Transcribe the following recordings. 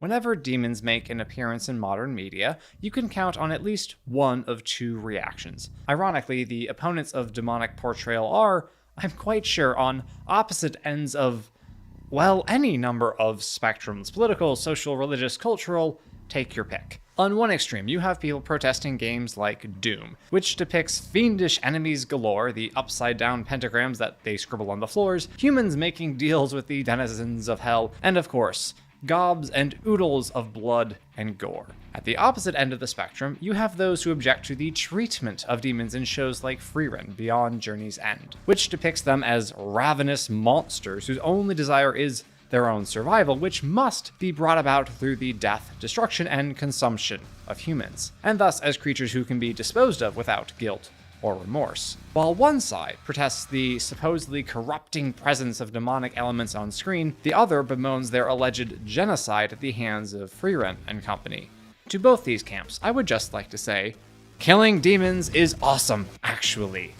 Whenever demons make an appearance in modern media, you can count on at least one of two reactions. Ironically, the opponents of demonic portrayal are, I'm quite sure, on opposite ends of, well, any number of spectrums: political, social, religious, cultural, take your pick. On one extreme, you have people protesting games like Doom, which depicts fiendish enemies galore, the upside-down pentagrams that they scribble on the floors, humans making deals with the denizens of hell, and of course, gobs and oodles of blood and gore. At the opposite end of the spectrum, you have those who object to the treatment of demons in shows like Freerun: Beyond Journey's End, which depicts them as ravenous monsters whose only desire is their own survival, which must be brought about through the death, destruction, and consumption of humans, and thus as creatures who can be disposed of without guilt or remorse. While one side protests the supposedly corrupting presence of demonic elements on screen, the other bemoans their alleged genocide at the hands of Freerun and company. To both these camps, I would just like to say, killing demons is awesome, actually.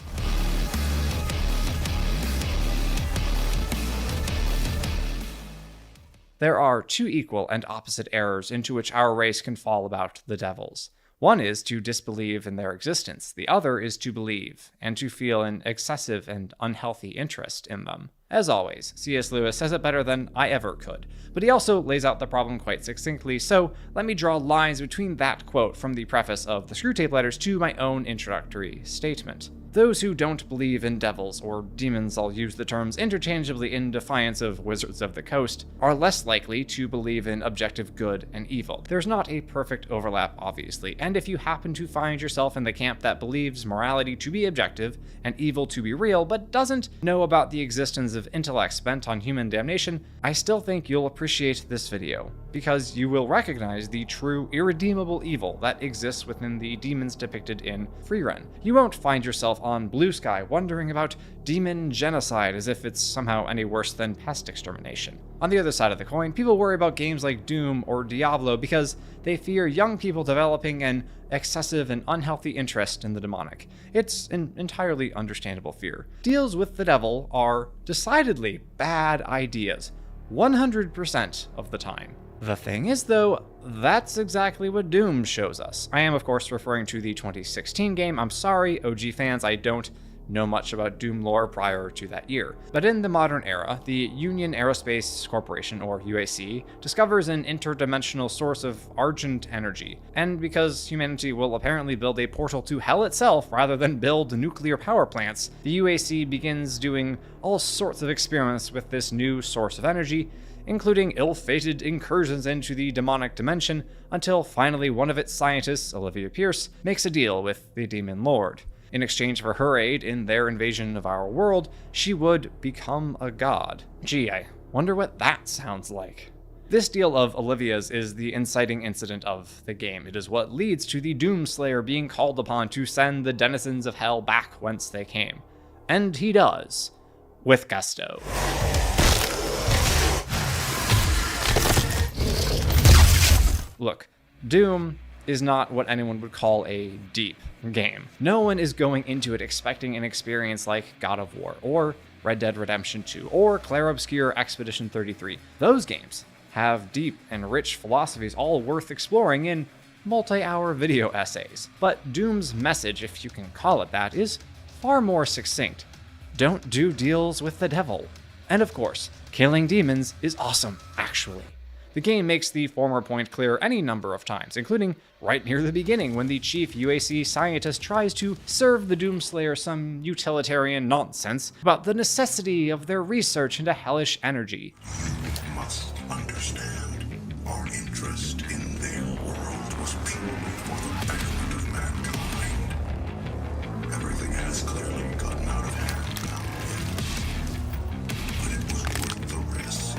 There are two equal and opposite errors into which our race can fall about the devils. One is to disbelieve in their existence, the other is to believe, and to feel an excessive and unhealthy interest in them. As always, C.S. Lewis says it better than I ever could, but he also lays out the problem quite succinctly, so let me draw lines between that quote from the preface of the Screwtape Letters to my own introductory statement. Those who don't believe in devils, or demons, I'll use the terms interchangeably in defiance of Wizards of the Coast, are less likely to believe in objective good and evil. There's not a perfect overlap, obviously, and if you happen to find yourself in the camp that believes morality to be objective and evil to be real, but doesn't know about the existence of intellects bent on human damnation, I still think you'll appreciate this video, because you will recognize the true irredeemable evil that exists within the demons depicted in Freerun. You won't find yourself on Blue Sky wondering about demon genocide as if it's somehow any worse than pest extermination. On the other side of the coin, people worry about games like Doom or Diablo because they fear young people developing an excessive and unhealthy interest in the demonic. It's an entirely understandable fear. Deals with the devil are decidedly bad ideas, 100% of the time. The thing is, though, that's exactly what Doom shows us. I am, of course, referring to the 2016 game. I'm sorry, OG fans, I don't know much about Doom lore prior to that year. But in the modern era, the Union Aerospace Corporation, or UAC, discovers an interdimensional source of argent energy. And because humanity will apparently build a portal to hell itself rather than build nuclear power plants, the UAC begins doing all sorts of experiments with this new source of energy, including ill-fated incursions into the demonic dimension, until finally one of its scientists, Olivia Pierce, makes a deal with the Demon Lord. In exchange for her aid in their invasion of our world, she would become a god. Gee, I wonder what that sounds like. This deal of Olivia's is the inciting incident of the game. It is what leads to the Doomslayer being called upon to send the denizens of hell back whence they came. And he does, with Gustave. Look, Doom is not what anyone would call a deep game. No one is going into it expecting an experience like God of War, or Red Dead Redemption 2, or Clair Obscur Expedition 33. Those games have deep and rich philosophies all worth exploring in multi-hour video essays. But Doom's message, if you can call it that, is far more succinct. Don't do deals with the devil. And of course, killing demons is awesome, actually. The game makes the former point clear any number of times, including right near the beginning when the chief UAC scientist tries to serve the Doomslayer some utilitarian nonsense about the necessity of their research into hellish energy. You must understand, our interest in their world was purely for the betterment of mankind. Everything has clearly gotten out of hand now, yes. But it was worth the risk,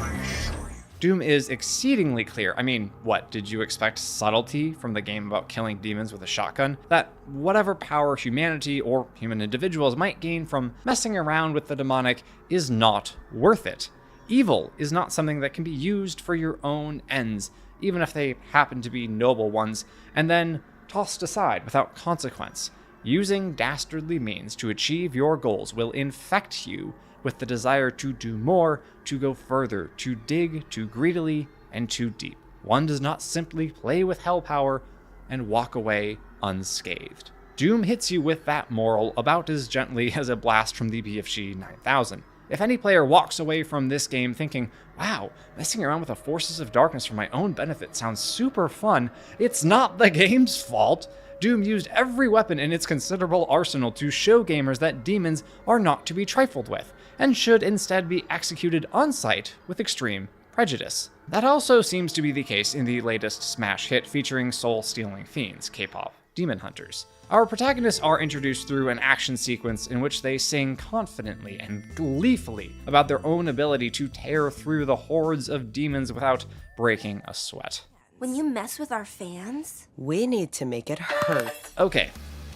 I assure you. Doom is exceedingly clear. I mean, what, did you expect subtlety from the game about killing demons with a shotgun? That whatever power humanity or human individuals might gain from messing around with the demonic is not worth it. Evil is not something that can be used for your own ends, even if they happen to be noble ones, and then tossed aside without consequence. Using dastardly means to achieve your goals will infect you with the desire to do more, to go further, to dig, to greedily and too deep. One does not simply play with hell power and walk away unscathed. Doom hits you with that moral about as gently as a blast from the BFG 9000. If any player walks away from this game thinking, wow, messing around with the forces of darkness for my own benefit sounds super fun, it's not the game's fault. Doom used every weapon in its considerable arsenal to show gamers that demons are not to be trifled with, and should instead be executed on sight with extreme prejudice. That also seems to be the case in the latest smash hit featuring soul-stealing fiends, K-pop demon hunters. Our protagonists are introduced through an action sequence in which they sing confidently and gleefully about their own ability to tear through the hordes of demons without breaking a sweat. When you mess with our fans, we need to make it hurt. Okay,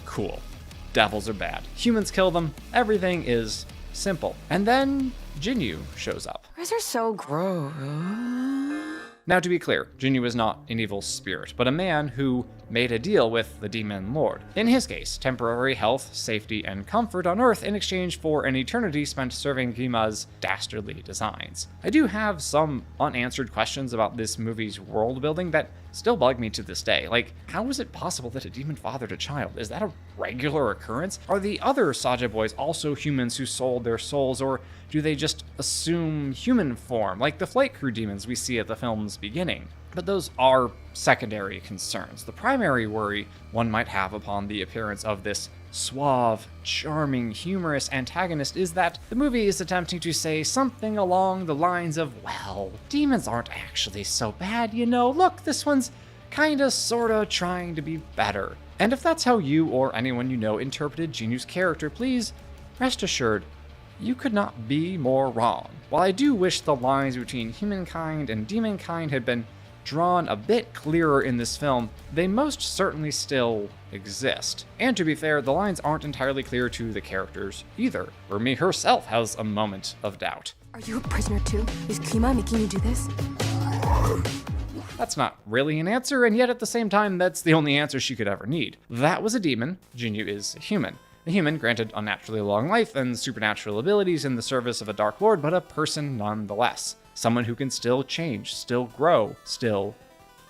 cool. Devils are bad. Humans kill them. Everything is simple. And then Jinyu shows up. yours are so gross. Now, to be clear, Jinyu is not an evil spirit, but a man who made a deal with the demon lord. In his case, temporary health, safety, and comfort on Earth in exchange for an eternity spent serving Gima's dastardly designs. I do have some unanswered questions about this movie's world building that still bug me to this day. Like, how is it possible that a demon fathered a child? Is that a regular occurrence? Are the other Saja boys also humans who sold their souls, or do they just assume human form, like the flight crew demons we see at the film's beginning? But those are secondary concerns. The primary worry one might have upon the appearance of this suave, charming, humorous antagonist is that the movie is attempting to say something along the lines of, well, demons aren't actually so bad, you know, look, this one's kinda sorta trying to be better. And if that's how you or anyone you know interpreted Jinyu's character, please rest assured, you could not be more wrong. While I do wish the lines between humankind and demonkind had been drawn a bit clearer in this film, they most certainly still exist. And to be fair, the lines aren't entirely clear to the characters either. Rumi herself has a moment of doubt. Are you a prisoner too? Is Kima making you do this? That's not really an answer, and yet at the same time, that's the only answer she could ever need. That was a demon. Jinyu is a human. A human granted unnaturally long life and supernatural abilities in the service of a Dark Lord, but a person nonetheless. Someone who can still change, still grow, still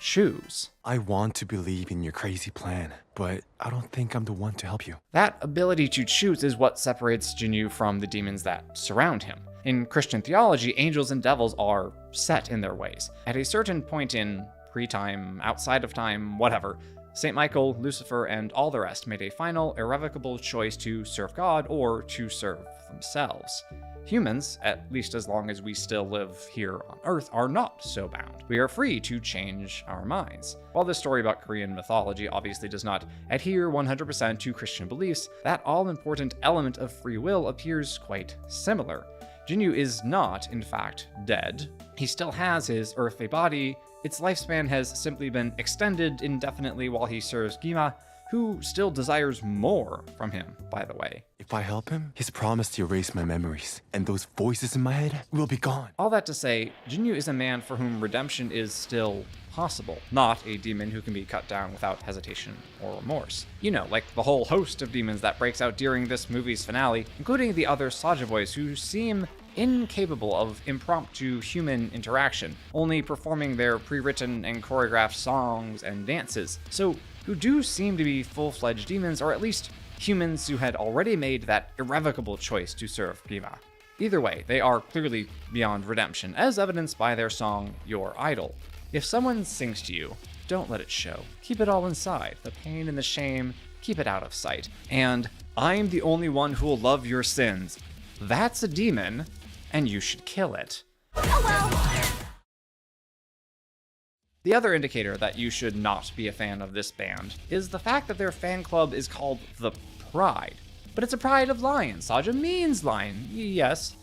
choose. I want to believe in your crazy plan, but I don't think I'm the one to help you. That ability to choose is what separates Jinyu from the demons that surround him. In Christian theology, angels and devils are set in their ways. At a certain point in pre-time, outside of time, whatever, St. Michael, Lucifer, and all the rest made a final, irrevocable choice to serve God or to serve themselves. Humans, at least as long as we still live here on Earth, are not so bound. We are free to change our minds. While this story about Korean mythology obviously does not adhere 100% to Christian beliefs, that all-important element of free will appears quite similar. Jinyu is not, in fact, dead. He still has his earthly body. Its lifespan has simply been extended indefinitely while he serves Gima, who still desires more from him, by the way. If I help him, he's promised to erase my memories, and those voices in my head will be gone. All that to say, Jinyu is a man for whom redemption is still possible, not a demon who can be cut down without hesitation or remorse. You know, like the whole host of demons that breaks out during this movie's finale, including the other Saja boys who seem incapable of impromptu human interaction, only performing their pre-written and choreographed songs and dances, so who do seem to be full-fledged demons, or at least humans who had already made that irrevocable choice to serve Gima. Either way, they are clearly beyond redemption, as evidenced by their song, Your Idol. If someone sings to you, don't let it show. Keep it all inside. The pain and the shame, keep it out of sight. And I'm the only one who will love your sins. That's a demon, and you should kill it. Oh well. The other indicator that you should not be a fan of this band is the fact that their fan club is called the Pride. But it's a pride of lion. Saja means lion. Yes,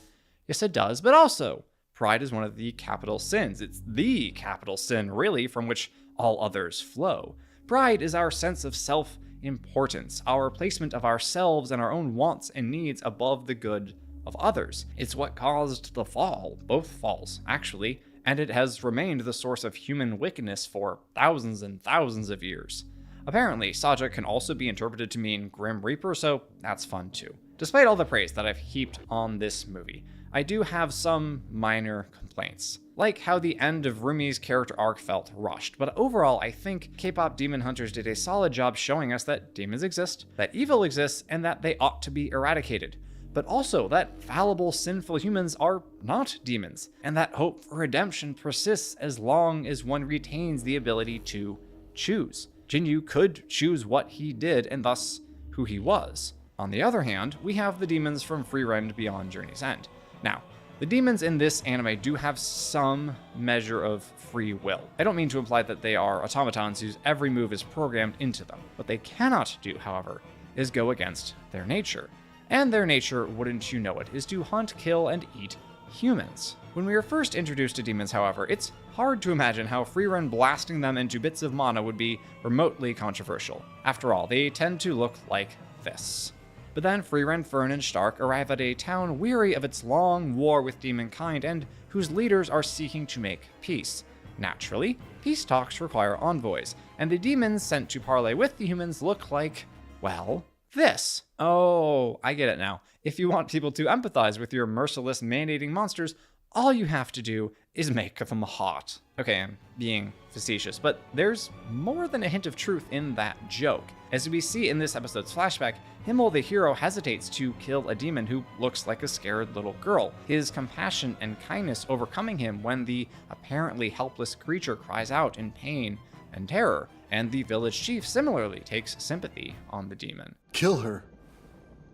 it does. But also, pride is one of the capital sins. It's the capital sin, really, from which all others flow. Pride is our sense of self-importance, our placement of ourselves and our own wants and needs above the good of others. It's what caused the fall, both falls, actually, and it has remained the source of human wickedness for thousands and thousands of years. Apparently, Saja can also be interpreted to mean Grim Reaper, so that's fun too. Despite all the praise that I've heaped on this movie, I do have some minor complaints. like how the end of Rumi's character arc felt rushed. But overall, I think K-pop Demon Hunters did a solid job showing us that demons exist, that evil exists, and that they ought to be eradicated. But also that fallible, sinful humans are not demons, and that hope for redemption persists as long as one retains the ability to choose. Jinyu could choose what he did and thus who he was. On the other hand, we have the demons from Frieren Beyond Journey's End. Now, the demons in this anime do have some measure of free will. I don't mean to imply that they are automatons whose every move is programmed into them. What they cannot do, however, is go against their nature. And their nature, wouldn't you know it, is to hunt, kill, and eat humans. When we are first introduced to demons, however, it's hard to imagine how Frieren blasting them into bits of mana would be remotely controversial. After all, they tend to look like this. But then Frieren, Fern, and Stark arrive at a town weary of its long war with demonkind and whose leaders are seeking to make peace. Naturally, peace talks require envoys, and the demons sent to parley with the humans look like, well, this. Oh, I get it now. If you want people to empathize with your merciless man-eating monsters, all you have to do is make them hot. Okay, I'm being facetious, but there's more than a hint of truth in that joke. As we see in this episode's flashback, Himmel the hero hesitates to kill a demon who looks like a scared little girl, his compassion and kindness overcoming him when the apparently helpless creature cries out in pain and terror, and the village chief similarly takes sympathy on the demon. Kill her,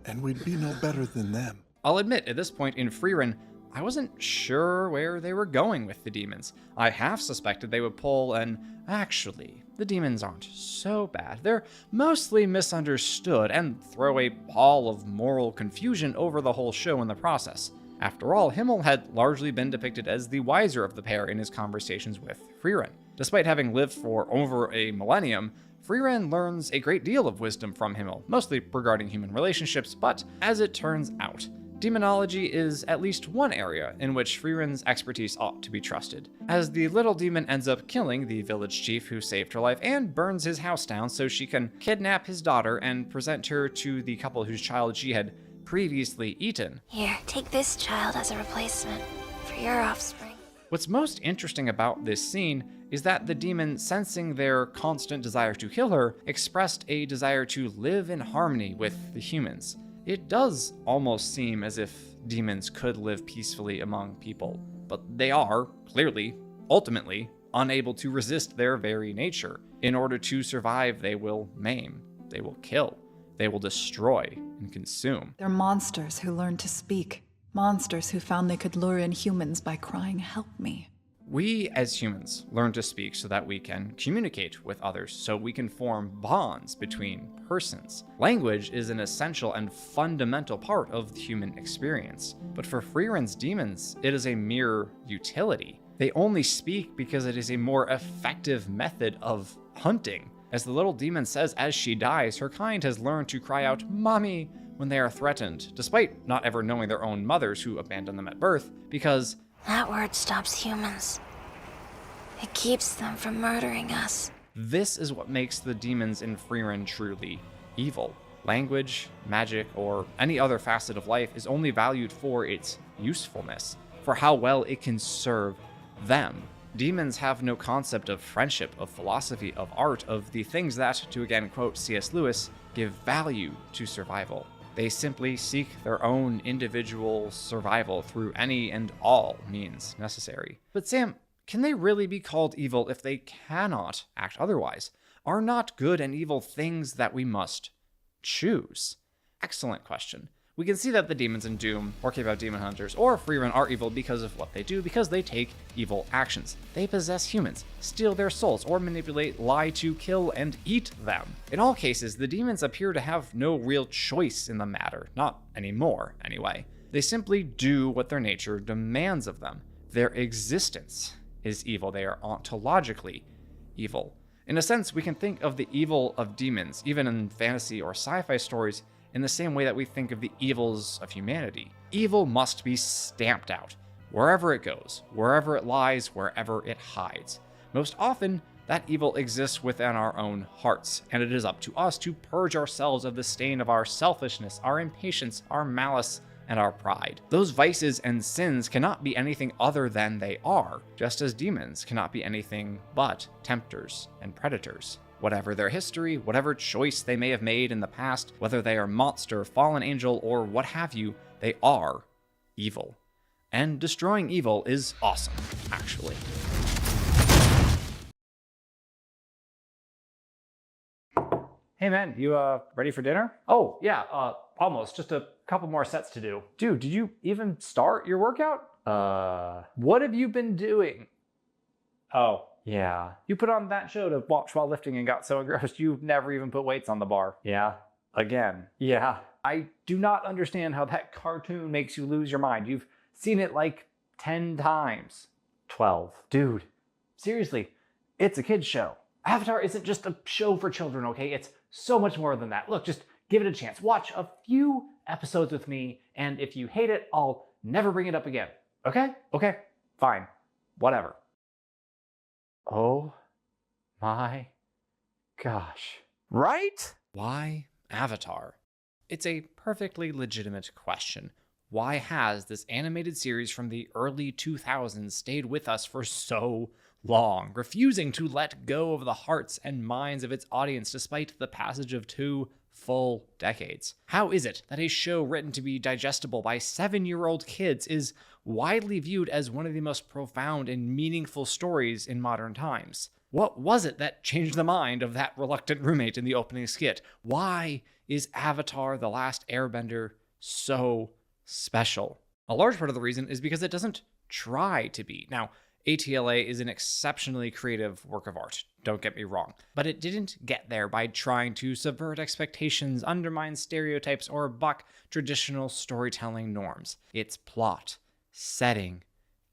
and we'd be no better than them. I'll admit, at this point in Frieren, I wasn't sure where they were going with the demons. I half suspected they would pull an, actually, the demons aren't so bad. They're mostly misunderstood, and throw a pall of moral confusion over the whole show in the process. After all, Himmel had largely been depicted as the wiser of the pair in his conversations with Frieren. Despite having lived for over a millennium, Frieren learns a great deal of wisdom from Himmel, mostly regarding human relationships, but as it turns out, demonology is at least one area in which Frieren's expertise ought to be trusted, as the little demon ends up killing the village chief who saved her life and burns his house down so she can kidnap his daughter and present her to the couple whose child she had previously eaten. Here, take this child as a replacement for your offspring. What's most interesting about this scene is that the demon, sensing their constant desire to kill her, expressed a desire to live in harmony with the humans. It does almost seem as if demons could live peacefully among people, but they are, clearly, ultimately, unable to resist their very nature. In order to survive, they will maim, they will kill, they will destroy and consume. They're monsters who learned to speak. Monsters who found they could lure in humans by crying, "Help me." We, as humans, learn to speak so that we can communicate with others, so we can form bonds between persons. Language is an essential and fundamental part of the human experience. But for Frieren's demons, it is a mere utility. They only speak because it is a more effective method of hunting. As the little demon says as she dies, her kind has learned to cry out, "Mommy," when they are threatened, despite not ever knowing their own mothers who abandoned them at birth, because That word stops humans. It keeps them from murdering us. this is what makes the demons in Frieren truly evil. Language, magic, or any other facet of life is only valued for its usefulness, for how well it can serve them. Demons have no concept of friendship, of philosophy, of art, of the things that, to again quote C.S. Lewis, give value to survival. They simply seek their own individual survival through any and all means necessary. But Sam, can they really be called evil if they cannot act otherwise? Are not good and evil things that we must choose? Excellent question. We can see that the demons in Doom, or K-pop Demon Hunters, or Frieren are evil because of what they do, because they take evil actions. They possess humans, steal their souls, or manipulate, lie to kill, and eat them. In all cases, the demons appear to have no real choice in the matter, not anymore, anyway. They simply do what their nature demands of them. Their existence is evil. They are ontologically evil. In a sense, we can think of the evil of demons, even in fantasy or sci-fi stories, in the same way that we think of the evils of humanity. Evil must be stamped out, wherever it goes, wherever it lies, wherever it hides. Most often, that evil exists within our own hearts, and it is up to us to purge ourselves of the stain of our selfishness, our impatience, our malice, and our pride. Those vices and sins cannot be anything other than they are, just as demons cannot be anything but tempters and predators. Whatever their history, whatever choice they may have made in the past, whether they are monster, fallen angel, or what have you, they are evil. And destroying evil is awesome, actually. Hey man, you ready for dinner? Oh, yeah, almost. Just a couple more sets to do. Dude, did you even start your workout? What have you been doing? Oh, yeah. You put on that show to watch while lifting and got so engrossed you never even put weights on the bar. Yeah. Again. Yeah. I do not understand how that cartoon makes you lose your mind. You've seen it like 10 times. 12. Dude, seriously, it's a kid's show. Avatar isn't just a show for children, okay? It's so much more than that. Look, just give it a chance. Watch a few episodes with me, and if you hate it, I'll never bring it up again. Okay? Okay, fine. Whatever. Oh my gosh. Right? Why Avatar? It's a perfectly legitimate question. Why has this animated series from the early 2000s stayed with us for so long, refusing to let go of the hearts and minds of its audience despite the passage of 2 full decades? How is it that a show written to be digestible by 7-year-old kids is widely viewed as one of the most profound and meaningful stories in modern times? What was it that changed the mind of that reluctant roommate in the opening skit? Why is Avatar: The Last Airbender so special? A large part of the reason is because it doesn't try to be. Now, ATLA is an exceptionally creative work of art, don't get me wrong, but it didn't get there by trying to subvert expectations, undermine stereotypes, or buck traditional storytelling norms. Its plot, setting,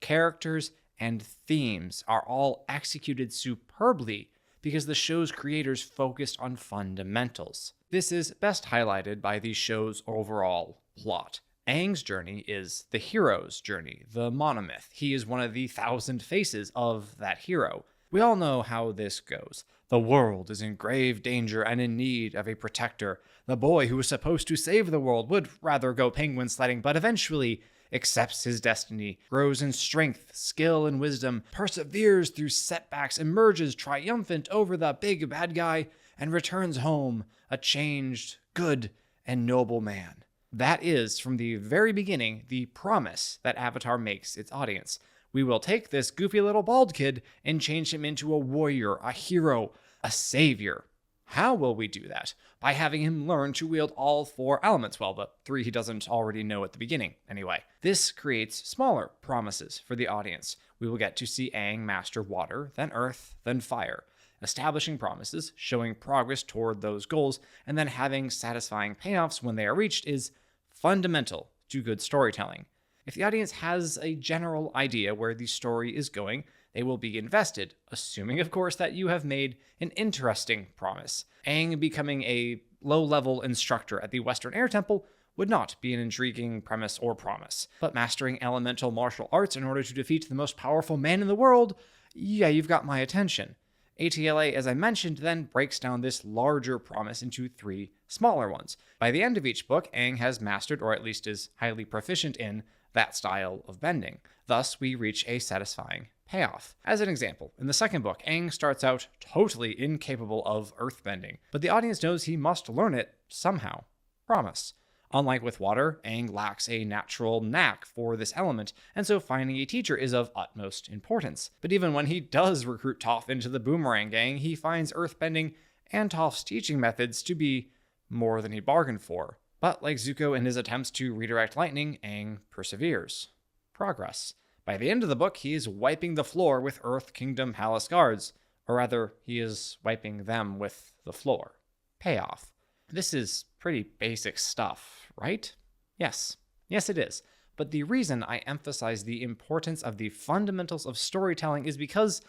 characters, and themes are all executed superbly because the show's creators focused on fundamentals. This is best highlighted by the show's overall plot. Aang's journey is the hero's journey, the monomyth. He is one of the 1,000 faces of that hero. We all know how this goes. The world is in grave danger and in need of a protector. The boy who was supposed to save the world would rather go penguin sledding, but eventually accepts his destiny, grows in strength, skill, and wisdom, perseveres through setbacks, emerges triumphant over the big bad guy, and returns home a changed, good, and noble man. That is, from the very beginning, the promise that Avatar makes its audience. We will take this goofy little bald kid and change him into a warrior, a hero, a savior. How will we do that? By having him learn to wield all 4 elements. Well, the 3 he doesn't already know at the beginning, anyway. This creates smaller promises for the audience. We will get to see Aang master water, then earth, then fire. Establishing promises, showing progress toward those goals, and then having satisfying payoffs when they are reached is fundamental to good storytelling. If the audience has a general idea where the story is going, they will be invested, assuming, of course, that you have made an interesting promise. Aang becoming a low-level instructor at the Western Air Temple would not be an intriguing premise or promise. But mastering elemental martial arts in order to defeat the most powerful man in the world, yeah, you've got my attention. ATLA, as I mentioned, then breaks down this larger promise into 3 smaller ones. By the end of each book, Aang has mastered, or at least is highly proficient in, that style of bending. Thus, we reach a satisfying payoff. As an example, in the second book, Aang starts out totally incapable of earthbending, but the audience knows he must learn it somehow. Promise. Unlike with water, Aang lacks a natural knack for this element, and so finding a teacher is of utmost importance. But even when he does recruit Toph into the Boomerang Gang, he finds earthbending and Toph's teaching methods to be more than he bargained for. But like Zuko in his attempts to redirect lightning, Aang perseveres. Progress. By the end of the book, he is wiping the floor with Earth Kingdom Palace guards. Or rather, he is wiping them with the floor. Payoff. This is pretty basic stuff, right? Yes. Yes, it is. But the reason I emphasize the importance of the fundamentals of storytelling is because,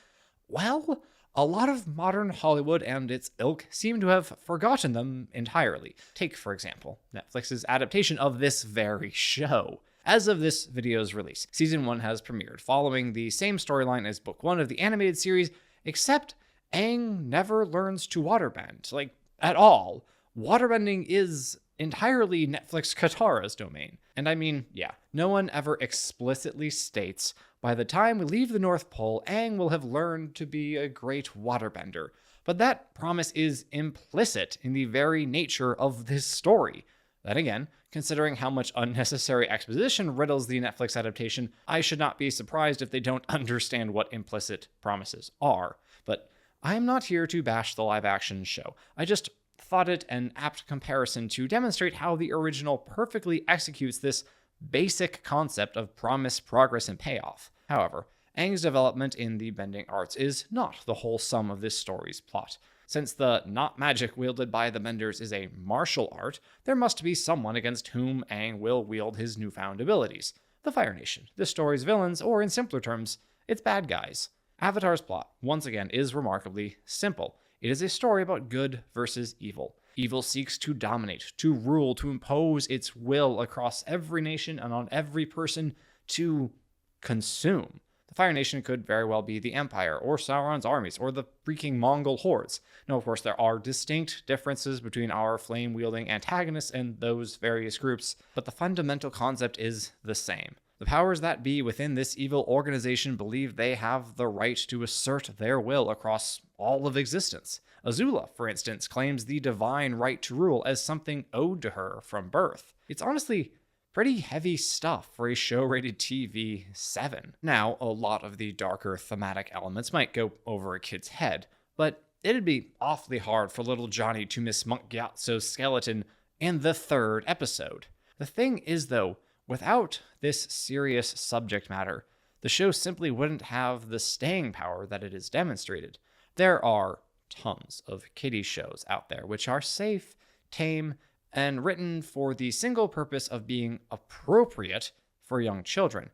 well, a lot of modern Hollywood and its ilk seem to have forgotten them entirely. Take, for example, Netflix's adaptation of this very show. As of this video's release, Season 1 has premiered, following the same storyline as Book 1 of the animated series, except Aang never learns to waterbend, like, at all. Waterbending is entirely Netflix Katara's domain. And I mean, yeah, no one ever explicitly states, by the time we leave the North Pole, Aang will have learned to be a great waterbender. But that promise is implicit in the very nature of this story. Then again, considering how much unnecessary exposition riddles the Netflix adaptation, I should not be surprised if they don't understand what implicit promises are. But I am not here to bash the live-action show. I just thought it an apt comparison to demonstrate how the original perfectly executes this basic concept of promise, progress, and payoff. However, Aang's development in the bending arts is not the whole sum of this story's plot. Since the not magic wielded by the Benders is a martial art, there must be someone against whom Aang will wield his newfound abilities. The Fire Nation, this story's villains, or in simpler terms, its bad guys. Avatar's plot, once again, is remarkably simple. It is a story about good versus evil. Evil seeks to dominate, to rule, to impose its will across every nation and on every person, to consume. The Fire Nation could very well be the Empire, or Sauron's armies, or the freaking Mongol hordes. Now, of course, there are distinct differences between our flame-wielding antagonists and those various groups, but the fundamental concept is the same. The powers that be within this evil organization believe they have the right to assert their will across all of existence. Azula, for instance, claims the divine right to rule as something owed to her from birth. It's honestly pretty heavy stuff for a show rated TV 7. Now, a lot of the darker thematic elements might go over a kid's head, but it'd be awfully hard for little Johnny to miss Monk Gyatso's skeleton in the 3rd episode. The thing is, though, without this serious subject matter, the show simply wouldn't have the staying power that it has demonstrated. There are tons of kiddie shows out there which are safe, tame, and written for the single purpose of being appropriate for young children.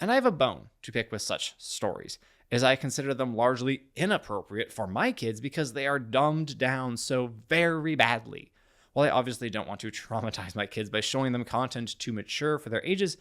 And I have a bone to pick with such stories, as I consider them largely inappropriate for my kids because they are dumbed down so very badly. While I obviously don't want to traumatize my kids by showing them content too mature for their ages,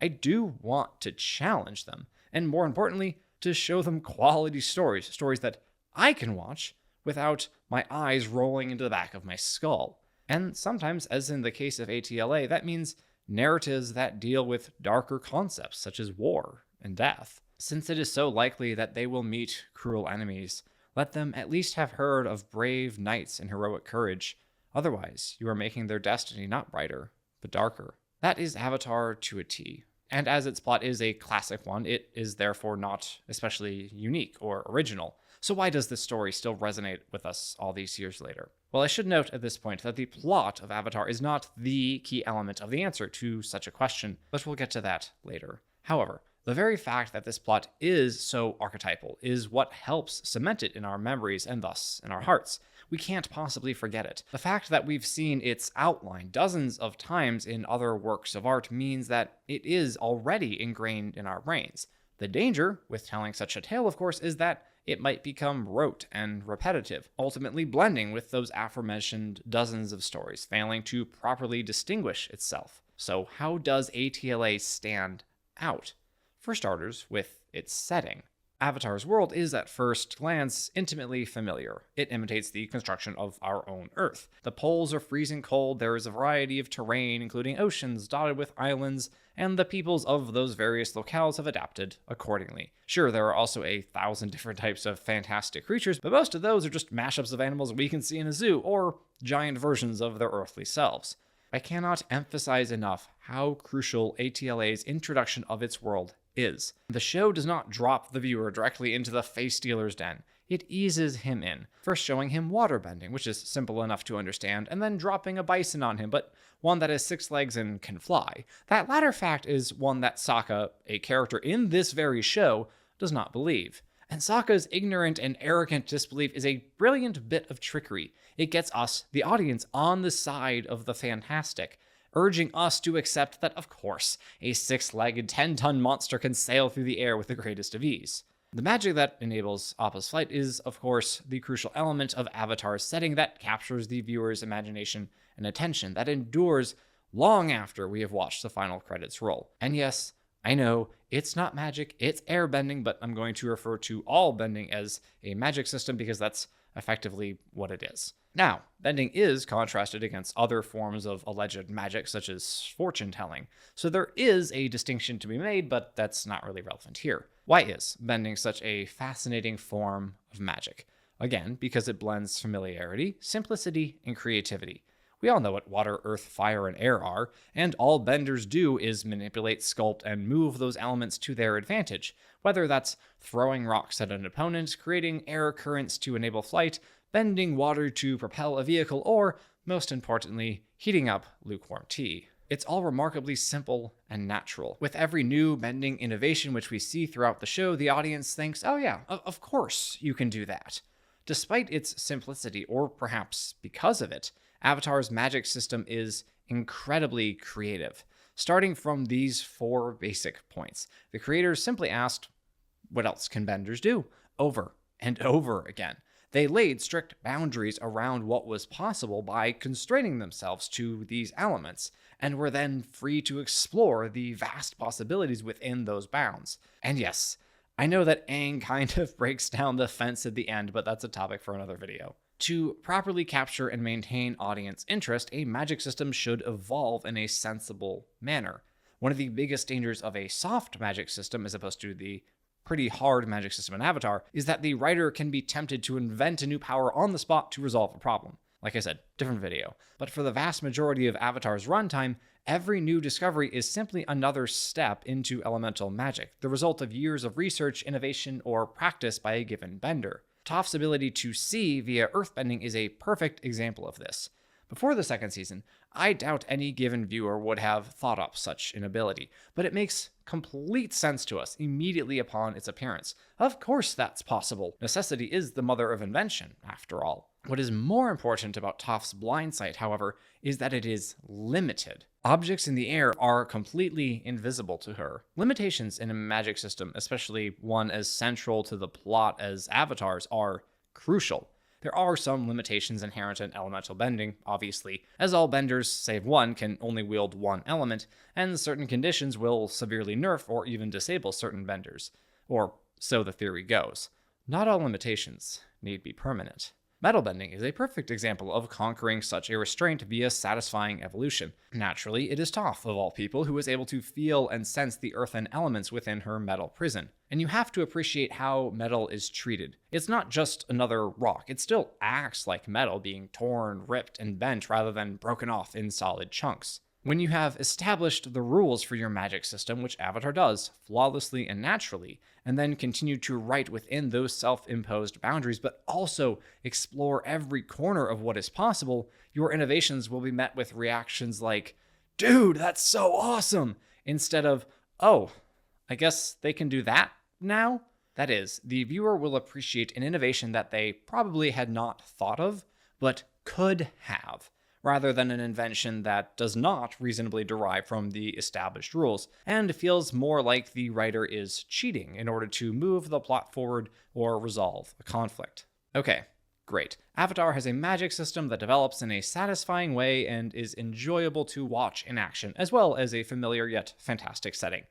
I do want to challenge them, and more importantly, to show them quality stories that I can watch without my eyes rolling into the back of my skull. And sometimes, as in the case of ATLA, that means narratives that deal with darker concepts such as war and death. Since it is so likely that they will meet cruel enemies, let them at least have heard of brave knights and heroic courage. Otherwise, you are making their destiny not brighter, but darker. That is Avatar to a T. And as its plot is a classic one, it is therefore not especially unique or original. So why does this story still resonate with us all these years later? Well, I should note at this point that the plot of Avatar is not the key element of the answer to such a question, but we'll get to that later. However, the very fact that this plot is so archetypal is what helps cement it in our memories and thus in our hearts. We can't possibly forget it. The fact that we've seen its outline dozens of times in other works of art means that it is already ingrained in our brains. The danger with telling such a tale, of course, is that it might become rote and repetitive, ultimately blending with those aforementioned dozens of stories, failing to properly distinguish itself. So how does ATLA stand out? For starters, with its setting. Avatar's world is at first glance intimately familiar. It imitates the construction of our own Earth. The poles are freezing cold, there is a variety of terrain, including oceans dotted with islands, and the peoples of those various locales have adapted accordingly. Sure, there are also 1,000 different types of fantastic creatures, but most of those are just mashups of animals we can see in a zoo, or giant versions of their earthly selves. I cannot emphasize enough how crucial ATLA's introduction of its world is. The show does not drop the viewer directly into the face stealer's den. It eases him in, first showing him waterbending, which is simple enough to understand, and then dropping a bison on him, but one that has 6 legs and can fly. That latter fact is one that Sokka, a character in this very show, does not believe. And Sokka's ignorant and arrogant disbelief is a brilliant bit of trickery. It gets us, the audience, on the side of the fantastic, urging us to accept that, of course, a 6-legged, 10-ton monster can sail through the air with the greatest of ease. The magic that enables Appa's flight is, of course, the crucial element of Avatar's setting that captures the viewer's imagination and attention, that endures long after we have watched the final credits roll. And yes, I know it's not magic, it's airbending, but I'm going to refer to all bending as a magic system because that's effectively what it is. Now, bending is contrasted against other forms of alleged magic, such as fortune telling, so there is a distinction to be made, but that's not really relevant here. Why is bending such a fascinating form of magic? Again, because it blends familiarity, simplicity, and creativity. We all know what water, earth, fire, and air are, and all benders do is manipulate, sculpt, and move those elements to their advantage, whether that's throwing rocks at an opponent, creating air currents to enable flight, bending water to propel a vehicle, or, most importantly, heating up lukewarm tea. It's all remarkably simple and natural. With every new bending innovation which we see throughout the show, the audience thinks, oh yeah, of course you can do that. Despite its simplicity, or perhaps because of it, Avatar's magic system is incredibly creative. Starting from these 4 basic points, the creators simply asked, what else can benders do? Over and over again. They laid strict boundaries around what was possible by constraining themselves to these elements, and were then free to explore the vast possibilities within those bounds. And yes, I know that Aang kind of breaks down the fence at the end, but that's a topic for another video. To properly capture and maintain audience interest, a magic system should evolve in a sensible manner. One of the biggest dangers of a soft magic system, as opposed to the pretty hard magic system in Avatar, is that the writer can be tempted to invent a new power on the spot to resolve a problem. Like I said, different video. But for the vast majority of Avatar's runtime, every new discovery is simply another step into elemental magic, the result of years of research, innovation, or practice by a given bender. Toph's ability to see via earthbending is a perfect example of this. Before the second season, I doubt any given viewer would have thought up such an ability, but it makes complete sense to us immediately upon its appearance. Of course that's possible. Necessity is the mother of invention, after all. What is more important about Toph's blind sight, however, is that it is limited. Objects in the air are completely invisible to her. Limitations in a magic system, especially one as central to the plot as Avatar's, are crucial. There are some limitations inherent in elemental bending, obviously, as all benders, save one, can only wield one element, and certain conditions will severely nerf or even disable certain benders. Or so the theory goes. Not all limitations need be permanent. Metal bending is a perfect example of conquering such a restraint via satisfying evolution. Naturally, it is Toph, of all people, who is able to feel and sense the earthen elements within her metal prison. And you have to appreciate how metal is treated. It's not just another rock, it still acts like metal, being torn, ripped, and bent rather than broken off in solid chunks. When you have established the rules for your magic system, which Avatar does, flawlessly and naturally, and then continue to write within those self-imposed boundaries, but also explore every corner of what is possible, your innovations will be met with reactions like, dude, that's so awesome, instead of, oh, I guess they can do that now? That is, the viewer will appreciate an innovation that they probably had not thought of, but could have, rather than an invention that does not reasonably derive from the established rules, and feels more like the writer is cheating in order to move the plot forward or resolve a conflict. Okay, great. Avatar has a magic system that develops in a satisfying way and is enjoyable to watch in action, as well as a familiar yet fantastic setting.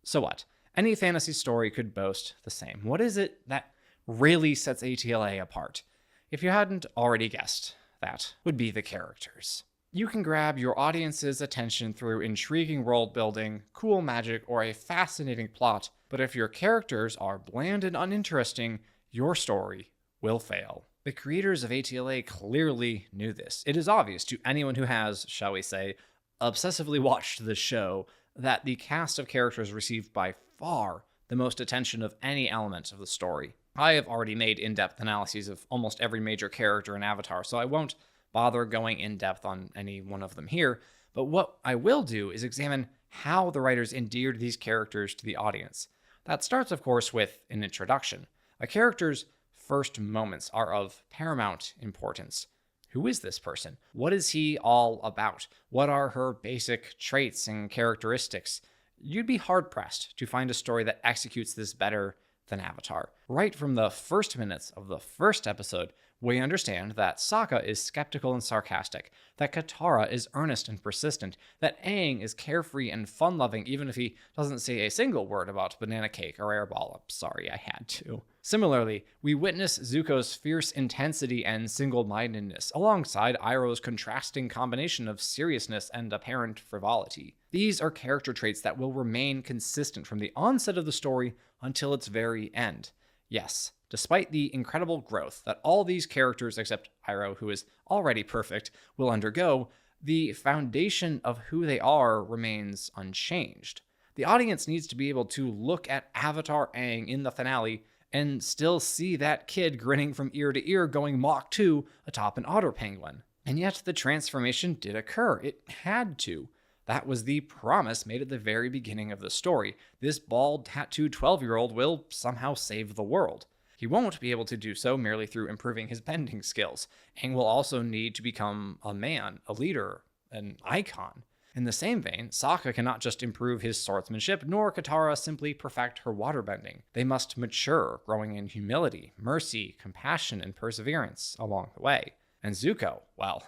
So what? Any fantasy story could boast the same. What is it that really sets ATLA apart? If you hadn't already guessed, that would be the characters. You can grab your audience's attention through intriguing world building, cool magic, or a fascinating plot, but if your characters are bland and uninteresting, your story will fail. The creators of ATLA clearly knew this. It is obvious to anyone who has, shall we say, obsessively watched the show that the cast of characters received by far the most attention of any element of the story. I have already made in-depth analyses of almost every major character in Avatar, so I won't bother going in-depth on any one of them here, but what I will do is examine how the writers endeared these characters to the audience. That starts, of course, with an introduction. A character's first moments are of paramount importance. Who is this person? What is he all about? What are her basic traits and characteristics? You'd be hard-pressed to find a story that executes this better than Avatar. Right from the first minutes of the first episode, we understand that Sokka is skeptical and sarcastic, that Katara is earnest and persistent, that Aang is carefree and fun-loving even if he doesn't say a single word about banana cake or airball. I'm sorry, I had to. Similarly, we witness Zuko's fierce intensity and single-mindedness, alongside Iroh's contrasting combination of seriousness and apparent frivolity. These are character traits that will remain consistent from the onset of the story until its very end. Yes, despite the incredible growth that all these characters, except Iroh, who is already perfect, will undergo, the foundation of who they are remains unchanged. The audience needs to be able to look at Avatar Aang in the finale and still see that kid grinning from ear to ear going Mach 2 atop an otter penguin. And yet the transformation did occur. It had to. That was the promise made at the very beginning of the story. This bald, tattooed 12-year-old will somehow save the world. He won't be able to do so merely through improving his bending skills. Aang will also need to become a man, a leader, an icon. In the same vein, Sokka cannot just improve his swordsmanship, nor Katara simply perfect her waterbending. They must mature, growing in humility, mercy, compassion, and perseverance along the way. And Zuko, well,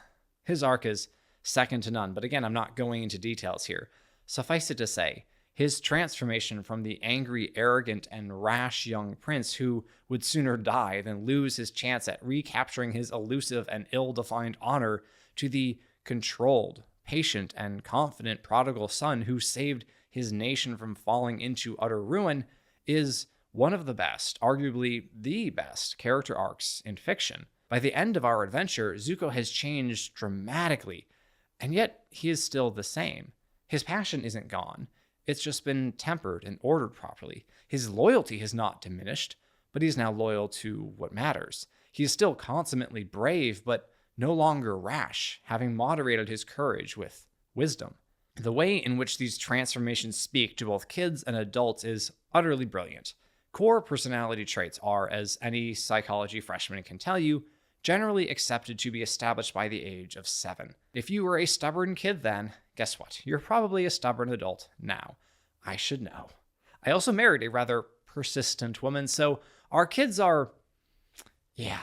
his arc is second to none, but again, I'm not going into details here. Suffice it to say, his transformation from the angry, arrogant, and rash young prince who would sooner die than lose his chance at recapturing his elusive and ill-defined honor to the controlled, patient, and confident prodigal son who saved his nation from falling into utter ruin is one of the best, arguably the best, character arcs in fiction. By the end of our adventure, Zuko has changed dramatically, and yet he is still the same. His passion isn't gone. It's just been tempered and ordered properly. His loyalty has not diminished, but he's now loyal to what matters. He is still consummately brave, but no longer rash, having moderated his courage with wisdom. The way in which these transformations speak to both kids and adults is utterly brilliant. Core personality traits are, as any psychology freshman can tell you, generally accepted to be established by the age of 7. If you were a stubborn kid then, guess what? You're probably a stubborn adult now. I should know. I also married a rather persistent woman, so our kids are... yeah.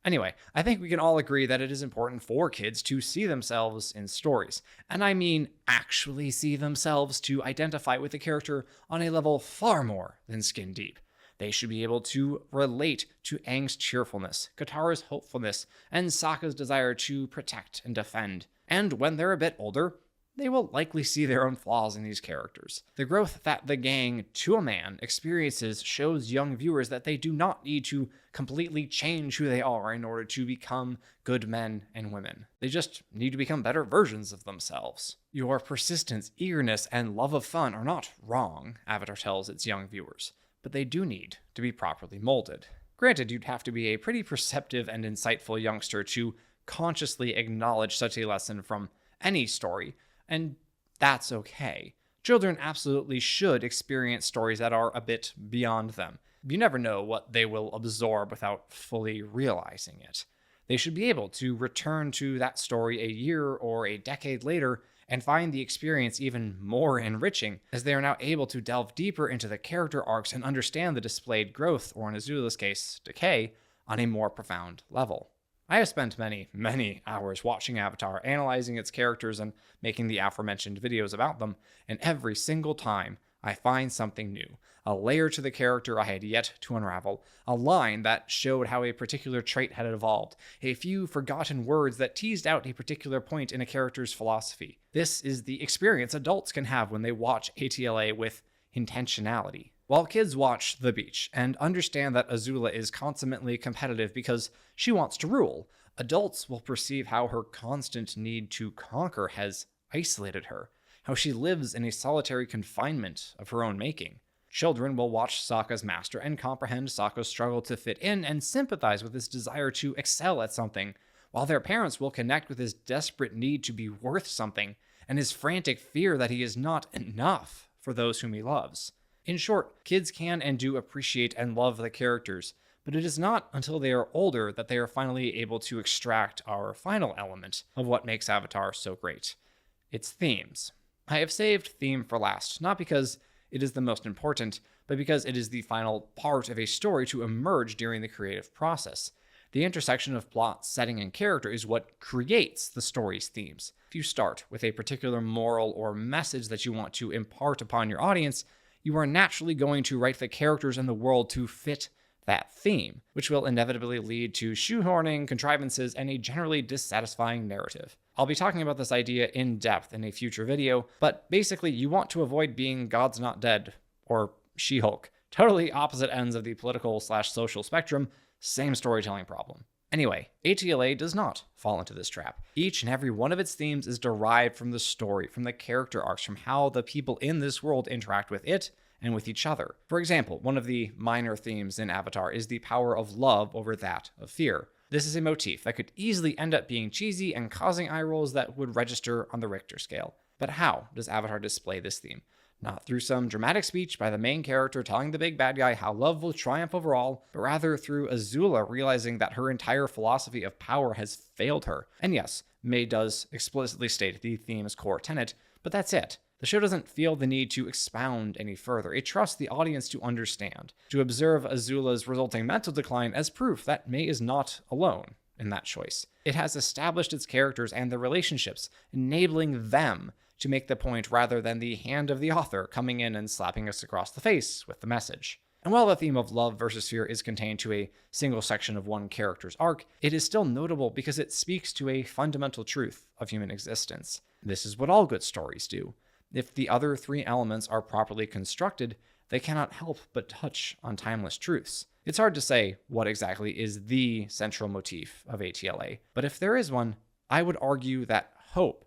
Anyway, I think we can all agree that it is important for kids to see themselves in stories. And I mean actually see themselves, to identify with the character on a level far more than skin deep. They should be able to relate to Aang's cheerfulness, Katara's hopefulness, and Sokka's desire to protect and defend. And when they're a bit older, they will likely see their own flaws in these characters. The growth that the gang, to a man, experiences shows young viewers that they do not need to completely change who they are in order to become good men and women. They just need to become better versions of themselves. Your persistence, eagerness, and love of fun are not wrong, Avatar tells its young viewers, but they do need to be properly molded. Granted, you'd have to be a pretty perceptive and insightful youngster to consciously acknowledge such a lesson from any story, and that's okay. Children absolutely should experience stories that are a bit beyond them. You never know what they will absorb without fully realizing it. They should be able to return to that story a year or a decade later and find the experience even more enriching, as they are now able to delve deeper into the character arcs and understand the displayed growth, or in Azula's case, decay, on a more profound level. I have spent many hours watching Avatar, analyzing its characters and making the aforementioned videos about them, and every single time I find something new, a layer to the character I had yet to unravel, a line that showed how a particular trait had evolved, a few forgotten words that teased out a particular point in a character's philosophy. This is the experience adults can have when they watch ATLA with intentionality. While kids watch The Beach and understand that Azula is consummately competitive because she wants to rule, adults will perceive how her constant need to conquer has isolated her, how she lives in a solitary confinement of her own making. Children will watch Sokka's master and comprehend Sokka's struggle to fit in and sympathize with his desire to excel at something, while their parents will connect with his desperate need to be worth something and his frantic fear that he is not enough for those whom he loves. In short, kids can and do appreciate and love the characters, but it is not until they are older that they are finally able to extract our final element of what makes Avatar so great: its themes. I have saved theme for last, not because it is the most important, but because it is the final part of a story to emerge during the creative process. The intersection of plot, setting, and character is what creates the story's themes. If you start with a particular moral or message that you want to impart upon your audience, you are naturally going to write the characters and the world to fit that theme, which will inevitably lead to shoehorning, contrivances, and a generally dissatisfying narrative. I'll be talking about this idea in depth in a future video, but basically you want to avoid being God's Not Dead or She-Hulk. Totally opposite ends of the political/social spectrum, same storytelling problem. Anyway, ATLA does not fall into this trap. Each and every one of its themes is derived from the story, from the character arcs, from how the people in this world interact with it and with each other. For example, one of the minor themes in Avatar is the power of love over that of fear. This is a motif that could easily end up being cheesy and causing eye rolls that would register on the Richter scale. But how does Avatar display this theme? Not through some dramatic speech by the main character telling the big bad guy how love will triumph over all, but rather through Azula realizing that her entire philosophy of power has failed her. And yes, May does explicitly state the theme's core tenet, but that's it. The show doesn't feel the need to expound any further. It trusts the audience to understand, to observe Azula's resulting mental decline as proof that May is not alone in that choice. It has established its characters and their relationships, enabling them to make the point rather than the hand of the author coming in and slapping us across the face with the message. And while the theme of love versus fear is contained to a single section of one character's arc, it is still notable because it speaks to a fundamental truth of human existence. This is what all good stories do. If the other three elements are properly constructed, they cannot help but touch on timeless truths. It's hard to say what exactly is the central motif of ATLA, but if there is one, I would argue that hope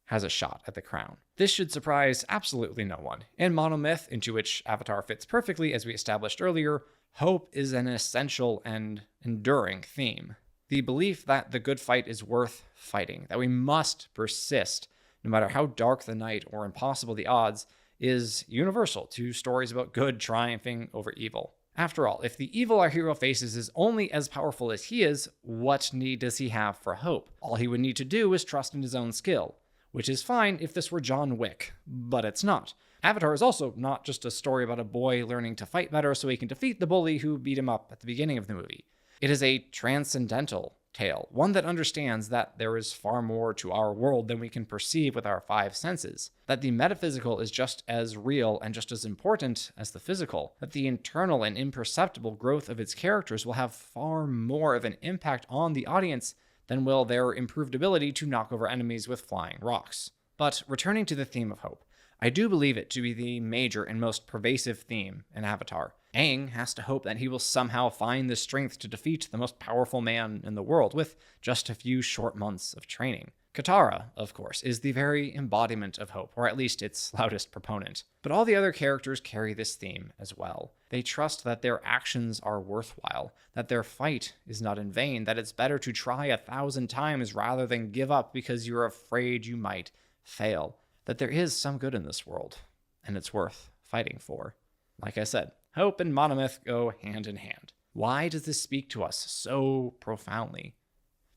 has a shot at the crown. This should surprise absolutely no one. In monomyth, into which Avatar fits perfectly as we established earlier, hope is an essential and enduring theme. The belief that the good fight is worth fighting, that we must persist, no matter how dark the night or impossible the odds, is universal to stories about good triumphing over evil. After all, if the evil our hero faces is only as powerful as he is, what need does he have for hope? All he would need to do is trust in his own skill. Which is fine if this were John Wick, but it's not. Avatar is also not just a story about a boy learning to fight better so he can defeat the bully who beat him up at the beginning of the movie. It is a transcendental tale, one that understands that there is far more to our world than we can perceive with our five senses, that the metaphysical is just as real and just as important as the physical, that the internal and imperceptible growth of its characters will have far more of an impact on the audience than will their improved ability to knock over enemies with flying rocks. But returning to the theme of hope, I do believe it to be the major and most pervasive theme in Avatar. Aang has to hope that he will somehow find the strength to defeat the most powerful man in the world with just a few short months of training. Katara, of course, is the very embodiment of hope, or at least its loudest proponent. But all the other characters carry this theme as well. They trust that their actions are worthwhile, that their fight is not in vain, that it's better to try 1,000 times rather than give up because you're afraid you might fail, that there is some good in this world, and it's worth fighting for. Like I said, hope and monomyth go hand in hand. Why does this speak to us so profoundly?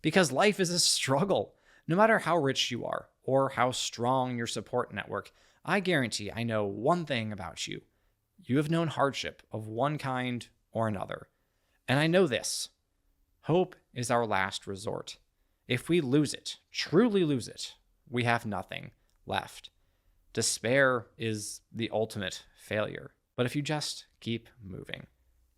Because life is a struggle. No matter how rich you are, or how strong your support network, I guarantee I know one thing about you. You have known hardship of one kind or another. And I know this. Hope is our last resort. If we lose it, truly lose it, we have nothing left. Despair is the ultimate failure. But if you just keep moving,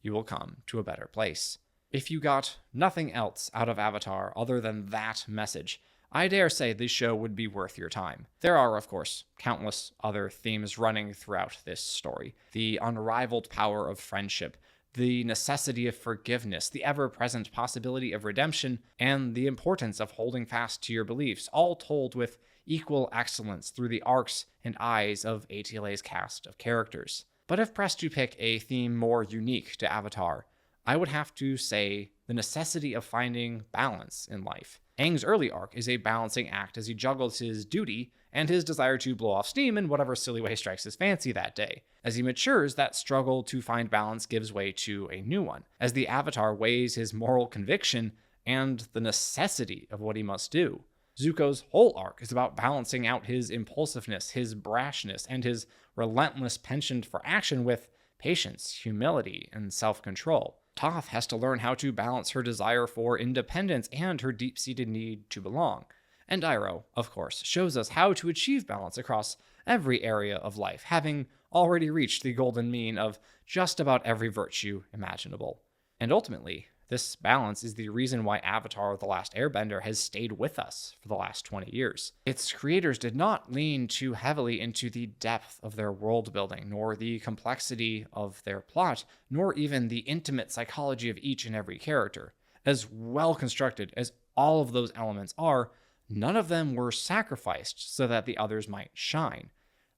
you will come to a better place. If you got nothing else out of Avatar other than that message, I dare say this show would be worth your time. There are, of course, countless other themes running throughout this story. The unrivaled power of friendship, the necessity of forgiveness, the ever-present possibility of redemption, and the importance of holding fast to your beliefs, all told with equal excellence through the arcs and eyes of ATLA's cast of characters. But if pressed to pick a theme more unique to Avatar, I would have to say the necessity of finding balance in life. Aang's early arc is a balancing act as he juggles his duty and his desire to blow off steam in whatever silly way strikes his fancy that day. As he matures, that struggle to find balance gives way to a new one, as the Avatar weighs his moral conviction and the necessity of what he must do. Zuko's whole arc is about balancing out his impulsiveness, his brashness, and his relentless penchant for action with patience, humility, and self-control. Toph has to learn how to balance her desire for independence and her deep-seated need to belong. And Iroh, of course, shows us how to achieve balance across every area of life, having already reached the golden mean of just about every virtue imaginable. And ultimately, this balance is the reason why Avatar: The Last Airbender has stayed with us for the last 20 years. Its creators did not lean too heavily into the depth of their world building, nor the complexity of their plot, nor even the intimate psychology of each and every character. As well constructed as all of those elements are, none of them were sacrificed so that the others might shine.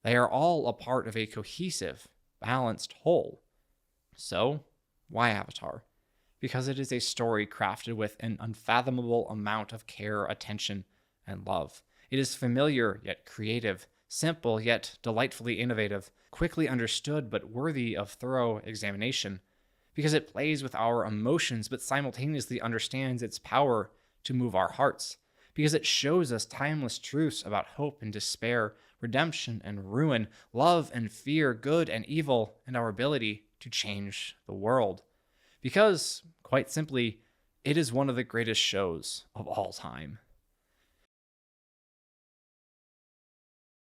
They are all a part of a cohesive, balanced whole. So, why Avatar? Because it is a story crafted with an unfathomable amount of care, attention, and love. It is familiar yet creative, simple yet delightfully innovative, quickly understood but worthy of thorough examination. Because it plays with our emotions but simultaneously understands its power to move our hearts. Because it shows us timeless truths about hope and despair, redemption and ruin, love and fear, good and evil, and our ability to change the world. Because, quite simply, it is one of the greatest shows of all time.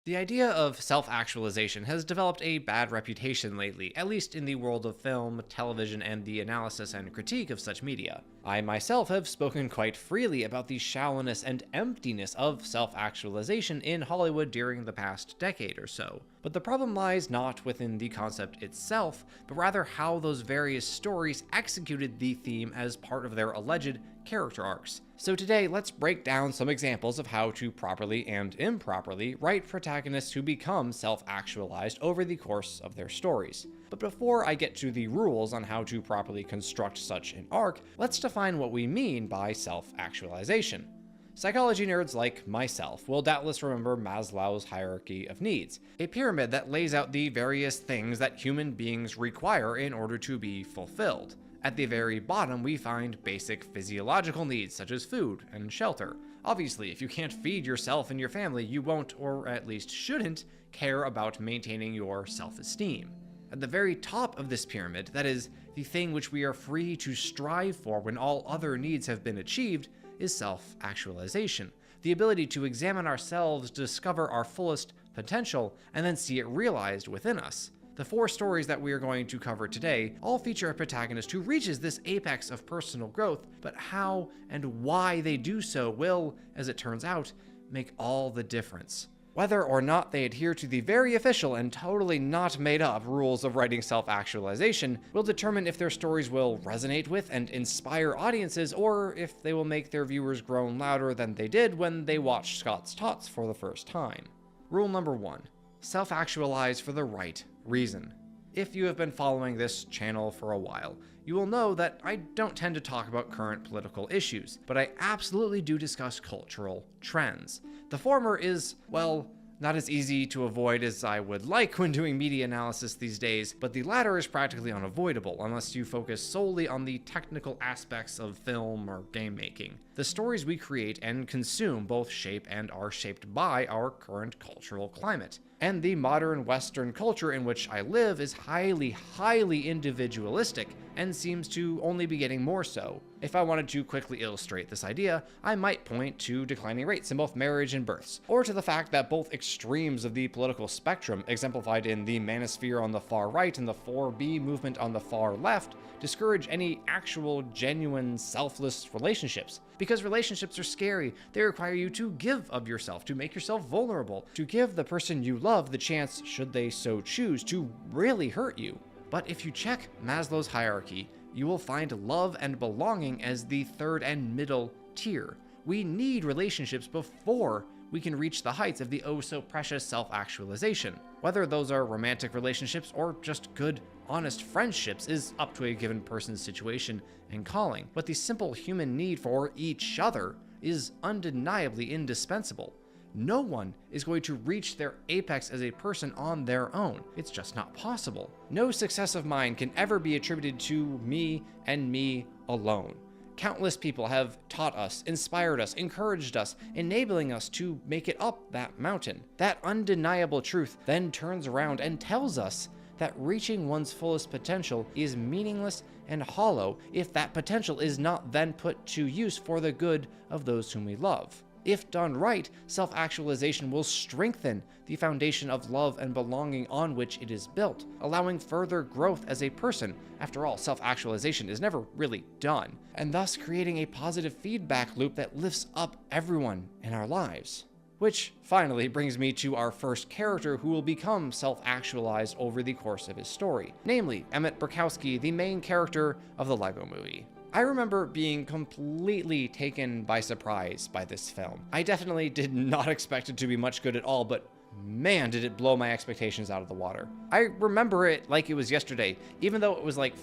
The idea of self-actualization has developed a bad reputation lately, at least in the world of film, television, and the analysis and critique of such media. I myself have spoken quite freely about the shallowness and emptiness of self-actualization in Hollywood during the past decade or so. But the problem lies not within the concept itself, but rather how those various stories executed the theme as part of their alleged character arcs. So today, let's break down some examples of how to properly and improperly write protagonists who become self-actualized over the course of their stories. But before I get to the rules on how to properly construct such an arc, let's define what we mean by self-actualization. Psychology nerds like myself will doubtless remember Maslow's hierarchy of needs, a pyramid that lays out the various things that human beings require in order to be fulfilled. At the very bottom, we find basic physiological needs such as food and shelter. Obviously, if you can't feed yourself and your family, you won't, or at least shouldn't, care about maintaining your self-esteem. At the very top of this pyramid, that is, the thing which we are free to strive for when all other needs have been achieved, is self-actualization. The ability to examine ourselves, discover our fullest potential, and then see it realized within us. The 4 stories that we are going to cover today all feature a protagonist who reaches this apex of personal growth, but how and why they do so will, as it turns out, make all the difference. Whether or not they adhere to the very official and totally not made up rules of writing self-actualization will determine if their stories will resonate with and inspire audiences, or if they will make their viewers groan louder than they did when they watched Scott's Tots for the first time. Rule number 1. Self-actualize for the right reason. If you have been following this channel for a while, you will know that I don't tend to talk about current political issues, but I absolutely do discuss cultural trends. The former is, well, not as easy to avoid as I would like when doing media analysis these days, but the latter is practically unavoidable unless you focus solely on the technical aspects of film or game making. The stories we create and consume both shape and are shaped by our current cultural climate. And the modern Western culture in which I live is highly individualistic and seems to only be getting more so. If I wanted to quickly illustrate this idea, I might point to declining rates in both marriage and births, or to the fact that both extremes of the political spectrum, exemplified in the manosphere on the far right and the 4B movement on the far left, discourage any actual, genuine, selfless relationships. Because relationships are scary, they require you to give of yourself, to make yourself vulnerable, to give the person you love the chance, should they so choose, to really hurt you. But if you check Maslow's hierarchy, you will find love and belonging as the third and middle tier. We need relationships before we can reach the heights of the oh-so-precious self-actualization. Whether those are romantic relationships or just good, honest friendships is up to a given person's situation and calling, but the simple human need for each other is undeniably indispensable. No one is going to reach their apex as a person on their own. It's just not possible. No success of mine can ever be attributed to me and me alone. Countless people have taught us, inspired us, encouraged us, enabling us to make it up that mountain. That undeniable truth then turns around and tells us that reaching one's fullest potential is meaningless and hollow if that potential is not then put to use for the good of those whom we love. If done right, self-actualization will strengthen the foundation of love and belonging on which it is built, allowing further growth as a person. After all, self-actualization is never really done, and thus creating a positive feedback loop that lifts up everyone in our lives. Which finally brings me to our first character who will become self-actualized over the course of his story, namely Emmett Burkowski, the main character of the Lego Movie. I remember being completely taken by surprise by this film. I definitely did not expect it to be much good at all, but man, did it blow my expectations out of the water. I remember it like it was yesterday, even though it was like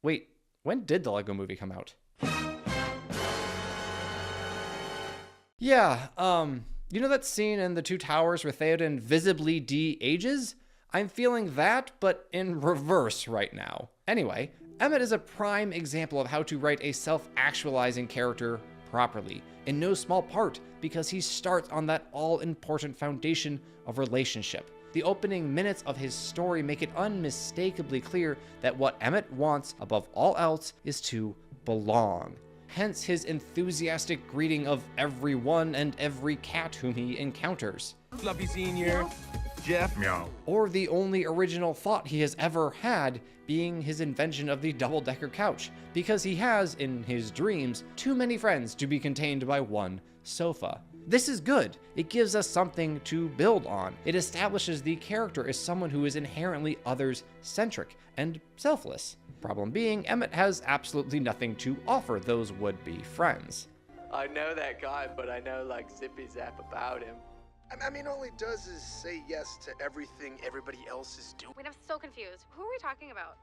Wait, when did the Lego Movie come out? Yeah, you know that scene in The Two Towers where Theoden visibly de-ages? I'm feeling that, but in reverse right now. Anyway, Emmett is a prime example of how to write a self-actualizing character properly, in no small part because he starts on that all-important foundation of relationship. The opening minutes of his story make it unmistakably clear that what Emmett wants above all else is to belong. Hence his enthusiastic greeting of everyone and every cat whom he encounters. Fluffy Senior, Jeff. Meow. Or the only original thought he has ever had being his invention of the double-decker couch, because he has, in his dreams, too many friends to be contained by one sofa. This is good. It gives us something to build on. It establishes the character as someone who is inherently others-centric and selfless. Problem being, Emmett has absolutely nothing to offer those would-be friends. I know that guy, but I know like zippy zap about him. I mean, all he does is say yes to everything everybody else is doing. Wait, I'm so confused. Who are we talking about?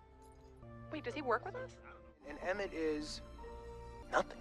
Wait, does he work with us? And Emmett is nothing.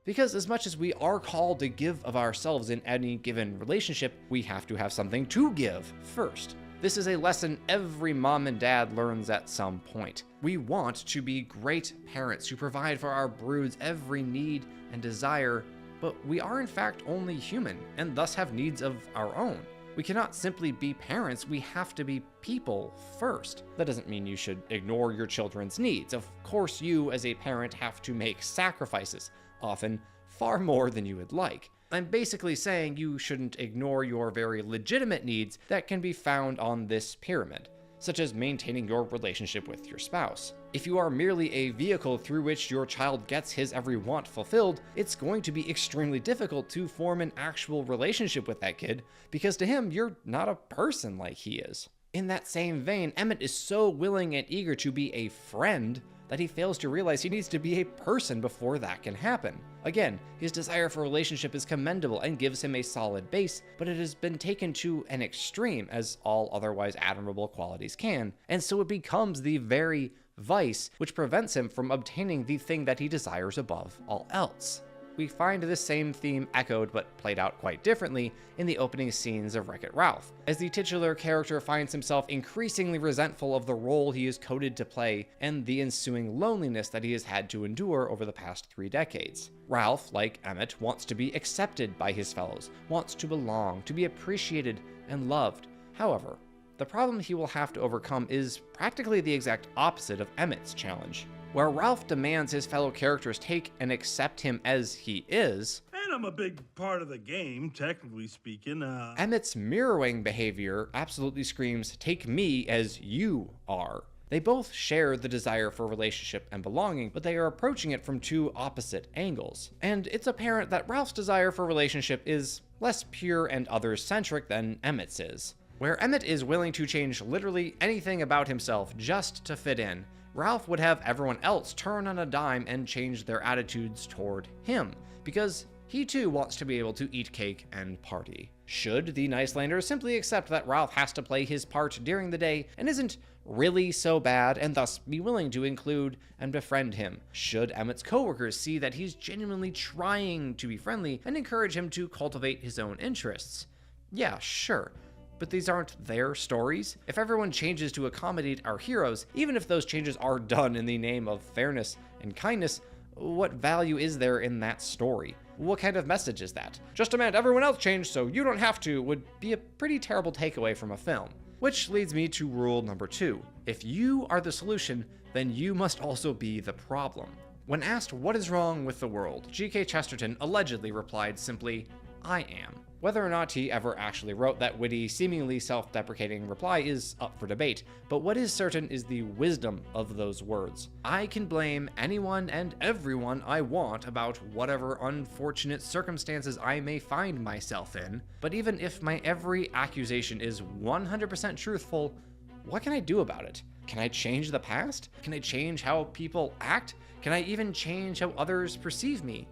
Because as much as we are called to give of ourselves in any given relationship, we have to have something to give first. This is a lesson every mom and dad learns at some point. We want to be great parents who provide for our brood's every need and desire, but we are in fact only human and thus have needs of our own. We cannot simply be parents, we have to be people first. That doesn't mean you should ignore your children's needs. Of course, you as a parent have to make sacrifices, often far more than you would like. I'm basically saying you shouldn't ignore your very legitimate needs that can be found on this pyramid, such as maintaining your relationship with your spouse. If you are merely a vehicle through which your child gets his every want fulfilled, it's going to be extremely difficult to form an actual relationship with that kid, because to him, you're not a person like he is. In that same vein, Emmett is so willing and eager to be a friend that he fails to realize he needs to be a person before that can happen. Again, his desire for relationship is commendable and gives him a solid base, but it has been taken to an extreme, as all otherwise admirable qualities can, and so it becomes the very vice which prevents him from obtaining the thing that he desires above all else. We find this same theme echoed but played out quite differently in the opening scenes of Wreck-It Ralph, as the titular character finds himself increasingly resentful of the role he is coded to play and the ensuing loneliness that he has had to endure over the past 3 decades. Ralph, like Emmett, wants to be accepted by his fellows, wants to belong, to be appreciated and loved. However, the problem he will have to overcome is practically the exact opposite of Emmett's challenge. Where Ralph demands his fellow characters take and accept him as he is, and I'm a big part of the game, technically speaking, Emmett's mirroring behavior absolutely screams, take me as you are. They both share the desire for relationship and belonging, but they are approaching it from 2 opposite angles. And it's apparent that Ralph's desire for relationship is less pure and others-centric than Emmett's is. Where Emmett is willing to change literally anything about himself just to fit in, Ralph would have everyone else turn on a dime and change their attitudes toward him, because he too wants to be able to eat cake and party. Should the Nicelanders simply accept that Ralph has to play his part during the day and isn't really so bad and thus be willing to include and befriend him? Should Emmett's coworkers see that he's genuinely trying to be friendly and encourage him to cultivate his own interests? Yeah, sure. But these aren't their stories. If everyone changes to accommodate our heroes, even if those changes are done in the name of fairness and kindness, what value is there in that story? What kind of message is that? Just demand everyone else change so you don't have to would be a pretty terrible takeaway from a film. Which leads me to rule number 2. If you are the solution, then you must also be the problem. When asked what is wrong with the world, G.K. Chesterton allegedly replied simply, "I am." Whether or not he ever actually wrote that witty, seemingly self-deprecating reply is up for debate, but what is certain is the wisdom of those words. I can blame anyone and everyone I want about whatever unfortunate circumstances I may find myself in, but even if my every accusation is 100% truthful, what can I do about it? Can I change the past? Can I change how people act? Can I even change how others perceive me?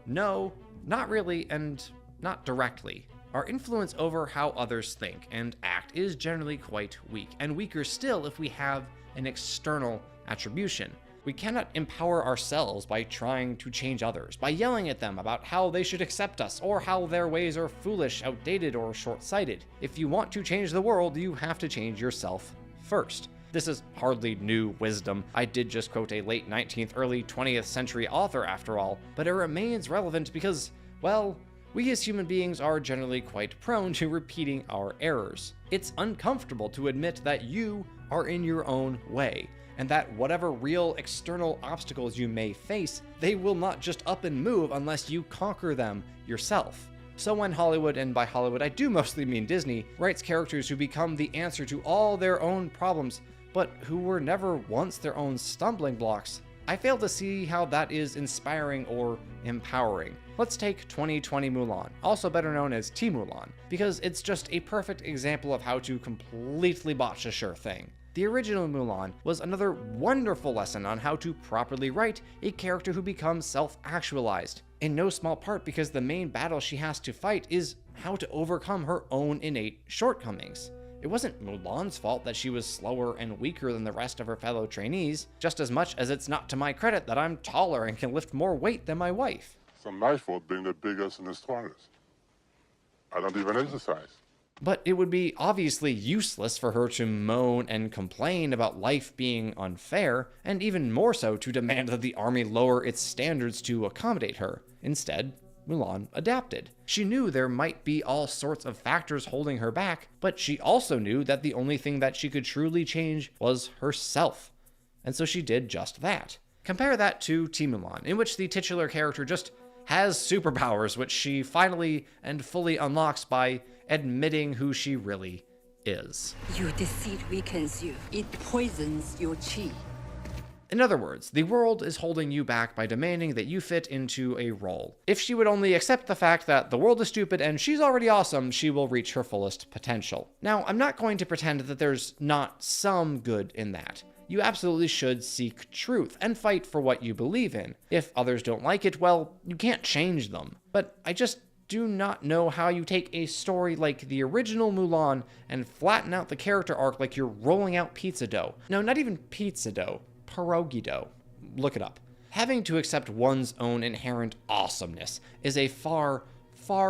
No, not really, and not directly. Our influence over how others think and act is generally quite weak, and weaker still if we have an external attribution. We cannot empower ourselves by trying to change others, by yelling at them about how they should accept us, or how their ways are foolish, outdated, or short-sighted. If you want to change the world, you have to change yourself first. This is hardly new wisdom. I did just quote a late 19th, early 20th century author after all, but it remains relevant because, well, we as human beings are generally quite prone to repeating our errors. It's uncomfortable to admit that you are in your own way, and that whatever real external obstacles you may face, they will not just up and move unless you conquer them yourself. So when Hollywood, and by Hollywood I do mostly mean Disney, writes characters who become the answer to all their own problems, but who were never once their own stumbling blocks, I fail to see how that is inspiring or empowering. Let's take 2020 Mulan, also better known as T-Mulan, because it's just a perfect example of how to completely botch a sure thing. The original Mulan was another wonderful lesson on how to properly write a character who becomes self-actualized, in no small part because the main battle she has to fight is how to overcome her own innate shortcomings. It wasn't Mulan's fault that she was slower and weaker than the rest of her fellow trainees, just as much as it's not to my credit that I'm taller and can lift more weight than my wife. It's not my fault being the biggest and the strongest. I don't even exercise. But it would be obviously useless for her to moan and complain about life being unfair, and even more so to demand that the army lower its standards to accommodate her. Instead, Mulan adapted. She knew there might be all sorts of factors holding her back, but she also knew that the only thing that she could truly change was herself. And so she did just that. Compare that to T-Mulan, in which the titular character just has superpowers, which she finally and fully unlocks by admitting who she really is. Your deceit weakens you. It poisons your chi. In other words, the world is holding you back by demanding that you fit into a role. If she would only accept the fact that the world is stupid and she's already awesome, she will reach her fullest potential. Now, I'm not going to pretend that there's not some good in that. You absolutely should seek truth and fight for what you believe in. If others don't like it, well, you can't change them. But I just do not know how you take a story like the original Mulan and flatten out the character arc like you're rolling out pizza dough. No, not even pizza dough. Pierogi dough. Look it up. Having to accept one's own inherent awesomeness is a far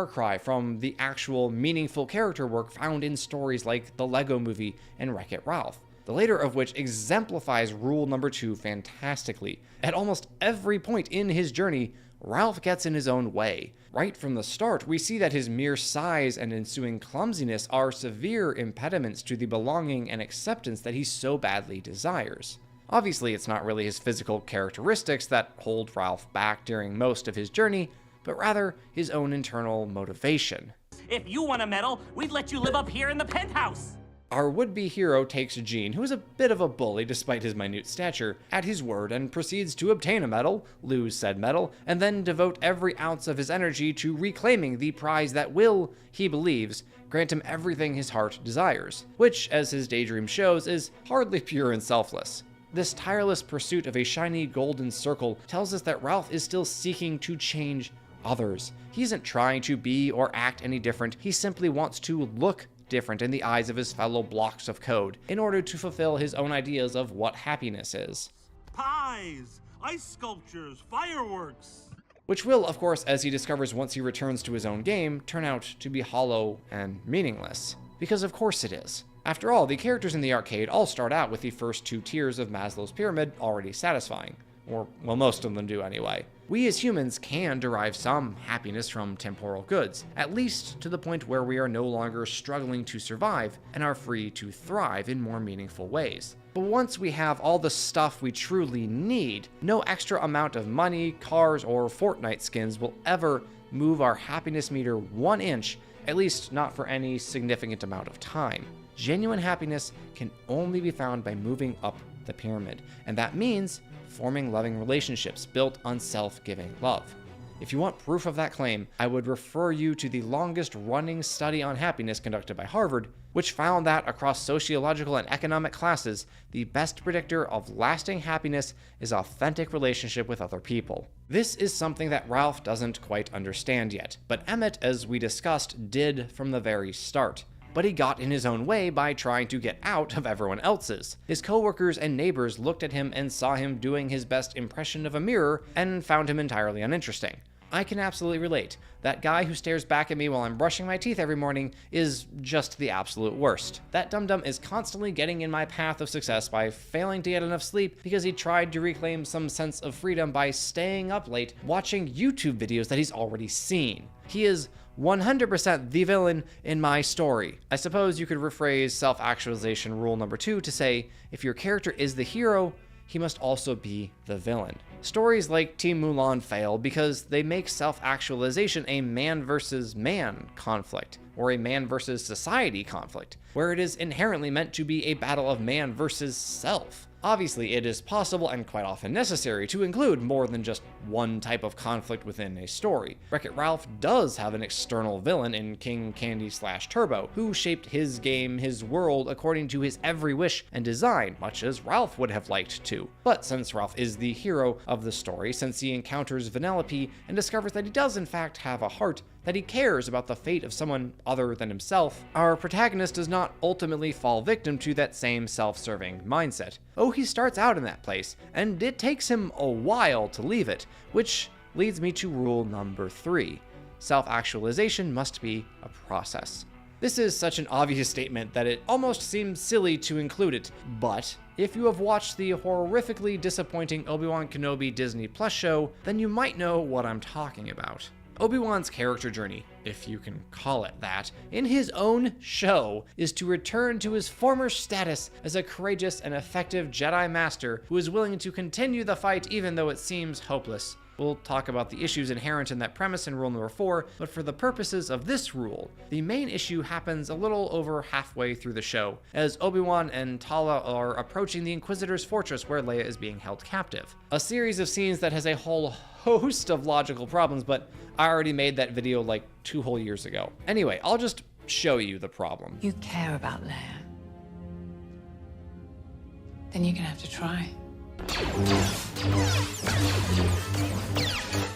cry from the actual meaningful character work found in stories like the Lego Movie and Wreck-It Ralph, the later of which exemplifies rule number 2 fantastically. At almost every point in his journey, Ralph gets in his own way. Right from the start, we see that his mere size and ensuing clumsiness are severe impediments to the belonging and acceptance that he so badly desires. Obviously, it's not really his physical characteristics that hold Ralph back during most of his journey, but rather his own internal motivation. If you want a medal, we'd let you live up here in the penthouse. Our would-be hero takes Gene, who is a bit of a bully despite his minute stature, at his word and proceeds to obtain a medal, lose said medal, and then devote every ounce of his energy to reclaiming the prize that will, he believes, grant him everything his heart desires, which, as his daydream shows, is hardly pure and selfless. This tireless pursuit of a shiny golden circle tells us that Ralph is still seeking to change others. He isn't trying to be or act any different, he simply wants to look different in the eyes of his fellow blocks of code in order to fulfill his own ideas of what happiness is. Pies, ice sculptures, fireworks. Which will, of course, as he discovers once he returns to his own game, turn out to be hollow and meaningless. Because of course it is. After all, the characters in the arcade all start out with the first 2 tiers of Maslow's pyramid already satisfying. Or, well, most of them do anyway. We as humans can derive some happiness from temporal goods, at least to the point where we are no longer struggling to survive and are free to thrive in more meaningful ways. But once we have all the stuff we truly need, no extra amount of money, cars, or Fortnite skins will ever move our happiness meter 1 inch, at least not for any significant amount of time. Genuine happiness can only be found by moving up the pyramid, and that means forming loving relationships built on self-giving love. If you want proof of that claim, I would refer you to the longest running study on happiness conducted by Harvard, which found that across sociological and economic classes, the best predictor of lasting happiness is authentic relationship with other people. This is something that Ralph doesn't quite understand yet, but Emmett, as we discussed, did from the very start. But he got in his own way by trying to get out of everyone else's. His coworkers and neighbors looked at him and saw him doing his best impression of a mirror and found him entirely uninteresting. I can absolutely relate. That guy who stares back at me while I'm brushing my teeth every morning is just the absolute worst. That dum-dum is constantly getting in my path of success by failing to get enough sleep because he tried to reclaim some sense of freedom by staying up late watching YouTube videos that he's already seen. He is 100% the villain in my story. I suppose you could rephrase self-actualization rule number 2 to say, if your character is the hero, he must also be the villain. Stories like Team Mulan fail because they make self-actualization a man versus man conflict, or a man versus society conflict, where it is inherently meant to be a battle of man versus self. Obviously, it is possible and quite often necessary to include more than just one type of conflict within a story. Wreck-It Ralph does have an external villain in King Candy/Turbo, who shaped his game, his world, according to his every wish and design, much as Ralph would have liked to. But since Ralph is the hero of the story, since he encounters Vanellope and discovers that he does in fact have a heart, that he cares about the fate of someone other than himself, our protagonist does not ultimately fall victim to that same self-serving mindset. Oh, he starts out in that place, and it takes him a while to leave it, which leads me to rule number 3. Self-actualization must be a process. This is such an obvious statement that it almost seems silly to include it, but if you have watched the horrifically disappointing Obi-Wan Kenobi Disney Plus show, then you might know what I'm talking about. Obi-Wan's character journey, if you can call it that, in his own show, is to return to his former status as a courageous and effective Jedi Master who is willing to continue the fight even though it seems hopeless. We'll talk about the issues inherent in that premise in rule number 4, but for the purposes of this rule, the main issue happens a little over halfway through the show, as Obi-Wan and Tala are approaching the Inquisitor's fortress where Leia is being held captive. A series of scenes that has a whole host of logical problems, but I already made that video like 2 whole years ago. Anyway, I'll just show you the problem. You care about Leia. Then you're gonna have to try.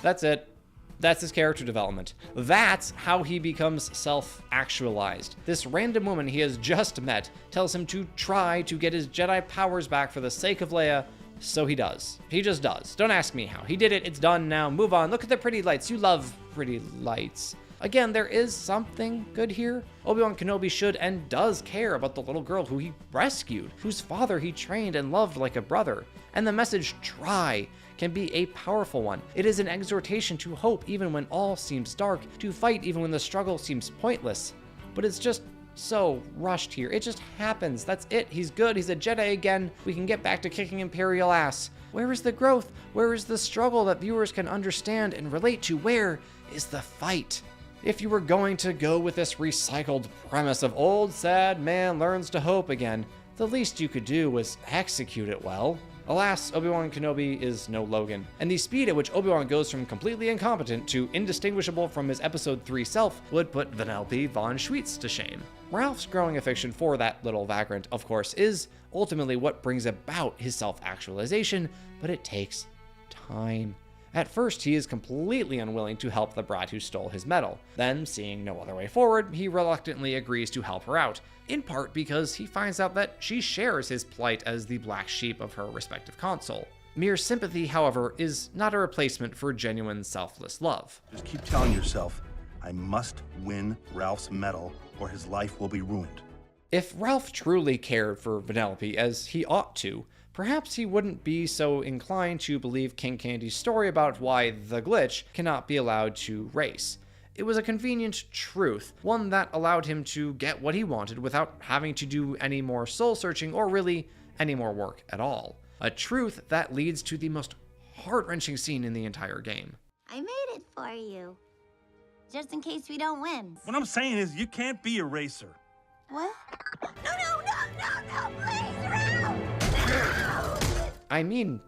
That's it. That's his character development. That's how he becomes self-actualized. This random woman he has just met tells him to try to get his Jedi powers back for the sake of Leia, so he does. He just does. Don't ask me how. He did it. It's done now. Move on. Look at the pretty lights. You love pretty lights. Again, there is something good here. Obi-Wan Kenobi should and does care about the little girl who he rescued, whose father he trained and loved like a brother. And the message, try, can be a powerful one. It is an exhortation to hope even when all seems dark, to fight even when the struggle seems pointless. But it's just so rushed here. It just happens. That's it. He's good. He's a Jedi again. We can get back to kicking Imperial ass. Where is the growth? Where is the struggle that viewers can understand and relate to? Where is the fight? If you were going to go with this recycled premise of old sad man learns to hope again, the least you could do was execute it well. Alas, Obi-Wan Kenobi is no Logan, and the speed at which Obi-Wan goes from completely incompetent to indistinguishable from his Episode 3 self would put Vanellope von Schweetz to shame. Ralph's growing affection for that little vagrant, of course, is ultimately what brings about his self-actualization, but it takes time. At first, he is completely unwilling to help the brat who stole his medal. Then, seeing no other way forward, he reluctantly agrees to help her out, in part because he finds out that she shares his plight as the black sheep of her respective console. Mere sympathy, however, is not a replacement for genuine selfless love. Just keep telling yourself, I must win Ralph's medal or his life will be ruined. If Ralph truly cared for Vanellope as he ought to, perhaps he wouldn't be so inclined to believe King Candy's story about why the glitch cannot be allowed to race. It was a convenient truth, one that allowed him to get what he wanted without having to do any more soul-searching or really any more work at all. A truth that leads to the most heart-wrenching scene in the entire game. I made it for you. Just in case we don't win. What I'm saying is you can't be a racer. What? No, please, Ralph! I mean,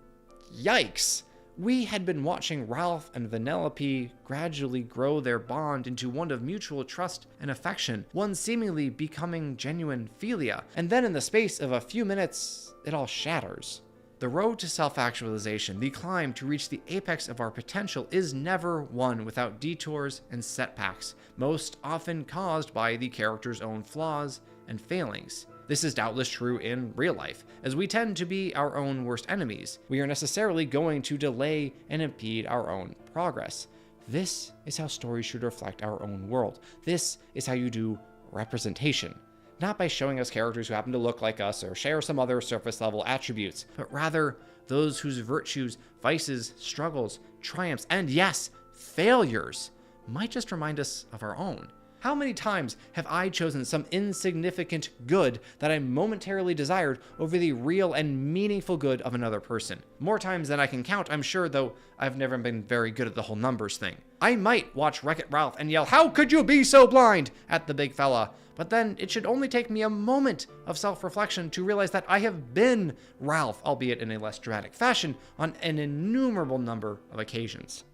yikes. We had been watching Ralph and Vanellope gradually grow their bond into one of mutual trust and affection, one seemingly becoming genuine philia, and then in the space of a few minutes, it all shatters. The road to self-actualization, the climb to reach the apex of our potential, is never one without detours and setbacks, most often caused by the character's own flaws and failings. This is doubtless true in real life, as we tend to be our own worst enemies. We are necessarily going to delay and impede our own progress. This is how stories should reflect our own world. This is how you do representation. Not by showing us characters who happen to look like us or share some other surface level attributes, but rather those whose virtues, vices, struggles, triumphs, and yes, failures might just remind us of our own. How many times have I chosen some insignificant good that I momentarily desired over the real and meaningful good of another person? More times than I can count, I'm sure, though I've never been very good at the whole numbers thing. I might watch Wreck-It Ralph and yell, "How could you be so blind?" at the big fella, but then it should only take me a moment of self-reflection to realize that I have been Ralph, albeit in a less dramatic fashion, on an innumerable number of occasions.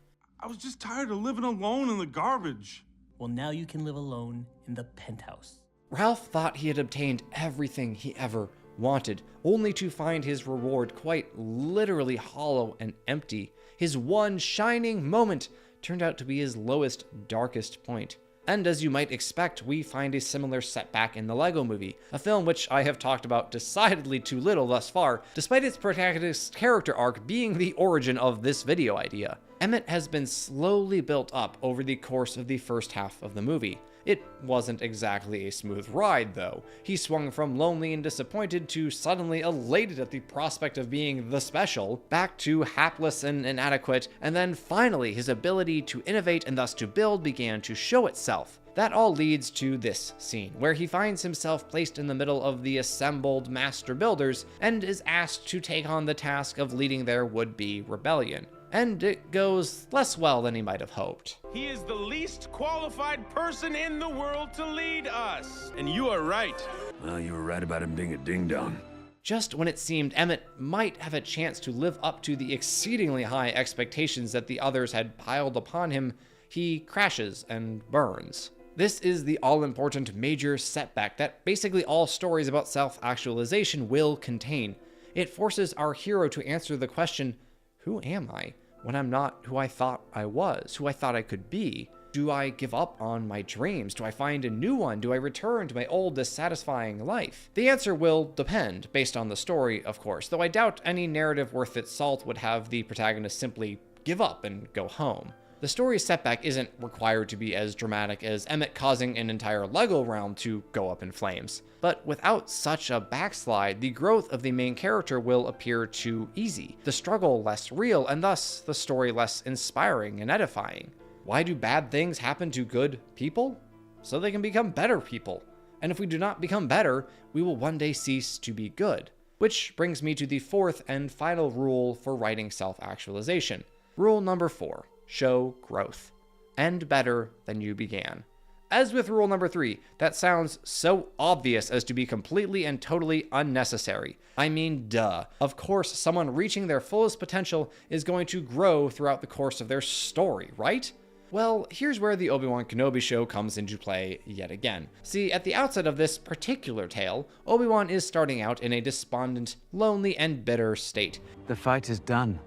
I was just tired of living alone in the garbage. Well, now you can live alone in the penthouse. Ralph thought he had obtained everything he ever wanted, only to find his reward quite literally hollow and empty. His one shining moment turned out to be his lowest, darkest point. And as you might expect, we find a similar setback in the Lego Movie, a film which I have talked about decidedly too little thus far, despite its protagonist's character arc being the origin of this video idea. Emmett has been slowly built up over the course of the first half of the movie. It wasn't exactly a smooth ride, though. He swung from lonely and disappointed to suddenly elated at the prospect of being the special, back to hapless and inadequate, and then finally his ability to innovate and thus to build began to show itself. That all leads to this scene, where he finds himself placed in the middle of the assembled master builders and is asked to take on the task of leading their would-be rebellion. And it goes less well than he might have hoped. He is the least qualified person in the world to lead us. And you are right. Well, you were right about him being a ding-dong. Just when it seemed Emmett might have a chance to live up to the exceedingly high expectations that the others had piled upon him, he crashes and burns. This is the all-important major setback that basically all stories about self-actualization will contain. It forces our hero to answer the question, who am I? When I'm not who I thought I was, who I thought I could be? Do I give up on my dreams? Do I find a new one? Do I return to my old dissatisfying life? The answer will depend, based on the story, of course, though I doubt any narrative worth its salt would have the protagonist simply give up and go home. The story's setback isn't required to be as dramatic as Emmett causing an entire Lego realm to go up in flames. But without such a backslide, the growth of the main character will appear too easy, the struggle less real, and thus the story less inspiring and edifying. Why do bad things happen to good people? So they can become better people. And if we do not become better, we will one day cease to be good. Which brings me to the fourth and final rule for writing self-actualization. Rule number 4. Show growth. End better than you began. As with rule number 3, that sounds so obvious as to be completely and totally unnecessary. I mean, duh. Of course, someone reaching their fullest potential is going to grow throughout the course of their story, right? Well, here's where the Obi-Wan Kenobi show comes into play yet again. See, at the outset of this particular tale, Obi-Wan is starting out in a despondent, lonely, and bitter state. The fight is done.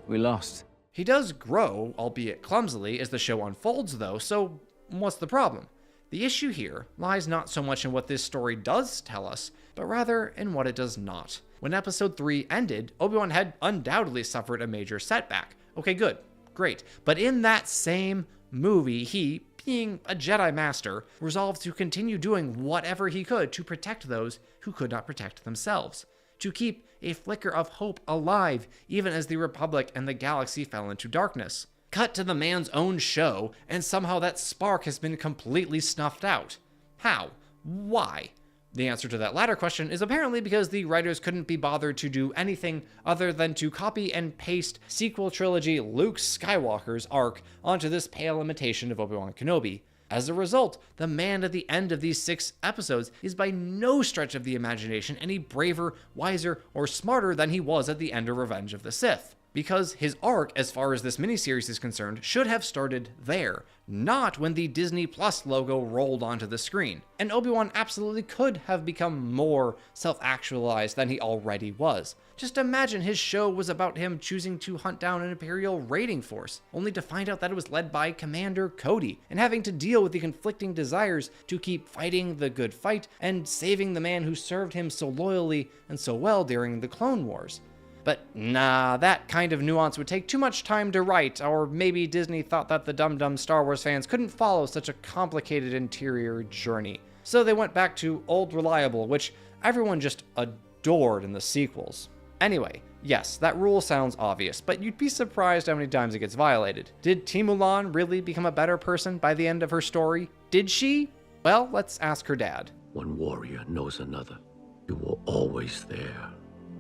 We lost. He does grow, albeit clumsily, as the show unfolds though, so what's the problem? The issue here lies not so much in what this story does tell us, but rather in what it does not. When episode 3 ended, Obi-Wan had undoubtedly suffered a major setback. Okay, good, great. But in that same movie, he, being a Jedi Master, resolved to continue doing whatever he could to protect those who could not protect themselves. to keep a flicker of hope alive, even as the Republic and the galaxy fell into darkness. Cut to the man's own show, and somehow that spark has been completely snuffed out. How? Why? The answer to that latter question is apparently because the writers couldn't be bothered to do anything other than to copy and paste sequel trilogy Luke Skywalker's arc onto this pale imitation of Obi-Wan Kenobi. As a result, the man at the end of these 6 episodes is by no stretch of the imagination any braver, wiser, or smarter than he was at the end of Revenge of the Sith. Because his arc, as far as this miniseries is concerned, should have started there, not when the Disney Plus logo rolled onto the screen. And Obi-Wan absolutely could have become more self-actualized than he already was. Just imagine his show was about him choosing to hunt down an Imperial raiding force, only to find out that it was led by Commander Cody, and having to deal with the conflicting desires to keep fighting the good fight and saving the man who served him so loyally and so well during the Clone Wars. But nah, that kind of nuance would take too much time to write, or maybe Disney thought that the dumb Star Wars fans couldn't follow such a complicated interior journey. So they went back to Old Reliable, which everyone just adored in the sequels. Anyway, yes, that rule sounds obvious, but you'd be surprised how many times it gets violated. Did Mulan really become a better person by the end of her story? Did she? Well, let's ask her dad. One warrior knows another. You were always there,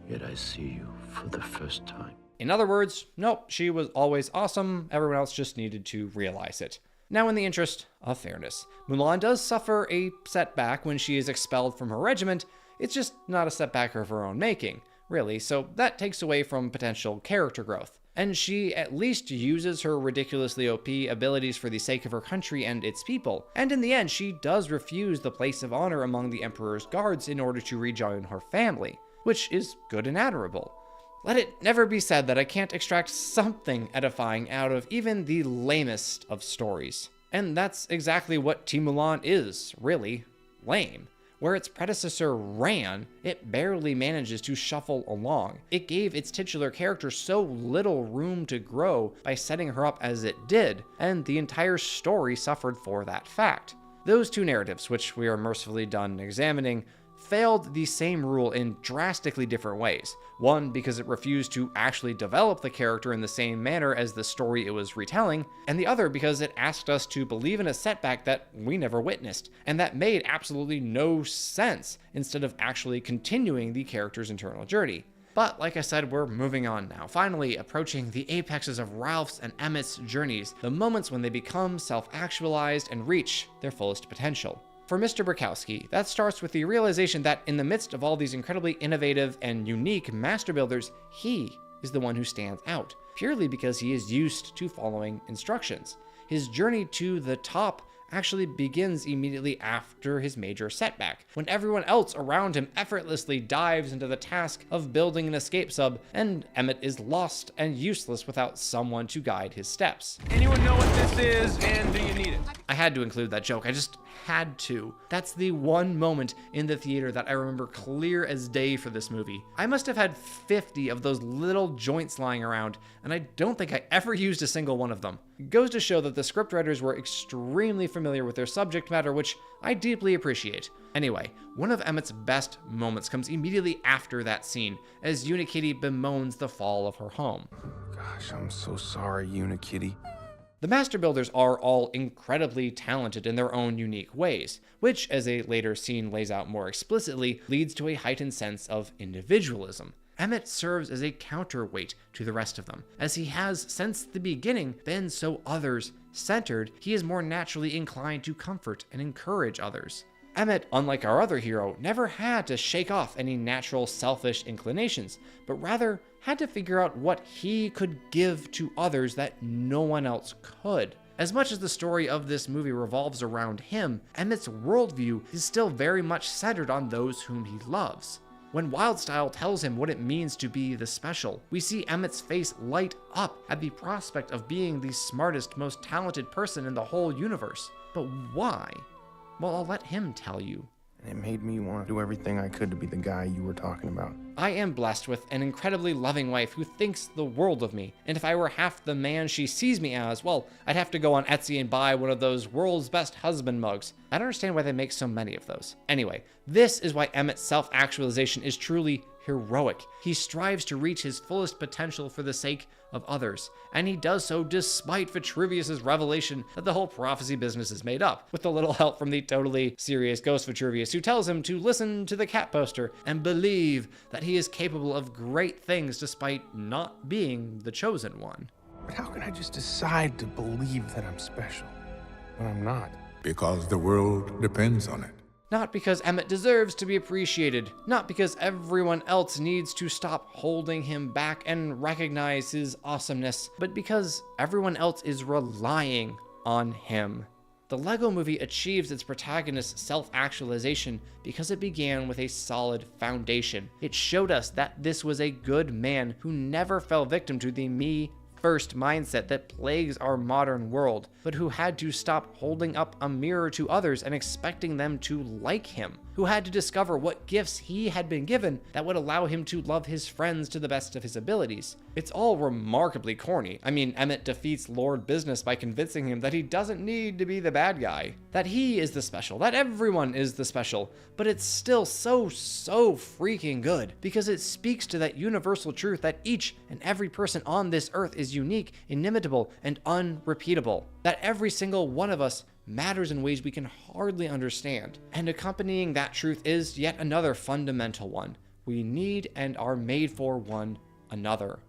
yet I see you for the first time. In other words, nope, she was always awesome, everyone else just needed to realize it. Now, in the interest of fairness, Mulan does suffer a setback when she is expelled from her regiment. It's just not a setback of her own making, really, so that takes away from potential character growth. And she at least uses her ridiculously OP abilities for the sake of her country and its people. And in the end, she does refuse the place of honor among the Emperor's guards in order to rejoin her family, which is good and admirable. Let it never be said that I can't extract something edifying out of even the lamest of stories. And that's exactly what Mulan is, really. Lame. Where its predecessor ran, it barely manages to shuffle along. It gave its titular character so little room to grow by setting her up as it did, and the entire story suffered for that fact. Those two narratives, which we are mercifully done examining, failed the same rule in drastically different ways. One, because it refused to actually develop the character in the same manner as the story it was retelling, and the other because it asked us to believe in a setback that we never witnessed, and that made absolutely no sense, instead of actually continuing the character's internal journey. But like I said, we're moving on now, finally approaching the apexes of Ralph's and Emmett's journeys, the moments when they become self-actualized and reach their fullest potential. For Mr. Bukowski, that starts with the realization that in the midst of all these incredibly innovative and unique master builders, he is the one who stands out, purely because he is used to following instructions. His journey to the top actually begins immediately after his major setback, when everyone else around him effortlessly dives into the task of building an escape sub, and Emmett is lost and useless without someone to guide his steps. Anyone know what this is, and do you need it? I had to include that joke. I just had to. That's the one moment in the theater that I remember clear as day for this movie. I must have had 50 of those little joints lying around, and I don't think I ever used a single one of them. It goes to show that the scriptwriters were extremely familiar with their subject matter, which I deeply appreciate. Anyway, one of Emmett's best moments comes immediately after that scene, as Unikitty bemoans the fall of her home. Gosh, I'm so sorry, Unikitty. The Master Builders are all incredibly talented in their own unique ways, which, as a later scene lays out more explicitly, leads to a heightened sense of individualism. Emmett serves as a counterweight to the rest of them. As he has, since the beginning, been so others-centered, he is more naturally inclined to comfort and encourage others. Emmett, unlike our other hero, never had to shake off any natural selfish inclinations, but rather had to figure out what he could give to others that no one else could. As much as the story of this movie revolves around him, Emmett's worldview is still very much centered on those whom he loves. When Wildstyle tells him what it means to be the special, we see Emmett's face light up at the prospect of being the smartest, most talented person in the whole universe. But why? Well, I'll let him tell you. And it made me want to do everything I could to be the guy you were talking about. I am blessed with an incredibly loving wife who thinks the world of me, and if I were half the man she sees me as, well, I'd have to go on Etsy and buy one of those world's best husband mugs. I don't understand why they make so many of those. Anyway, this is why Emmett's self-actualization is truly heroic. He strives to reach his fullest potential for the sake of others, and he does so despite Vitruvius's revelation that the whole prophecy business is made up, with a little help from the totally serious ghost Vitruvius, who tells him to listen to the cat poster and believe that he is capable of great things despite not being the chosen one. But how can I just decide to believe that I'm special when I'm not? Because the world depends on it. Not because Emmett deserves to be appreciated, not because everyone else needs to stop holding him back and recognize his awesomeness, but because everyone else is relying on him. The Lego Movie achieves its protagonist's self-actualization because it began with a solid foundation. It showed us that this was a good man who never fell victim to the me first mindset that plagues our modern world, but who had to stop holding up a mirror to others and expecting them to like him, who had to discover what gifts he had been given that would allow him to love his friends to the best of his abilities. It's all remarkably corny. I mean, Emmett defeats Lord Business by convincing him that he doesn't need to be the bad guy, that he is the special, that everyone is the special, but it's still so freaking good because it speaks to that universal truth that each and every person on this earth is unique, inimitable, and unrepeatable, that every single one of us matters in ways we can hardly understand. And accompanying that truth is yet another fundamental one. We need and are made for one another.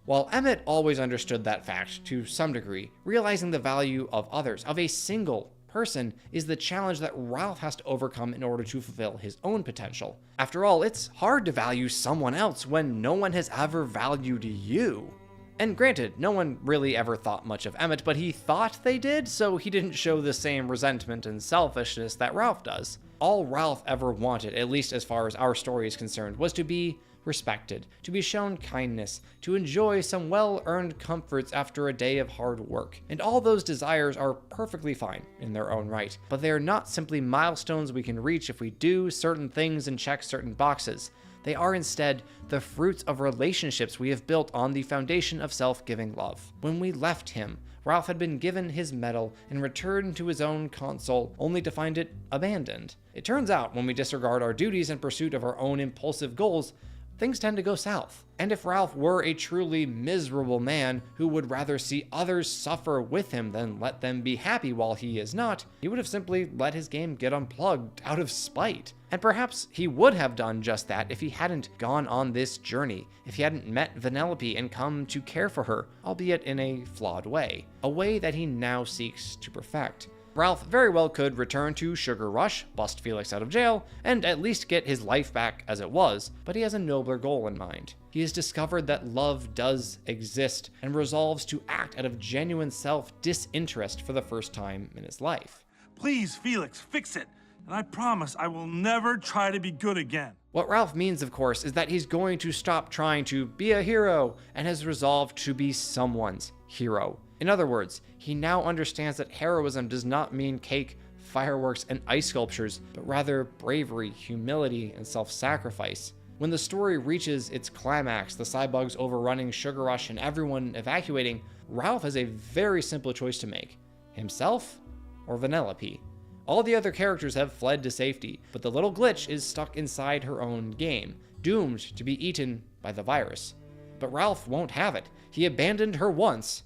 While Emmett always understood that fact to some degree, realizing the value of others, of a single person, is the challenge that Ralph has to overcome in order to fulfill his own potential. After all, it's hard to value someone else when no one has ever valued you. And granted, no one really ever thought much of Emmett, but he thought they did, so he didn't show the same resentment and selfishness that Ralph does. All Ralph ever wanted, at least as far as our story is concerned, was to be respected, to be shown kindness, to enjoy some well-earned comforts after a day of hard work. And all those desires are perfectly fine in their own right, but they are not simply milestones we can reach if we do certain things and check certain boxes. They are instead the fruits of relationships we have built on the foundation of self-giving love. When we left him, Ralph had been given his medal and returned to his own console, only to find it abandoned. It turns out, when we disregard our duties in pursuit of our own impulsive goals, things tend to go south. And if Ralph were a truly miserable man who would rather see others suffer with him than let them be happy while he is not, he would have simply let his game get unplugged out of spite. And perhaps he would have done just that if he hadn't gone on this journey, if he hadn't met Vanellope and come to care for her, albeit in a flawed way, a way that he now seeks to perfect. Ralph very well could return to Sugar Rush, bust Felix out of jail, and at least get his life back as it was, but he has a nobler goal in mind. He has discovered that love does exist and resolves to act out of genuine self-disinterest for the first time in his life. Please, Felix, fix it, and I promise I will never try to be good again. What Ralph means, of course, is that he's going to stop trying to be a hero and has resolved to be someone's hero. In other words, he now understands that heroism does not mean cake, fireworks, and ice sculptures, but rather bravery, humility, and self-sacrifice. When the story reaches its climax, the cybugs overrunning Sugar Rush and everyone evacuating, Ralph has a very simple choice to make: himself or Vanellope. All the other characters have fled to safety, but the little glitch is stuck inside her own game, doomed to be eaten by the virus. But Ralph won't have it. He abandoned her once.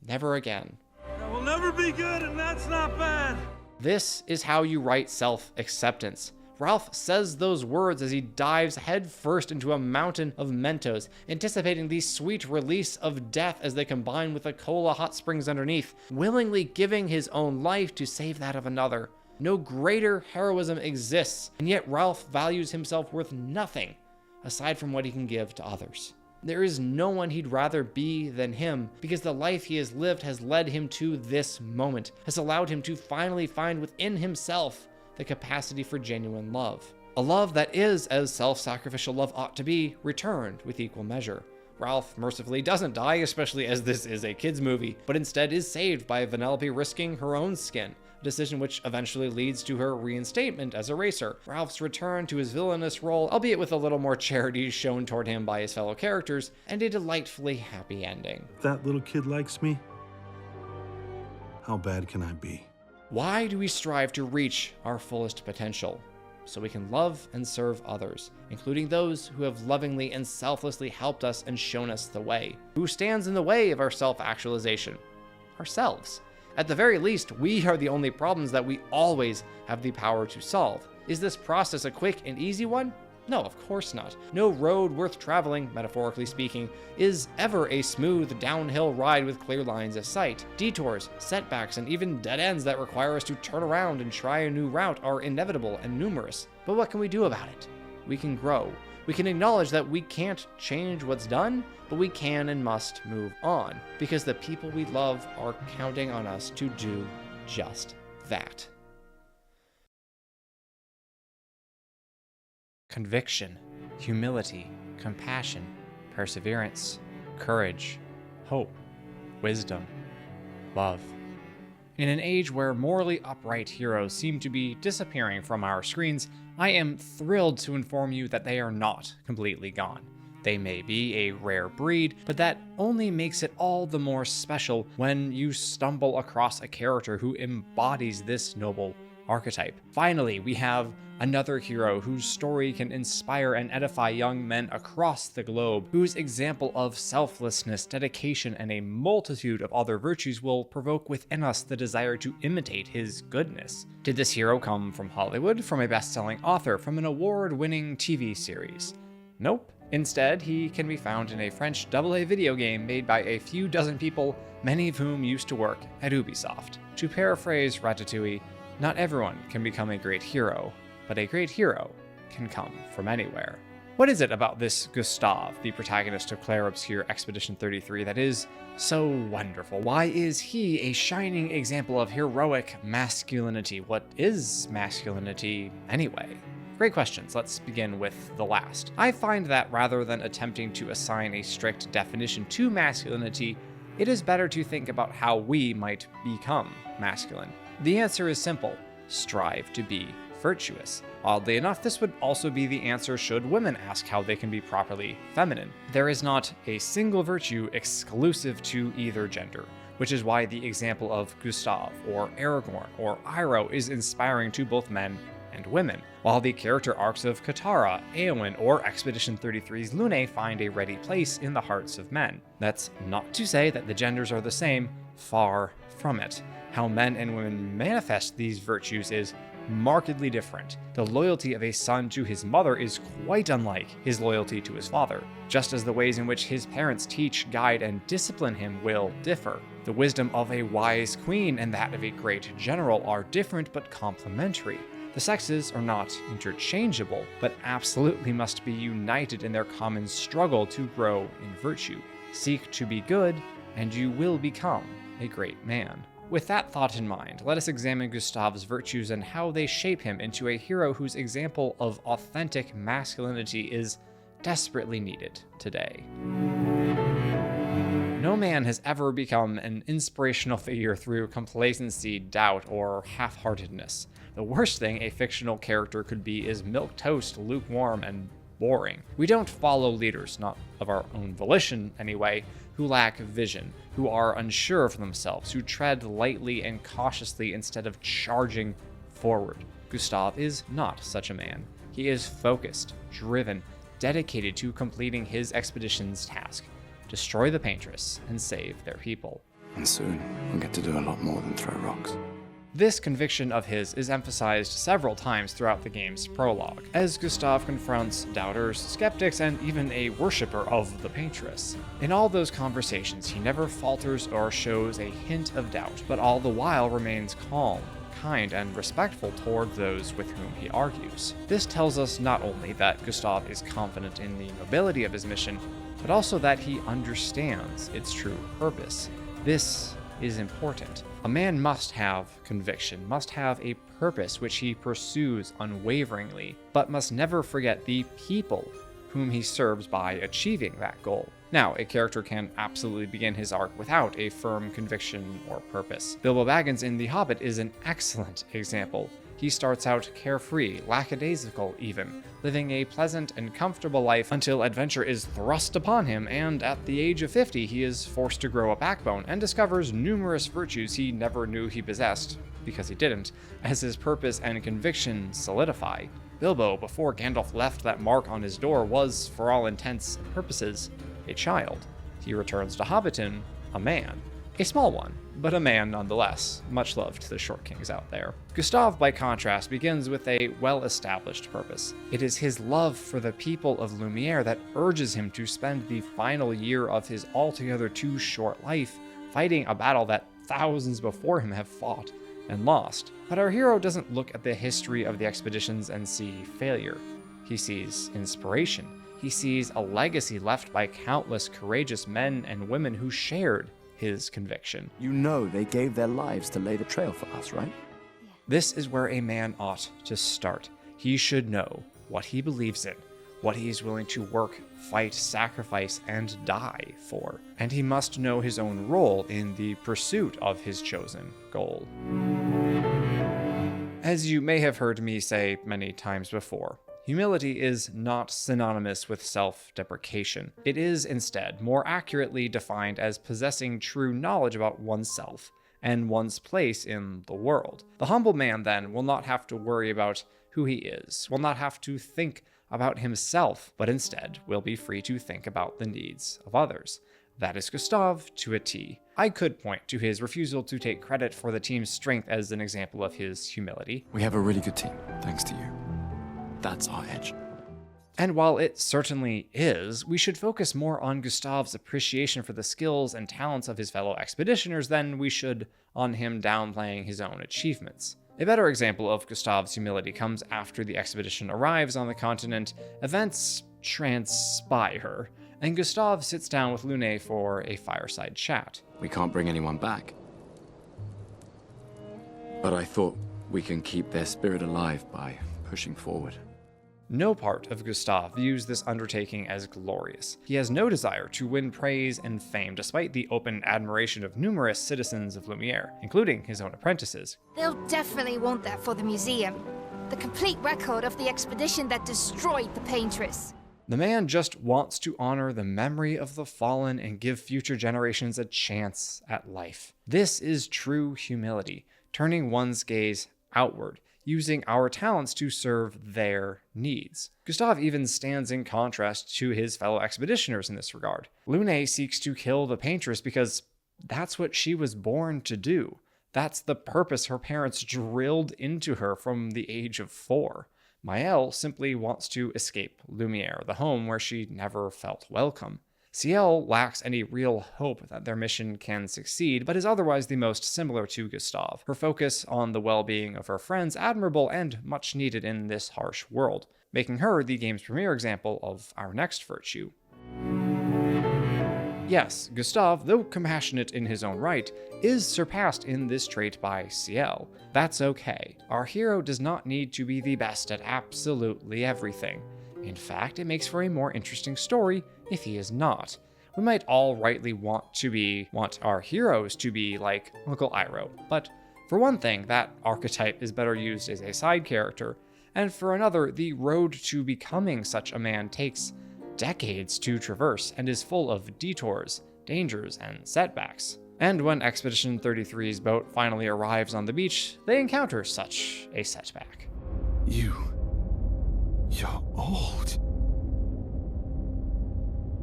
Never again. I will never be good, and that's not bad. This is how you write self-acceptance. Ralph says those words as he dives headfirst into a mountain of Mentos, anticipating the sweet release of death as they combine with the cola hot springs underneath, willingly giving his own life to save that of another. No greater heroism exists, and yet Ralph values himself worth nothing aside from what he can give to others. There is no one he'd rather be than him, because the life he has lived has led him to this moment, has allowed him to finally find within himself the capacity for genuine love. A love that is, as self-sacrificial love ought to be, returned with equal measure. Ralph mercifully doesn't die, especially as this is a kid's movie, but instead is saved by Vanellope risking her own skin, a decision which eventually leads to her reinstatement as a racer. Ralph's return to his villainous role, albeit with a little more charity shown toward him by his fellow characters, and a delightfully happy ending. If that little kid likes me, how bad can I be? Why do we strive to reach our fullest potential? so we can love and serve others, including those who have lovingly and selflessly helped us and shown us the way. Who stands in the way of our self-actualization? Ourselves. At the very least, we are the only problems that we always have the power to solve. Is this process a quick and easy one? No, of course not. No road worth traveling, metaphorically speaking, is ever a smooth downhill ride with clear lines of sight. Detours, setbacks, and even dead ends that require us to turn around and try a new route are inevitable and numerous. But what can we do about it? We can grow. We can acknowledge that we can't change what's done, but we can and must move on, because the people we love are counting on us to do just that. Conviction, humility, compassion, perseverance, courage, hope, wisdom, love. In an age where morally upright heroes seem to be disappearing from our screens, I am thrilled to inform you that they are not completely gone. They may be a rare breed, but that only makes it all the more special when you stumble across a character who embodies this noble archetype. Finally, we have another hero whose story can inspire and edify young men across the globe, whose example of selflessness, dedication, and a multitude of other virtues will provoke within us the desire to imitate his goodness. Did this hero come from Hollywood, from a best-selling author, from an award-winning TV series? Nope. Instead, he can be found in a French AA video game made by a few dozen people, many of whom used to work at Ubisoft. To paraphrase Ratatouille, not everyone can become a great hero, but a great hero can come from anywhere. What is it about this Gustave, the protagonist of Claire Obscure Expedition 33, that is so wonderful? Why is he a shining example of heroic masculinity? What is masculinity anyway? Great questions. Let's begin with the last. I find that rather than attempting to assign a strict definition to masculinity, it is better to think about how we might become masculine. The answer is simple: strive to be virtuous. Oddly enough, this would also be the answer should women ask how they can be properly feminine. There is not a single virtue exclusive to either gender, which is why the example of Gustave or Aragorn or Iroh is inspiring to both men and women, while the character arcs of Katara, Éowyn, or Expedition 33's Lune find a ready place in the hearts of men. That's not to say that the genders are the same, far from it. How men and women manifest these virtues is markedly different. The loyalty of a son to his mother is quite unlike his loyalty to his father, just as the ways in which his parents teach, guide, and discipline him will differ. The wisdom of a wise queen and that of a great general are different but complementary. The sexes are not interchangeable, but absolutely must be united in their common struggle to grow in virtue. Seek to be good, and you will become a great man. With that thought in mind, let us examine Gustave's virtues and how they shape him into a hero whose example of authentic masculinity is desperately needed today. No man has ever become an inspirational figure through complacency, doubt, or half-heartedness. The worst thing a fictional character could be is milquetoast, lukewarm, and boring. We don't follow leaders, not of our own volition anyway, who lack vision, who are unsure of themselves, who tread lightly and cautiously instead of charging forward. Gustave is not such a man. He is focused, driven, dedicated to completing his expedition's task: destroy the Paintress and save their people. And soon, we'll get to do a lot more than throw rocks. This conviction of his is emphasized several times throughout the game's prologue, as Gustave confronts doubters, skeptics, and even a worshipper of the Paintress. In all those conversations, he never falters or shows a hint of doubt, but all the while remains calm, kind, and respectful toward those with whom he argues. This tells us not only that Gustave is confident in the nobility of his mission, but also that he understands its true purpose. This is important. A man must have conviction, must have a purpose which he pursues unwaveringly, but must never forget the people whom he serves by achieving that goal. Now, a character can absolutely begin his arc without a firm conviction or purpose. Bilbo Baggins in The Hobbit is an excellent example. He starts out carefree, lackadaisical even, living a pleasant and comfortable life until adventure is thrust upon him, and at the age of 50 he is forced to grow a backbone and discovers numerous virtues he never knew he possessed, because he didn't, as his purpose and conviction solidify. Bilbo, before Gandalf left that mark on his door, was, for all intents and purposes, a child. He returns to Hobbiton, a man. A small one, but a man nonetheless, much loved to the short kings out there. Gustave, by contrast, begins with a well-established purpose. It is his love for the people of Lumiere that urges him to spend the final year of his altogether too short life fighting a battle that thousands before him have fought and lost. But our hero doesn't look at the history of the expeditions and see failure. He sees inspiration. He sees a legacy left by countless courageous men and women who shared his conviction. You know they gave their lives to lay the trail for us, right? This is where a man ought to start. He should know what he believes in, what he is willing to work, fight, sacrifice, and die for. And he must know his own role in the pursuit of his chosen goal. As you may have heard me say many times before, humility is not synonymous with self-deprecation. It is instead more accurately defined as possessing true knowledge about oneself and one's place in the world. The humble man, then, will not have to worry about who he is, will not have to think about himself, but instead will be free to think about the needs of others. That is Gustave to a T. I could point to his refusal to take credit for the team's strength as an example of his humility. We have a really good team, thanks to you. That's our edge. And while it certainly is, we should focus more on Gustave's appreciation for the skills and talents of his fellow expeditioners than we should on him downplaying his own achievements. A better example of Gustave's humility comes after the expedition arrives on the continent. Events transpire, and Gustave sits down with Lune for a fireside chat. We can't bring anyone back. But I thought we can keep their spirit alive by pushing forward. No part of Gustave views this undertaking as glorious. He has no desire to win praise and fame, despite the open admiration of numerous citizens of Lumiere, including his own apprentices. They'll definitely want that for the museum. The complete record of the expedition that destroyed the Paintress. The man just wants to honor the memory of the fallen and give future generations a chance at life. This is true humility, turning one's gaze outward, using our talents to serve their needs. Gustave even stands in contrast to his fellow expeditioners in this regard. Lune seeks to kill the Paintress because that's what she was born to do. That's the purpose her parents drilled into her from the age of 4. Maëlle simply wants to escape Lumiere, the home where she never felt welcome. Ciel lacks any real hope that their mission can succeed, but is otherwise the most similar to Gustave. Her focus on the well-being of her friends admirable and much needed in this harsh world, making her the game's premier example of our next virtue. Yes, Gustave, though compassionate in his own right, is surpassed in this trait by Ciel. That's okay. Our hero does not need to be the best at absolutely everything. In fact, it makes for a more interesting story if he is not. We might all rightly want our heroes to be like Uncle Iroh, but for one thing, that archetype is better used as a side character, and for another, the road to becoming such a man takes decades to traverse and is full of detours, dangers, and setbacks. And when Expedition 33's boat finally arrives on the beach, they encounter such a setback. You're old.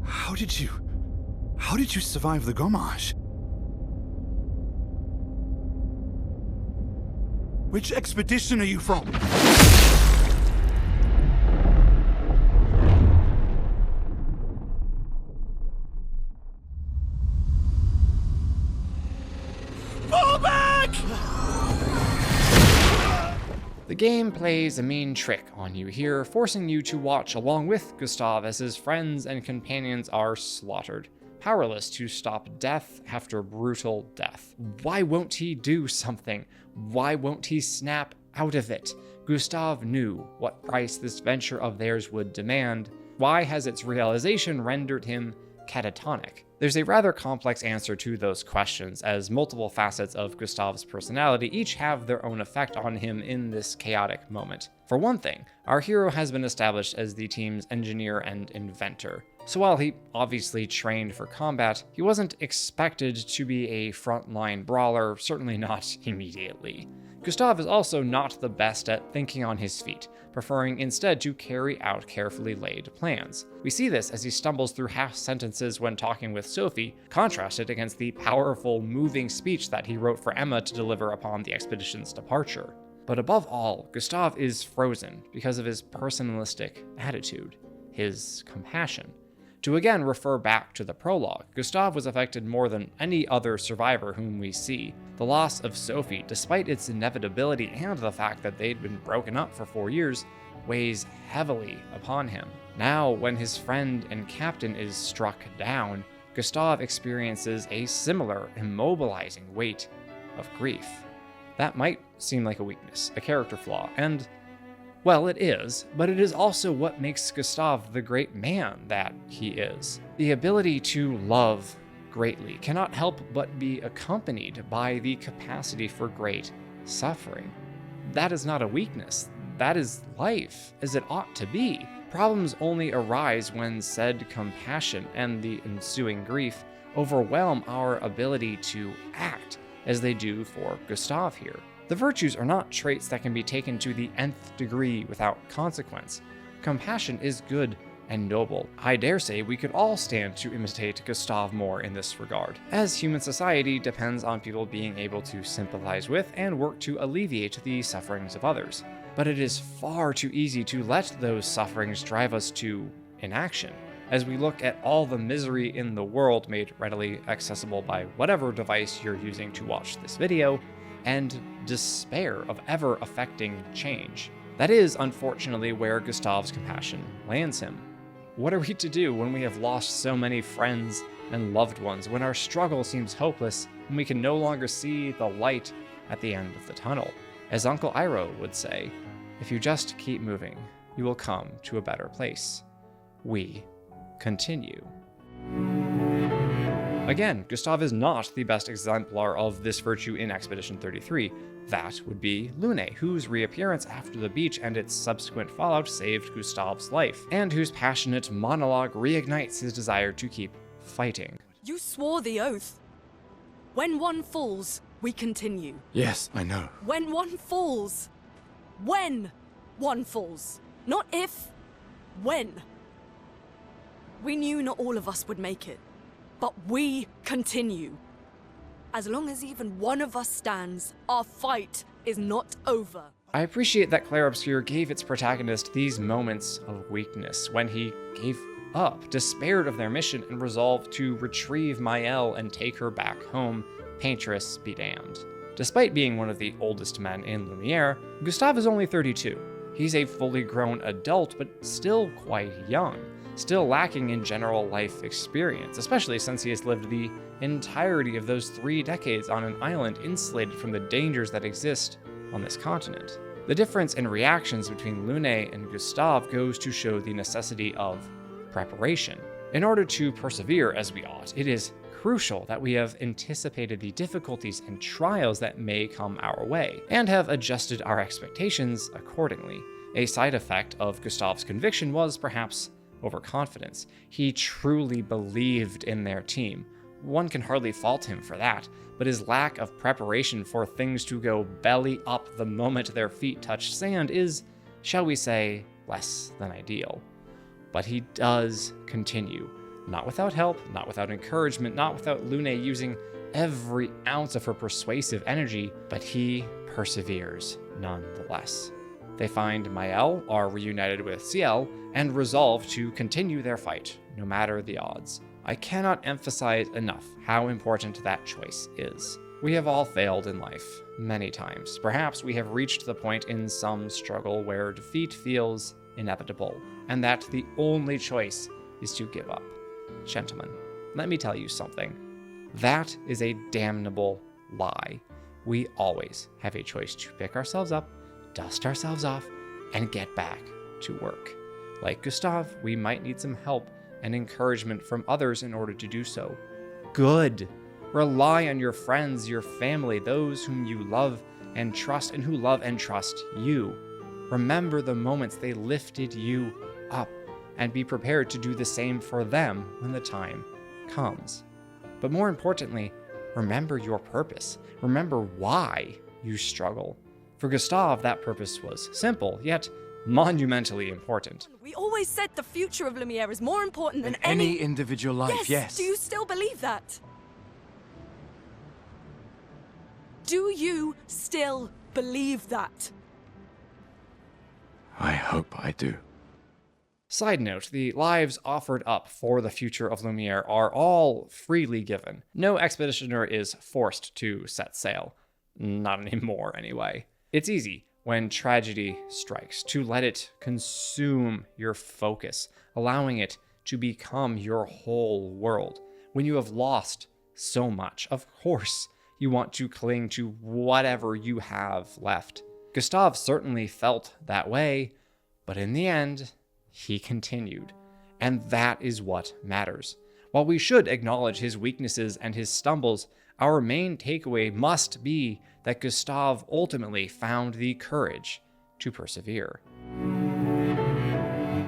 How did you survive the Gommage? Which expedition are you from? Fall back! The game plays a mean trick on you here, forcing you to watch along with Gustave as his friends and companions are slaughtered, powerless to stop death after brutal death. Why won't he do something? Why won't he snap out of it? Gustave knew what price this venture of theirs would demand. Why has its realization rendered him catatonic? There's a rather complex answer to those questions, as multiple facets of Gustave's personality each have their own effect on him in this chaotic moment. For one thing, our hero has been established as the team's engineer and inventor. So while he obviously trained for combat, he wasn't expected to be a frontline brawler, certainly not immediately. Gustave is also not the best at thinking on his feet, preferring instead to carry out carefully laid plans. We see this as he stumbles through half sentences when talking with Sophie, contrasted against the powerful, moving speech that he wrote for Emma to deliver upon the expedition's departure. But above all, Gustave is frozen because of his personalistic attitude, his compassion. To again refer back to the prologue, Gustave was affected more than any other survivor whom we see. The loss of Sophie, despite its inevitability and the fact that they'd been broken up for 4 years, weighs heavily upon him. Now, when his friend and captain is struck down, Gustave experiences a similar immobilizing weight of grief. That might seem like a weakness, a character flaw, and well, it is, but it is also what makes Gustave the great man that he is. The ability to love greatly cannot help but be accompanied by the capacity for great suffering. That is not a weakness. That is life, as it ought to be. Problems only arise when said compassion and the ensuing grief overwhelm our ability to act, as they do for Gustave here. The virtues are not traits that can be taken to the nth degree without consequence. Compassion is good and noble. I dare say we could all stand to imitate Gustave more in this regard, as human society depends on people being able to sympathize with and work to alleviate the sufferings of others. But it is far too easy to let those sufferings drive us to inaction, as we look at all the misery in the world made readily accessible by whatever device you're using to watch this video, and despair of ever affecting change. That is, unfortunately, where Gustave's compassion lands him. What are we to do when we have lost so many friends and loved ones, when our struggle seems hopeless, and we can no longer see the light at the end of the tunnel? As Uncle Iroh would say, if you just keep moving, you will come to a better place. We continue. Again, Gustave is not the best exemplar of this virtue in Expedition 33. That would be Lune, whose reappearance after the beach and its subsequent fallout saved Gustave's life, and whose passionate monologue reignites his desire to keep fighting. You swore the oath. When one falls, we continue. Yes, I know. When one falls. When one falls. Not if. When. We knew not all of us would make it. But we continue. As long as even one of us stands, our fight is not over. I appreciate that Clair Obscur gave its protagonist these moments of weakness when he gave up, despaired of their mission, and resolved to retrieve Maëlle and take her back home, paintress be damned. Despite being one of the oldest men in Lumiere, Gustave is only 32. He's a fully grown adult, but still quite young. Still lacking in general life experience, especially since he has lived the entirety of those 3 decades on an island insulated from the dangers that exist on this continent. The difference in reactions between Lune and Gustave goes to show the necessity of preparation. In order to persevere as we ought, it is crucial that we have anticipated the difficulties and trials that may come our way, and have adjusted our expectations accordingly. A side effect of Gustave's conviction was perhaps overconfidence. He truly believed in their team. One can hardly fault him for that, but his lack of preparation for things to go belly up the moment their feet touch sand is, shall we say, less than ideal. But he does continue. Not without help, not without encouragement, not without Lune using every ounce of her persuasive energy, but he perseveres nonetheless. They find Maëlle, are reunited with Ciel, and resolve to continue their fight, no matter the odds. I cannot emphasize enough how important that choice is. We have all failed in life, many times. Perhaps we have reached the point in some struggle where defeat feels inevitable, and that the only choice is to give up. Gentlemen, let me tell you something. That is a damnable lie. We always have a choice to pick ourselves up, dust ourselves off, and get back to work. Like Gustave, we might need some help and encouragement from others in order to do so, good. Rely on your friends, your family, those whom you love and trust, and who love and trust you. Remember the moments they lifted you up, and be prepared to do the same for them when the time comes. But more importantly, remember your purpose. Remember why you struggle. For Gustave, that purpose was simple, yet monumentally important. We always said the future of Lumiere is more important than any individual life, yes. Do you still believe that? Do you still believe that? I hope I do. Side note, the lives offered up for the future of Lumiere are all freely given. No expeditioner is forced to set sail. Not anymore, anyway. It's easy, when tragedy strikes, to let it consume your focus, allowing it to become your whole world. When you have lost so much, of course, you want to cling to whatever you have left. Gustave certainly felt that way, but in the end, he continued. And that is what matters. While we should acknowledge his weaknesses and his stumbles, our main takeaway must be that Gustave ultimately found the courage to persevere.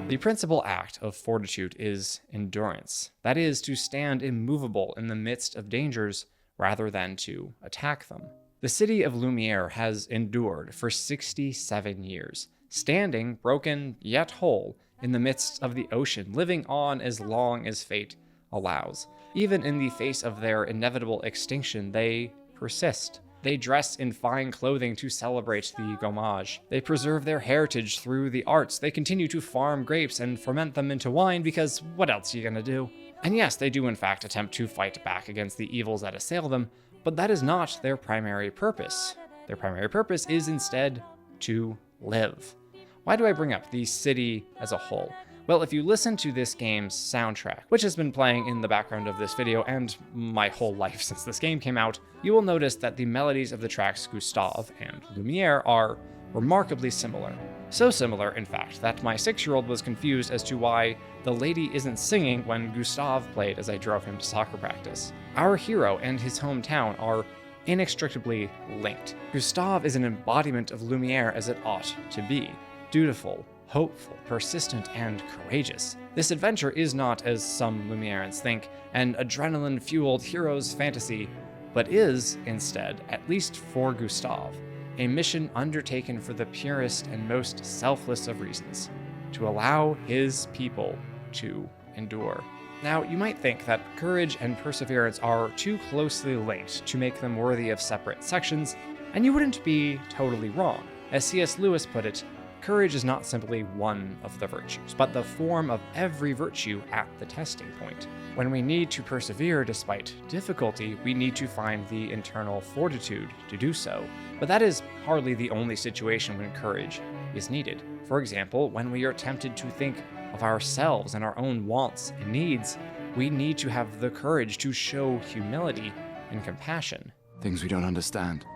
The principal act of fortitude is endurance. That is, to stand immovable in the midst of dangers rather than to attack them. The city of Lumiere has endured for 67 years, standing broken yet whole in the midst of the ocean, living on as long as fate allows. Even in the face of their inevitable extinction, they persist. They dress in fine clothing to celebrate the gommage. They preserve their heritage through the arts. They continue to farm grapes and ferment them into wine because what else are you gonna do? And yes, they do in fact attempt to fight back against the evils that assail them, but that is not their primary purpose. Their primary purpose is instead to live. Why do I bring up the city as a whole? Well, if you listen to this game's soundtrack, which has been playing in the background of this video and my whole life since this game came out, you will notice that the melodies of the tracks Gustave and Lumiere are remarkably similar. So similar, in fact, that my 6-year-old was confused as to why the lady isn't singing when Gustave played as I drove him to soccer practice. Our hero and his hometown are inextricably linked. Gustave is an embodiment of Lumiere as it ought to be: dutiful, hopeful, persistent, and courageous. This adventure is not, as some Lumiereans think, an adrenaline-fueled hero's fantasy, but is, instead, at least for Gustave, a mission undertaken for the purest and most selfless of reasons: to allow his people to endure. Now, you might think that courage and perseverance are too closely linked to make them worthy of separate sections, and you wouldn't be totally wrong. As C.S. Lewis put it, courage is not simply one of the virtues, but the form of every virtue at the testing point. When we need to persevere despite difficulty, we need to find the internal fortitude to do so. But that is hardly the only situation when courage is needed. For example, when we are tempted to think of ourselves and our own wants and needs, we need to have the courage to show humility and compassion. Things we don't understand.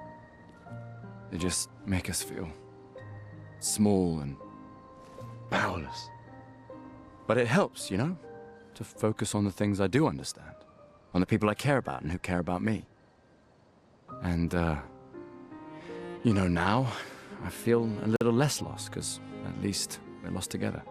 They just make us feel small and powerless. But it helps, you know, to focus on the things I do understand, on the people I care about and who care about me. And, you know, now I feel a little less lost, because at least we're lost together.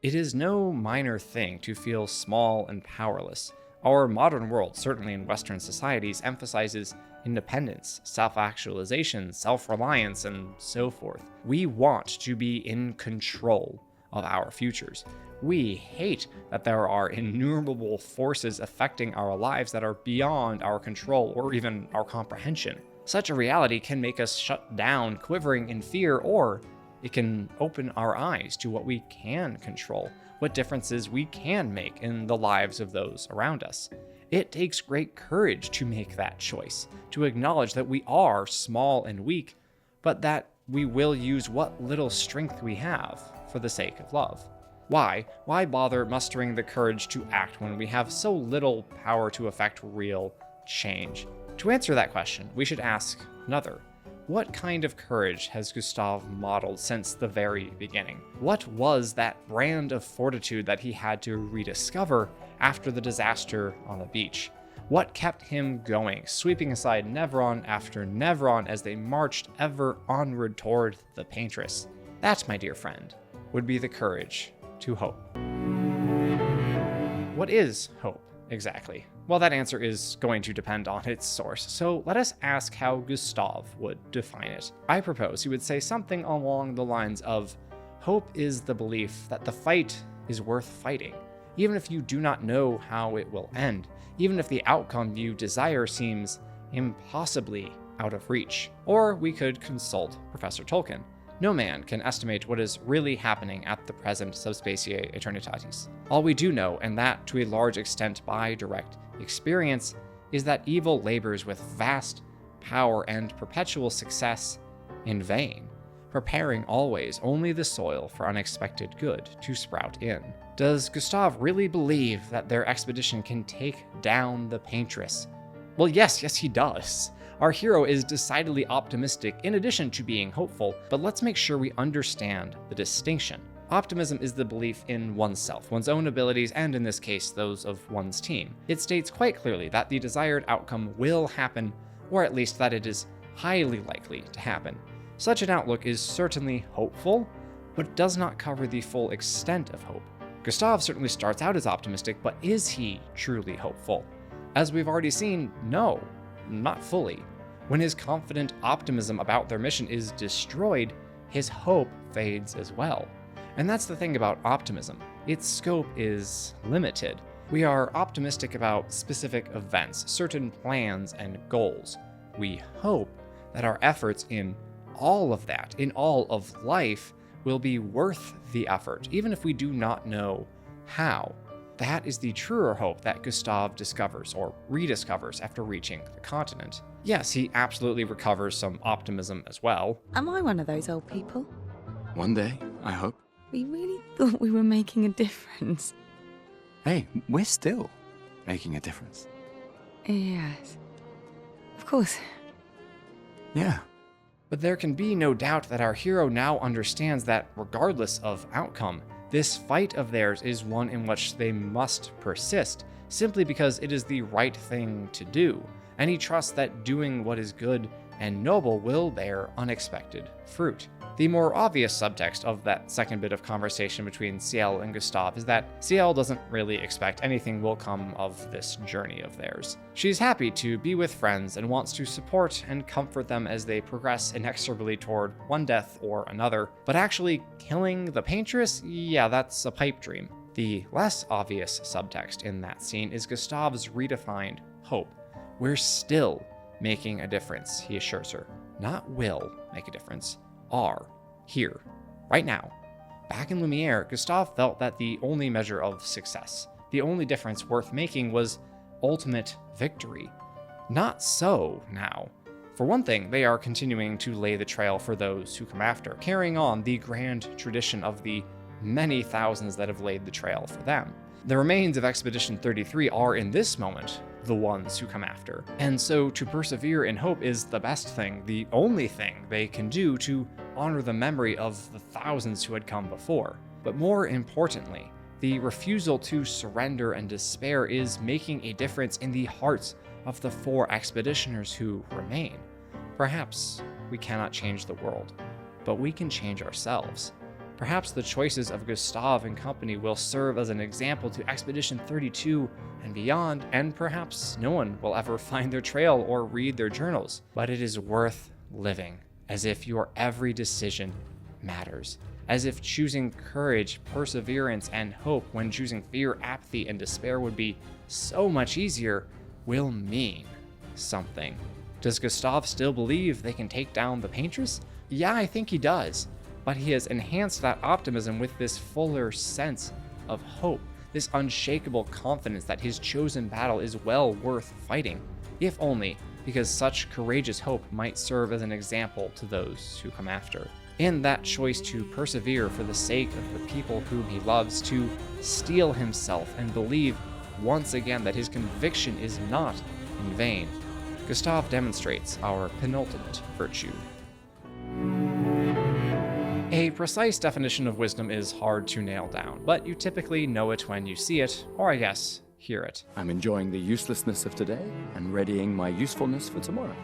It is no minor thing to feel small and powerless. Our modern world, certainly in Western societies, emphasizes independence, self-actualization, self-reliance, and so forth. We want to be in control of our futures. We hate that there are innumerable forces affecting our lives that are beyond our control or even our comprehension. Such a reality can make us shut down, quivering in fear, or it can open our eyes to what we can control, what differences we can make in the lives of those around us. It takes great courage to make that choice, to acknowledge that we are small and weak, but that we will use what little strength we have for the sake of love. Why? Why bother mustering the courage to act when we have so little power to affect real change? To answer that question, we should ask another. What kind of courage has Gustave modeled since the very beginning? What was that brand of fortitude that he had to rediscover after the disaster on the beach? What kept him going, sweeping aside Nevron after Nevron as they marched ever onward toward the Paintress? That, my dear friend, would be the courage to hope. What is hope, exactly? Well, that answer is going to depend on its source, so let us ask how Gustave would define it. I propose he would say something along the lines of, hope is the belief that the fight is worth fighting, even if you do not know how it will end, even if the outcome you desire seems impossibly out of reach. Or we could consult Professor Tolkien. No man can estimate what is really happening at the present subspecie aeternitatis. All we do know, and that to a large extent by direct experience, is that evil labors with vast power and perpetual success in vain, preparing always only the soil for unexpected good to sprout in. Does Gustave really believe that their expedition can take down the Paintress? Well, yes, he does. Our hero is decidedly optimistic in addition to being hopeful, but let's make sure we understand the distinction. Optimism is the belief in oneself, one's own abilities, and in this case, those of one's team. It states quite clearly that the desired outcome will happen, or at least that it is highly likely to happen. Such an outlook is certainly hopeful, but does not cover the full extent of hope. Gustave certainly starts out as optimistic, but is he truly hopeful? As we've already seen, no, not fully. When his confident optimism about their mission is destroyed, his hope fades as well. And that's the thing about optimism. Its scope is limited. We are optimistic about specific events, certain plans and goals. We hope that our efforts in all of that, in all of life, will be worth the effort, even if we do not know how. That is the truer hope that Gustave discovers or rediscovers after reaching the continent. Yes, he absolutely recovers some optimism as well. Am I one of those old people? One day, I hope. We really thought we were making a difference. Hey, we're still making a difference. Yes. Of course. Yeah. But there can be no doubt that our hero now understands that, regardless of outcome, this fight of theirs is one in which they must persist, simply because it is the right thing to do, and he trusts that doing what is good and noble will bear unexpected fruit. The more obvious subtext of that second bit of conversation between Ciel and Gustave is that Ciel doesn't really expect anything will come of this journey of theirs. She's happy to be with friends and wants to support and comfort them as they progress inexorably toward one death or another, but actually killing the Paintress? Yeah, that's a pipe dream. The less obvious subtext in that scene is Gustave's redefined hope. We're still making a difference, he assures her. Not will make a difference. Are, here, right now. Back in Lumiere, Gustave felt that the only measure of success, the only difference worth making, was ultimate victory. Not so now. For one thing, they are continuing to lay the trail for those who come after, carrying on the grand tradition of the many thousands that have laid the trail for them. The remains of Expedition 33 are, in this moment, the ones who come after. And so to persevere in hope is the best thing, the only thing they can do to honor the memory of the thousands who had come before. But more importantly, the refusal to surrender and despair is making a difference in the hearts of the 4 expeditioners who remain. Perhaps we cannot change the world, but we can change ourselves. Perhaps the choices of Gustave and company will serve as an example to Expedition 32 and beyond, and perhaps no one will ever find their trail or read their journals. But it is worth living, as if your every decision matters, as if choosing courage, perseverance, and hope when choosing fear, apathy, and despair would be so much easier, will mean something. Does Gustave still believe they can take down the Paintress? Yeah, I think he does. But he has enhanced that optimism with this fuller sense of hope, this unshakable confidence that his chosen battle is well worth fighting, if only because such courageous hope might serve as an example to those who come after. And that choice to persevere for the sake of the people whom he loves, to steel himself and believe once again that his conviction is not in vain. Gustave demonstrates our penultimate virtue. A precise definition of wisdom is hard to nail down, but you typically know it when you see it, or I guess hear it. I'm enjoying the uselessness of today and readying my usefulness for tomorrow.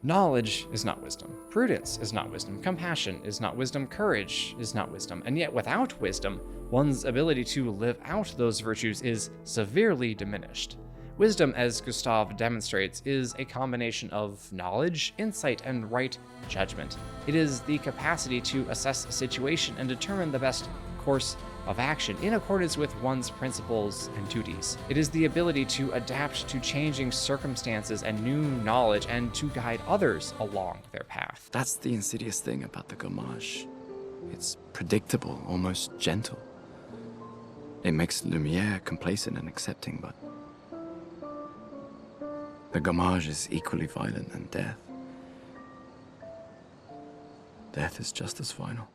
Knowledge is not wisdom. Prudence is not wisdom. Compassion is not wisdom. Courage is not wisdom. And yet, without wisdom, one's ability to live out those virtues is severely diminished. Wisdom, as Gustave demonstrates, is a combination of knowledge, insight, and right judgment. It is the capacity to assess a situation and determine the best course of action in accordance with one's principles and duties. It is the ability to adapt to changing circumstances and new knowledge and to guide others along their path. That's the insidious thing about the gommage. It's predictable, almost gentle. It makes Lumière complacent and accepting, but the gommage is equally violent than death. Death is just as final.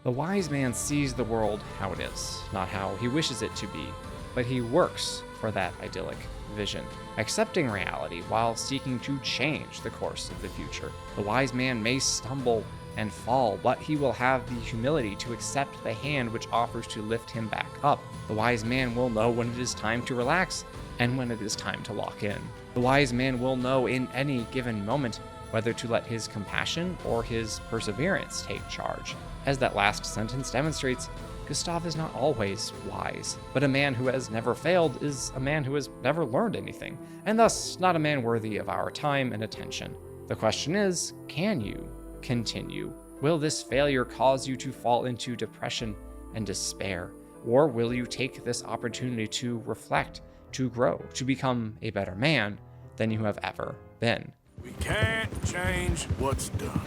The wise man sees the world how it is, not how he wishes it to be, but he works for that idyllic vision, accepting reality while seeking to change the course of the future. The wise man may stumble and fall, but he will have the humility to accept the hand which offers to lift him back up. The wise man will know when it is time to relax and when it is time to lock in. The wise man will know in any given moment whether to let his compassion or his perseverance take charge. As that last sentence demonstrates, Gustave is not always wise, but a man who has never failed is a man who has never learned anything, and thus not a man worthy of our time and attention. The question is, can you continue? Will this failure cause you to fall into depression and despair? Or will you take this opportunity to reflect, to grow, to become a better man than you have ever been? We can't change what's done.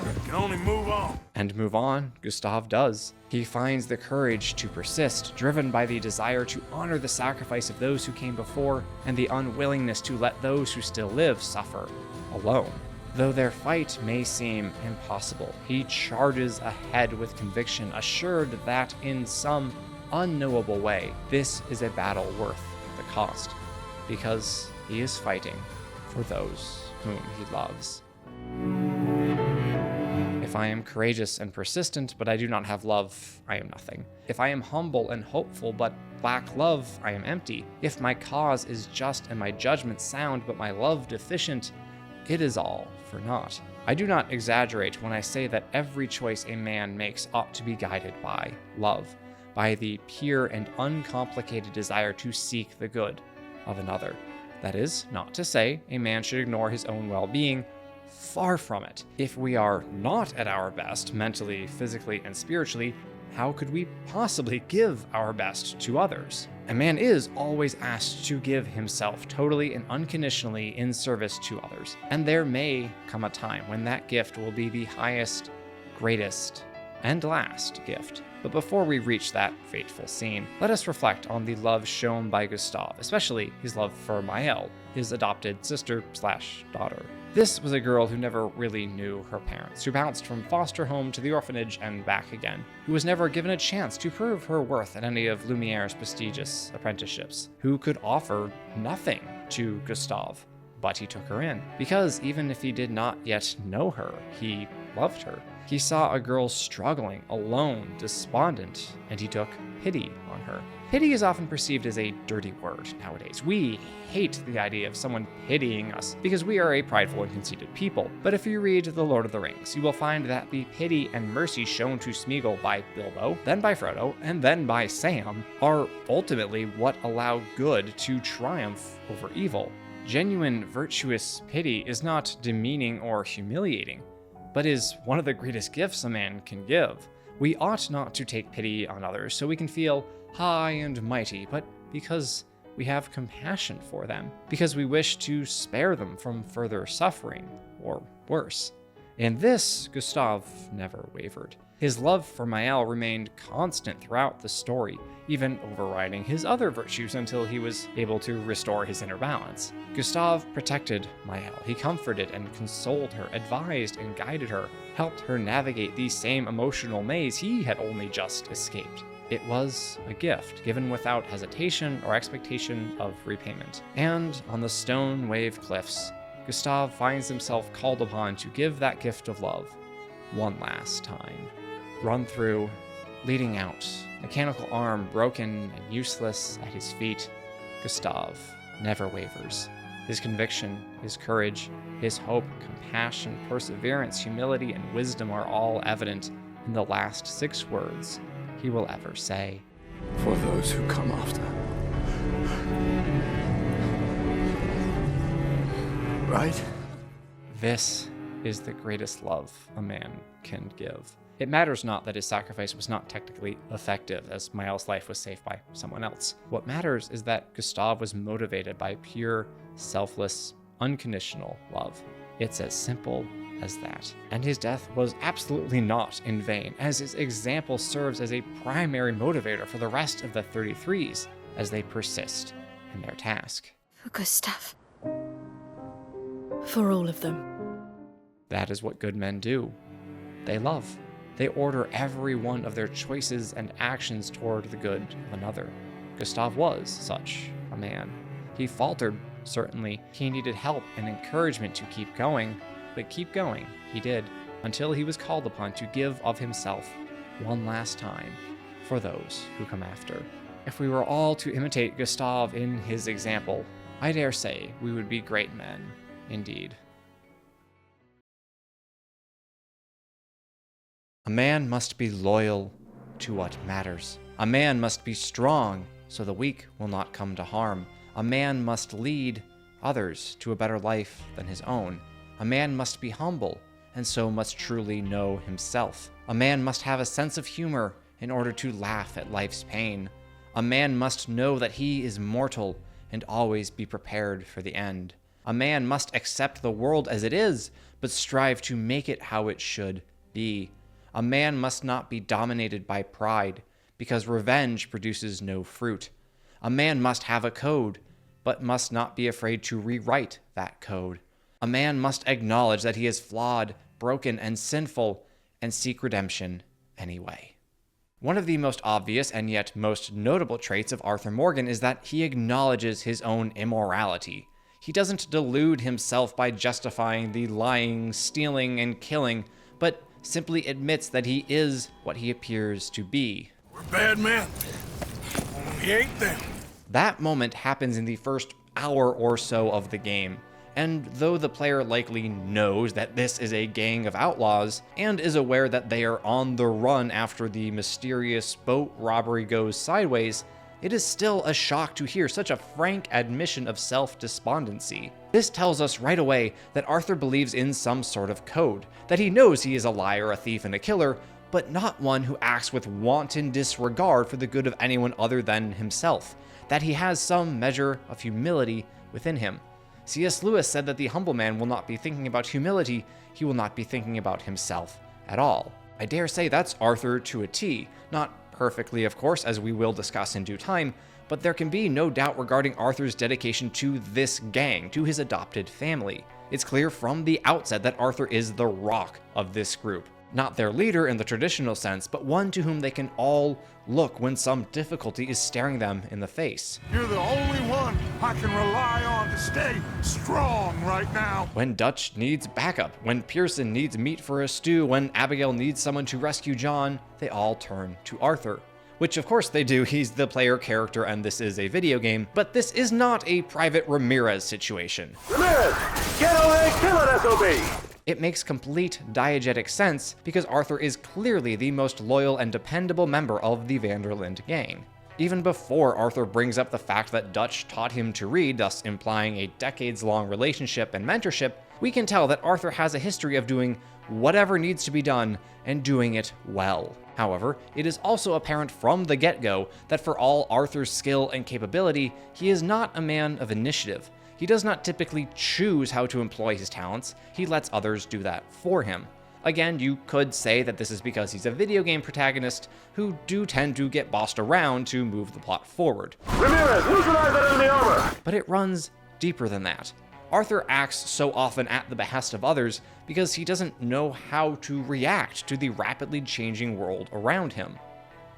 We can only move on. And move on, Gustave does. He finds the courage to persist, driven by the desire to honor the sacrifice of those who came before and the unwillingness to let those who still live suffer alone. Though their fight may seem impossible, he charges ahead with conviction, assured that in some unknowable way, this is a battle worth the cost, because he is fighting for those whom he loves. If I am courageous and persistent, but I do not have love, I am nothing. If I am humble and hopeful, but lack love, I am empty. If my cause is just and my judgment sound, but my love deficient, it is all for naught. I do not exaggerate when I say that every choice a man makes ought to be guided by love, by the pure and uncomplicated desire to seek the good of another. That is not to say a man should ignore his own well-being. Far from it. If we are not at our best, mentally, physically, and spiritually, how could we possibly give our best to others? A man is always asked to give himself totally and unconditionally in service to others, and there may come a time when that gift will be the highest, greatest, and last gift. But before we reach that fateful scene, let us reflect on the love shown by Gustave, especially his love for Maëlle, his adopted sister/daughter. This was a girl who never really knew her parents, who bounced from foster home to the orphanage and back again, who was never given a chance to prove her worth at any of Lumiere's prestigious apprenticeships, who could offer nothing to Gustave. But he took her in, because even if he did not yet know her, he loved her. He saw a girl struggling, alone, despondent, and he took pity on her. Pity is often perceived as a dirty word nowadays. We hate the idea of someone pitying us because we are a prideful and conceited people. But if you read The Lord of the Rings, you will find that the pity and mercy shown to Smeagol by Bilbo, then by Frodo, and then by Sam are ultimately what allow good to triumph over evil. Genuine, virtuous pity is not demeaning or humiliating, but is one of the greatest gifts a man can give. We ought not to take pity on others so we can feel high and mighty, but because we have compassion for them, because we wish to spare them from further suffering, or worse. In this, Gustave never wavered. His love for Maëlle remained constant throughout the story, even overriding his other virtues until he was able to restore his inner balance. Gustave protected Maëlle. He comforted and consoled her, advised and guided her, helped her navigate the same emotional maze he had only just escaped. It was a gift given without hesitation or expectation of repayment. And on the stone wave cliffs, Gustave finds himself called upon to give that gift of love one last time. Run through, leading out, mechanical arm broken and useless at his feet, Gustave never wavers. His conviction, his courage, his hope, compassion, perseverance, humility, and wisdom are all evident in the last 6 words he will ever say. For those who come after. Right? This is the greatest love a man can give. It matters not that his sacrifice was not technically effective, as Miles' life was saved by someone else. What matters is that Gustave was motivated by pure, selfless, unconditional love. It's as simple as that. And his death was absolutely not in vain, as his example serves as a primary motivator for the rest of the 33s as they persist in their task. For Gustave. For all of them. That is what good men do. They love. They order every one of their choices and actions toward the good of another. Gustave was such a man. He faltered, certainly. He needed help and encouragement to keep going, but keep going he did, until he was called upon to give of himself one last time for those who come after. If we were all to imitate Gustave in his example, I dare say we would be great men indeed. A man must be loyal to what matters. A man must be strong so the weak will not come to harm. A man must lead others to a better life than his own. A man must be humble and so must truly know himself. A man must have a sense of humor in order to laugh at life's pain. A man must know that he is mortal and always be prepared for the end. A man must accept the world as it is, but strive to make it how it should be. A man must not be dominated by pride, because revenge produces no fruit. A man must have a code, but must not be afraid to rewrite that code. A man must acknowledge that he is flawed, broken, and sinful, and seek redemption anyway. One of the most obvious and yet most notable traits of Arthur Morgan is that he acknowledges his own immorality. He doesn't delude himself by justifying the lying, stealing, and killing, but simply admits that he is what he appears to be. We're bad men. We ain't them. That moment happens in the first hour or so of the game, and though the player likely knows that this is a gang of outlaws, and is aware that they are on the run after the mysterious boat robbery goes sideways, it is still a shock to hear such a frank admission of self-despondency. This tells us right away that Arthur believes in some sort of code, that he knows he is a liar, a thief, and a killer, but not one who acts with wanton disregard for the good of anyone other than himself, that he has some measure of humility within him. C.S. Lewis said that the humble man will not be thinking about humility, he will not be thinking about himself at all. I dare say that's Arthur to a T, not perfectly, of course, as we will discuss in due time, but there can be no doubt regarding Arthur's dedication to this gang, to his adopted family. It's clear from the outset that Arthur is the rock of this group. Not their leader in the traditional sense, but one to whom they can all look when some difficulty is staring them in the face. You're the only one I can rely on to stay strong right now. When Dutch needs backup, when Pearson needs meat for a stew, when Abigail needs someone to rescue John, they all turn to Arthur. Which of course they do, he's the player character and this is a video game, but this is not a Private Ramirez situation. Ramirez, get away, kill it, SOB! It makes complete diegetic sense because Arthur is clearly the most loyal and dependable member of the Vanderlinde gang. Even before Arthur brings up the fact that Dutch taught him to read, thus implying a decades-long relationship and mentorship, we can tell that Arthur has a history of doing whatever needs to be done and doing it well. However, it is also apparent from the get-go that for all Arthur's skill and capability, he is not a man of initiative. He does not typically choose how to employ his talents, he lets others do that for him. Again, you could say that this is because he's a video game protagonist who do tend to get bossed around to move the plot forward. Ramirez, neutralize that enemy armor! But it runs deeper than that. Arthur acts so often at the behest of others because he doesn't know how to react to the rapidly changing world around him.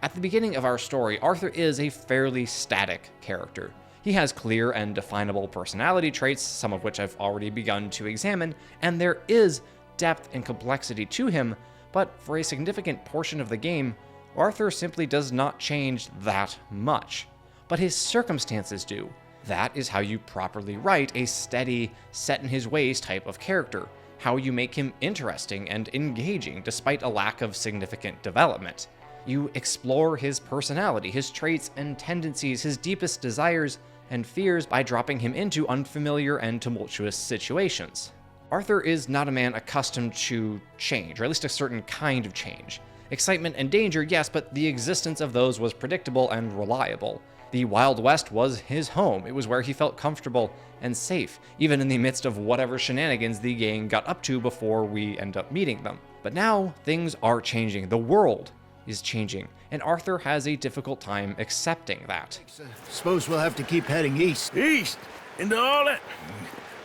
At the beginning of our story, Arthur is a fairly static character. He has clear and definable personality traits, some of which I've already begun to examine, and there is depth and complexity to him, but for a significant portion of the game, Arthur simply does not change that much. But his circumstances do. That is how you properly write a steady, set-in-his-ways type of character, how you make him interesting and engaging despite a lack of significant development. You explore his personality, his traits and tendencies, his deepest desires and fears by dropping him into unfamiliar and tumultuous situations. Arthur is not a man accustomed to change, or at least a certain kind of change. Excitement and danger, yes, but the existence of those was predictable and reliable. The Wild West was his home. It was where he felt comfortable and safe, even in the midst of whatever shenanigans the gang got up to before we end up meeting them. But now, things are changing. The world is changing, and Arthur has a difficult time accepting that. Suppose we'll have to keep heading east. East? Into all that...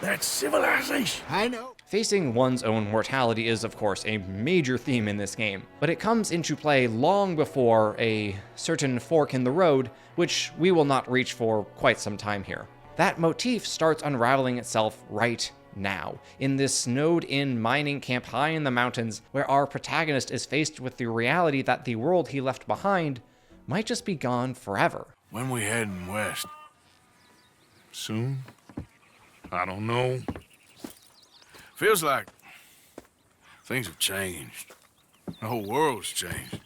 That's civilization. I know. Facing one's own mortality is, of course, a major theme in this game, but it comes into play long before a certain fork in the road, which we will not reach for quite some time here. That motif starts unraveling itself right now, in this snowed-in mining camp high in the mountains, where our protagonist is faced with the reality that the world he left behind might just be gone forever. When we heading west? Soon? I don't know. Feels like things have changed. The whole world's changed.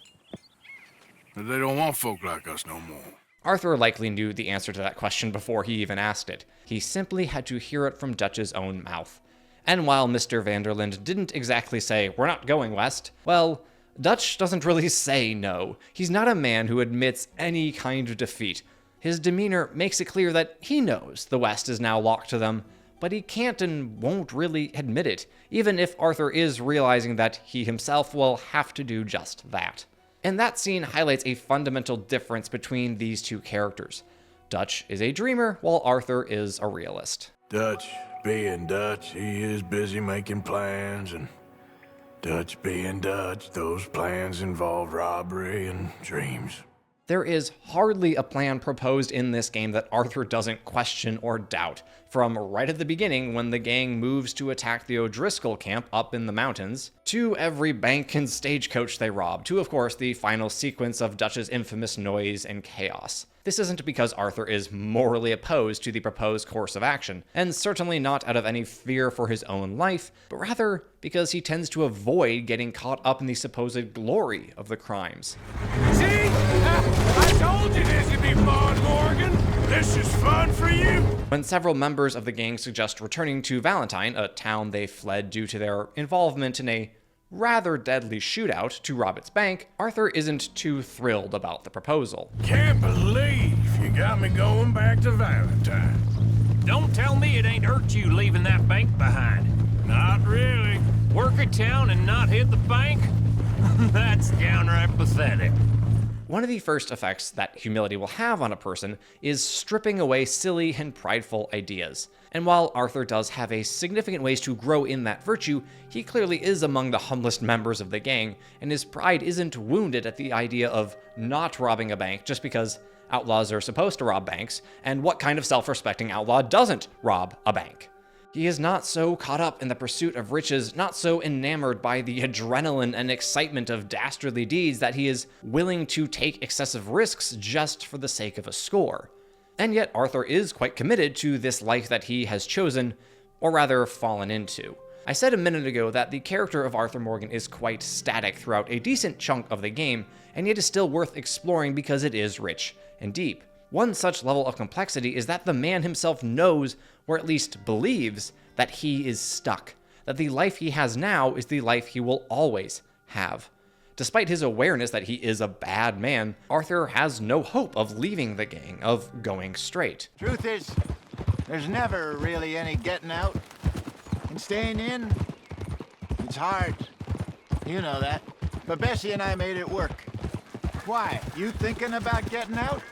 But they don't want folk like us no more. Arthur likely knew the answer to that question before he even asked it. He simply had to hear it from Dutch's own mouth. And while Mr. Vanderlinde didn't exactly say, "We're not going west," well, Dutch doesn't really say no. He's not a man who admits any kind of defeat. His demeanor makes it clear that he knows the West is now locked to them, but he can't and won't really admit it, even if Arthur is realizing that he himself will have to do just that. And that scene highlights a fundamental difference between these two characters. Dutch is a dreamer, while Arthur is a realist. Dutch being Dutch, he is busy making plans, and Dutch being Dutch, those plans involve robbery and dreams. There is hardly a plan proposed in this game that Arthur doesn't question or doubt, from right at the beginning when the gang moves to attack the O'Driscoll camp up in the mountains, to every bank and stagecoach they rob, to of course the final sequence of Dutch's infamous noise and chaos. This isn't because Arthur is morally opposed to the proposed course of action, and certainly not out of any fear for his own life, but rather because he tends to avoid getting caught up in the supposed glory of the crimes. See? I told you this would be fun, Morgan. This is fun for you. When several members of the gang suggest returning to Valentine, a town they fled due to their involvement in a rather deadly shootout to rob its bank, Arthur isn't too thrilled about the proposal. Can't believe you got me going back to Valentine. Don't tell me it ain't hurt you leaving that bank behind. Not really. Work a town and not hit the bank? That's downright pathetic. One of the first effects that humility will have on a person is stripping away silly and prideful ideas. And while Arthur does have a significant ways to grow in that virtue, he clearly is among the humblest members of the gang, and his pride isn't wounded at the idea of not robbing a bank just because outlaws are supposed to rob banks, and what kind of self-respecting outlaw doesn't rob a bank? He is not so caught up in the pursuit of riches, not so enamored by the adrenaline and excitement of dastardly deeds that he is willing to take excessive risks just for the sake of a score. And yet Arthur is quite committed to this life that he has chosen, or rather fallen into. I said a minute ago that the character of Arthur Morgan is quite static throughout a decent chunk of the game, and yet is still worth exploring because it is rich and deep. One such level of complexity is that the man himself knows, or at least believes, that he is stuck, that the life he has now is the life he will always have. Despite his awareness that he is a bad man, Arthur has no hope of leaving the gang, of going straight. Truth is, there's never really any getting out. And staying in, it's hard. You know that. But Bessie and I made it work. Why? You thinking about getting out?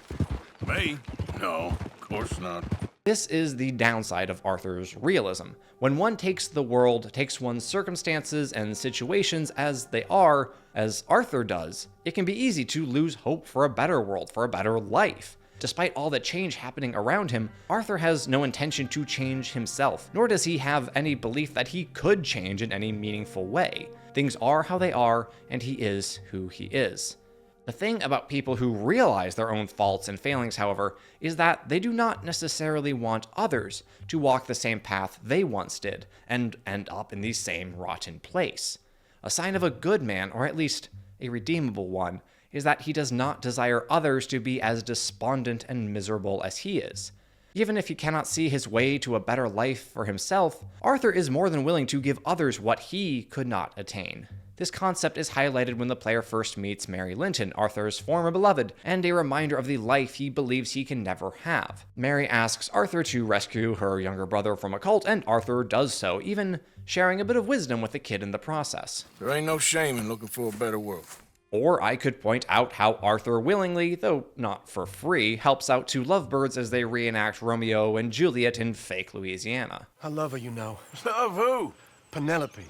Me? No, of course not. This is the downside of Arthur's realism. When one takes the world, takes one's circumstances and situations as they are, as Arthur does, it can be easy to lose hope for a better world, for a better life. Despite all the change happening around him, Arthur has no intention to change himself, nor does he have any belief that he could change in any meaningful way. Things are how they are, and he is who he is. The thing about people who realize their own faults and failings, however, is that they do not necessarily want others to walk the same path they once did and end up in the same rotten place. A sign of a good man, or at least a redeemable one, is that he does not desire others to be as despondent and miserable as he is. Even if he cannot see his way to a better life for himself, Arthur is more than willing to give others what he could not attain. This concept is highlighted when the player first meets Mary Linton, Arthur's former beloved, and a reminder of the life he believes he can never have. Mary asks Arthur to rescue her younger brother from a cult, and Arthur does so, even sharing a bit of wisdom with the kid in the process. There ain't no shame in looking for a better world. Or I could point out how Arthur willingly, though not for free, helps out two lovebirds as they reenact Romeo and Juliet in fake Louisiana. I love her, you know. Love who? Penelope.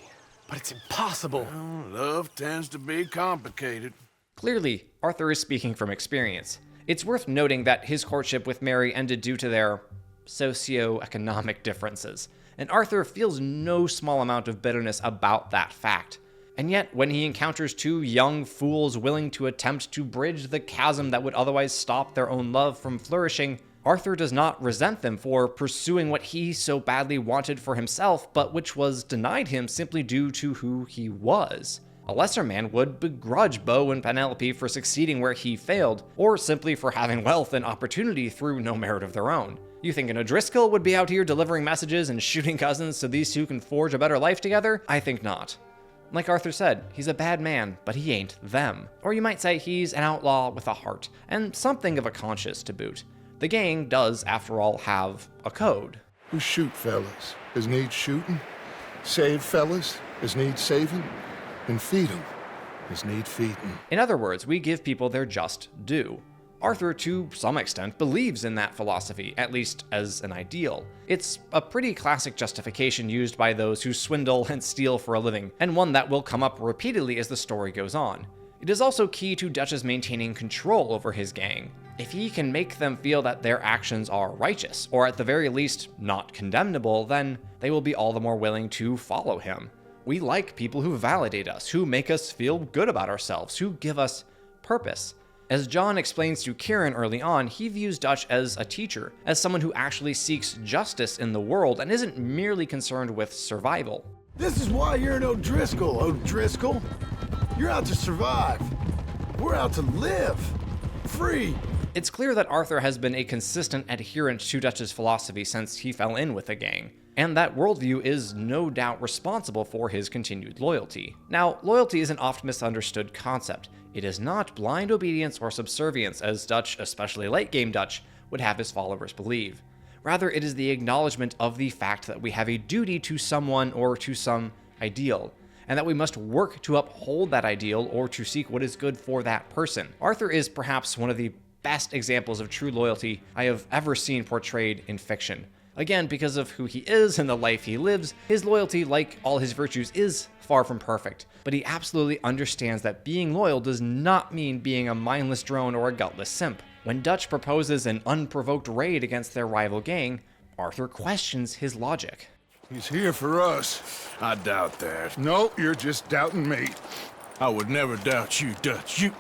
But it's impossible. Well, love tends to be complicated. Clearly, Arthur is speaking from experience. It's worth noting that his courtship with Mary ended due to their socio-economic differences, and Arthur feels no small amount of bitterness about that fact. And yet, when he encounters two young fools willing to attempt to bridge the chasm that would otherwise stop their own love from flourishing, Arthur does not resent them for pursuing what he so badly wanted for himself, but which was denied him simply due to who he was. A lesser man would begrudge Beau and Penelope for succeeding where he failed, or simply for having wealth and opportunity through no merit of their own. You think an O'Driscoll would be out here delivering messages and shooting cousins so these two can forge a better life together? I think not. Like Arthur said, he's a bad man, but he ain't them. Or you might say he's an outlaw with a heart, and something of a conscience to boot. The gang does, after all, have a code. We shoot fellas as need shooting, save fellas as need saving, and feed 'em as need feeding. In other words, we give people their just due. Arthur, to some extent, believes in that philosophy, at least as an ideal. It's a pretty classic justification used by those who swindle and steal for a living, and one that will come up repeatedly as the story goes on. It is also key to Dutch's maintaining control over his gang. If he can make them feel that their actions are righteous, or at the very least not condemnable, then they will be all the more willing to follow him. We like people who validate us, who make us feel good about ourselves, who give us purpose. As John explains to Kieran early on, he views Dutch as a teacher, as someone who actually seeks justice in the world and isn't merely concerned with survival. This is why you're an O'Driscoll, O'Driscoll. You're out to survive. We're out to live. Free. It's clear that Arthur has been a consistent adherent to Dutch's philosophy since he fell in with the gang, and that worldview is no doubt responsible for his continued loyalty. Now, loyalty is an oft misunderstood concept. It is not blind obedience or subservience, as Dutch, especially late-game Dutch, would have his followers believe. Rather, it is the acknowledgement of the fact that we have a duty to someone or to some ideal, and that we must work to uphold that ideal or to seek what is good for that person. Arthur is perhaps one of the best examples of true loyalty I have ever seen portrayed in fiction. Again, because of who he is and the life he lives, his loyalty, like all his virtues, is far from perfect, but he absolutely understands that being loyal does not mean being a mindless drone or a gutless simp. When Dutch proposes an unprovoked raid against their rival gang, Arthur questions his logic. He's here for us. I doubt that. No, you're just doubting me. I would never doubt you, Dutch. You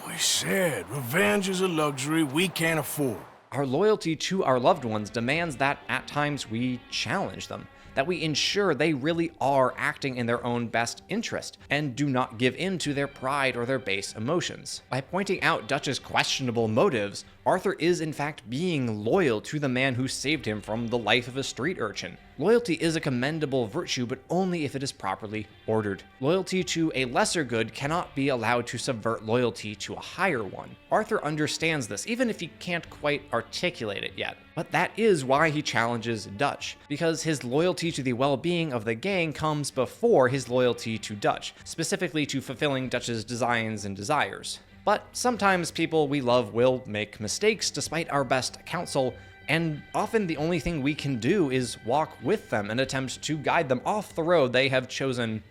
always said revenge is a luxury we can't afford. Our loyalty to our loved ones demands that at times we challenge them, that we ensure they really are acting in their own best interest and do not give in to their pride or their base emotions. By pointing out Dutch's questionable motives, Arthur is in fact being loyal to the man who saved him from the life of a street urchin. Loyalty is a commendable virtue, but only if it is properly ordered. Loyalty to a lesser good cannot be allowed to subvert loyalty to a higher one. Arthur understands this, even if he can't quite articulate it yet. But that is why he challenges Dutch, because his loyalty to the well-being of the gang comes before his loyalty to Dutch, specifically to fulfilling Dutch's designs and desires. But sometimes people we love will make mistakes despite our best counsel, and often the only thing we can do is walk with them and attempt to guide them off the road they have chosen,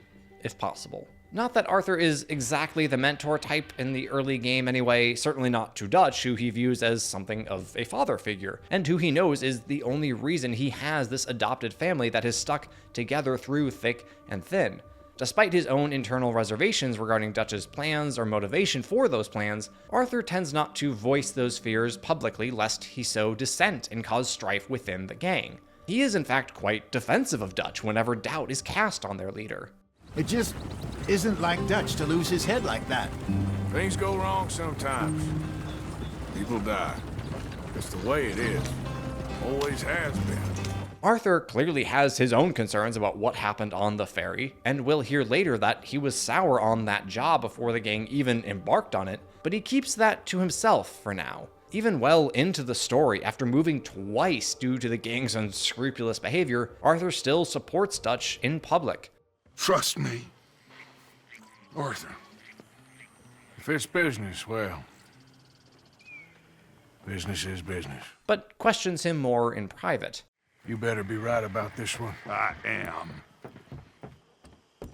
if possible. Not that Arthur is exactly the mentor type in the early game anyway, certainly not to Dutch, who he views as something of a father figure, and who he knows is the only reason he has this adopted family that has stuck together through thick and thin. Despite his own internal reservations regarding Dutch's plans or motivation for those plans, Arthur tends not to voice those fears publicly lest he sow dissent and cause strife within the gang. He is in fact quite defensive of Dutch whenever doubt is cast on their leader. It just isn't like Dutch to lose his head like that. Things go wrong sometimes. People die. It's the way it is. Always has been. Arthur clearly has his own concerns about what happened on the ferry, and we'll hear later that he was sour on that job before the gang even embarked on it, but he keeps that to himself for now. Even well into the story, after moving twice due to the gang's unscrupulous behavior, Arthur still supports Dutch in public. Trust me, Arthur. If it's business, well, business is business. But questions him more in private. You better be right about this one. I am.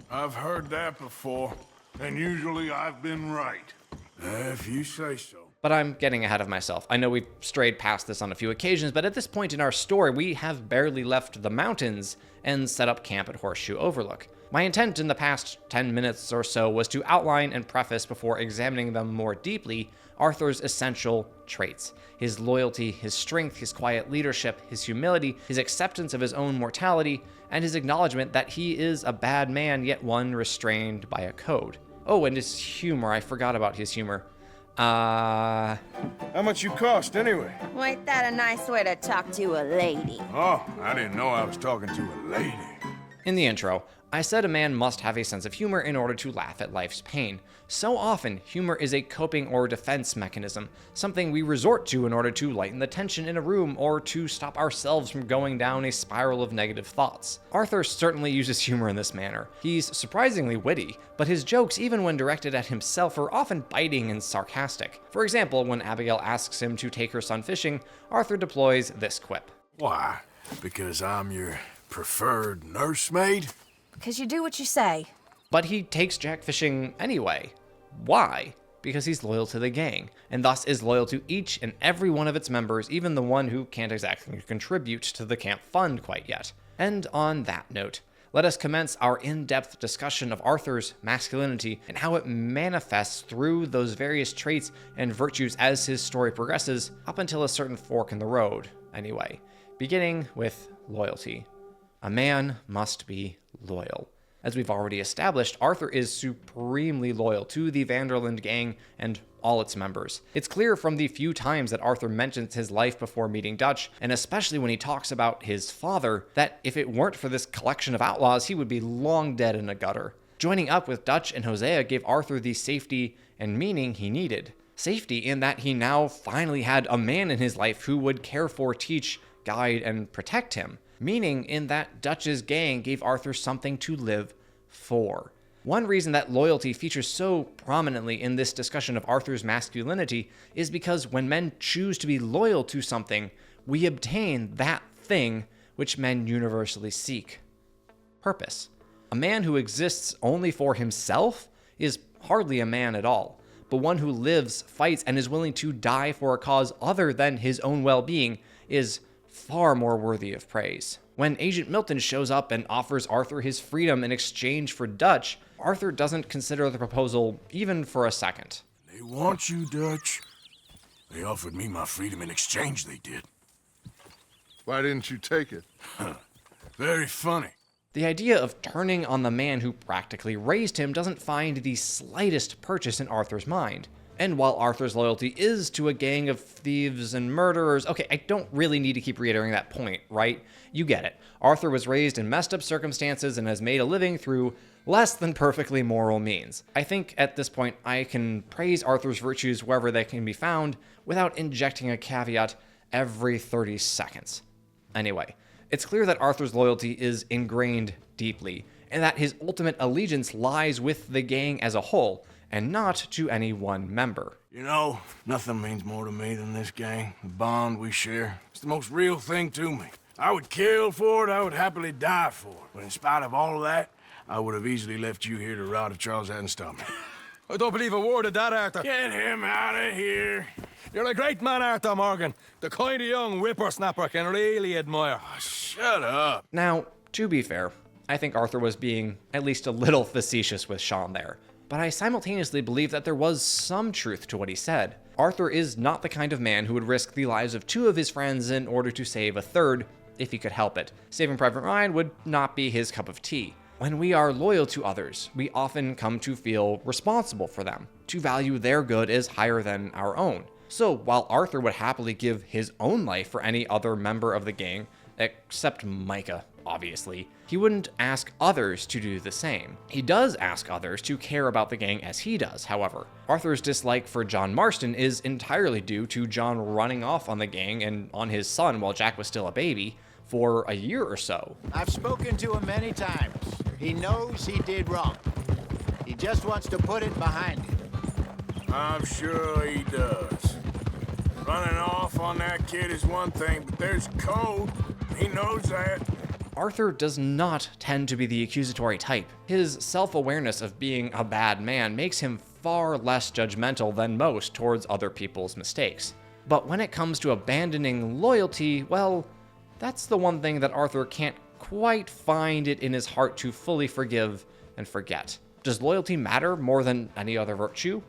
I've heard that before, and usually I've been right. If you say so. But I'm getting ahead of myself. I know we've strayed past this on a few occasions, but at this point in our story, we have barely left the mountains and set up camp at Horseshoe Overlook. My intent in the past 10 minutes or so was to outline and preface before examining them more deeply Arthur's essential traits. His loyalty, his strength, his quiet leadership, his humility, his acceptance of his own mortality, and his acknowledgement that he is a bad man, yet one restrained by a code. Oh, and his humor. I forgot about his humor. How much you cost, anyway? Well, ain't that a nice way to talk to a lady? Oh, I didn't know I was talking to a lady. In the intro, I said a man must have a sense of humor in order to laugh at life's pain. So often, humor is a coping or defense mechanism, something we resort to in order to lighten the tension in a room or to stop ourselves from going down a spiral of negative thoughts. Arthur certainly uses humor in this manner. He's surprisingly witty, but his jokes, even when directed at himself, are often biting and sarcastic. For example, when Abigail asks him to take her son fishing, Arthur deploys this quip. Why? Because I'm your preferred nursemaid? Because you do what you say. But he takes Jack fishing anyway. Why? Because he's loyal to the gang, and thus is loyal to each and every one of its members, even the one who can't exactly contribute to the camp fund quite yet. And on that note, let us commence our in-depth discussion of Arthur's masculinity and how it manifests through those various traits and virtues as his story progresses, up until a certain fork in the road, anyway. Beginning with loyalty. A man must be loyal. As we've already established, Arthur is supremely loyal to the Vanderland gang and all its members. It's clear from the few times that Arthur mentions his life before meeting Dutch, and especially when he talks about his father, that if it weren't for this collection of outlaws, he would be long dead in a gutter. Joining up with Dutch and Hosea gave Arthur the safety and meaning he needed. Safety in that he now finally had a man in his life who would care for, teach, guide, and protect him. Meaning in that Dutch's gang gave Arthur something to live for. One reason that loyalty features so prominently in this discussion of Arthur's masculinity is because when men choose to be loyal to something, we obtain that thing which men universally seek. Purpose. A man who exists only for himself is hardly a man at all, but one who lives, fights, and is willing to die for a cause other than his own well-being is far more worthy of praise. When Agent Milton shows up and offers Arthur his freedom in exchange for Dutch, Arthur doesn't consider the proposal even for a second. They want you, Dutch. They offered me my freedom in exchange, they did. Why didn't you take it? Very funny. The idea of turning on the man who practically raised him doesn't find the slightest purchase in Arthur's mind. And while Arthur's loyalty is to a gang of thieves and murderers, okay, I don't really need to keep reiterating that point, right? You get it. Arthur was raised in messed up circumstances and has made a living through less than perfectly moral means. I think at this point I can praise Arthur's virtues wherever they can be found without injecting a caveat every 30 seconds. Anyway, it's clear that Arthur's loyalty is ingrained deeply, and that his ultimate allegiance lies with the gang as a whole, and not to any one member. You know, nothing means more to me than this gang, the bond we share. It's the most real thing to me. I would kill for it, I would happily die for it. But in spite of all of that, I would have easily left you here to rot if Charles hadn't stopped me. I don't believe a word of that, Arthur. Get him out of here. You're a great man, Arthur Morgan. The kind of young whippersnapper can really admire. Oh, shut up. Now, to be fair, I think Arthur was being at least a little facetious with Sean there, but I simultaneously believe that there was some truth to what he said. Arthur is not the kind of man who would risk the lives of 2 of his friends in order to save a third, if he could help it. Saving Private Ryan would not be his cup of tea. When we are loyal to others, we often come to feel responsible for them, to value their good as higher than our own. So while Arthur would happily give his own life for any other member of the gang, except Micah, obviously, he wouldn't ask others to do the same. He does ask others to care about the gang as he does, however. Arthur's dislike for John Marston is entirely due to John running off on the gang and on his son while Jack was still a baby for a year or so. I've spoken to him many times. He knows he did wrong. He just wants to put it behind him. I'm sure he does. Running off on that kid is one thing, but there's code. He knows that. Arthur does not tend to be the accusatory type. His self-awareness of being a bad man makes him far less judgmental than most towards other people's mistakes. But when it comes to abandoning loyalty, well, that's the one thing that Arthur can't quite find it in his heart to fully forgive and forget. Does loyalty matter more than any other virtue?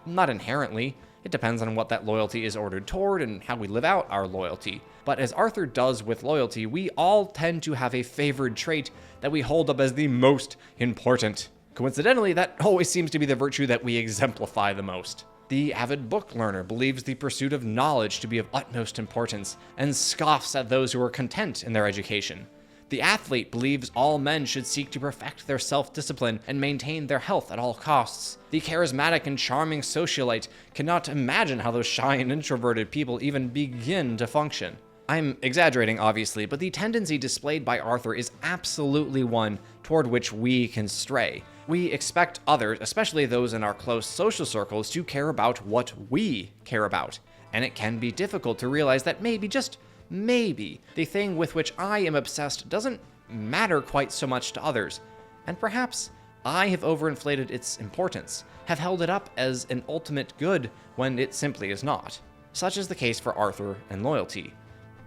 Not inherently. It depends on what that loyalty is ordered toward and how we live out our loyalty. But as Arthur does with loyalty, we all tend to have a favored trait that we hold up as the most important. Coincidentally, that always seems to be the virtue that we exemplify the most. The avid book learner believes the pursuit of knowledge to be of utmost importance and scoffs at those who are content in their education. The athlete believes all men should seek to perfect their self-discipline and maintain their health at all costs. The charismatic and charming socialite cannot imagine how those shy and introverted people even begin to function. I'm exaggerating, obviously, but the tendency displayed by Arthur is absolutely one toward which we can stray. We expect others, especially those in our close social circles, to care about what we care about. And it can be difficult to realize that maybe, just maybe, the thing with which I am obsessed doesn't matter quite so much to others. And perhaps I have overinflated its importance, have held it up as an ultimate good when it simply is not. Such is the case for Arthur and loyalty.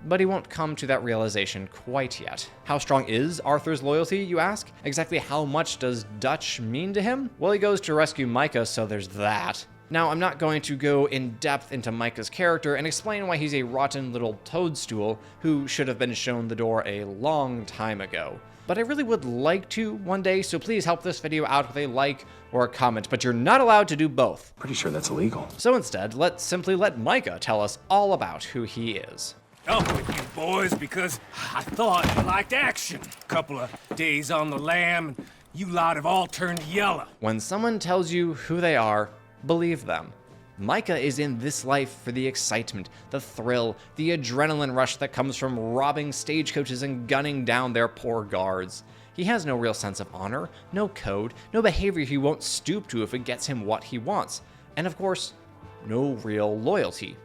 But he won't come to that realization quite yet. How strong is Arthur's loyalty, you ask? Exactly how much does Dutch mean to him? Well, he goes to rescue Micah, so there's that. Now, I'm not going to go in depth into Micah's character and explain why he's a rotten little toadstool who should have been shown the door a long time ago. But I really would like to one day, so please help this video out with a like or a comment, but you're not allowed to do both. Pretty sure that's illegal. So instead, let's simply let Micah tell us all about who he is. Up with you boys because I thought you liked action. Couple of days on the lam, and you lot have all turned yellow. When someone tells you who they are, believe them. Micah is in this life for the excitement, the thrill, the adrenaline rush that comes from robbing stagecoaches and gunning down their poor guards. He has no real sense of honor, no code, no behavior he won't stoop to if it gets him what he wants, and of course, no real loyalty.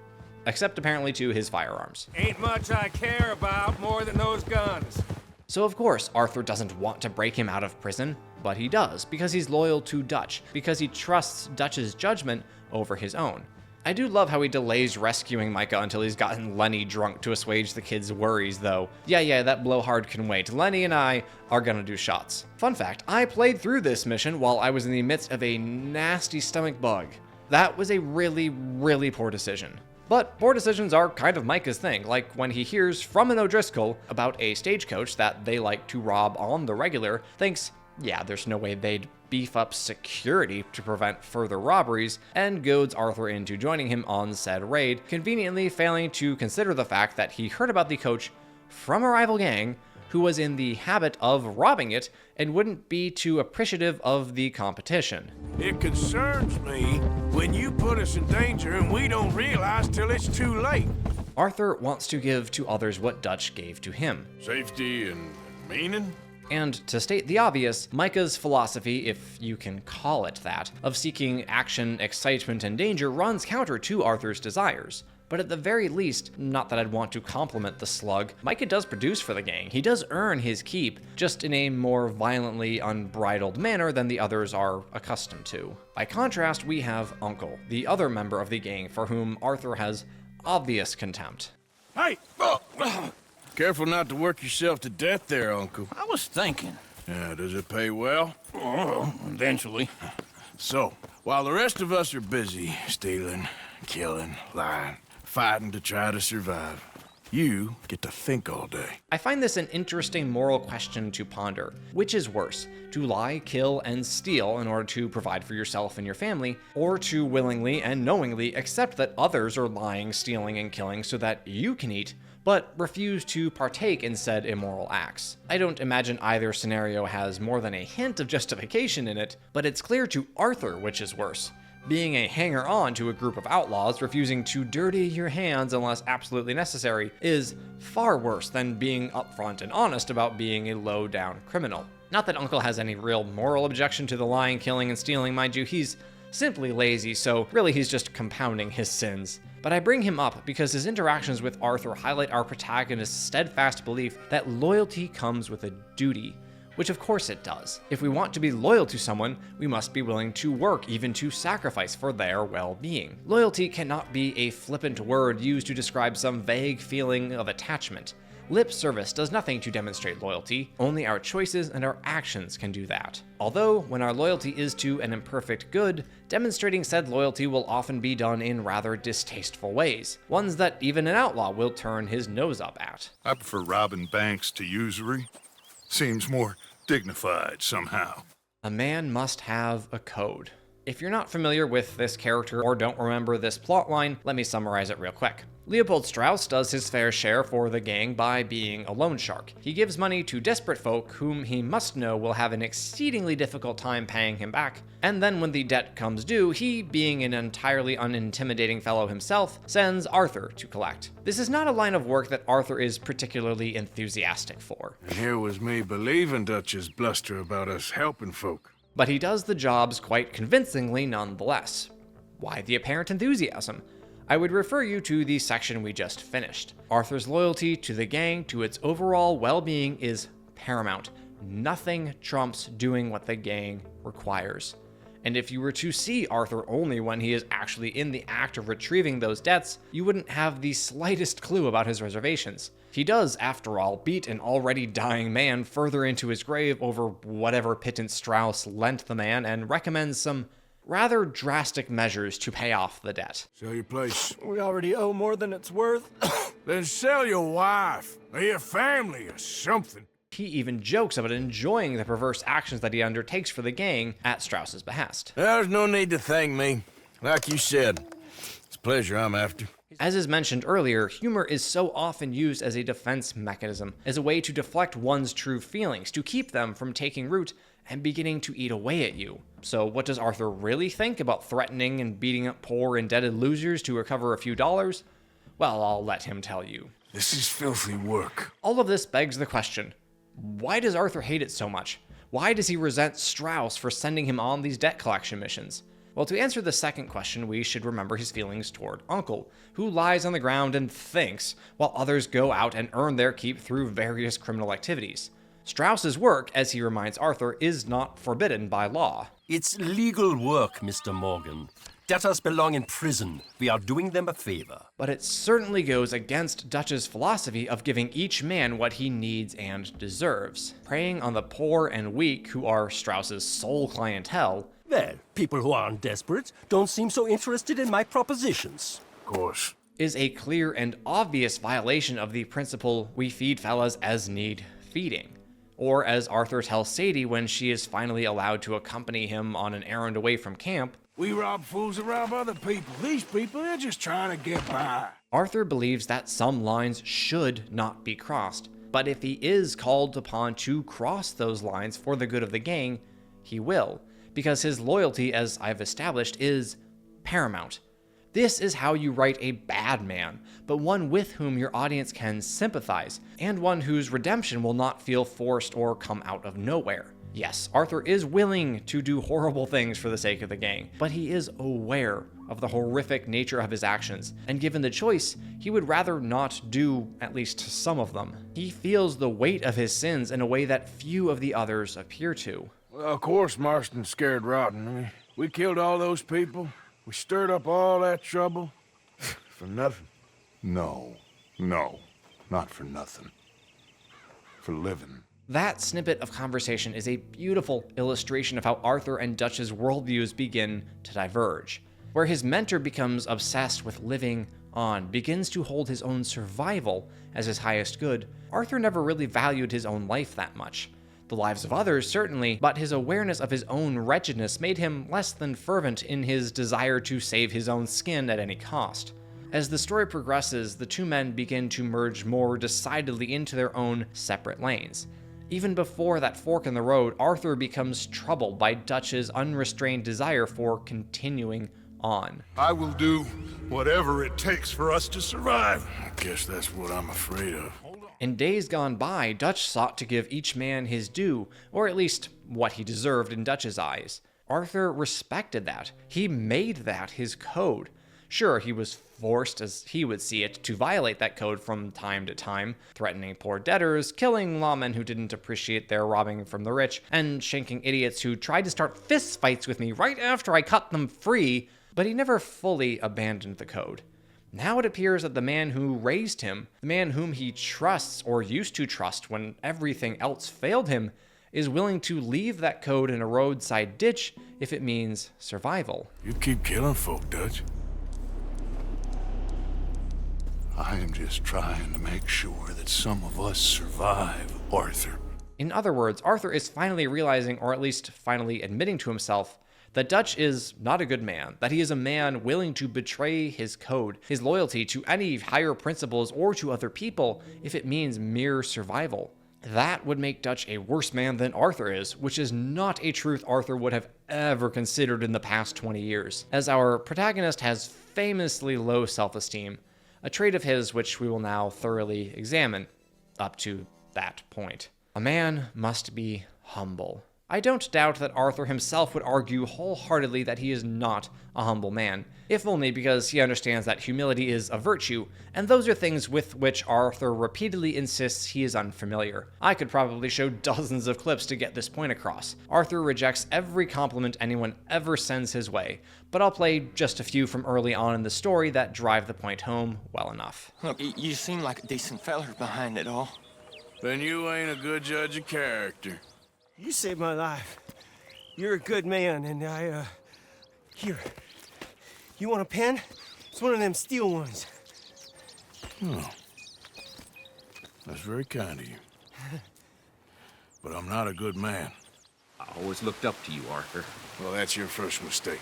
Except apparently to his firearms. Ain't much I care about more than those guns. So of course, Arthur doesn't want to break him out of prison, but he does, because he's loyal to Dutch, because he trusts Dutch's judgment over his own. I do love how he delays rescuing Micah until he's gotten Lenny drunk to assuage the kid's worries, though. Yeah, that blowhard can wait. Lenny and I are gonna do shots. Fun fact, I played through this mission while I was in the midst of a nasty stomach bug. That was a really, really poor decision. But poor decisions are kind of Micah's thing, like when he hears from an O'Driscoll about a stagecoach that they like to rob on the regular, thinks, yeah, there's no way they'd beef up security to prevent further robberies, and goads Arthur into joining him on said raid, conveniently failing to consider the fact that he heard about the coach from a rival gang who was in the habit of robbing it and wouldn't be too appreciative of the competition. It concerns me when you put us in danger and we don't realize till it's too late. Arthur wants to give to others what Dutch gave to him. Safety and meaning? And to state the obvious, Micah's philosophy, if you can call it that, of seeking action, excitement, and danger runs counter to Arthur's desires. But at the very least, not that I'd want to compliment the slug, Micah does produce for the gang. He does earn his keep, just in a more violently unbridled manner than the others are accustomed to. By contrast, we have Uncle, the other member of the gang for whom Arthur has obvious contempt. Hey! Careful not to work yourself to death there, Uncle. I was thinking, Yeah, does it pay well? Oh, eventually. So, while the rest of us are busy stealing, killing, lying, fighting to try to survive, you get to think all day. I find this an interesting moral question to ponder. Which is worse, to lie, kill, and steal in order to provide for yourself and your family, or to willingly and knowingly accept that others are lying, stealing, and killing so that you can eat, but refuse to partake in said immoral acts? I don't imagine either scenario has more than a hint of justification in it, but it's clear to Arthur which is worse. Being a hanger-on to a group of outlaws, refusing to dirty your hands unless absolutely necessary, is far worse than being upfront and honest about being a low-down criminal. Not that Uncle has any real moral objection to the lying, killing, and stealing, mind you, he's simply lazy, so really he's just compounding his sins. But I bring him up because his interactions with Arthur highlight our protagonist's steadfast belief that loyalty comes with a duty. Which of course it does. If we want to be loyal to someone, we must be willing to work, even to sacrifice for their well-being. Loyalty cannot be a flippant word used to describe some vague feeling of attachment. Lip service does nothing to demonstrate loyalty, only our choices and our actions can do that. Although, when our loyalty is to an imperfect good, demonstrating said loyalty will often be done in rather distasteful ways, ones that even an outlaw will turn his nose up at. I prefer robbing banks to usury. Seems more dignified somehow. A man must have a code. If you're not familiar with this character or don't remember this plotline, let me summarize it real quick. Leopold Strauss does his fair share for the gang by being a loan shark. He gives money to desperate folk whom he must know will have an exceedingly difficult time paying him back, and then when the debt comes due, he, being an entirely unintimidating fellow himself, sends Arthur to collect. This is not a line of work that Arthur is particularly enthusiastic for. And here was me believing Dutch's bluster about us helping folk. But he does the jobs quite convincingly nonetheless. Why the apparent enthusiasm? I would refer you to the section we just finished. Arthur's loyalty to the gang, to its overall well-being, is paramount. Nothing trumps doing what the gang requires. And if you were to see Arthur only when he is actually in the act of retrieving those debts, you wouldn't have the slightest clue about his reservations. He does, after all, beat an already dying man further into his grave over whatever pittance Strauss lent the man and recommends some rather drastic measures to pay off the debt. Sell your place. We already owe more than it's worth. Then sell your wife, or your family, or something. He even jokes about enjoying the perverse actions that he undertakes for the gang at Strauss's behest. There's no need to thank me. Like you said, it's pleasure I'm after. As is mentioned earlier, humor is so often used as a defense mechanism, as a way to deflect one's true feelings, to keep them from taking root and beginning to eat away at you. So what does Arthur really think about threatening and beating up poor, indebted losers to recover a few dollars? Well, I'll let him tell you. This is filthy work. All of this begs the question, why does Arthur hate it so much? Why does he resent Strauss for sending him on these debt collection missions? Well, to answer the second question, we should remember his feelings toward Uncle, who lies on the ground and thinks, while others go out and earn their keep through various criminal activities. Strauss's work, as he reminds Arthur, is not forbidden by law. It's legal work, Mr. Morgan. Debtors belong in prison. We are doing them a favor. But it certainly goes against Dutch's philosophy of giving each man what he needs and deserves. Preying on the poor and weak, who are Strauss's sole clientele, well, people who aren't desperate don't seem so interested in my propositions. Of course. Is a clear and obvious violation of the principle we feed fellas as need feeding. Or as Arthur tells Sadie when she is finally allowed to accompany him on an errand away from camp, we rob fools that rob other people. These people, they're just trying to get by. Arthur believes that some lines should not be crossed, but if he is called upon to cross those lines for the good of the gang, he will, because his loyalty, as I've established, is paramount. This is how you write a bad man, but one with whom your audience can sympathize, and one whose redemption will not feel forced or come out of nowhere. Yes, Arthur is willing to do horrible things for the sake of the gang, but he is aware of the horrific nature of his actions, and given the choice, he would rather not do at least some of them. He feels the weight of his sins in a way that few of the others appear to. Well, of course Marston's scared rotten. We killed all those people. We stirred up all that trouble. For nothing. No, not for nothing. For living. That snippet of conversation is a beautiful illustration of how Arthur and Dutch's worldviews begin to diverge, where his mentor becomes obsessed with living on, begins to hold his own survival as his highest good. Arthur never really valued his own life that much. The lives of others, certainly, but his awareness of his own wretchedness made him less than fervent in his desire to save his own skin at any cost. As the story progresses, the two men begin to merge more decidedly into their own separate lanes. Even before that fork in the road, Arthur becomes troubled by Dutch's unrestrained desire for continuing on. I will do whatever it takes for us to survive. I guess that's what I'm afraid of. In days gone by, Dutch sought to give each man his due, or at least what he deserved in Dutch's eyes. Arthur respected that. He made that his code. Sure, he was forced, as he would see it, to violate that code from time to time, threatening poor debtors, killing lawmen who didn't appreciate their robbing from the rich, and shanking idiots who tried to start fistfights with me right after I cut them free, but he never fully abandoned the code. Now it appears that the man who raised him, the man whom he trusts or used to trust when everything else failed him, is willing to leave that code in a roadside ditch if it means survival. You keep killing folk, Dutch. I am just trying to make sure that some of us survive, Arthur. In other words, Arthur is finally realizing, or at least finally admitting to himself, that Dutch is not a good man, that he is a man willing to betray his code, his loyalty to any higher principles or to other people if it means mere survival. That would make Dutch a worse man than Arthur is, which is not a truth Arthur would have ever considered in the past 20 years, as our protagonist has famously low self-esteem, a trait of his which we will now thoroughly examine up to that point. A man must be humble. I don't doubt that Arthur himself would argue wholeheartedly that he is not a humble man, if only because he understands that humility is a virtue, and those are things with which Arthur repeatedly insists he is unfamiliar. I could probably show dozens of clips to get this point across. Arthur rejects every compliment anyone ever sends his way, but I'll play just a few from early on in the story that drive the point home well enough. Look, you seem like a decent feller behind it all. Then you ain't a good judge of character. You saved my life. You're a good man, and here. You want a pen? It's one of them steel ones. Oh. That's very kind of you. But I'm not a good man. I always looked up to you, Arthur. Well, that's your first mistake.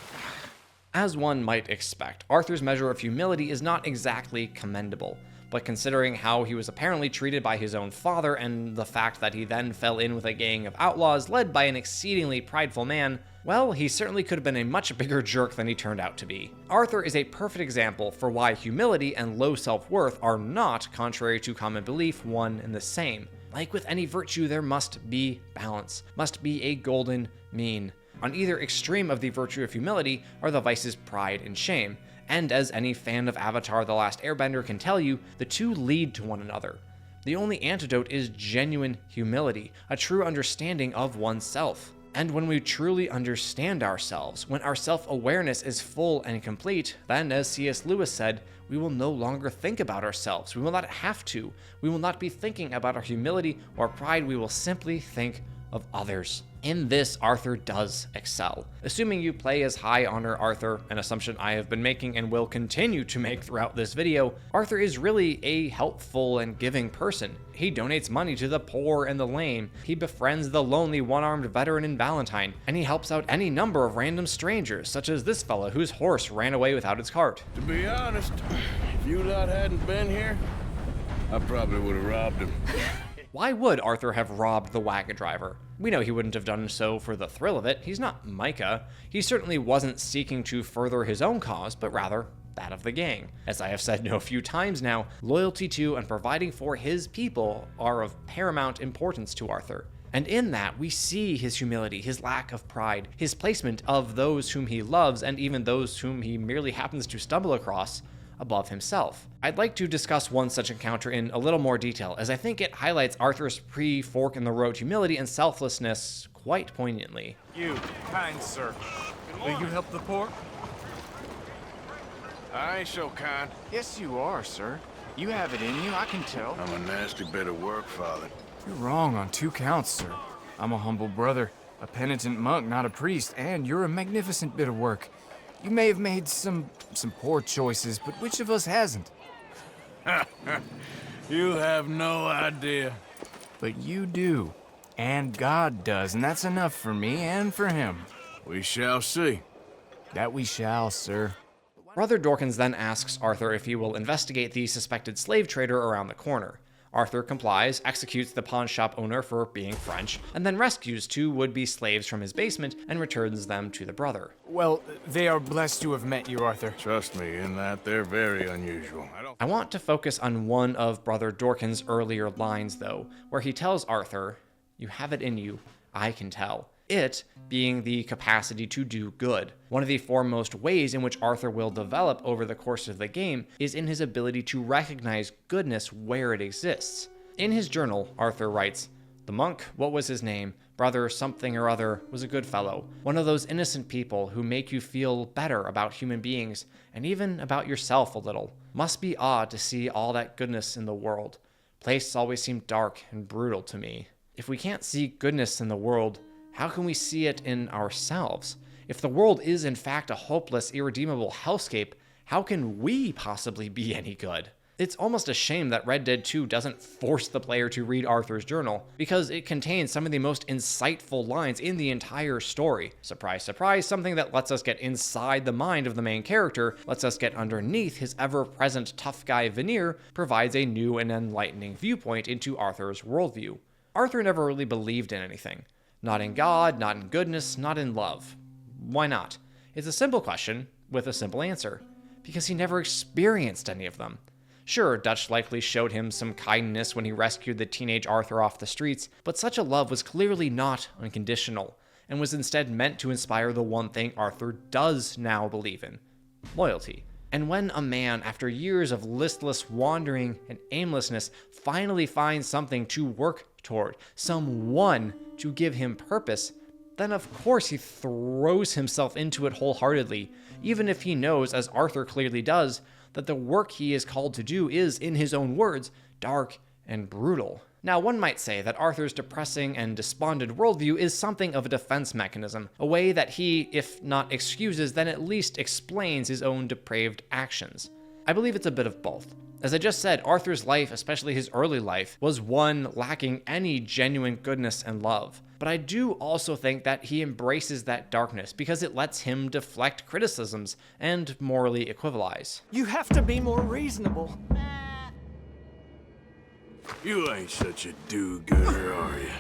As one might expect, Arthur's measure of humility is not exactly commendable. But considering how he was apparently treated by his own father and the fact that he then fell in with a gang of outlaws led by an exceedingly prideful man, well, he certainly could have been a much bigger jerk than he turned out to be. Arthur is a perfect example for why humility and low self-worth are not, contrary to common belief, one and the same. Like with any virtue, there must be balance, must be a golden mean. On either extreme of the virtue of humility are the vices pride and shame. And as any fan of Avatar: The Last Airbender can tell you, the two lead to one another. The only antidote is genuine humility, a true understanding of oneself. And when we truly understand ourselves, when our self-awareness is full and complete, then, as C.S. Lewis said, we will no longer think about ourselves. We will not have to. We will not be thinking about our humility or pride. We will simply think of others. In this, Arthur does excel. Assuming you play as High Honor Arthur, an assumption I have been making and will continue to make throughout this video, Arthur is really a helpful and giving person. He donates money to the poor and the lame, he befriends the lonely one-armed veteran in Valentine, and he helps out any number of random strangers, such as this fella whose horse ran away without its cart. To be honest, if you lot hadn't been here, I probably would have robbed him. Why would Arthur have robbed the wagon driver? We know he wouldn't have done so for the thrill of it. He's not Micah. He certainly wasn't seeking to further his own cause, but rather that of the gang. As I have said no few times now, loyalty to and providing for his people are of paramount importance to Arthur. And in that, we see his humility, his lack of pride, his placement of those whom he loves and even those whom he merely happens to stumble across above himself. I'd like to discuss one such encounter in a little more detail, as I think it highlights Arthur's pre-fork-in-the-road humility and selflessness quite poignantly. You, kind sir, will you help the poor? I ain't so kind. Yes, you are, sir. You have it in you, I can tell. I'm a nasty bit of work, Father. You're wrong on 2 counts, sir. I'm a humble brother, a penitent monk, not a priest, and you're a magnificent bit of work. You may have made some poor choices, but which of us hasn't? You have no idea. But you do. And God does, and that's enough for me and for him. We shall see. That we shall, sir. Brother Dorkins then asks Arthur if he will investigate the suspected slave trader around the corner. Arthur complies, executes the pawn shop owner for being French, and then rescues 2 would-be slaves from his basement and returns them to the brother. Well, they are blessed to have met you, Arthur. Trust me, in that they're very unusual. I want to focus on one of Brother Dorkins' earlier lines, though, where he tells Arthur, "You have it in you, I can tell." It being the capacity to do good. One of the foremost ways in which Arthur will develop over the course of the game is in his ability to recognize goodness where it exists. In his journal, Arthur writes, "The monk, what was his name? Brother something or other, was a good fellow. One of those innocent people who make you feel better about human beings, and even about yourself a little. Must be odd to see all that goodness in the world. Place always seemed dark and brutal to me." If we can't see goodness in the world, how can we see it in ourselves? If the world is in fact a hopeless, irredeemable hellscape, how can we possibly be any good? It's almost a shame that Red Dead 2 doesn't force the player to read Arthur's journal, because it contains some of the most insightful lines in the entire story. Surprise, surprise, something that lets us get inside the mind of the main character, lets us get underneath his ever-present tough guy veneer, provides a new and enlightening viewpoint into Arthur's worldview. Arthur never really believed in anything. Not in God, not in goodness, not in love. Why not? It's a simple question with a simple answer. Because he never experienced any of them. Sure, Dutch likely showed him some kindness when he rescued the teenage Arthur off the streets, but such a love was clearly not unconditional, and was instead meant to inspire the one thing Arthur does now believe in: loyalty. And when a man, after years of listless wandering and aimlessness, finally finds something to work toward, someone to give him purpose, then of course he throws himself into it wholeheartedly, even if he knows, as Arthur clearly does, that the work he is called to do is, in his own words, dark and brutal. Now, one might say that Arthur's depressing and despondent worldview is something of a defense mechanism, a way that he, if not excuses, then at least explains his own depraved actions. I believe it's a bit of both. As I just said, Arthur's life, especially his early life, was one lacking any genuine goodness and love. But I do also think that he embraces that darkness because it lets him deflect criticisms and morally equivalize. You have to be more reasonable. You ain't such a do-gooder, are you?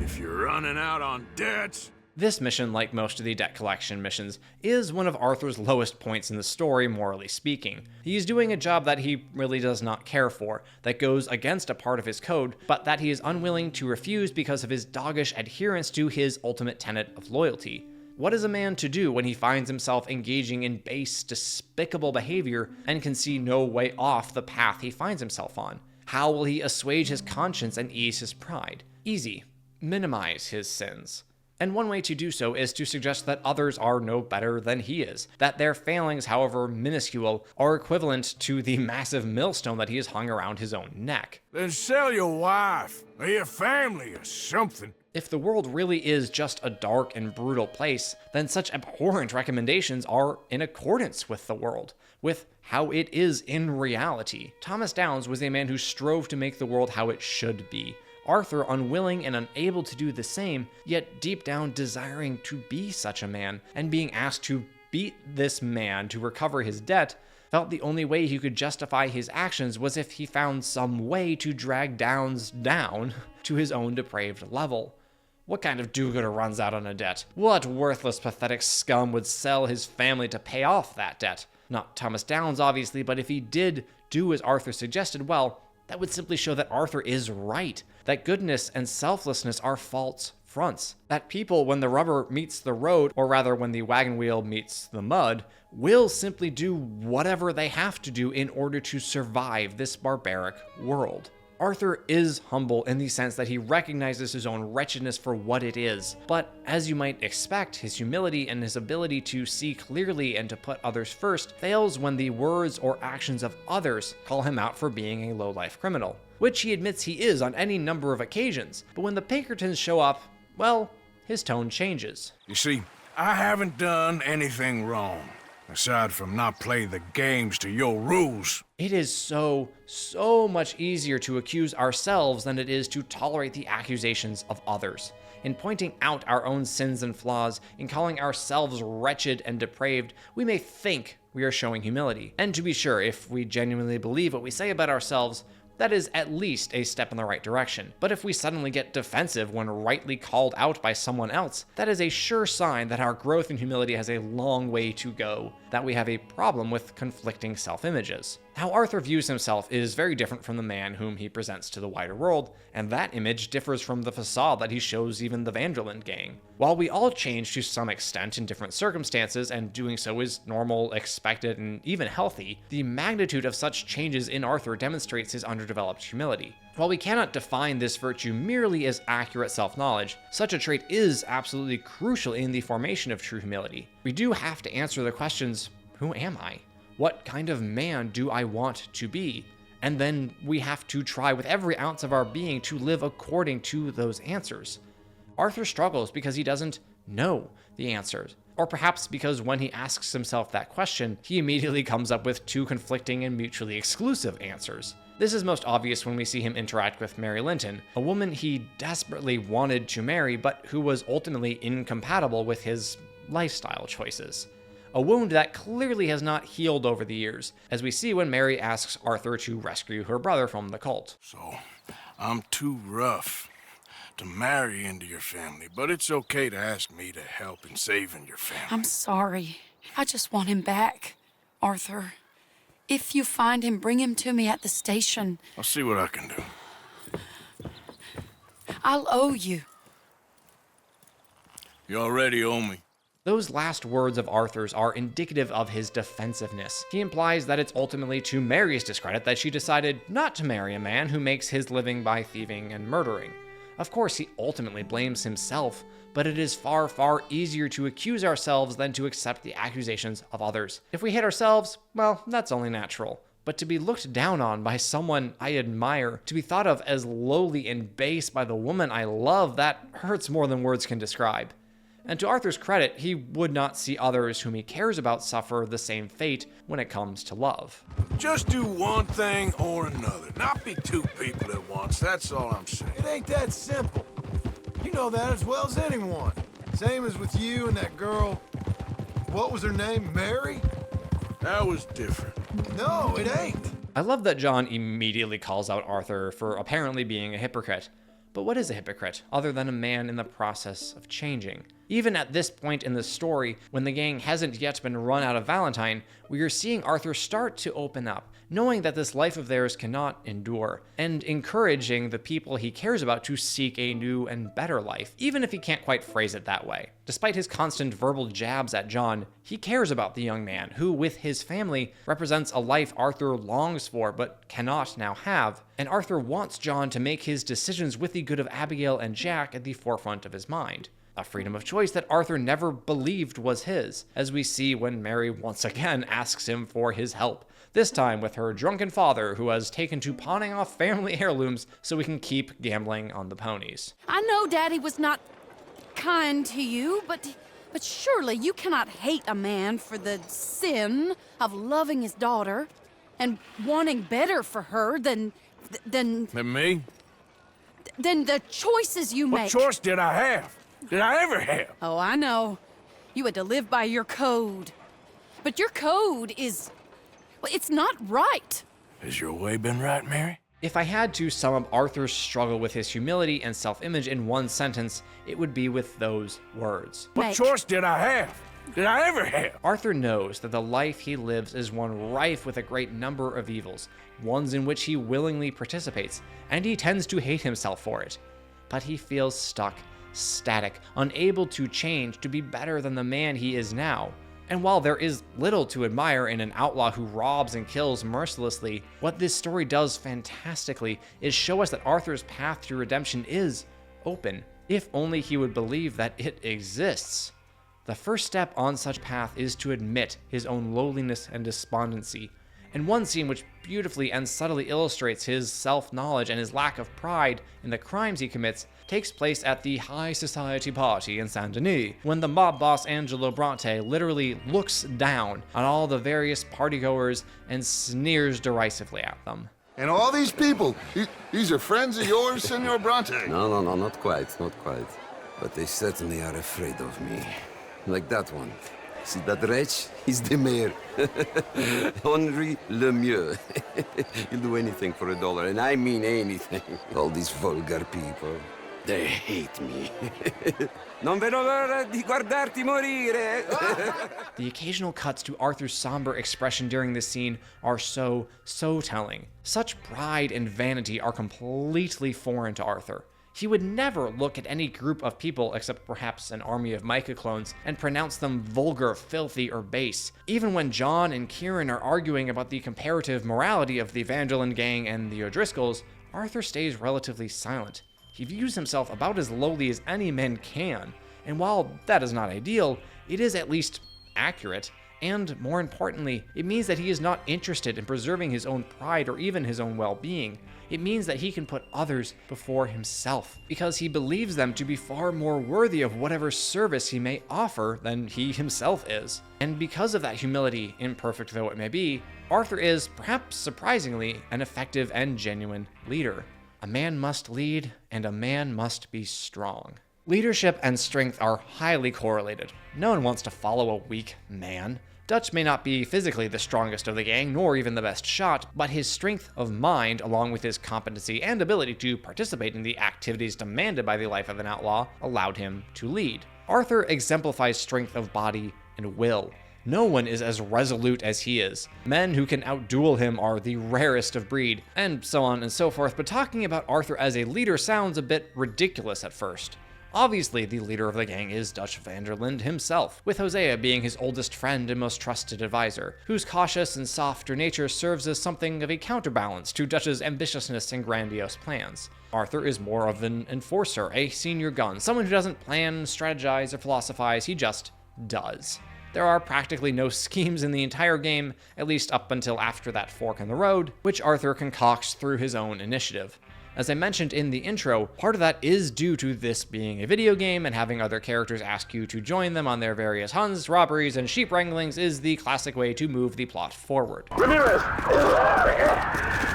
If you're running out on debts... This mission, like most of the debt collection missions, is one of Arthur's lowest points in the story, morally speaking. He's doing a job that he really does not care for, that goes against a part of his code, but that he is unwilling to refuse because of his doggish adherence to his ultimate tenet of loyalty. What is a man to do when he finds himself engaging in base, despicable behavior and can see no way off the path he finds himself on? How will he assuage his conscience and ease his pride? Easy. Minimize his sins. And one way to do so is to suggest that others are no better than he is, that their failings, however minuscule, are equivalent to the massive millstone that he has hung around his own neck. Then sell your wife, or your family, or something. If the world really is just a dark and brutal place, then such abhorrent recommendations are in accordance with the world, with how it is in reality. Thomas Downes was a man who strove to make the world how it should be. Arthur, unwilling and unable to do the same, yet deep down desiring to be such a man, and being asked to beat this man to recover his debt, felt the only way he could justify his actions was if he found some way to drag Downes down to his own depraved level. What kind of do-gooder runs out on a debt? What worthless, pathetic scum would sell his family to pay off that debt? Not Thomas Downes, obviously, but if he did do as Arthur suggested, well, that would simply show that Arthur is right, that goodness and selflessness are false fronts, that people, when the rubber meets the road, or rather when the wagon wheel meets the mud, will simply do whatever they have to do in order to survive this barbaric world. Arthur is humble in the sense that he recognizes his own wretchedness for what it is, but as you might expect, his humility and his ability to see clearly and to put others first fails when the words or actions of others call him out for being a low-life criminal. which he admits he is on any number of occasions. But when the Pinkertons show up, well, his tone changes. You see, I haven't done anything wrong, aside from not play the games to your rules. It is so much easier to accuse ourselves than it is to tolerate the accusations of others. In pointing out our own sins and flaws, in calling ourselves wretched and depraved, we may think we are showing humility. And to be sure, if we genuinely believe what we say about ourselves, that is at least a step in the right direction. But if we suddenly get defensive when rightly called out by someone else, that is a sure sign that our growth in humility has a long way to go, that we have a problem with conflicting self-images. How Arthur views himself is very different from the man whom he presents to the wider world, and that image differs from the facade that he shows even the Van der Linde gang. While we all change to some extent in different circumstances, and doing so is normal, expected, and even healthy, the magnitude of such changes in Arthur demonstrates his underdeveloped humility. While we cannot define this virtue merely as accurate self-knowledge, such a trait is absolutely crucial in the formation of true humility. We do have to answer the questions, who am I? What kind of man do I want to be? And then we have to try with every ounce of our being to live according to those answers. Arthur struggles because he doesn't know the answers, or perhaps because when he asks himself that question, he immediately comes up with two conflicting and mutually exclusive answers. This is most obvious when we see him interact with Mary Linton, a woman he desperately wanted to marry, but who was ultimately incompatible with his lifestyle choices. A wound that clearly has not healed over the years, as we see when Mary asks Arthur to rescue her brother from the cult. So, I'm too rough to marry into your family, but it's okay to ask me to help in saving your family. I'm sorry. I just want him back, Arthur. If you find him, bring him to me at the station. I'll see what I can do. I'll owe you. You already owe me. Those last words of Arthur's are indicative of his defensiveness. He implies that it's ultimately to Mary's discredit that she decided not to marry a man who makes his living by thieving and murdering. Of course, he ultimately blames himself, but it is far easier to accuse ourselves than to accept the accusations of others. If we hate ourselves, well, that's only natural. But to be looked down on by someone I admire, to be thought of as lowly and base by the woman I love, that hurts more than words can describe. And to Arthur's credit, he would not see others whom he cares about suffer the same fate when it comes to love. Just do one thing or another. Not be two people at once, that's all I'm saying. It ain't that simple. You know that as well as anyone. Same as with you and that girl. What was her name? Mary? That was different. No, it ain't. I love that John immediately calls out Arthur for apparently being a hypocrite. But what is a hypocrite, other than a man in the process of changing? Even at this point in the story, when the gang hasn't yet been run out of Valentine, we are seeing Arthur start to open up, knowing that this life of theirs cannot endure, and encouraging the people he cares about to seek a new and better life, even if he can't quite phrase it that way. Despite his constant verbal jabs at John, he cares about the young man, who, with his family, represents a life Arthur longs for but cannot now have, and Arthur wants John to make his decisions with the good of Abigail and Jack at the forefront of his mind. A freedom of choice that Arthur never believed was his, as we see when Mary once again asks him for his help, this time with her drunken father who has taken to pawning off family heirlooms so we can keep gambling on the ponies. I know Daddy was not kind to you, but surely you cannot hate a man for the sin of loving his daughter and wanting better for her than me? Than the choices you make. What choice did I have? Did I ever have? Oh, I know. You had to live by your code. But your code is... well, it's not right. Has your way been right, Mary? If I had to sum up Arthur's struggle with his humility and self-image in one sentence, it would be with those words. What choice did I have? Did I ever have? Arthur knows that the life he lives is one rife with a great number of evils, ones in which he willingly participates, and he tends to hate himself for it. But he feels stuck, static, unable to change to be better than the man he is now. And while there is little to admire in an outlaw who robs and kills mercilessly, what this story does fantastically is show us that Arthur's path to redemption is open, if only he would believe that it exists. The first step on such path is to admit his own lowliness and despondency, And one scene which beautifully and subtly illustrates his self-knowledge and his lack of pride in the crimes he commits takes place at the high society party in Saint Denis, when the mob boss Angelo Bronte literally looks down on all the various partygoers and sneers derisively at them. And all these people, these are friends of yours, Senor Bronte? No, not quite, not quite. But they certainly are afraid of me. Like that one. See that wretch? He's the mayor. Henri Lemieux. He'll do anything for $1, and I mean anything. All these vulgar people. They hate me. Non vedo l'ora di guardarti morire. The occasional cuts to Arthur's somber expression during this scene are so telling. Such pride and vanity are completely foreign to Arthur. He would never look at any group of people, except perhaps an army of Micah clones, and pronounce them vulgar, filthy, or base. Even when John and Kieran are arguing about the comparative morality of the Vanderlyn gang and the O'Driscolls, Arthur stays relatively silent. He views himself about as lowly as any man can, and while that is not ideal, it is at least accurate. And more importantly, it means that he is not interested in preserving his own pride or even his own well-being. It means that he can put others before himself, because he believes them to be far more worthy of whatever service he may offer than he himself is. And because of that humility, imperfect though it may be, Arthur is, perhaps surprisingly, an effective and genuine leader. A man must lead, and a man must be strong. Leadership and strength are highly correlated. No one wants to follow a weak man. Dutch may not be physically the strongest of the gang, nor even the best shot, but his strength of mind, along with his competency and ability to participate in the activities demanded by the life of an outlaw, allowed him to lead. Arthur exemplifies strength of body and will. No one is as resolute as he is. Men who can outduel him are the rarest of breed, and so on and so forth, but talking about Arthur as a leader sounds a bit ridiculous at first. Obviously, the leader of the gang is Dutch van der Linde himself, with Hosea being his oldest friend and most trusted advisor, whose cautious and softer nature serves as something of a counterbalance to Dutch's ambitiousness and grandiose plans. Arthur is more of an enforcer, a senior gun, someone who doesn't plan, strategize, or philosophize, he just does. There are practically no schemes in the entire game, at least up until after that fork in the road, which Arthur concocts through his own initiative. As I mentioned in the intro, part of that is due to this being a video game, and having other characters ask you to join them on their various hunts, robberies, and sheep wranglings is the classic way to move the plot forward. Ramirez,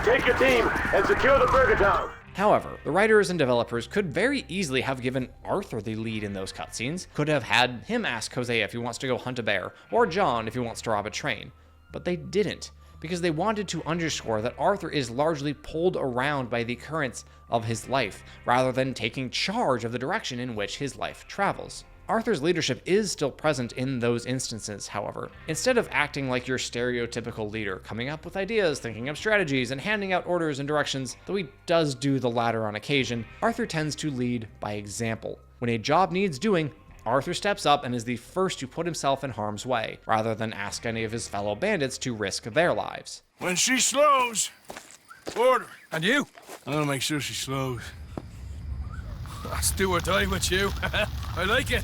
take your team and secure the Burger Town. However, the writers and developers could very easily have given Arthur the lead in those cutscenes, could have had him ask Hosea if he wants to go hunt a bear, or John if he wants to rob a train. But they didn't, because they wanted to underscore that Arthur is largely pulled around by the currents of his life, rather than taking charge of the direction in which his life travels. Arthur's leadership is still present in those instances, however. Instead of acting like your stereotypical leader, coming up with ideas, thinking of strategies, and handing out orders and directions, though he does do the latter on occasion, Arthur tends to lead by example. When a job needs doing, Arthur steps up and is the first to put himself in harm's way, rather than ask any of his fellow bandits to risk their lives. When she slows, order. And you? I'm gonna make sure she slows. Let's do or die with you. I like it.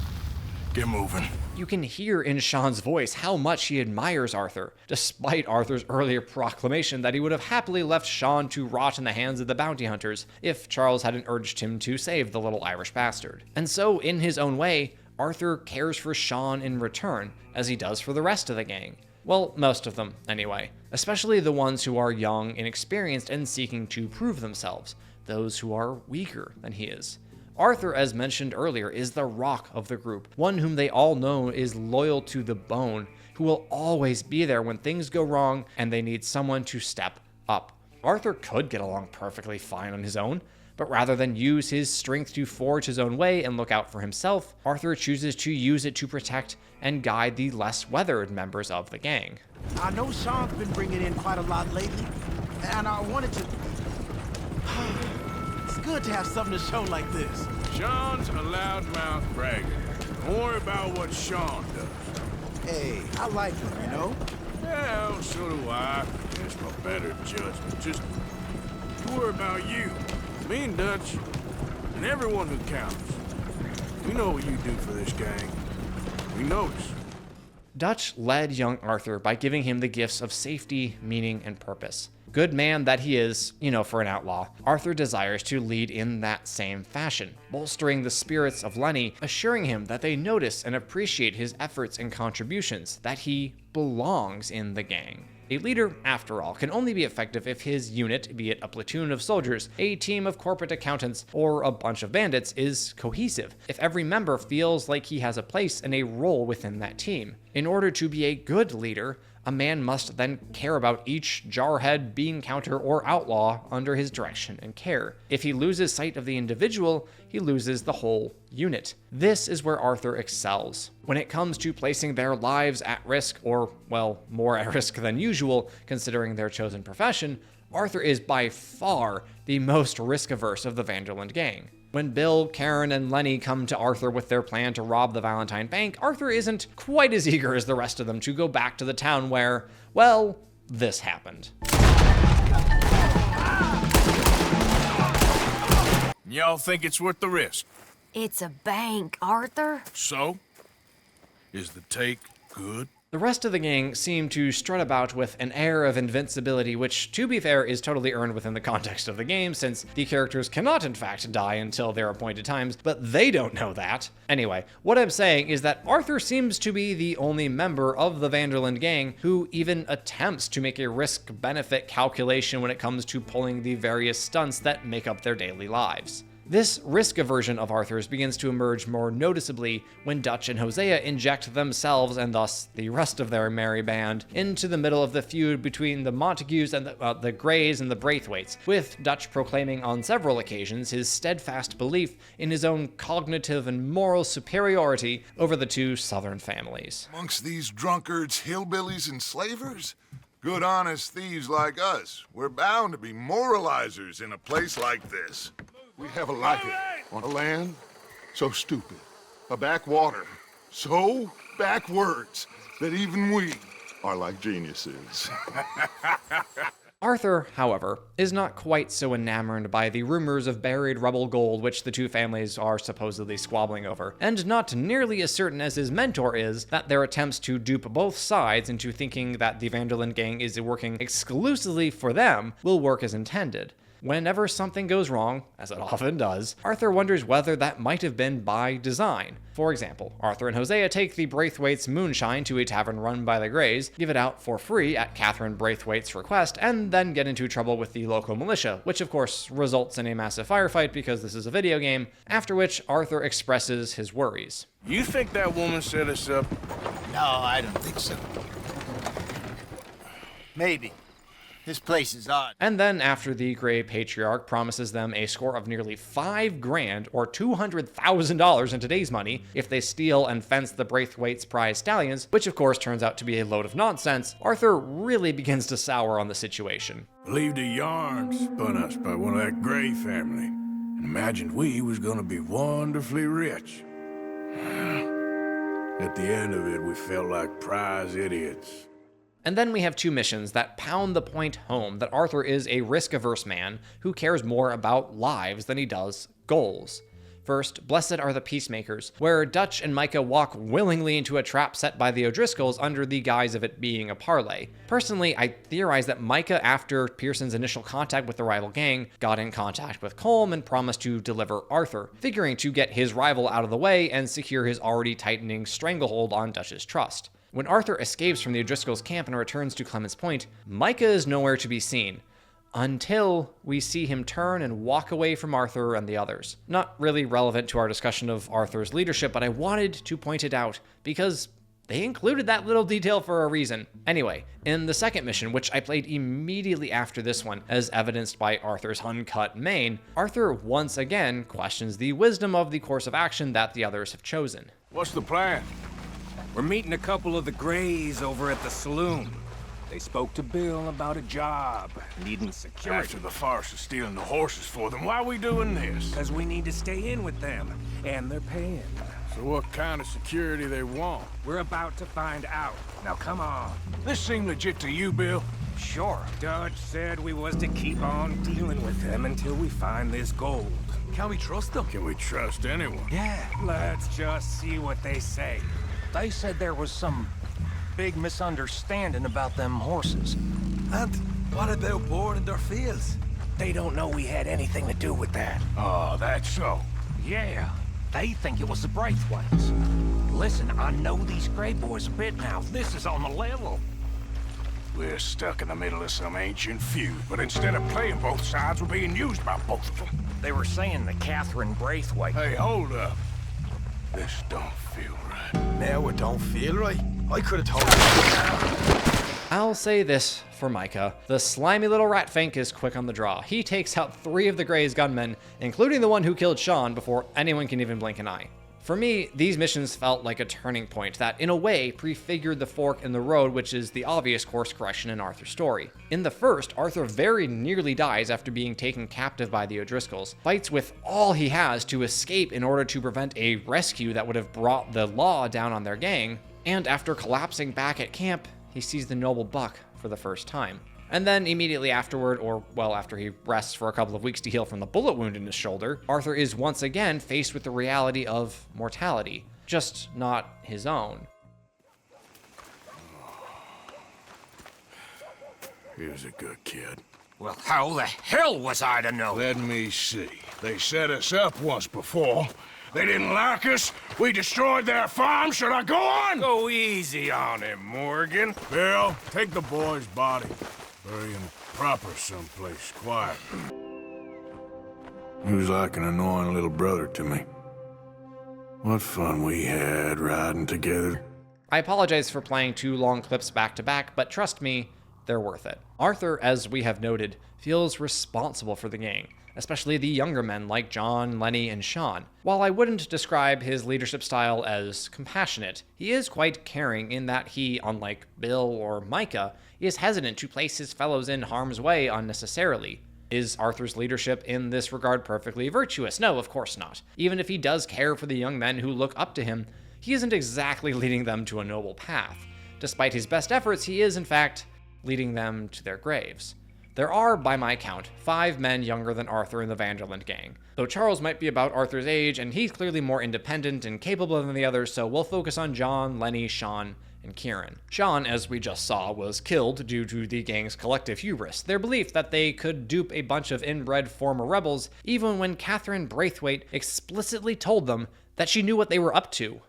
Get moving. You can hear in Sean's voice how much he admires Arthur, despite Arthur's earlier proclamation that he would have happily left Sean to rot in the hands of the bounty hunters if Charles hadn't urged him to save the little Irish bastard. And so, in his own way, Arthur cares for Sean in return, as he does for the rest of the gang. Well, most of them, anyway. Especially the ones who are young, inexperienced, and seeking to prove themselves. Those who are weaker than he is. Arthur, as mentioned earlier, is the rock of the group, one whom they all know is loyal to the bone, who will always be there when things go wrong and they need someone to step up. Arthur could get along perfectly fine on his own, but rather than use his strength to forge his own way and look out for himself, Arthur chooses to use it to protect and guide the less weathered members of the gang. I know Sean's been bringing in quite a lot lately, and I wanted to... It's good to have something to show like this. Sean's a loudmouth bragger. Don't worry about what Sean does. Hey, I like him, you know? Yeah, so do I. It's my better judgment. Just worry about you. Me and Dutch, and everyone who counts. We know what you do for this gang. We notice. Dutch led young Arthur by giving him the gifts of safety, meaning, and purpose. Good man that he is, for an outlaw, Arthur desires to lead in that same fashion, bolstering the spirits of Lenny, assuring him that they notice and appreciate his efforts and contributions, that he belongs in the gang. A leader, after all, can only be effective if his unit, be it a platoon of soldiers, a team of corporate accountants, or a bunch of bandits, is cohesive. If every member feels like he has a place and a role within that team. In order to be a good leader, a man must then care about each jarhead, bean counter, or outlaw under his direction and care. If he loses sight of the individual, he loses the whole unit. This is where Arthur excels. When it comes to placing their lives at risk, or, well, more at risk than usual, considering their chosen profession, Arthur is by far the most risk-averse of the Vanderland gang. When Bill, Karen, and Lenny come to Arthur with their plan to rob the Valentine Bank, Arthur isn't quite as eager as the rest of them to go back to the town where, well, this happened. Y'all think it's worth the risk? It's a bank, Arthur. So? Is the take good? The rest of the gang seem to strut about with an air of invincibility, which, to be fair, is totally earned within the context of the game, since the characters cannot in fact die until their appointed times, but they don't know that. Anyway, what I'm saying is that Arthur seems to be the only member of the Vanderland gang who even attempts to make a risk-benefit calculation when it comes to pulling the various stunts that make up their daily lives. This risk aversion of Arthur's begins to emerge more noticeably when Dutch and Hosea inject themselves, and thus the rest of their merry band, into the middle of the feud between the Montagues and the Greys and the Braithwaites, with Dutch proclaiming on several occasions his steadfast belief in his own cognitive and moral superiority over the two southern families. Amongst these drunkards, hillbillies, and slavers? Good honest thieves like us, we're bound to be moralizers in a place like this. We have a life on a land so stupid, a backwater so backwards that even we are like geniuses. Arthur, however, is not quite so enamored by the rumors of buried rebel gold which the two families are supposedly squabbling over, and not nearly as certain as his mentor is that their attempts to dupe both sides into thinking that the Vanderland gang is working exclusively for them will work as intended. Whenever something goes wrong, as it often does, Arthur wonders whether that might have been by design. For example, Arthur and Hosea take the Braithwaites' moonshine to a tavern run by the Greys, give it out for free at Catherine Braithwaite's request, and then get into trouble with the local militia, which of course results in a massive firefight because this is a video game, after which Arthur expresses his worries. You think that woman set us up? No, I don't think so. Maybe. This place is odd. And then after the Grey Patriarch promises them a score of nearly $5 grand or $200,000 in today's money if they steal and fence the Braithwaites' prize stallions, which of course turns out to be a load of nonsense, Arthur really begins to sour on the situation. Believed a yarn spun us by one of that Grey family, and imagined we was gonna be wonderfully rich. At the end of it, we felt like prize idiots. And then we have two missions that pound the point home that Arthur is a risk-averse man who cares more about lives than he does goals. First, Blessed Are the Peacemakers, where Dutch and Micah walk willingly into a trap set by the O'Driscolls under the guise of it being a parlay. Personally, I theorize that Micah, after Pearson's initial contact with the rival gang, got in contact with Colm and promised to deliver Arthur, figuring to get his rival out of the way and secure his already tightening stranglehold on Dutch's trust. When Arthur escapes from the O'Driscolls' camp and returns to Clemens Point, Micah is nowhere to be seen, until we see him turn and walk away from Arthur and the others. Not really relevant to our discussion of Arthur's leadership, but I wanted to point it out because they included that little detail for a reason. Anyway, in the second mission, which I played immediately after this one, as evidenced by Arthur's uncut mane, Arthur once again questions the wisdom of the course of action that the others have chosen. What's the plan? We're meeting a couple of the Greys over at the saloon. They spoke to Bill about a job, needing security. After the farce of stealing the horses for them, why are we doing this? Because we need to stay in with them, and they're paying. So what kind of security they want? We're about to find out. Now come on. This seem legit to you, Bill? Sure. Dutch said we was to keep on dealing with them until we find this gold. Can we trust them? Can we trust anyone? Yeah. Let's just see what they say. They said there was some big misunderstanding about them horses. And what about boring in their fields? They don't know we had anything to do with that. Oh, that's so. Yeah, they think it was the Braithwaites. Listen, I know these Grey boys a bit now. This is on the level. We're stuck in the middle of some ancient feud, but instead of playing both sides, we're being used by both of them. They were saying that Catherine Braithwaite... Hey, hold up. This don't feel right. Now it don't feel right. I could have told you. I'll say this for Micah. The slimy little ratfink is quick on the draw. He takes out 3 of the Grey's gunmen, including the one who killed Sean, before anyone can even blink an eye. For me, these missions felt like a turning point that, in a way, prefigured the fork in the road, which is the obvious course correction in Arthur's story. In the first, Arthur very nearly dies after being taken captive by the O'Driscolls, fights with all he has to escape in order to prevent a rescue that would have brought the law down on their gang, and after collapsing back at camp, he sees the noble buck for the first time. And then immediately afterward, or well, after he rests for a couple of weeks to heal from the bullet wound in his shoulder, Arthur is once again faced with the reality of mortality, just not his own. He was a good kid. Well, how the hell was I to know? Let me see. They set us up once before. They didn't like us. We destroyed their farm. Should I go on? Go easy on him, Morgan. Bill, take the boy's body. Bury him proper someplace, quiet. He was like an annoying little brother to me. What fun we had riding together. I apologize for playing 2 long clips back to back, but trust me, they're worth it. Arthur, as we have noted, feels responsible for the gang, especially the younger men like John, Lenny, and Sean. While I wouldn't describe his leadership style as compassionate, he is quite caring in that he, unlike Bill or Micah, is hesitant to place his fellows in harm's way unnecessarily. Is Arthur's leadership in this regard perfectly virtuous? No, of course not. Even if he does care for the young men who look up to him, he isn't exactly leading them to a noble path. Despite his best efforts, he is, in fact, leading them to their graves. There are, by my count, 5 men younger than Arthur in the Vanderland gang. Though Charles might be about Arthur's age, and he's clearly more independent and capable than the others, so we'll focus on John, Lenny, Sean, and Kieran. Sean, as we just saw, was killed due to the gang's collective hubris, their belief that they could dupe a bunch of inbred former rebels, even when Catherine Braithwaite explicitly told them that she knew what they were up to.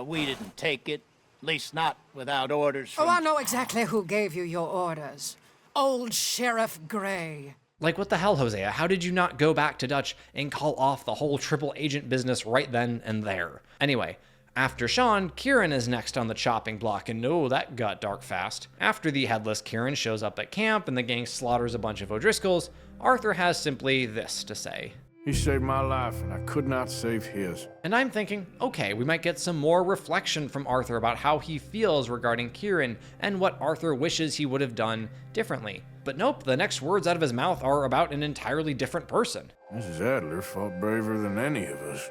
We didn't take it, at least not without orders from... Oh, I know exactly who gave you your orders. Old Sheriff Grey. Like, what the hell, Hosea? How did you not go back to Dutch and call off the whole triple agent business right then and there? Anyway, after Sean, Kieran is next on the chopping block, and no, that got dark fast. After the headless Kieran shows up at camp and the gang slaughters a bunch of O'Driscolls, Arthur has simply this to say. He saved my life, and I could not save his. And I'm thinking, okay, we might get some more reflection from Arthur about how he feels regarding Kieran and what Arthur wishes he would have done differently. But nope, the next words out of his mouth are about an entirely different person. Mrs. Adler fought braver than any of us.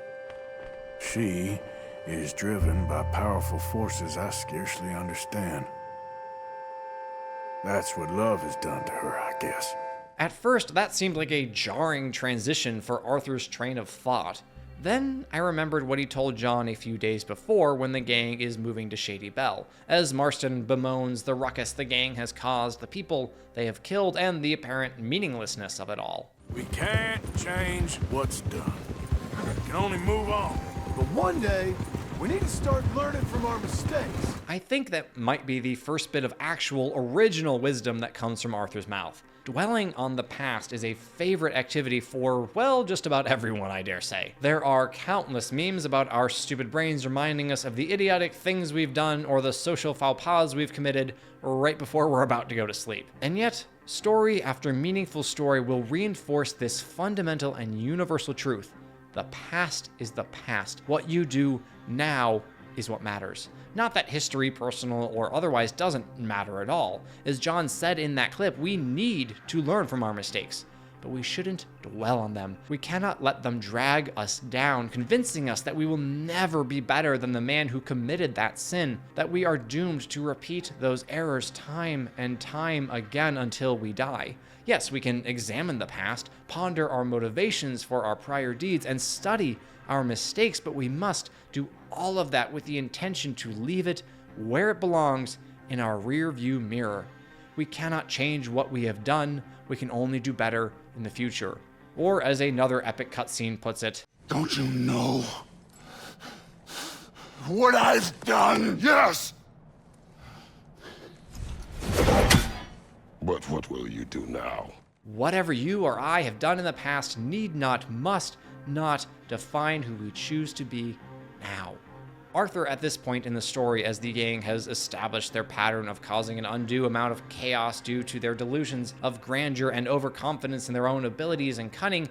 She is driven by powerful forces I scarcely understand. That's what love has done to her, I guess. At first, that seemed like a jarring transition for Arthur's train of thought. Then I remembered what he told John a few days before when the gang is moving to Shady Belle, as Marston bemoans the ruckus the gang has caused, the people they have killed, and the apparent meaninglessness of it all. We can't change what's done. We can only move on. But one day, we need to start learning from our mistakes. I think that might be the first bit of actual original wisdom that comes from Arthur's mouth. Dwelling on the past is a favorite activity for, well, just about everyone, I dare say. There are countless memes about our stupid brains reminding us of the idiotic things we've done or the social faux pas we've committed right before we're about to go to sleep. And yet, story after meaningful story will reinforce this fundamental and universal truth. The past is the past. What you do now is what matters. Not that history, personal or otherwise, doesn't matter at all. As John said in that clip, we need to learn from our mistakes, but we shouldn't dwell on them. We cannot let them drag us down, convincing us that we will never be better than the man who committed that sin, that we are doomed to repeat those errors time and time again until we die. Yes, we can examine the past, ponder our motivations for our prior deeds, and study our mistakes, but we must do all of that with the intention to leave it where it belongs in our rear view mirror. We cannot change what we have done, we can only do better in the future. Or as another epic cutscene puts it, don't you know what I've done? Yes! But what will you do now? whatever you or I have done in the past need not, must not define who we choose to be now. Arthur, at this point in the story, as the gang has established their pattern of causing an undue amount of chaos due to their delusions of grandeur and overconfidence in their own abilities and cunning,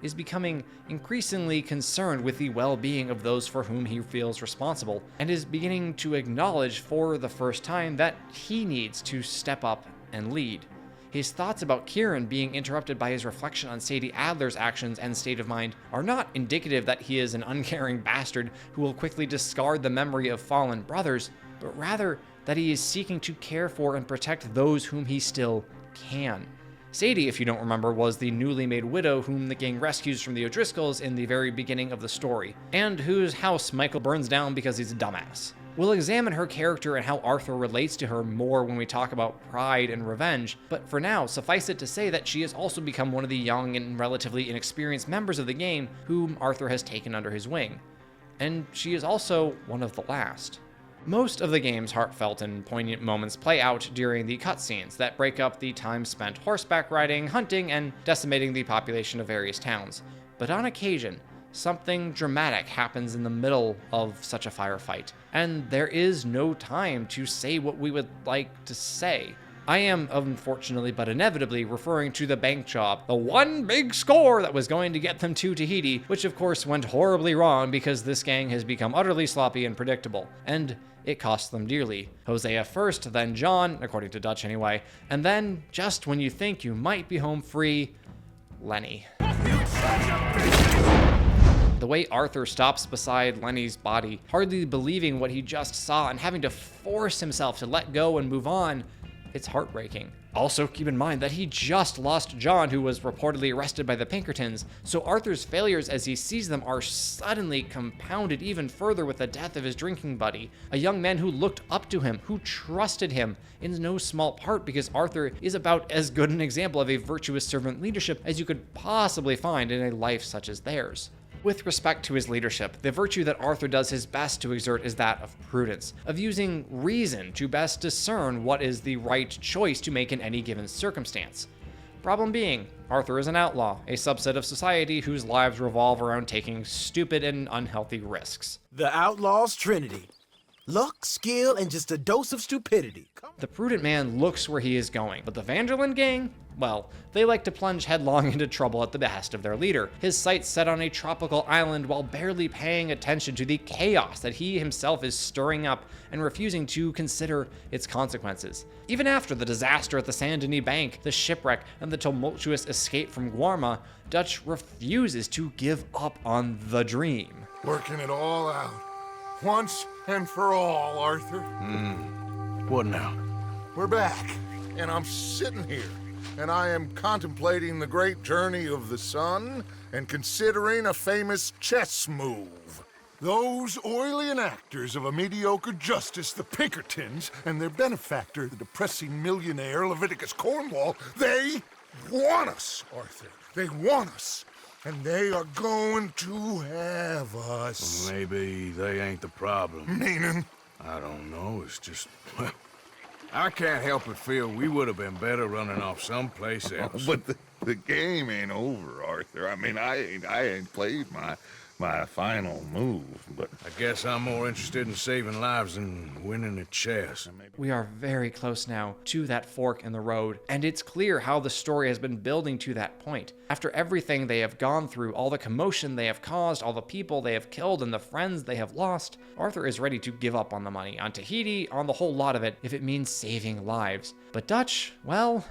is becoming increasingly concerned with the well-being of those for whom he feels responsible, and is beginning to acknowledge for the first time that he needs to step up and lead. His thoughts about Kieran being interrupted by his reflection on Sadie Adler's actions and state of mind are not indicative that he is an uncaring bastard who will quickly discard the memory of fallen brothers, but rather that he is seeking to care for and protect those whom he still can. Sadie, if you don't remember, was the newly made widow whom the gang rescues from the O'Driscolls in the very beginning of the story, and whose house Michael burns down because he's a dumbass. We'll examine her character and how Arthur relates to her more when we talk about pride and revenge, but for now, suffice it to say that she has also become one of the young and relatively inexperienced members of the game whom Arthur has taken under his wing. And she is also one of the last. Most of the game's heartfelt and poignant moments play out during the cutscenes that break up the time spent horseback riding, hunting, and decimating the population of various towns. But on occasion, something dramatic happens in the middle of such a firefight, and there is no time to say what we would like to say. I am, unfortunately but inevitably, referring to the bank job, the one big score that was going to get them to Tahiti, which of course went horribly wrong because this gang has become utterly sloppy and predictable, and it cost them dearly. Hosea first, then John, according to Dutch anyway, and then, just when you think you might be home free, Lenny. The way Arthur stops beside Lenny's body, hardly believing what he just saw and having to force himself to let go and move on, it's heartbreaking. Also, keep in mind that he just lost John, who was reportedly arrested by the Pinkertons, so Arthur's failures as he sees them are suddenly compounded even further with the death of his drinking buddy, a young man who looked up to him, who trusted him, in no small part because Arthur is about as good an example of a virtuous servant leadership as you could possibly find in a life such as theirs. With respect to his leadership, the virtue that Arthur does his best to exert is that of prudence, of using reason to best discern what is the right choice to make in any given circumstance. Problem being, Arthur is an outlaw, a subset of society whose lives revolve around taking stupid and unhealthy risks. The Outlaw's Trinity. Luck, skill, and just a dose of stupidity. The prudent man looks where he is going, but the Vanderlyn gang? Well, they like to plunge headlong into trouble at the behest of their leader, his sights set on a tropical island while barely paying attention to the chaos that he himself is stirring up and refusing to consider its consequences. Even after the disaster at the Saint Denis Bank, the shipwreck, and the tumultuous escape from Guarma, Dutch refuses to give up on the dream. Working it all out. Once and for all, Arthur. What now? We're back, and I'm sitting here, and I am contemplating the great journey of the sun and considering a famous chess move. Those oily enactors of a mediocre justice, the Pinkertons, and their benefactor, the depressing millionaire Leviticus Cornwall, they want us, Arthur. They want us. And they are going to have us. Maybe they ain't the problem. Meaning? I don't know, it's just, well, I can't help but feel we would have been better running off someplace else. But the game ain't over, Arthur. I mean, I ain't played my final move, but... I guess I'm more interested in saving lives than winning at chess. We are very close now to that fork in the road, and it's clear how the story has been building to that point. After everything they have gone through, all the commotion they have caused, all the people they have killed, and the friends they have lost, Arthur is ready to give up on the money, on Tahiti, on the whole lot of it, if it means saving lives. But Dutch, well,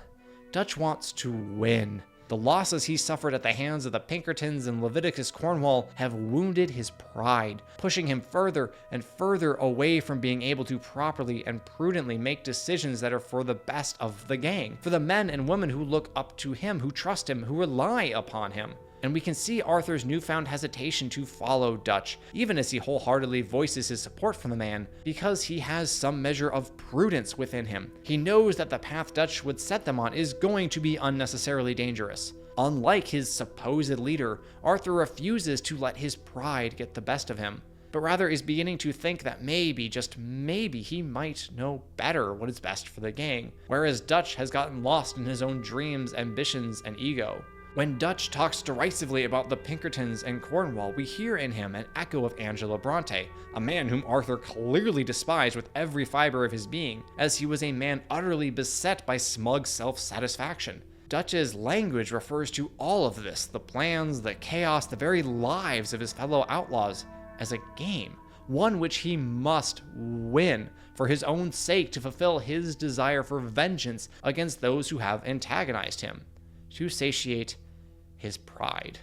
Dutch wants to win. The losses he suffered at the hands of the Pinkertons and Leviticus Cornwall have wounded his pride, pushing him further and further away from being able to properly and prudently make decisions that are for the best of the gang, for the men and women who look up to him, who trust him, who rely upon him. And we can see Arthur's newfound hesitation to follow Dutch, even as he wholeheartedly voices his support for the man, because he has some measure of prudence within him. He knows that the path Dutch would set them on is going to be unnecessarily dangerous. Unlike his supposed leader, Arthur refuses to let his pride get the best of him, but rather is beginning to think that maybe, just maybe, he might know better what is best for the gang, whereas Dutch has gotten lost in his own dreams, ambitions, and ego. When Dutch talks derisively about the Pinkertons and Cornwall, we hear in him an echo of Angelo Bronte, a man whom Arthur clearly despised with every fiber of his being, as he was a man utterly beset by smug self-satisfaction. Dutch's language refers to all of this, the plans, the chaos, the very lives of his fellow outlaws, as a game, one which he must win for his own sake to fulfill his desire for vengeance against those who have antagonized him, to satiate his pride.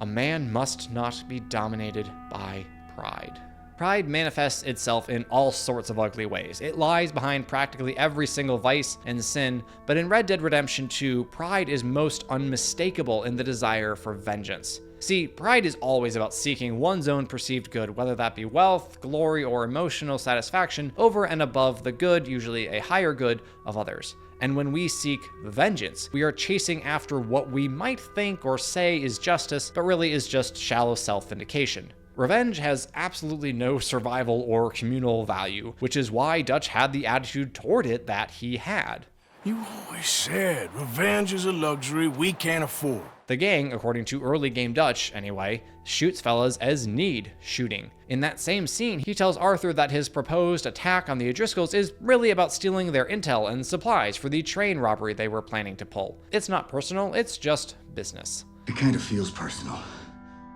A man must not be dominated by pride. Pride manifests itself in all sorts of ugly ways. It lies behind practically every single vice and sin, but in Red Dead Redemption 2, pride is most unmistakable in the desire for vengeance. See, pride is always about seeking one's own perceived good, whether that be wealth, glory, or emotional satisfaction, over and above the good, usually a higher good, of others. And when we seek vengeance, we are chasing after what we might think or say is justice, but really is just shallow self-vindication. Revenge has absolutely no survival or communal value, which is why Dutch had the attitude toward it that he had. You always said revenge is a luxury we can't afford. The gang, according to early game Dutch anyway, shoots fellas as need shooting. In that same scene, he tells Arthur that his proposed attack on the O'Driscolls is really about stealing their intel and supplies for the train robbery they were planning to pull. It's not personal, it's just business. It kind of feels personal.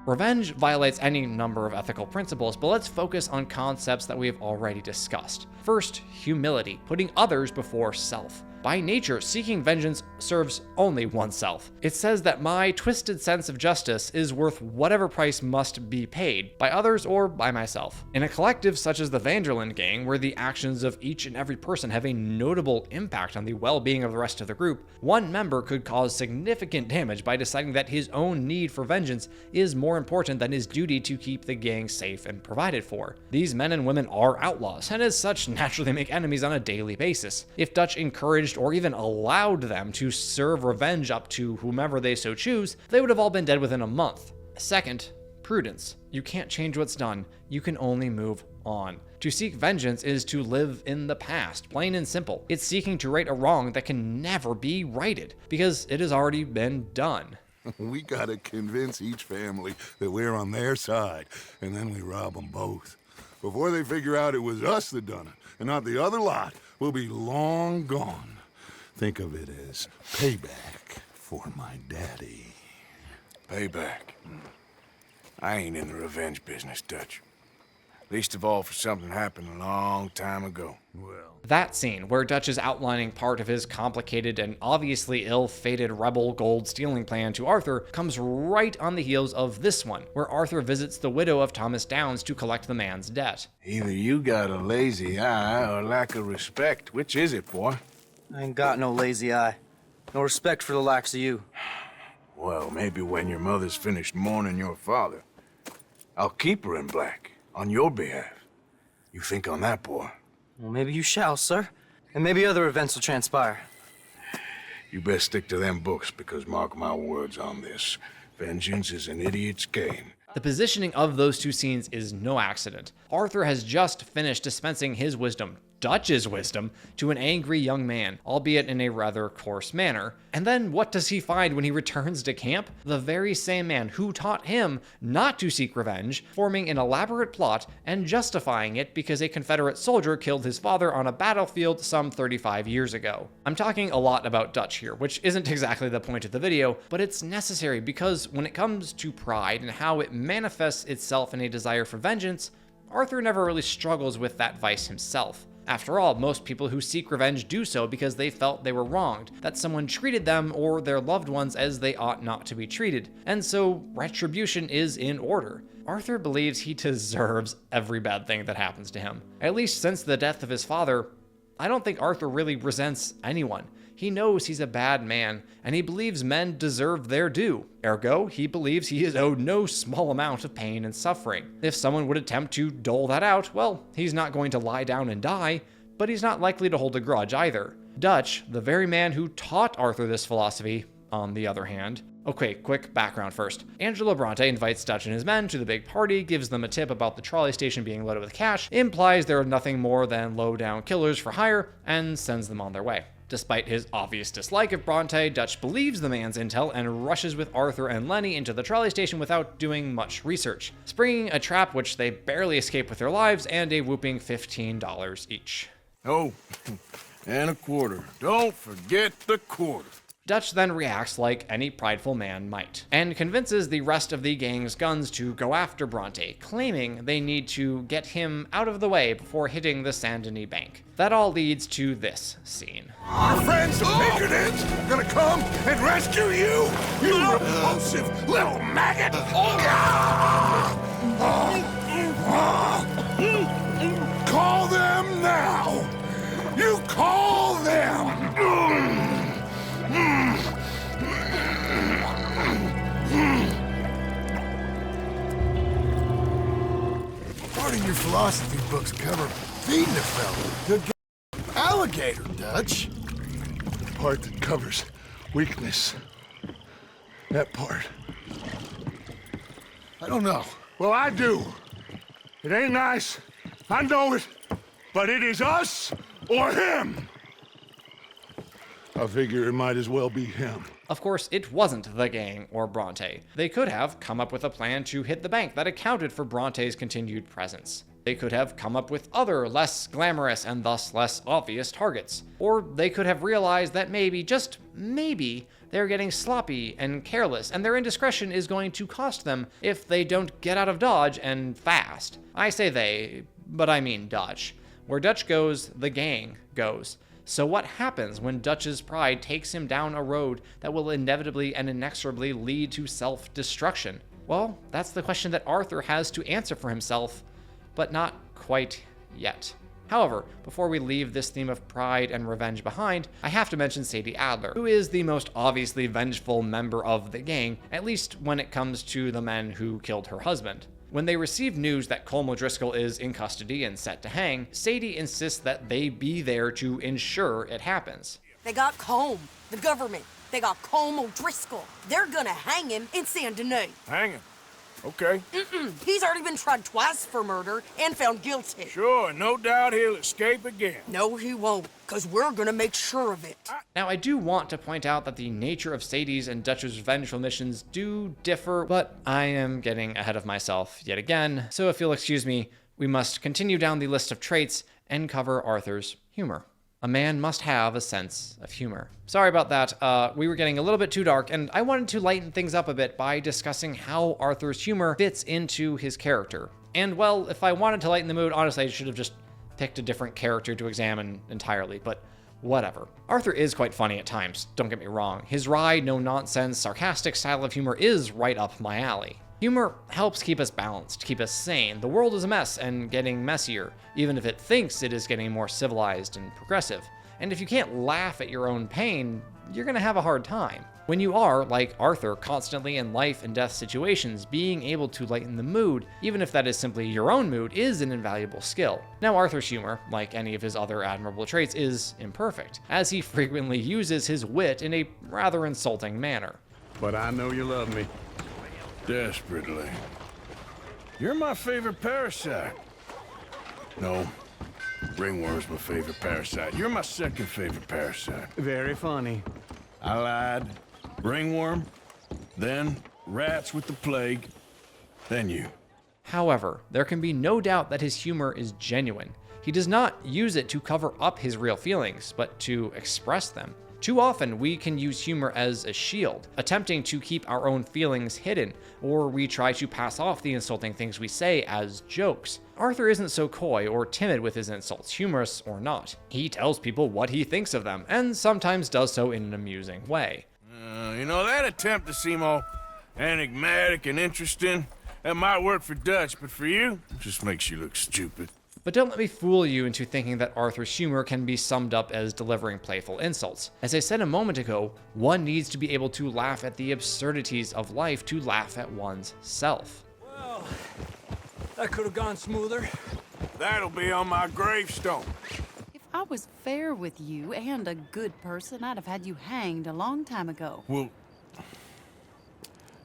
Revenge violates any number of ethical principles, but let's focus on concepts that we have already discussed. First, humility, putting others before self. By nature, seeking vengeance serves only oneself. It says that my twisted sense of justice is worth whatever price must be paid, by others or by myself. In a collective such as the Vanderland gang, where the actions of each and every person have a notable impact on the well-being of the rest of the group, one member could cause significant damage by deciding that his own need for vengeance is more important than his duty to keep the gang safe and provided for. These men and women are outlaws, and as such naturally make enemies on a daily basis. If Dutch encouraged or even allowed them to serve revenge up to whomever they so choose, they would have all been dead within a month. Second, prudence. You can't change what's done, you can only move on. To seek vengeance is to live in the past, plain and simple. It's seeking to right a wrong that can never be righted, because it has already been done. We gotta convince each family that we're on their side, and then we rob them both. Before they figure out it was us that done it, and not the other lot, we'll be long gone. Think of it as payback for my daddy. Payback. I ain't in the revenge business, Dutch. Least of all for something happened a long time ago. That scene, where Dutch is outlining part of his complicated and obviously ill-fated rebel gold-stealing plan to Arthur, comes right on the heels of this one, where Arthur visits the widow of Thomas Downs to collect the man's debt. Either you got a lazy eye or lack of respect. Which is it, boy? I ain't got no lazy eye. No respect for the likes of you. Well, maybe when your mother's finished mourning your father, I'll keep her in black, on your behalf. You think on that, boy? Well, maybe you shall, sir. And maybe other events will transpire. You best stick to them books, because mark my words on this. Vengeance is an idiot's game. The positioning of those two scenes is no accident. Arthur has just finished dispensing his wisdom, Dutch's wisdom, to an angry young man, albeit in a rather coarse manner. And then what does he find when he returns to camp? The very same man who taught him not to seek revenge, forming an elaborate plot and justifying it because a Confederate soldier killed his father on a battlefield some 35 years ago. I'm talking a lot about Dutch here, which isn't exactly the point of the video, but it's necessary because when it comes to pride and how it manifests itself in a desire for vengeance, Arthur never really struggles with that vice himself. After all, most people who seek revenge do so because they felt they were wronged, that someone treated them or their loved ones as they ought not to be treated, and so retribution is in order. Arthur believes he deserves every bad thing that happens to him. At least since the death of his father, I don't think Arthur really resents anyone. He knows he's a bad man, and he believes men deserve their due. Ergo, he believes he is owed no small amount of pain and suffering. If someone would attempt to dole that out, well, he's not going to lie down and die, but he's not likely to hold a grudge either. Dutch, the very man who taught Arthur this philosophy, on the other hand. Okay, quick background first. Angelo Bronte invites Dutch and his men to the big party, gives them a tip about the trolley station being loaded with cash, implies they're nothing more than low-down killers for hire, and sends them on their way. Despite his obvious dislike of Bronte, Dutch believes the man's intel and rushes with Arthur and Lenny into the trolley station without doing much research, springing a trap which they barely escape with their lives and a whooping $15 each. Oh, and a quarter. Don't forget the quarter. Dutch then reacts like any prideful man might, and convinces the rest of the gang's guns to go after Bronte, claiming they need to get him out of the way before hitting the Saint Denis Bank. That all leads to this scene. Our friends, the Patriots, gonna come and rescue you, you repulsive little maggot! Call them now! You call them! Part of your philosophy books cover feeding a fella. Good alligator, Dutch. The part that covers weakness. That part. I don't know. Well, I do. It ain't nice. I know it. But it is us or him. I figure it might as well be him. Of course, it wasn't the gang or Bronte. They could have come up with a plan to hit the bank that accounted for Bronte's continued presence. They could have come up with other, less glamorous and thus less obvious targets. Or they could have realized that maybe, just maybe, they're getting sloppy and careless, and their indiscretion is going to cost them if they don't get out of Dodge and fast. I say they, but I mean Dutch. Where Dutch goes, the gang goes. So what happens when Dutch's pride takes him down a road that will inevitably and inexorably lead to self-destruction? Well, that's the question that Arthur has to answer for himself, but not quite yet. However, before we leave this theme of pride and revenge behind, I have to mention Sadie Adler, who is the most obviously vengeful member of the gang, at least when it comes to the men who killed her husband. When they receive news that Colm O'Driscoll is in custody and set to hang, Sadie insists that they be there to ensure it happens. They got Colm, the government. They got Colm O'Driscoll. They're gonna hang him in Saint Denis. Hang him? Okay. He's already been tried twice for murder and found guilty. Sure, no doubt he'll escape again. No, he won't, because we're gonna make sure of it. Now, I do want to point out that the nature of Sadie's and Dutch's vengeful missions do differ, but I am getting ahead of myself yet again, so if you'll excuse me, we must continue down the list of traits and cover Arthur's humor. A man must have a sense of humor. Sorry about that. We were getting a little bit too dark, and I wanted to lighten things up a bit by discussing how Arthur's humor fits into his character. And, well, if I wanted to lighten the mood, honestly, I should have just picked a different character to examine entirely, but whatever. Arthur is quite funny at times, don't get me wrong. His wry, no-nonsense, sarcastic style of humor is right up my alley. Humor helps keep us balanced, keep us sane. The world is a mess and getting messier, even if it thinks it is getting more civilized and progressive. And if you can't laugh at your own pain, you're gonna have a hard time. When you are, like Arthur, constantly in life and death situations, being able to lighten the mood, even if that is simply your own mood, is an invaluable skill. Now, Arthur's humor, like any of his other admirable traits, is imperfect, as he frequently uses his wit in a rather insulting manner. But I know you love me. Desperately. You're my favorite parasite. No, ringworm's my favorite parasite. You're my second favorite parasite. Very funny. I lied. Ringworm, then rats with the plague, then you. However, there can be no doubt that his humor is genuine. He does not use it to cover up his real feelings, but to express them. Too often, we can use humor as a shield, attempting to keep our own feelings hidden, or we try to pass off the insulting things we say as jokes. Arthur isn't so coy or timid with his insults, humorous or not. He tells people what he thinks of them, and sometimes does so in an amusing way. You know, that attempt to seem all enigmatic and interesting, that might work for Dutch, but for you, it just makes you look stupid. But don't let me fool you into thinking that Arthur's humor can be summed up as delivering playful insults. As I said a moment ago, one needs to be able to laugh at the absurdities of life to laugh at one's self. Well, that could have gone smoother. That'll be on my gravestone. If I was fair with you and a good person, I'd have had you hanged a long time ago. Well,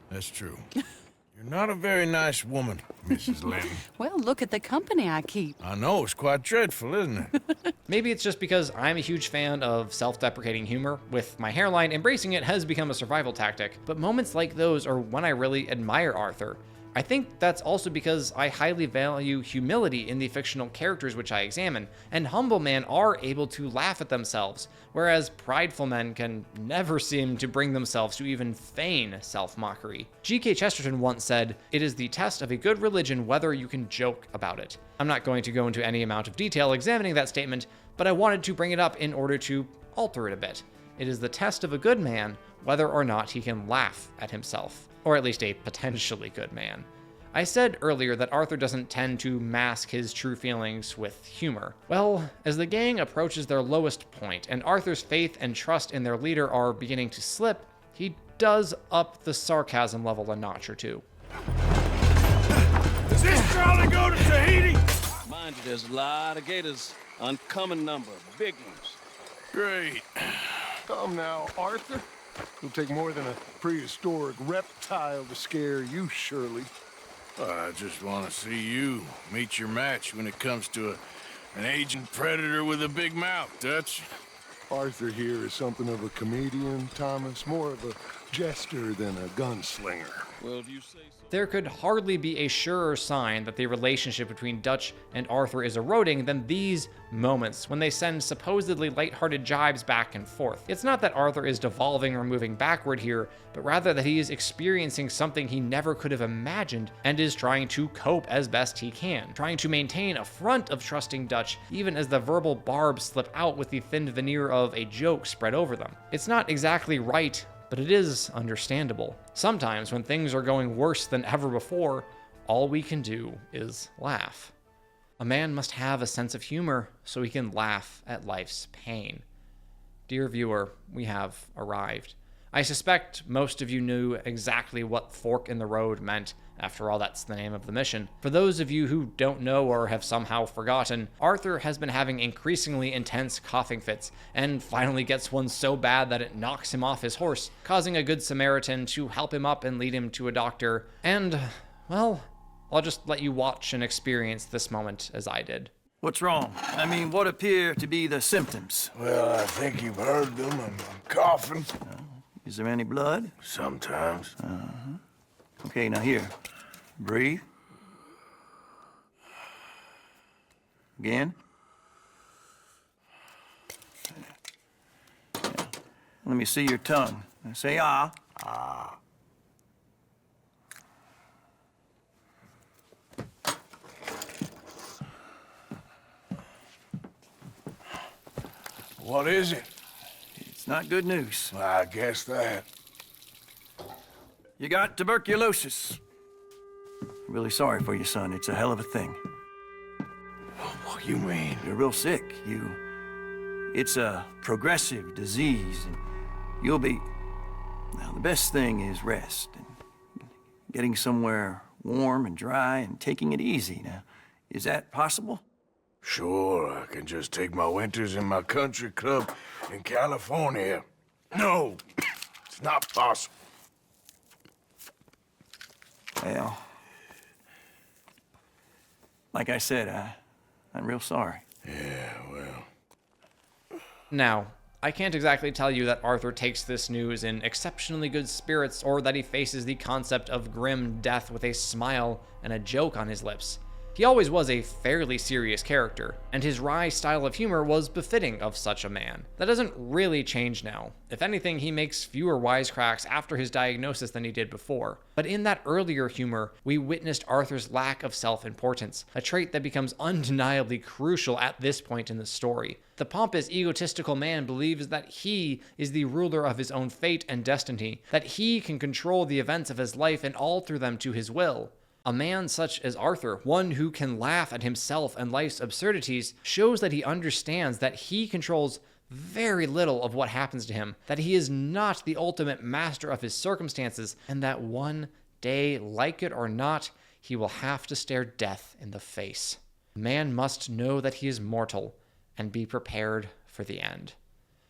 that's true. You're not a very nice woman, Mrs. Lynn. Well, look at the company I keep. I know, it's quite dreadful, isn't it? Maybe it's just because I'm a huge fan of self-deprecating humor. With my hairline, embracing it has become a survival tactic. But moments like those are when I really admire Arthur. I think that's also because I highly value humility in the fictional characters which I examine, and humble men are able to laugh at themselves, whereas prideful men can never seem to bring themselves to even feign self-mockery. G.K. Chesterton once said, "It is the test of a good religion whether you can joke about it." I'm not going to go into any amount of detail examining that statement, but I wanted to bring it up in order to alter it a bit. It is the test of a good man whether or not he can laugh at himself. Or at least a potentially good man. I said earlier that Arthur doesn't tend to mask his true feelings with humor. Well, as the gang approaches their lowest point and Arthur's faith and trust in their leader are beginning to slip, he does up the sarcasm level a notch or two. Does this trolley go to Tahiti? Mind you, there's a lot of gators. Uncommon number, big ones. Great. Come now, Arthur. It'll take more than a prehistoric reptile to scare you, surely. I just want to see you meet your match when it comes to an aging predator with a big mouth, Dutch. Arthur here is something of a comedian, Thomas. More of a jester than a gunslinger. Well, if you say so. There could hardly be a surer sign that the relationship between Dutch and Arthur is eroding than these moments when they send supposedly lighthearted jibes back and forth. It's not that Arthur is devolving or moving backward here, but rather that he is experiencing something he never could have imagined and is trying to cope as best he can, trying to maintain a front of trusting Dutch even as the verbal barbs slip out with the thin veneer of a joke spread over them. It's not exactly right, but it is understandable. Sometimes when things are going worse than ever before, all we can do is laugh. A man must have a sense of humor so he can laugh at life's pain. Dear viewer, we have arrived. I suspect most of you knew exactly what fork in the road meant. After all, that's the name of the mission. For those of you who don't know or have somehow forgotten, Arthur has been having increasingly intense coughing fits, and finally gets one so bad that it knocks him off his horse, causing a good Samaritan to help him up and lead him to a doctor. And, well, I'll just let you watch and experience this moment as I did. What's wrong? I mean, what appear to be the symptoms? Well, I think you've heard them. I'm coughing. Is there any blood? Sometimes. Okay, now here. Breathe. Again. Yeah. Let me see your tongue. Now say ah. Ah. What is it? It's not good news. I guess that. You got tuberculosis. Really sorry for you, son. It's a hell of a thing. What you mean? You're real sick. It's a progressive disease, and you'll be... Now, the best thing is rest, and getting somewhere warm and dry and taking it easy. Now, is that possible? Sure, I can just take my winters in my country club in California. No, it's not possible. Well, like I said, I'm real sorry. Yeah, well... Now, I can't exactly tell you that Arthur takes this news in exceptionally good spirits or that he faces the concept of grim death with a smile and a joke on his lips. He always was a fairly serious character, and his wry style of humor was befitting of such a man. That doesn't really change now. If anything, he makes fewer wisecracks after his diagnosis than he did before. But in that earlier humor, we witnessed Arthur's lack of self-importance, a trait that becomes undeniably crucial at this point in the story. The pompous, egotistical man believes that he is the ruler of his own fate and destiny, that he can control the events of his life and alter them to his will. A man such as Arthur, one who can laugh at himself and life's absurdities, shows that he understands that he controls very little of what happens to him, that he is not the ultimate master of his circumstances, and that one day, like it or not, he will have to stare death in the face. Man must know that he is mortal and be prepared for the end.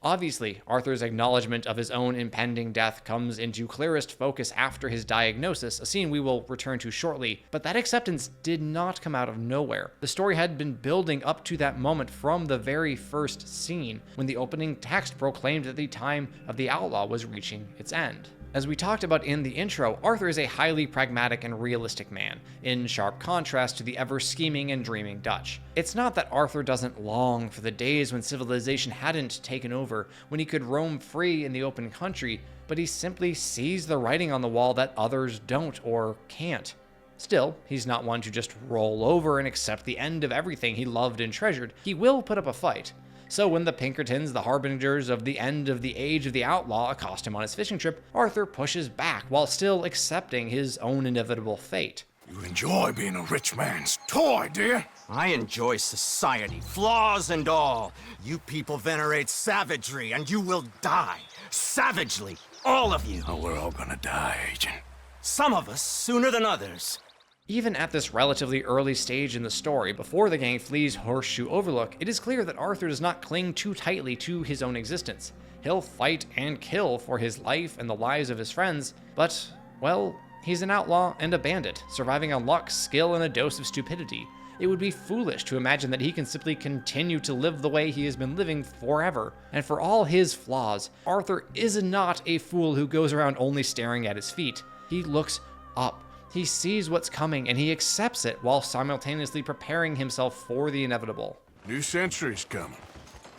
Obviously, Arthur's acknowledgement of his own impending death comes into clearest focus after his diagnosis, a scene we will return to shortly, but that acceptance did not come out of nowhere. The story had been building up to that moment from the very first scene, when the opening text proclaimed that the time of the outlaw was reaching its end. As we talked about in the intro, Arthur is a highly pragmatic and realistic man, in sharp contrast to the ever-scheming and dreaming Dutch. It's not that Arthur doesn't long for the days when civilization hadn't taken over, when he could roam free in the open country, but he simply sees the writing on the wall that others don't or can't. Still, he's not one to just roll over and accept the end of everything he loved and treasured. He will put up a fight. So when the Pinkertons, the harbingers of the end of the age of the outlaw, accost him on his fishing trip, Arthur pushes back while still accepting his own inevitable fate. You enjoy being a rich man's toy, do you? I enjoy society, flaws and all. You people venerate savagery, and you will die. Savagely. All of you. Oh, we're all gonna die, Agent. Some of us sooner than others. Even at this relatively early stage in the story, before the gang flees Horseshoe Overlook, it is clear that Arthur does not cling too tightly to his own existence. He'll fight and kill for his life and the lives of his friends, but, well, he's an outlaw and a bandit, surviving on luck, skill, and a dose of stupidity. It would be foolish to imagine that he can simply continue to live the way he has been living forever. And for all his flaws, Arthur is not a fool who goes around only staring at his feet. He looks up. He sees what's coming and he accepts it while simultaneously preparing himself for the inevitable. New century's coming.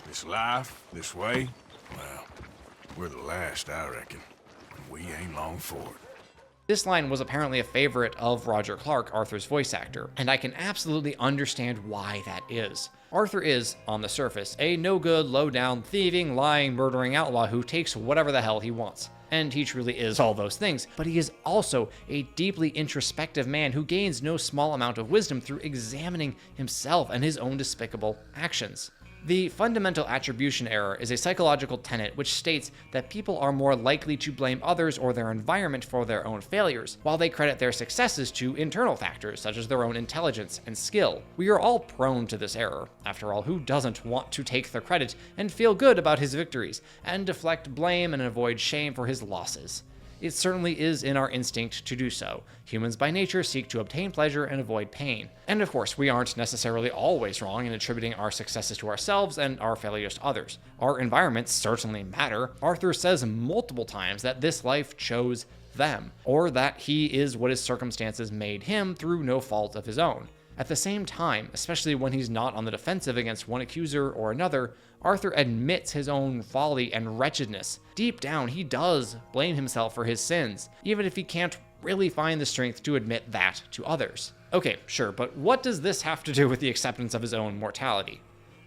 This life, this way, well, we're the last, I reckon. And we ain't long for it. This line was apparently a favorite of Roger Clark, Arthur's voice actor, and I can absolutely understand why that is. Arthur is, on the surface, a no-good, low-down, thieving, lying, murdering outlaw who takes whatever the hell he wants. And he truly is all those things, but he is also a deeply introspective man who gains no small amount of wisdom through examining himself and his own despicable actions. The fundamental attribution error is a psychological tenet which states that people are more likely to blame others or their environment for their own failures, while they credit their successes to internal factors such as their own intelligence and skill. We are all prone to this error. After all, who doesn't want to take the credit and feel good about his victories, and deflect blame and avoid shame for his losses? It certainly is in our instinct to do so. Humans by nature seek to obtain pleasure and avoid pain. And of course, we aren't necessarily always wrong in attributing our successes to ourselves and our failures to others. Our environments certainly matter. Arthur says multiple times that this life chose them, or that he is what his circumstances made him through no fault of his own. At the same time, especially when he's not on the defensive against one accuser or another, Arthur admits his own folly and wretchedness. Deep down, he does blame himself for his sins, even if he can't really find the strength to admit that to others. Okay, sure, but what does this have to do with the acceptance of his own mortality?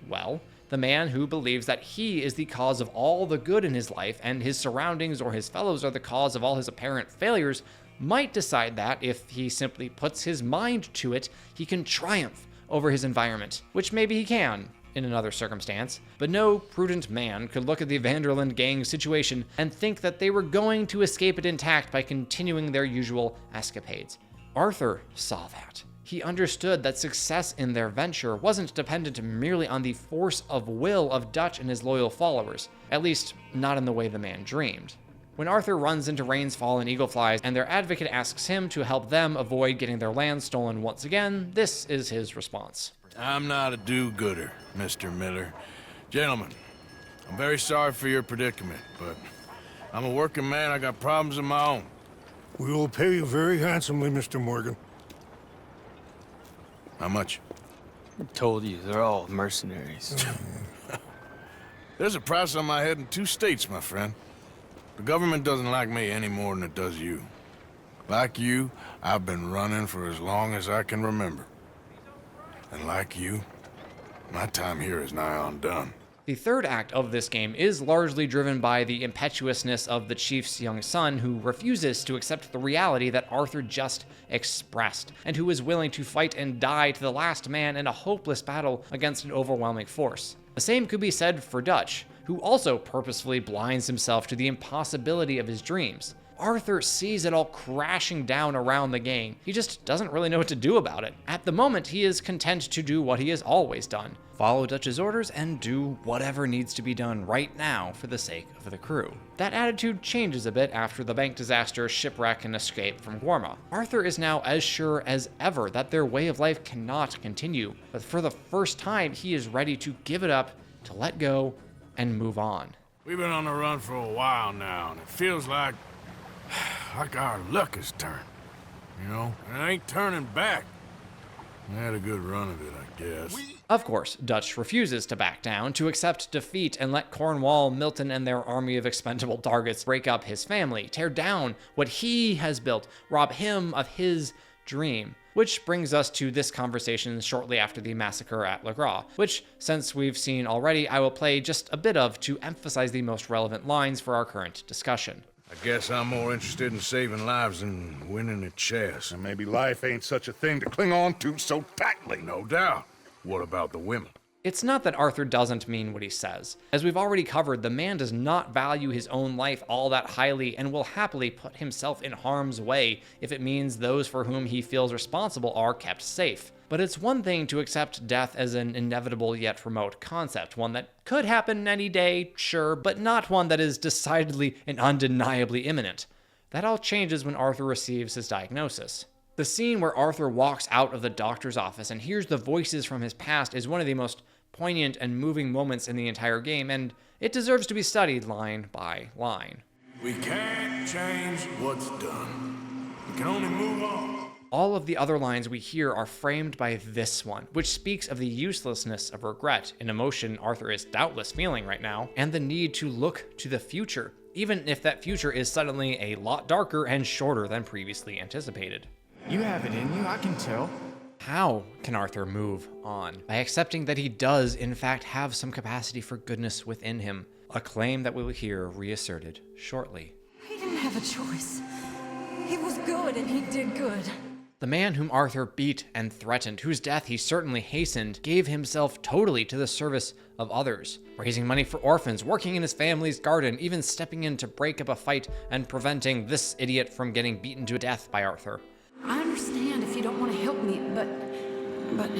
Well, the man who believes that he is the cause of all the good in his life and his surroundings or his fellows are the cause of all his apparent failures might decide that, if he simply puts his mind to it, he can triumph over his environment, which maybe he can in another circumstance, but no prudent man could look at the Vanderland gang's situation and think that they were going to escape it intact by continuing their usual escapades. Arthur saw that. He understood that success in their venture wasn't dependent merely on the force of will of Dutch and his loyal followers, at least not in the way the man dreamed. When Arthur runs into Rains Fall and Eagle Flies, and their advocate asks him to help them avoid getting their land stolen once again, this is his response. I'm not a do-gooder, Mr. Miller. Gentlemen, I'm very sorry for your predicament, but I'm a working man. I got problems of my own. We will pay you very handsomely, Mr. Morgan. How much? I told you, they're all mercenaries. There's a price on my head in 2 states, my friend. The government doesn't like me any more than it does you. Like you, I've been running for as long as I can remember. And like you, my time here is nigh on done. The third act of this game is largely driven by the impetuousness of the chief's young son, who refuses to accept the reality that Arthur just expressed, and who is willing to fight and die to the last man in a hopeless battle against an overwhelming force. The same could be said for Dutch, who also purposefully blinds himself to the impossibility of his dreams. Arthur sees it all crashing down around the gang. He just doesn't really know what to do about it. At the moment, he is content to do what he has always done: follow Dutch's orders and do whatever needs to be done right now for the sake of the crew. That attitude changes a bit after the bank disaster, shipwreck, and escape from Guarma. Arthur is now as sure as ever that their way of life cannot continue, but for the first time, he is ready to give it up, to let go, and move on. We've been on the run for a while now, and it feels like our luck has turned, you know? And it ain't turning back. We had a good run of it, I guess. Of course, Dutch refuses to back down, to accept defeat and let Cornwall, Milton, and their army of expendable targets break up his family, tear down what he has built, rob him of his dream. Which brings us to this conversation shortly after the massacre at Le Gras, which, since we've seen already, I will play just a bit of to emphasize the most relevant lines for our current discussion. I guess I'm more interested in saving lives than winning a chess. And maybe life ain't such a thing to cling on to so tightly. No doubt. What about the women? It's not that Arthur doesn't mean what he says. As we've already covered, the man does not value his own life all that highly and will happily put himself in harm's way if it means those for whom he feels responsible are kept safe. But it's one thing to accept death as an inevitable yet remote concept, one that could happen any day, sure, but not one that is decidedly and undeniably imminent. That all changes when Arthur receives his diagnosis. The scene where Arthur walks out of the doctor's office and hears the voices from his past is one of the most poignant and moving moments in the entire game, and it deserves to be studied line by line. We can't change what's done. We can only move on. All of the other lines we hear are framed by this one, which speaks of the uselessness of regret, an emotion Arthur is doubtless feeling right now, and the need to look to the future, even if that future is suddenly a lot darker and shorter than previously anticipated. You have it in you, I can tell. How can Arthur move on? By accepting that he does, in fact, have some capacity for goodness within him, a claim that we will hear reasserted shortly. He didn't have a choice. He was good and he did good. The man whom Arthur beat and threatened, whose death he certainly hastened, gave himself totally to the service of others, raising money for orphans, working in his family's garden, even stepping in to break up a fight and preventing this idiot from getting beaten to death by Arthur. I understand if you don't want to help me, but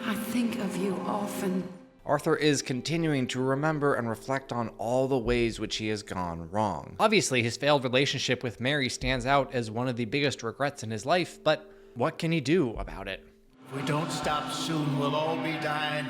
I think of you often. Arthur is continuing to remember and reflect on all the ways which he has gone wrong. Obviously, his failed relationship with Mary stands out as one of the biggest regrets in his life, but what can he do about it? If we don't stop soon, we'll all be dying.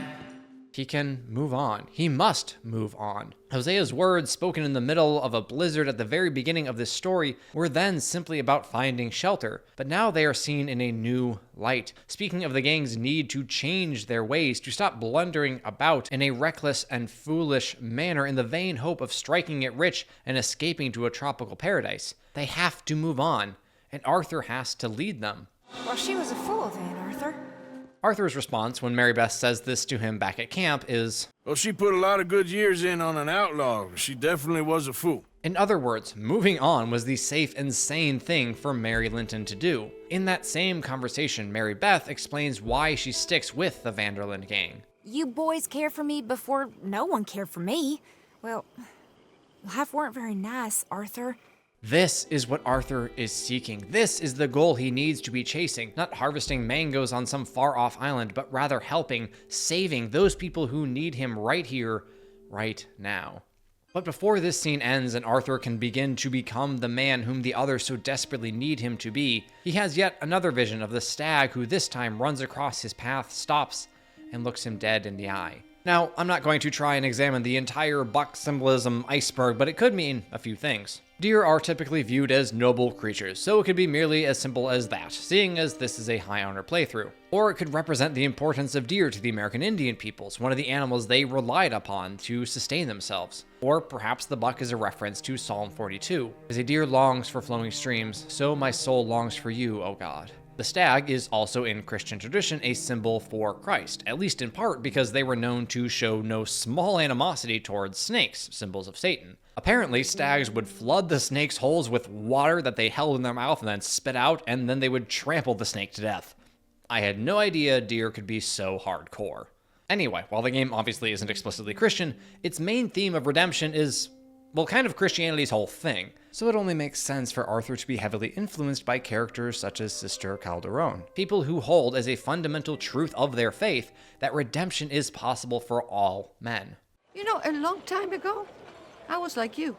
He can move on. He must move on. Hosea's words, spoken in the middle of a blizzard at the very beginning of this story, were then simply about finding shelter, but now they are seen in a new light, speaking of the gang's need to change their ways, to stop blundering about in a reckless and foolish manner in the vain hope of striking it rich and escaping to a tropical paradise. They have to move on, and Arthur has to lead them. Well, she was a fool then, Arthur. Arthur's response when Mary Beth says this to him back at camp is, Well, she put a lot of good years in on an outlaw. She definitely was a fool. In other words, moving on was the safe and sane thing for Mary Linton to do. In that same conversation, Mary Beth explains why she sticks with the Vanderland gang. You boys cared for me before no one cared for me. Well, life weren't very nice, Arthur. This is what Arthur is seeking. This is the goal he needs to be chasing, not harvesting mangoes on some far-off island, but rather helping, saving those people who need him right here, right now. But before this scene ends and Arthur can begin to become the man whom the others so desperately need him to be, he has yet another vision of the stag who this time runs across his path, stops, and looks him dead in the eye. Now, I'm not going to try and examine the entire buck symbolism iceberg, but it could mean a few things. Deer are typically viewed as noble creatures, so it could be merely as simple as that, seeing as this is a high honor playthrough. Or it could represent the importance of deer to the American Indian peoples, one of the animals they relied upon to sustain themselves. Or perhaps the buck is a reference to Psalm 42. As a deer longs for flowing streams, so my soul longs for you, O God. The stag is also in Christian tradition a symbol for Christ, at least in part because they were known to show no small animosity towards snakes, symbols of Satan. Apparently, stags would flood the snake's holes with water that they held in their mouth and then spit out, and then they would trample the snake to death. I had no idea deer could be so hardcore. Anyway, while the game obviously isn't explicitly Christian, its main theme of redemption is, well, kind of Christianity's whole thing. So it only makes sense for Arthur to be heavily influenced by characters such as Sister Calderon, people who hold as a fundamental truth of their faith that redemption is possible for all men. You know, a long time ago, I was like you.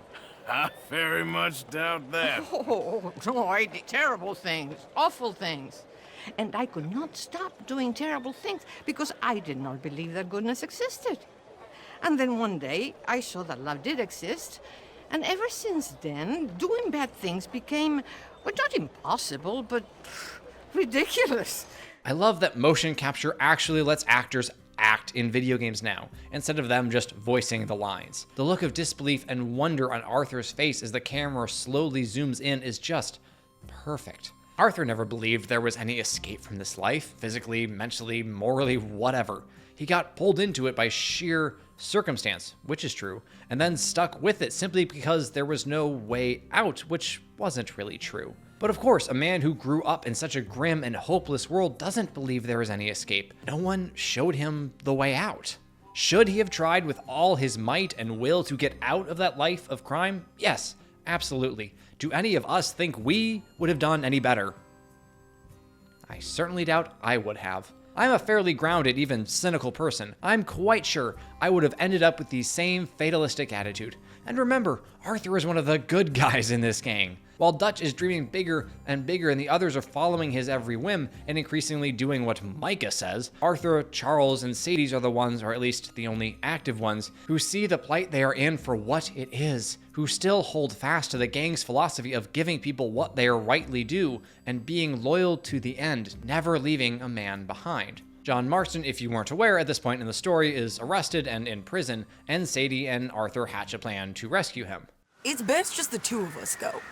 I very much doubt that. Oh, no, I did terrible things, awful things. And I could not stop doing terrible things because I did not believe that goodness existed. And then one day, I saw that love did exist. And ever since then, doing bad things became, well, not impossible, but ridiculous. I love that motion capture actually lets actors act in video games now, instead of them just voicing the lines. The look of disbelief and wonder on Arthur's face as the camera slowly zooms in is just perfect. Arthur never believed there was any escape from this life, physically, mentally, morally, whatever. He got pulled into it by sheer circumstance, which is true, and then stuck with it simply because there was no way out, which wasn't really true. But of course, a man who grew up in such a grim and hopeless world doesn't believe there is any escape. No one showed him the way out. Should he have tried with all his might and will to get out of that life of crime? Yes, absolutely. Do any of us think we would have done any better? I certainly doubt I would have. I'm a fairly grounded, even cynical person. I'm quite sure I would have ended up with the same fatalistic attitude. And remember, Arthur is one of the good guys in this gang. While Dutch is dreaming bigger and bigger and the others are following his every whim and increasingly doing what Micah says, Arthur, Charles, and Sadie are the ones, or at least the only active ones, who see the plight they are in for what it is, who still hold fast to the gang's philosophy of giving people what they are rightly due and being loyal to the end, never leaving a man behind. John Marston, if you weren't aware at this point in the story, is arrested and in prison, and Sadie and Arthur hatch a plan to rescue him. It's best just the two of us go.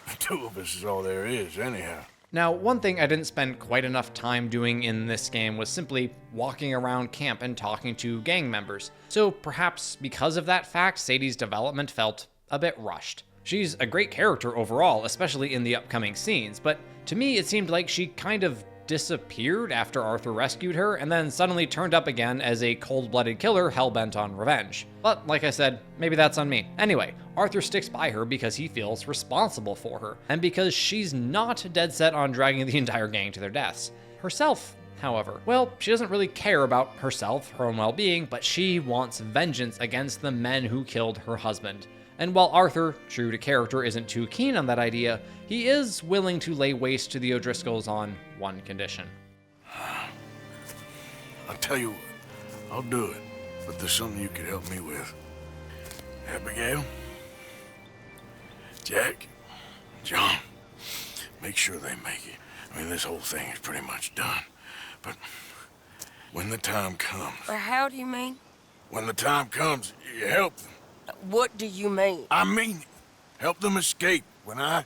The two of us is all there is, anyhow. Now, one thing I didn't spend quite enough time doing in this game was simply walking around camp and talking to gang members. So perhaps because of that fact, Sadie's development felt a bit rushed. She's a great character overall, especially in the upcoming scenes, but to me it seemed like she kind of disappeared after Arthur rescued her and then suddenly turned up again as a cold-blooded killer hell-bent on revenge. But like I said, maybe that's on me. Anyway, Arthur sticks by her because he feels responsible for her, and because she's not dead set on dragging the entire gang to their deaths. Herself, however, well, she doesn't really care about herself, her own well-being, but she wants vengeance against the men who killed her husband. And while Arthur, true to character, isn't too keen on that idea, he is willing to lay waste to the O'Driscolls on one condition. I'll tell you what, I'll do it, but there's something you could help me with. Abigail, Jack, John, make sure they make it. I mean, this whole thing is pretty much done, but when the time comes... How do you mean? When the time comes, you help them. What do you mean? I mean, help them escape when I...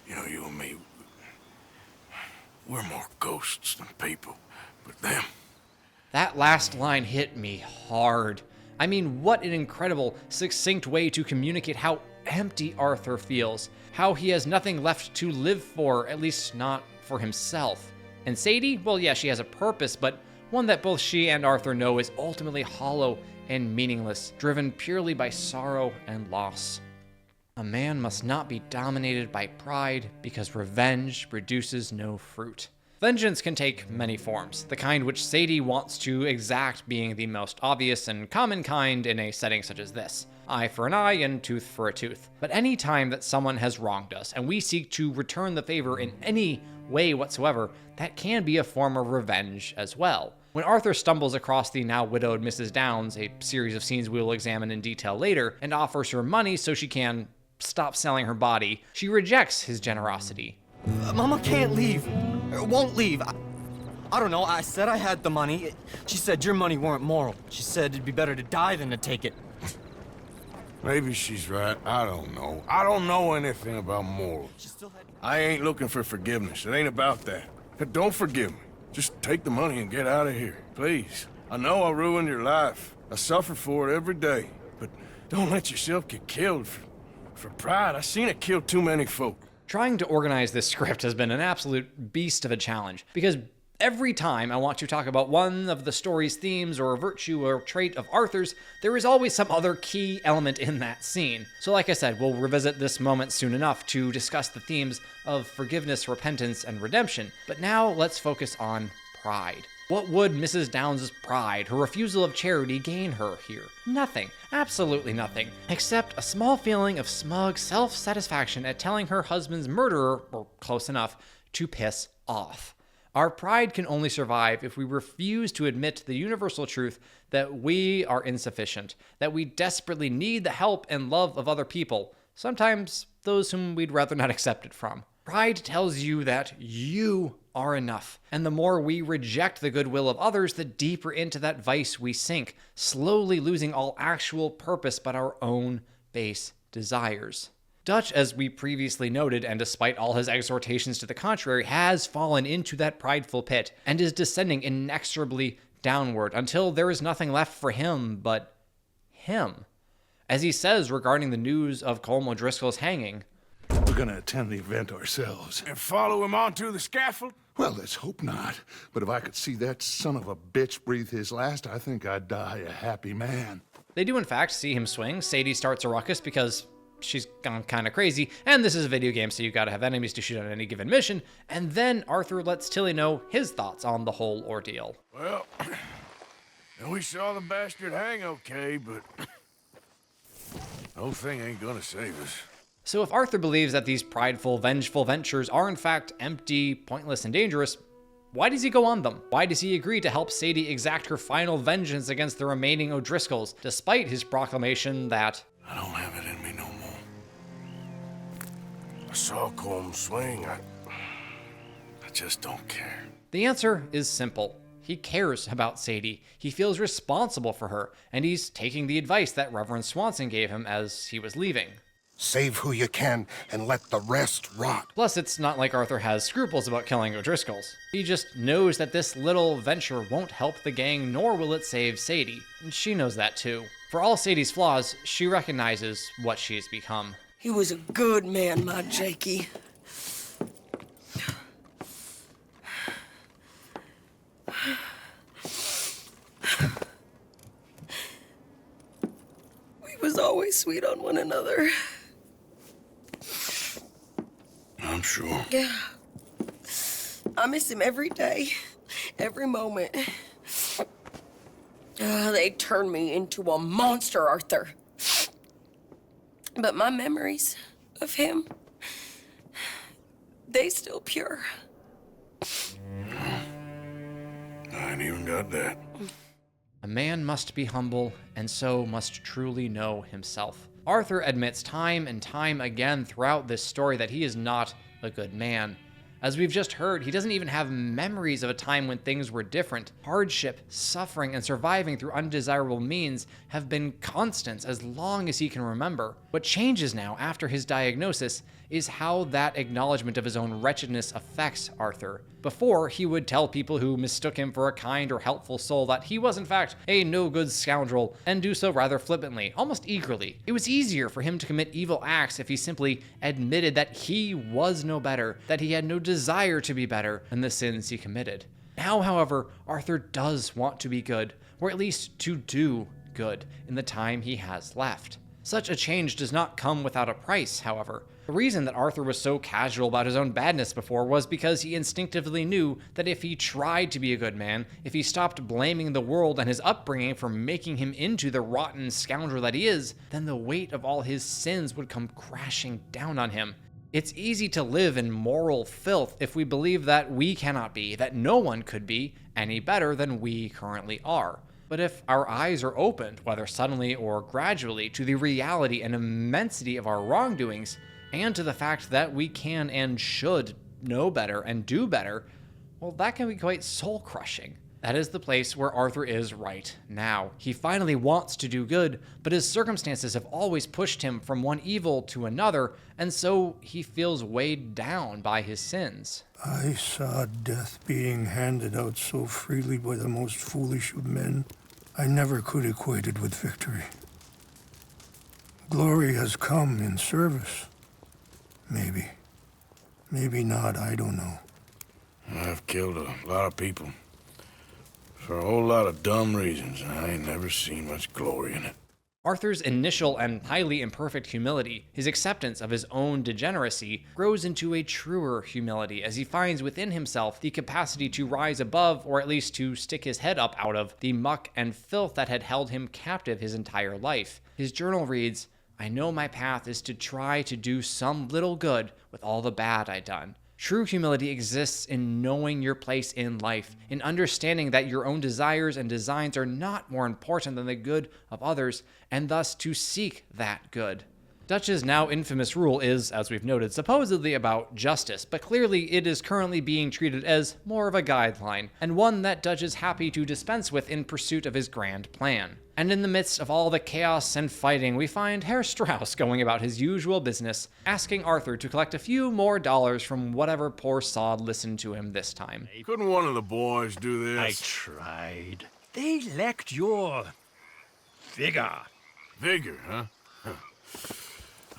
You know, you and me, we're more ghosts than people, but them... That last line hit me hard. I mean, what an incredible, succinct way to communicate how empty Arthur feels, how he has nothing left to live for, at least not for himself. And Sadie, well, yeah, she has a purpose, but one that both she and Arthur know is ultimately hollow and meaningless, driven purely by sorrow and loss. A man must not be dominated by pride, because revenge produces no fruit. Vengeance can take many forms, the kind which Sadie wants to exact being the most obvious and common kind in a setting such as this. Eye for an eye and tooth for a tooth. But any time that someone has wronged us, and we seek to return the favor in any way whatsoever, that can be a form of revenge as well. When Arthur stumbles across the now widowed Mrs. Downs, a series of scenes we will examine in detail later, and offers her money so she can stop selling her body, she rejects his generosity. Mama can't leave. Won't leave. I don't know. I said I had the money. She said your money weren't moral. She said it'd be better to die than to take it. Maybe she's right. I don't know. I don't know anything about morals. I ain't looking for forgiveness. It ain't about that. But don't forgive me. Just take the money and get out of here, please. I know I ruined your life. I suffer for it every day. But don't let yourself get killed for pride. I seen it kill too many folk. Trying to organize this script has been an absolute beast of a challenge, because every time I want to talk about one of the story's themes or a virtue or trait of Arthur's, there is always some other key element in that scene. So like I said, we'll revisit this moment soon enough to discuss the themes of forgiveness, repentance, and redemption. But now let's focus on pride. What would Mrs. Downs' pride, her refusal of charity, gain her here? Nothing. Absolutely nothing. Except a small feeling of smug self-satisfaction at telling her husband's murderer, or close enough, to piss off. Our pride can only survive if we refuse to admit the universal truth that we are insufficient, that we desperately need the help and love of other people, sometimes those whom we'd rather not accept it from. Pride tells you that you are enough, and the more we reject the goodwill of others, the deeper into that vice we sink, slowly losing all actual purpose but our own base desires. Dutch, as we previously noted, and despite all his exhortations to the contrary, has fallen into that prideful pit and is descending inexorably downward until there is nothing left for him but him. As he says regarding the news of Colm O'Driscoll's hanging, "We're gonna attend the event ourselves. And follow him onto the scaffold? Well, let's hope not. But if I could see that son of a bitch breathe his last, I think I'd die a happy man." They do in fact see him swing. Sadie starts a ruckus because she's gone kind of crazy, and this is a video game, so you gotta have enemies to shoot on any given mission. And then Arthur lets Tilly know his thoughts on the whole ordeal. Well, we saw the bastard hang okay, but the whole thing ain't gonna save us. So if Arthur believes that these prideful, vengeful ventures are in fact empty, pointless, and dangerous, why does he go on them? Why does he agree to help Sadie exact her final vengeance against the remaining O'Driscolls, despite his proclamation that I don't have it in me no more. I saw Colm swing. I just don't care. The answer is simple. He cares about Sadie. He feels responsible for her, and he's taking the advice that Reverend Swanson gave him as he was leaving. Save who you can and let the rest rot. Plus, it's not like Arthur has scruples about killing O'Driscolls. He just knows that this little venture won't help the gang, nor will it save Sadie. And she knows that too. For all Sadie's flaws, she recognizes what she's become. He was a good man, my Jakey. We was always sweet on one another. I'm sure. Yeah. I miss him every day, every moment. They turned me into a monster, Arthur. But my memories of him, they still pure. I ain't even got that. A man must be humble, and so must truly know himself. Arthur admits time and time again throughout this story that he is not a good man. As we've just heard, he doesn't even have memories of a time when things were different. Hardship, suffering, and surviving through undesirable means have been constants as long as he can remember. What changes now after his diagnosis is how that acknowledgement of his own wretchedness affects Arthur. Before, he would tell people who mistook him for a kind or helpful soul that he was in fact a no-good scoundrel, and do so rather flippantly, almost eagerly. It was easier for him to commit evil acts if he simply admitted that he was no better, that he had no desire to be better than the sins he committed. Now, however, Arthur does want to be good, or at least to do good, in the time he has left. Such a change does not come without a price, however. The reason that Arthur was so casual about his own badness before was because he instinctively knew that if he tried to be a good man, if he stopped blaming the world and his upbringing for making him into the rotten scoundrel that he is, then the weight of all his sins would come crashing down on him. It's easy to live in moral filth if we believe that we cannot be, that no one could be, any better than we currently are. But if our eyes are opened, whether suddenly or gradually, to the reality and immensity of our wrongdoings, and to the fact that we can and should know better and do better, well, that can be quite soul-crushing. That is the place where Arthur is right now. He finally wants to do good, but his circumstances have always pushed him from one evil to another, and so he feels weighed down by his sins. I saw death being handed out so freely by the most foolish of men. I never could equate it with victory. Glory has come in service. Maybe. Maybe not, I don't know. I've killed a lot of people. For a whole lot of dumb reasons, and I ain't never seen much glory in it. Arthur's initial and highly imperfect humility, his acceptance of his own degeneracy, grows into a truer humility as he finds within himself the capacity to rise above, or at least to stick his head up out of, the muck and filth that had held him captive his entire life. His journal reads, "I know my path is to try to do some little good with all the bad I'd done." True humility exists in knowing your place in life, in understanding that your own desires and designs are not more important than the good of others, and thus to seek that good. Dutch's now infamous rule is, as we've noted, supposedly about justice, but clearly it is currently being treated as more of a guideline, and one that Dutch is happy to dispense with in pursuit of his grand plan. And in the midst of all the chaos and fighting, we find Herr Strauss going about his usual business, asking Arthur to collect a few more dollars from whatever poor sod listened to him this time. Couldn't one of the boys do this? I tried. They lacked your vigor. Vigor, huh?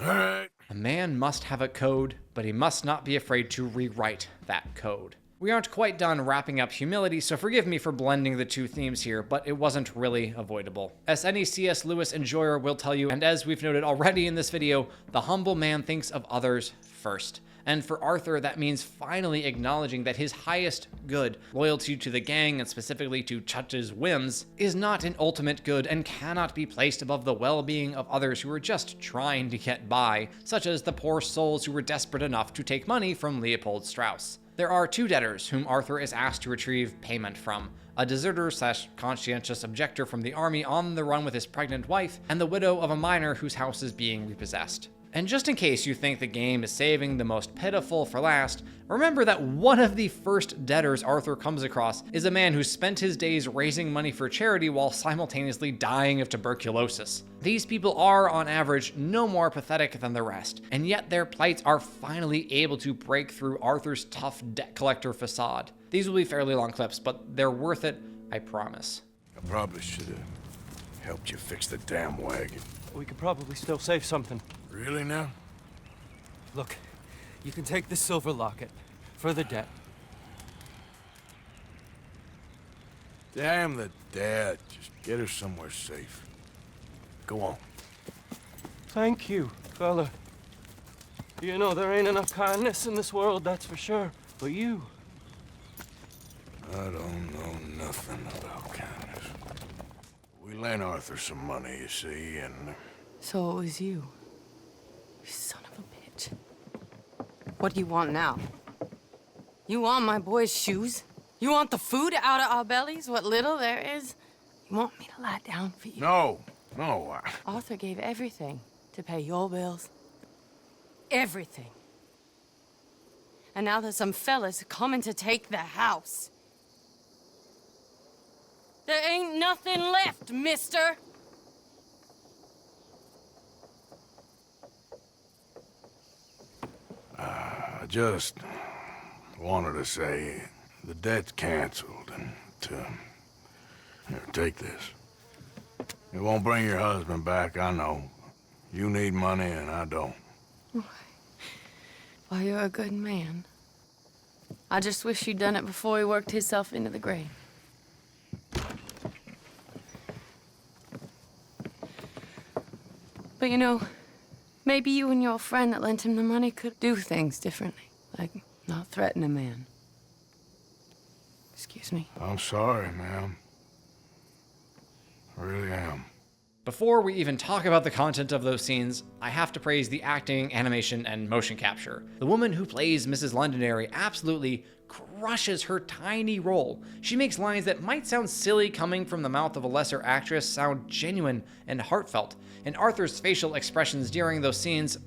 All right. A man must have a code, but he must not be afraid to rewrite that code. We aren't quite done wrapping up humility, so forgive me for blending the two themes here, but it wasn't really avoidable. As any C.S. Lewis enjoyer will tell you, and as we've noted already in this video, the humble man thinks of others first. And for Arthur, that means finally acknowledging that his highest good, loyalty to the gang and specifically to Chutch's whims, is not an ultimate good and cannot be placed above the well-being of others who are just trying to get by, such as the poor souls who were desperate enough to take money from Leopold Strauss. There are two debtors whom Arthur is asked to retrieve payment from: a deserter/conscientious objector from the army on the run with his pregnant wife, and the widow of a miner whose house is being repossessed. And just in case you think the game is saving the most pitiful for last, remember that one of the first debtors Arthur comes across is a man who spent his days raising money for charity while simultaneously dying of tuberculosis. These people are, on average, no more pathetic than the rest, and yet their plights are finally able to break through Arthur's tough debt collector facade. These will be fairly long clips, but they're worth it, I promise. I probably should have helped you fix the damn wagon. We could probably still save something. Really now? Look, you can take this silver locket for the debt. Damn the dad. Just get her somewhere safe. Go on. Thank you, fella. You know, there ain't enough kindness in this world, that's for sure. But you... I don't know nothing about kindness. We lent Arthur some money, you see, and... So it was you. You son of a bitch. What do you want now? You want my boy's shoes? You want the food out of our bellies, what little there is? You want me to lie down for you? No. Arthur gave everything to pay your bills. Everything. And now there's some fellas coming to take the house. There ain't nothing left, mister. I just wanted to say the debt's canceled and here, take this. It won't bring your husband back, I know. You need money and I don't. Well, you're a good man. I just wish you'd done it before he worked himself into the grave. But you know, maybe you and your friend that lent him the money could do things differently. Like, not threaten a man. Excuse me. I'm sorry, ma'am. I really am. Before we even talk about the content of those scenes, I have to praise the acting, animation, and motion capture. The woman who plays Mrs. Londonderry absolutely crushes her tiny role. She makes lines that might sound silly coming from the mouth of a lesser actress sound genuine and heartfelt, and Arthur's facial expressions during those scenes,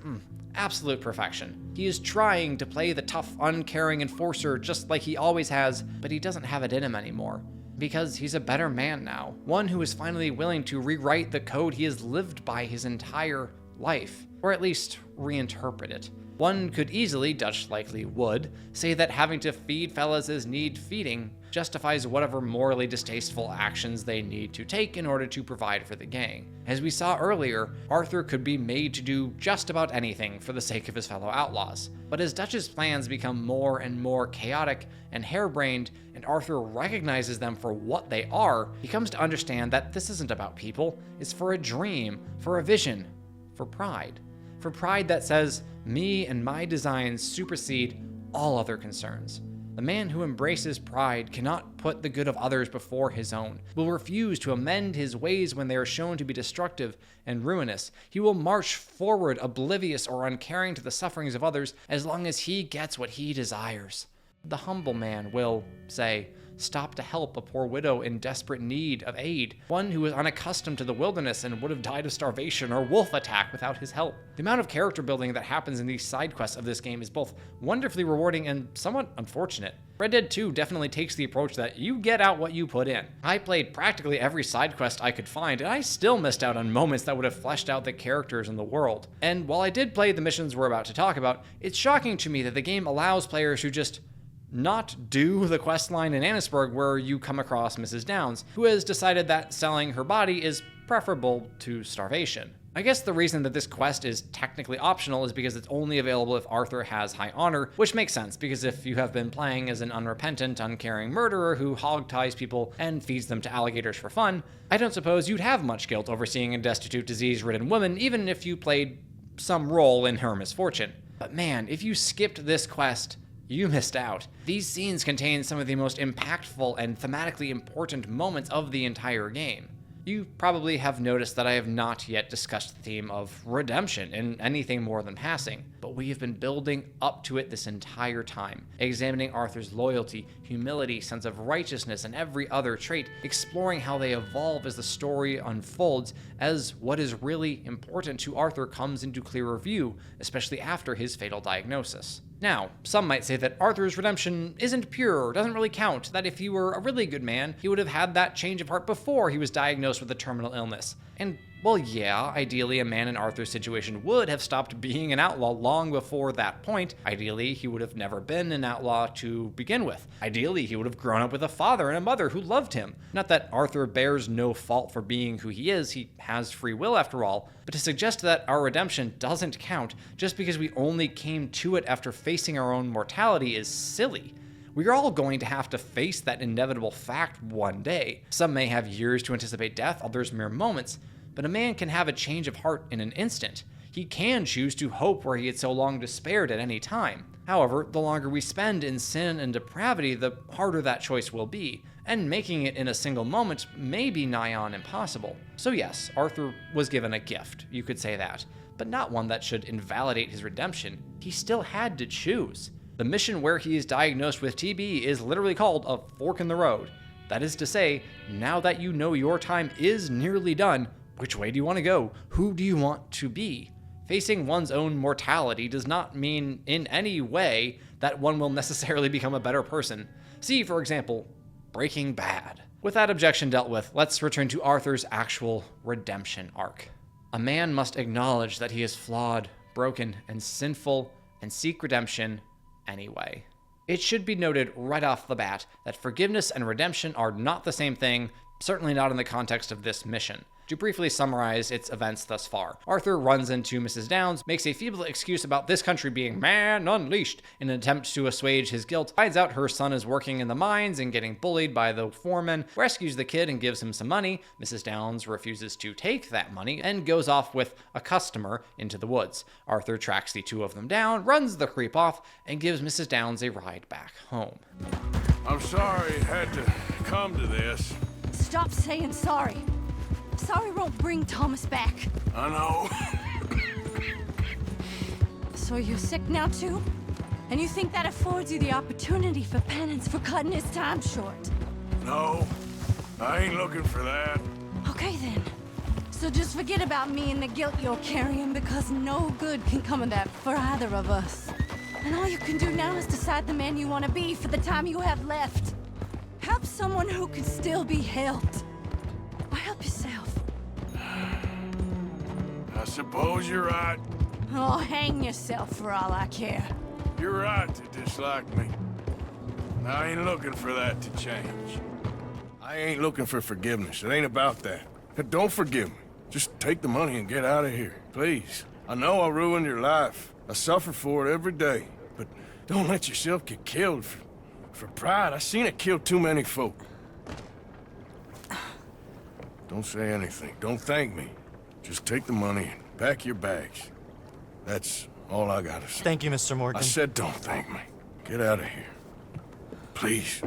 absolute perfection. He is trying to play the tough, uncaring enforcer just like he always has, but he doesn't have it in him anymore. because he's a better man now, one who is finally willing to rewrite the code he has lived by his entire life, or at least reinterpret it. One could easily, Dutch likely would, say that having to feed fellas as need feeding justifies whatever morally distasteful actions they need to take in order to provide for the gang. As we saw earlier, Arthur could be made to do just about anything for the sake of his fellow outlaws. But as Dutch's plans become more and more chaotic and harebrained, and Arthur recognizes them for what they are, he comes to understand that this isn't about people, it's for a dream, for a vision, for pride. For pride that says, me and my designs supersede all other concerns. The man who embraces pride cannot put the good of others before his own, will refuse to amend his ways when they are shown to be destructive and ruinous. He will march forward oblivious or uncaring to the sufferings of others as long as he gets what he desires. The humble man will, say, stop to help a poor widow in desperate need of aid, one who is unaccustomed to the wilderness and would have died of starvation or wolf attack without his help. The amount of character building that happens in these side quests of this game is both wonderfully rewarding and somewhat unfortunate. Red Dead 2 definitely takes the approach that you get out what you put in. I played practically every side quest I could find, and I still missed out on moments that would have fleshed out the characters in the world. And while I did play the missions we're about to talk about, it's shocking to me that the game allows players who just not do the questline in Annisburg where you come across Mrs. Downs, who has decided that selling her body is preferable to starvation. I guess the reason that this quest is technically optional is because it's only available if Arthur has high honor, which makes sense because if you have been playing as an unrepentant, uncaring murderer who hog-ties people and feeds them to alligators for fun, I don't suppose you'd have much guilt over seeing a destitute, disease-ridden woman even if you played some role in her misfortune. But man, if you skipped this quest, you missed out. These scenes contain some of the most impactful and thematically important moments of the entire game. You probably have noticed that I have not yet discussed the theme of redemption in anything more than passing, but we have been building up to it this entire time, examining Arthur's loyalty, humility, sense of righteousness, and every other trait, exploring how they evolve as the story unfolds, as what is really important to Arthur comes into clearer view, especially after his fatal diagnosis. Now, some might say that Arthur's redemption isn't pure, doesn't really count, that if he were a really good man, he would have had that change of heart before he was diagnosed with a terminal illness. And, well, yeah, ideally a man in Arthur's situation would have stopped being an outlaw long before that point. Ideally, he would have never been an outlaw to begin with. Ideally, he would have grown up with a father and a mother who loved him. Not that Arthur bears no fault for being who he has free will after all, but to suggest that our redemption doesn't count just because we only came to it after facing our own mortality is silly. We are all going to have to face that inevitable fact one day. Some may have years to anticipate death, others mere moments, but a man can have a change of heart in an instant. He can choose to hope where he had so long despaired at any time. However, the longer we spend in sin and depravity, the harder that choice will be, and making it in a single moment may be nigh on impossible. So yes, Arthur was given a gift, you could say that, but not one that should invalidate his redemption. He still had to choose. The mission where he is diagnosed with TB is literally called a fork in the road. That is to say, now that you know your time is nearly done, which way do you want to go? Who do you want to be? Facing one's own mortality does not mean in any way that one will necessarily become a better person. See, for example, Breaking Bad. With that objection dealt with, let's return to Arthur's actual redemption arc. A man must acknowledge that he is flawed, broken, and sinful, and seek redemption anyway. It should be noted right off the bat that forgiveness and redemption are not the same thing, certainly not in the context of this mission. To briefly summarize its events thus far, Arthur runs into Mrs. Downs, makes a feeble excuse about this country being man unleashed in an attempt to assuage his guilt, finds out her son is working in the mines and getting bullied by the foreman, rescues the kid and gives him some money. Mrs. Downs refuses to take that money and goes off with a customer into the woods. Arthur tracks the two of them down, runs the creep off, and gives Mrs. Downs a ride back home. I'm sorry it had to come to this. Stop saying sorry. Sorry won't bring Thomas back. I know. So you're sick now too? And you think that affords you the opportunity for penance for cutting his time short? No, I ain't looking for that. Okay then. So just forget about me and the guilt you're carrying, because no good can come of that for either of us. And all you can do now is decide the man you want to be for the time you have left. Help someone who can still be helped. Or help yourself. I suppose you're right. Oh, hang yourself for all I care. You're right to dislike me. I ain't looking for that to change. I ain't looking for forgiveness. It ain't about that. Don't forgive me. Just take the money and get out of here, please. I know I ruined your life. I suffer for it every day. But don't let yourself get killed for pride. I seen it kill too many folk. Don't say anything. Don't thank me. Just take the money and pack your bags. That's all I gotta say. Thank you, Mr. Morgan. I said don't thank me. Get out of here. Please.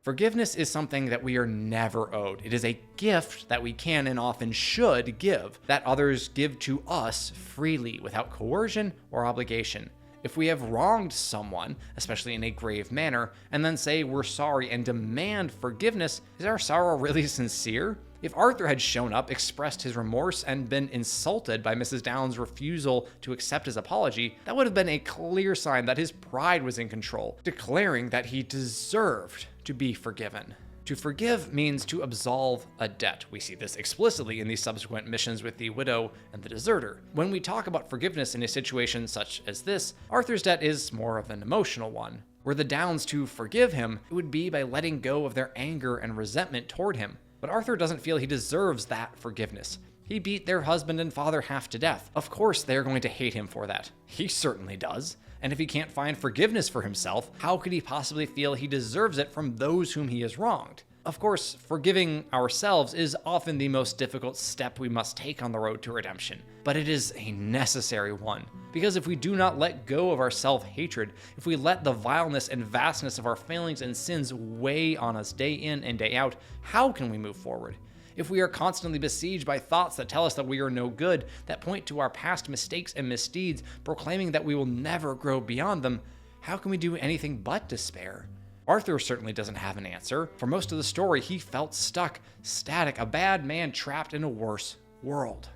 Forgiveness is something that we are never owed. It is a gift that we can and often should give, that others give to us freely without coercion or obligation. If we have wronged someone, especially in a grave manner, and then say we're sorry and demand forgiveness, is our sorrow really sincere? If Arthur had shown up, expressed his remorse, and been insulted by Mrs. Downs' refusal to accept his apology, that would have been a clear sign that his pride was in control, declaring that he deserved to be forgiven. To forgive means to absolve a debt. We see this explicitly in the subsequent missions with the widow and the deserter. When we talk about forgiveness in a situation such as this, Arthur's debt is more of an emotional one. Were the Downs to forgive him, it would be by letting go of their anger and resentment toward him. But Arthur doesn't feel he deserves that forgiveness. He beat their husband and father half to death. Of course, they're going to hate him for that. He certainly does. And if he can't find forgiveness for himself, how could he possibly feel he deserves it from those whom he has wronged? Of course, forgiving ourselves is often the most difficult step we must take on the road to redemption, but it is a necessary one. Because if we do not let go of our self-hatred, if we let the vileness and vastness of our failings and sins weigh on us day in and day out, how can we move forward? If we are constantly besieged by thoughts that tell us that we are no good, that point to our past mistakes and misdeeds, proclaiming that we will never grow beyond them, how can we do anything but despair? Arthur certainly doesn't have an answer. For most of the story, he felt stuck, static, a bad man trapped in a worse world.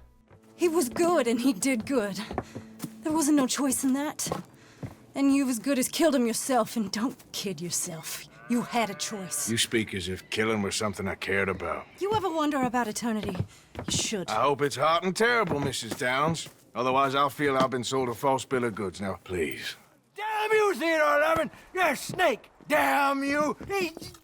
He was good and he did good. There wasn't no choice in that. And you've as good as killed him yourself, and don't kid yourself. You had a choice. You speak as if killing was something I cared about. You ever wonder about eternity? You should. I hope it's hot and terrible, Mrs. Downs. Otherwise, I'll feel I've been sold a false bill of goods. Now, please. Damn you, Theodore Levin! You're a snake! Damn you!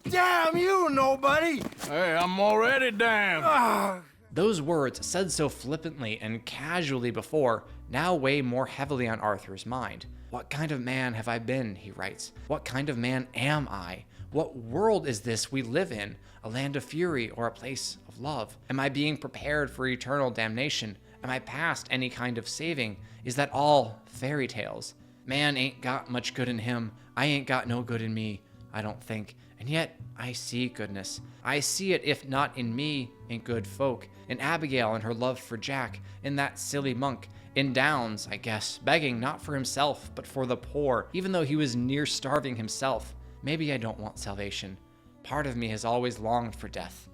Damn you, nobody! Hey, I'm already damned. Those words, said so flippantly and casually before, now weigh more heavily on Arthur's mind. What kind of man have I been, he writes. What kind of man am I? What world is this we live in? A land of fury or a place of love? Am I being prepared for eternal damnation? Am I past any kind of saving? Is that all fairy tales? Man ain't got much good in him. I ain't got no good in me, I don't think. And yet, I see goodness. I see it, if not in me, in good folk. In Abigail and her love for Jack. In that silly monk. In Downs, I guess, begging not for himself, but for the poor, even though he was near starving himself. Maybe I don't want salvation. Part of me has always longed for death.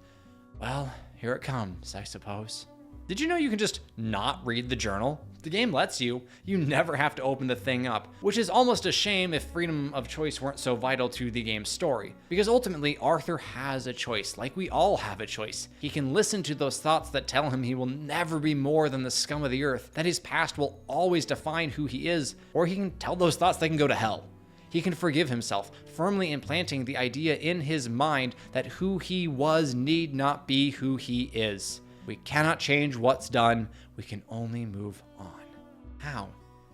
Well, here it comes, I suppose. Did you know you can just not read the journal? The game lets you. You never have to open the thing up, which is almost a shame if freedom of choice weren't so vital to the game's story. Because ultimately, Arthur has a choice, like we all have a choice. He can listen to those thoughts that tell him he will never be more than the scum of the earth, that his past will always define who he is, or he can tell those thoughts they can go to hell. He can forgive himself, firmly implanting the idea in his mind that who he was need not be who he is. We cannot change what's done, we can only move on. How?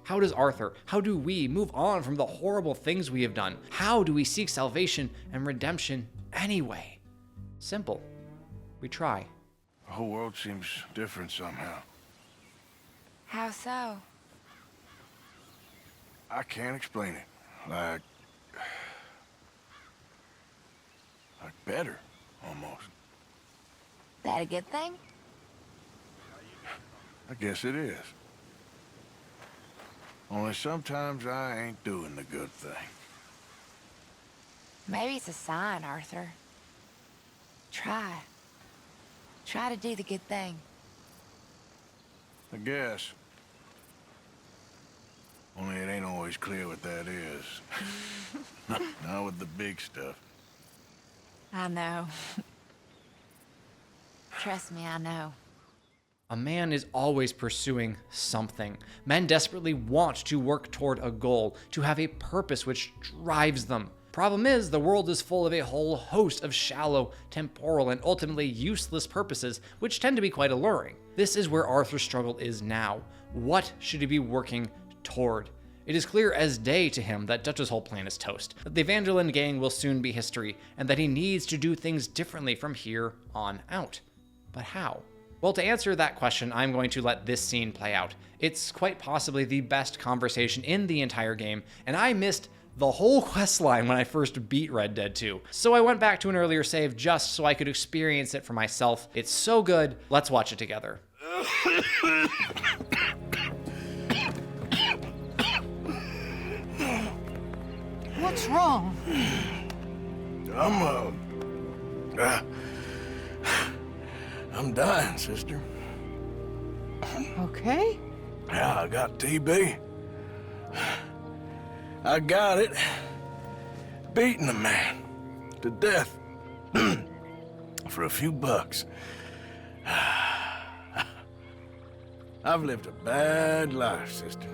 How does Arthur, how do we move on from the horrible things we have done? How do we seek salvation and redemption anyway? Simple. We try. The whole world seems different somehow. How so? I can't explain it. Like better, almost. That a good thing? I guess it is. Only sometimes I ain't doing the good thing. Maybe it's a sign, Arthur. Try. Try to do the good thing. I guess. Only it ain't always clear what that is. Not with the big stuff. I know. Trust me, I know. A man is always pursuing something. Men desperately want to work toward a goal, to have a purpose which drives them. Problem is, the world is full of a whole host of shallow, temporal, and ultimately useless purposes, which tend to be quite alluring. This is where Arthur's struggle is now. What should he be working toward? It is clear as day to him that Dutch's whole plan is toast, that the Vanderlyn gang will soon be history, and that he needs to do things differently from here on out. But how? Well, to answer that question, I'm going to let this scene play out. It's quite possibly the best conversation in the entire game, and I missed the whole questline when I first beat Red Dead 2. So I went back to an earlier save just so I could experience it for myself. It's so good, let's watch it together. What's wrong? I'm dying, sister. Okay. Yeah, I got TB. I got it. Beating a man to death for a few bucks. I've lived a bad life, sister.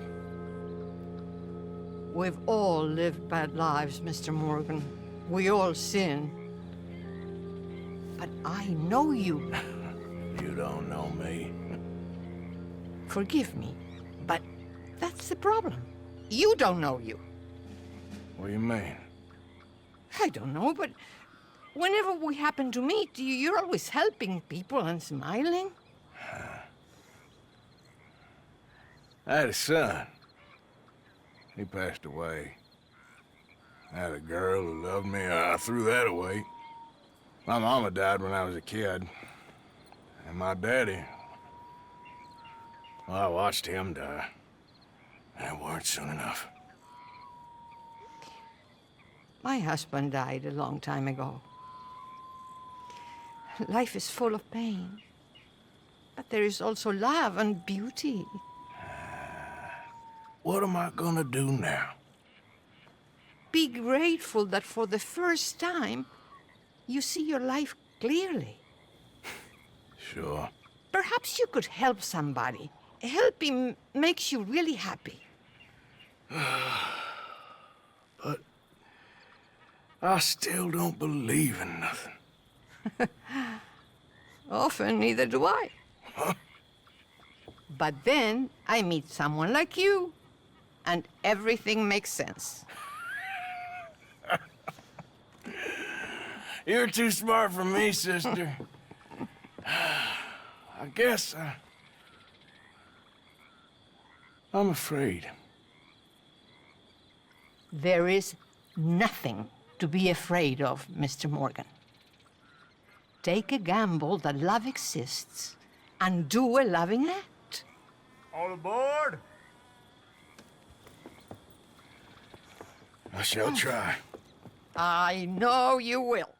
We've all lived bad lives, Mr. Morgan. We all sin. But I know you. You don't know me. Forgive me, but that's the problem. You don't know you. What do you mean? I don't know, but whenever we happen to meet, you're always helping people and smiling. I had a son. He passed away. I had a girl who loved me. I threw that away. My mama died when I was a kid. And my daddy, well, I watched him die. And it weren't soon enough. My husband died a long time ago. Life is full of pain. But there is also love and beauty. What am I gonna do now? Be grateful that for the first time, you see your life clearly. Sure. Perhaps you could help somebody. Helping makes you really happy. But I still don't believe in nothing. Often, neither do I. But then I meet someone like you, and everything makes sense. You're too smart for me, sister. I guess I'm afraid. There is nothing to be afraid of, Mr. Morgan. Take a gamble that love exists and do a loving act. All aboard? I shall try. I know you will.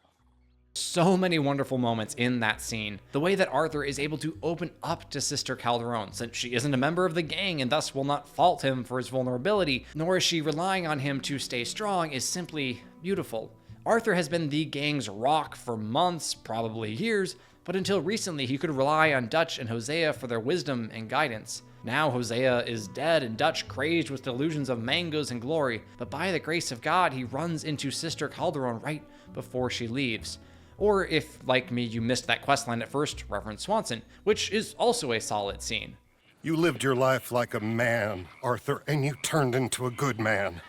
So many wonderful moments in that scene. The way that Arthur is able to open up to Sister Calderon, since she isn't a member of the gang and thus will not fault him for his vulnerability, nor is she relying on him to stay strong, is simply beautiful. Arthur has been the gang's rock for months, probably years, but until recently he could rely on Dutch and Hosea for their wisdom and guidance. Now Hosea is dead and Dutch crazed with delusions of mangoes and glory, but by the grace of God, he runs into Sister Calderon right before she leaves. Or if, like me, you missed that questline at first, Reverend Swanson, which is also a solid scene. You lived your life like a man, Arthur, and you turned into a good man.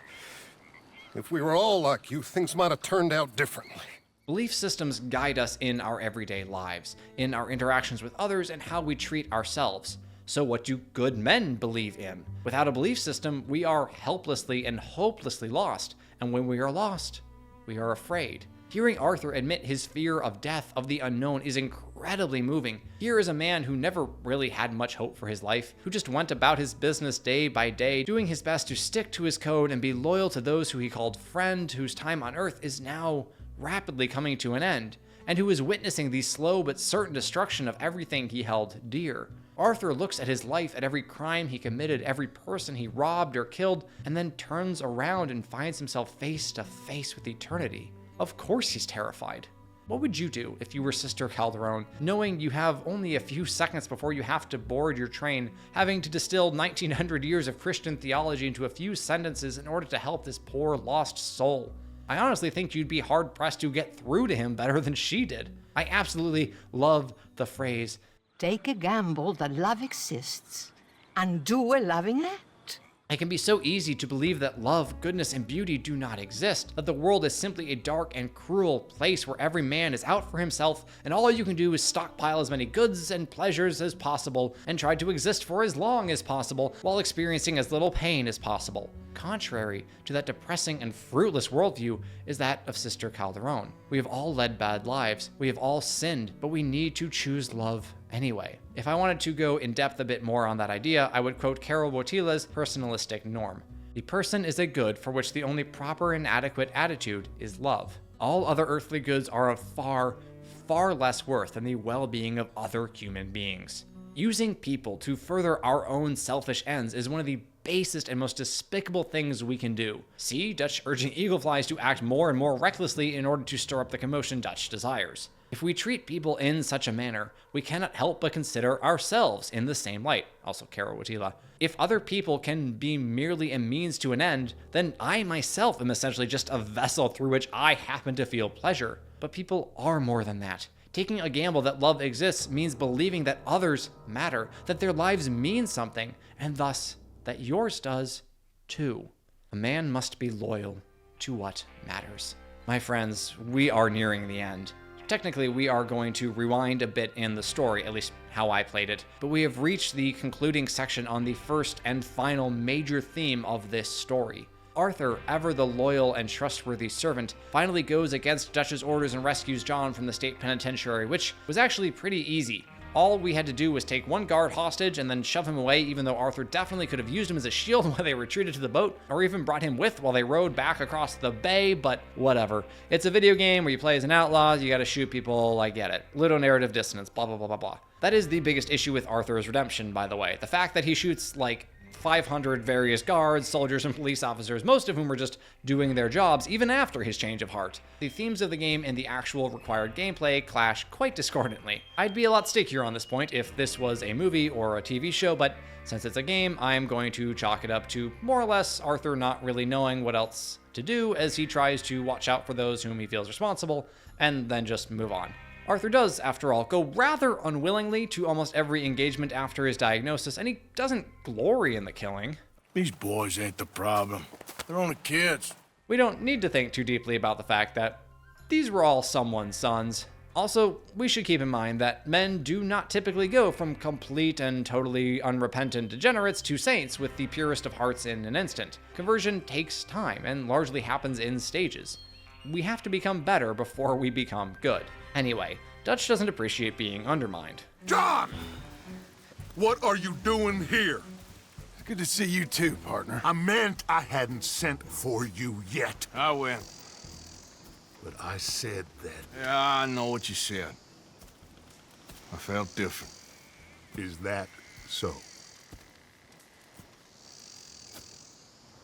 If we were all like you, things might have turned out differently. Belief systems guide us in our everyday lives, in our interactions with others, and how we treat ourselves. So what do good men believe in? Without a belief system, we are helplessly and hopelessly lost. And when we are lost, we are afraid. Hearing Arthur admit his fear of death, of the unknown, is incredibly moving. Here is a man who never really had much hope for his life, who just went about his business day by day, doing his best to stick to his code and be loyal to those who he called friend, whose time on Earth is now rapidly coming to an end, and who is witnessing the slow but certain destruction of everything he held dear. Arthur looks at his life, at every crime he committed, every person he robbed or killed, and then turns around and finds himself face to face with eternity. Of course he's terrified. What would you do if you were Sister Calderon, knowing you have only a few seconds before you have to board your train, having to distill 1900 years of Christian theology into a few sentences in order to help this poor lost soul? I honestly think you'd be hard-pressed to get through to him better than she did. I absolutely love the phrase, "Take a gamble that love exists and do a loving act." it can be so easy to believe that love, goodness, and beauty do not exist, that the world is simply a dark and cruel place where every man is out for himself, and all you can do is stockpile as many goods and pleasures as possible, and try to exist for as long as possible, while experiencing as little pain as possible. Contrary to that depressing and fruitless worldview is that of Sister Calderon. We have all led bad lives, we have all sinned, but we need to choose love anyway. If I wanted to go in depth a bit more on that idea, I would quote Carol Wojtyla's personalistic norm. The person is a good for which the only proper and adequate attitude is love. All other earthly goods are of far, far less worth than the well-being of other human beings. Using people to further our own selfish ends is one of the basest and most despicable things we can do. See Dutch urging eagleflies to act more and more recklessly in order to stir up the commotion Dutch desires. If we treat people in such a manner, we cannot help but consider ourselves in the same light. Also Carol Wojtyla. If other people can be merely a means to an end, then I myself am essentially just a vessel through which I happen to feel pleasure. But people are more than that. Taking a gamble that love exists means believing that others matter, that their lives mean something, and thus that yours does too. A man must be loyal to what matters. My friends, we are nearing the end. Technically, we are going to rewind a bit in the story, at least how I played it, but we have reached the concluding section on the first and final major theme of this story. Arthur, ever the loyal and trustworthy servant, finally goes against Dutch's orders and rescues John from the state penitentiary, which was actually pretty easy. All we had to do was take one guard hostage and then shove him away, even though Arthur definitely could have used him as a shield while they retreated to the boat, or even brought him with while they rowed back across the bay, but whatever. It's a video game where you play as an outlaw, you gotta shoot people, I get it. Little narrative dissonance, blah blah blah blah blah. That is the biggest issue with Arthur's redemption, by the way. The fact that he shoots, like, 500 various guards, soldiers, and police officers, most of whom were just doing their jobs even after his change of heart. The themes of the game and the actual required gameplay clash quite discordantly. I'd be a lot stickier on this point if this was a movie or a TV show, but since it's a game, I am going to chalk it up to more or less Arthur not really knowing what else to do as he tries to watch out for those whom he feels responsible, and then just move on. Arthur does, after all, go rather unwillingly to almost every engagement after his diagnosis, and he doesn't glory in the killing. These boys ain't the problem. They're only kids. We don't need to think too deeply about the fact that these were all someone's sons. Also, we should keep in mind that men do not typically go from complete and totally unrepentant degenerates to saints with the purest of hearts in an instant. Conversion takes time and largely happens in stages. We have to become better before we become good. Anyway, Dutch doesn't appreciate being undermined. John! What are you doing here? It's good to see you too, partner. I meant I hadn't sent for you yet. I went. But I said that. Yeah, I know what you said. I felt different. Is that so?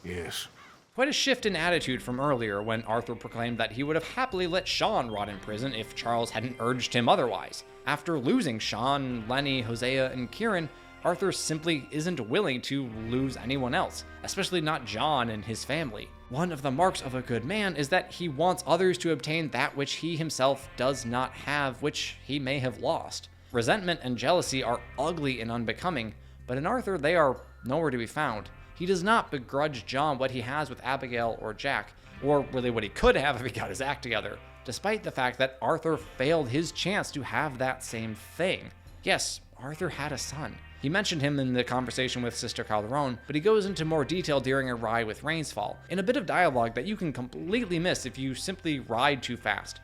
Yes. Quite a shift in attitude from earlier when Arthur proclaimed that he would have happily let Sean rot in prison if Charles hadn't urged him otherwise. After losing Sean, Lenny, Hosea, and Kieran, Arthur simply isn't willing to lose anyone else, especially not John and his family. One of the marks of a good man is that he wants others to obtain that which he himself does not have, which he may have lost. Resentment and jealousy are ugly and unbecoming, but in Arthur they are nowhere to be found. He does not begrudge John what he has with Abigail or Jack, or really what he could have if he got his act together, despite the fact that Arthur failed his chance to have that same thing. Yes, Arthur had a son. He mentioned him in the conversation with Sister Calderon, but he goes into more detail during a ride with Rainsfall, in a bit of dialogue that you can completely miss if you simply ride too fast.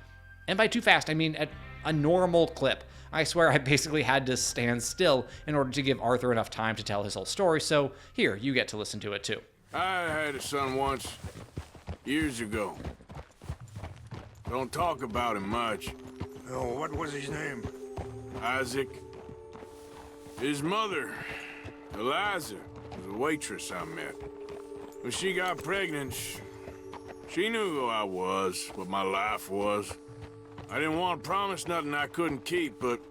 And by too fast, I mean at a normal clip. I swear I basically had to stand still in order to give Arthur enough time to tell his whole story, so here, you get to listen to it too. I had a son once, years ago. Don't talk about him much. Oh, what was his name? Isaac. His mother, Eliza, was a waitress I met. When she got pregnant, she knew who I was, what my life was. I didn't want to promise nothing I couldn't keep, but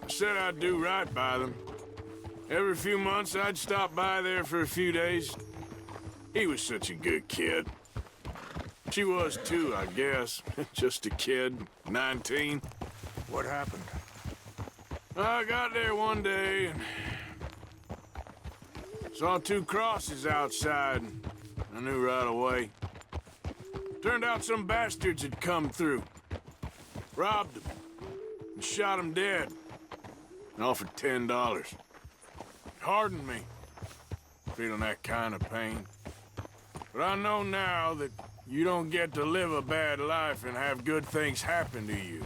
I said I'd do right by them. Every few months, I'd stop by there for a few days. He was such a good kid. She was too, I guess. Just a kid, 19. What happened? I got there one day and saw 2 crosses outside, and I knew right away. Turned out some bastards had come through, robbed them, and shot them dead, and offered $10. Hardened me, feeling that kind of pain. But I know now that you don't get to live a bad life and have good things happen to you.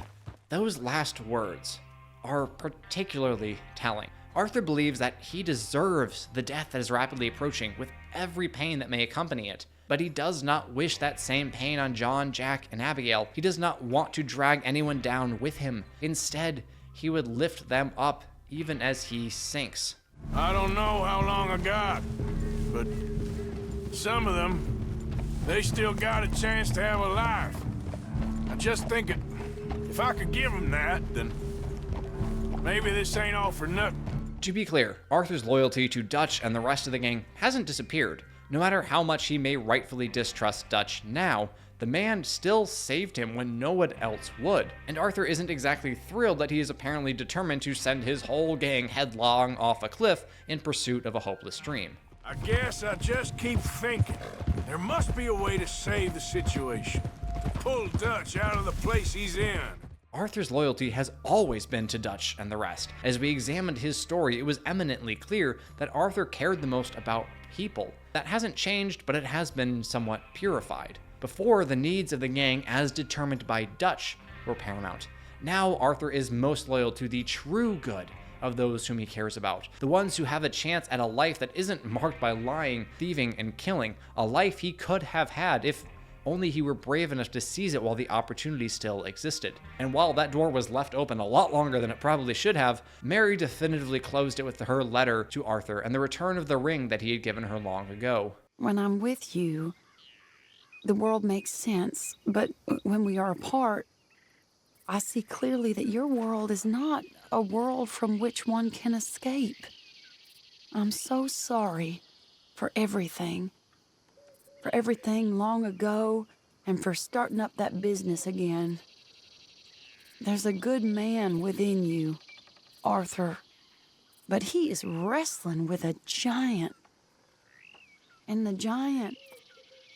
Those last words are particularly telling. Arthur believes that he deserves the death that is rapidly approaching, with every pain that may accompany it. But he does not wish that same pain on John, Jack, and Abigail. He does not want to drag anyone down with him. Instead, he would lift them up even as he sinks. I don't know how long I got, but some of them, they still got a chance to have a life. I just think if I could give them that, then maybe this ain't all for nothing. To be clear, Arthur's loyalty to Dutch and the rest of the gang hasn't disappeared. No matter how much he may rightfully distrust Dutch now, the man still saved him when no one else would. And Arthur isn't exactly thrilled that he is apparently determined to send his whole gang headlong off a cliff in pursuit of a hopeless dream. I guess I just keep thinking, there must be a way to save the situation, to pull Dutch out of the place he's in. Arthur's loyalty has always been to Dutch and the rest. As we examined his story, it was eminently clear that Arthur cared the most about people. That hasn't changed, but it has been somewhat purified. Before, the needs of the gang, as determined by Dutch, were paramount. Now, Arthur is most loyal to the true good of those whom he cares about, the ones who have a chance at a life that isn't marked by lying, thieving, and killing, a life he could have had if only he were brave enough to seize it while the opportunity still existed. And while that door was left open a lot longer than it probably should have, Mary definitively closed it with her letter to Arthur and the return of the ring that he had given her long ago. When I'm with you, the world makes sense, but when we are apart, I see clearly that your world is not a world from which one can escape. I'm so sorry for everything long ago, and for starting up that business again. There's a good man within you, Arthur, but he is wrestling with a giant, and the giant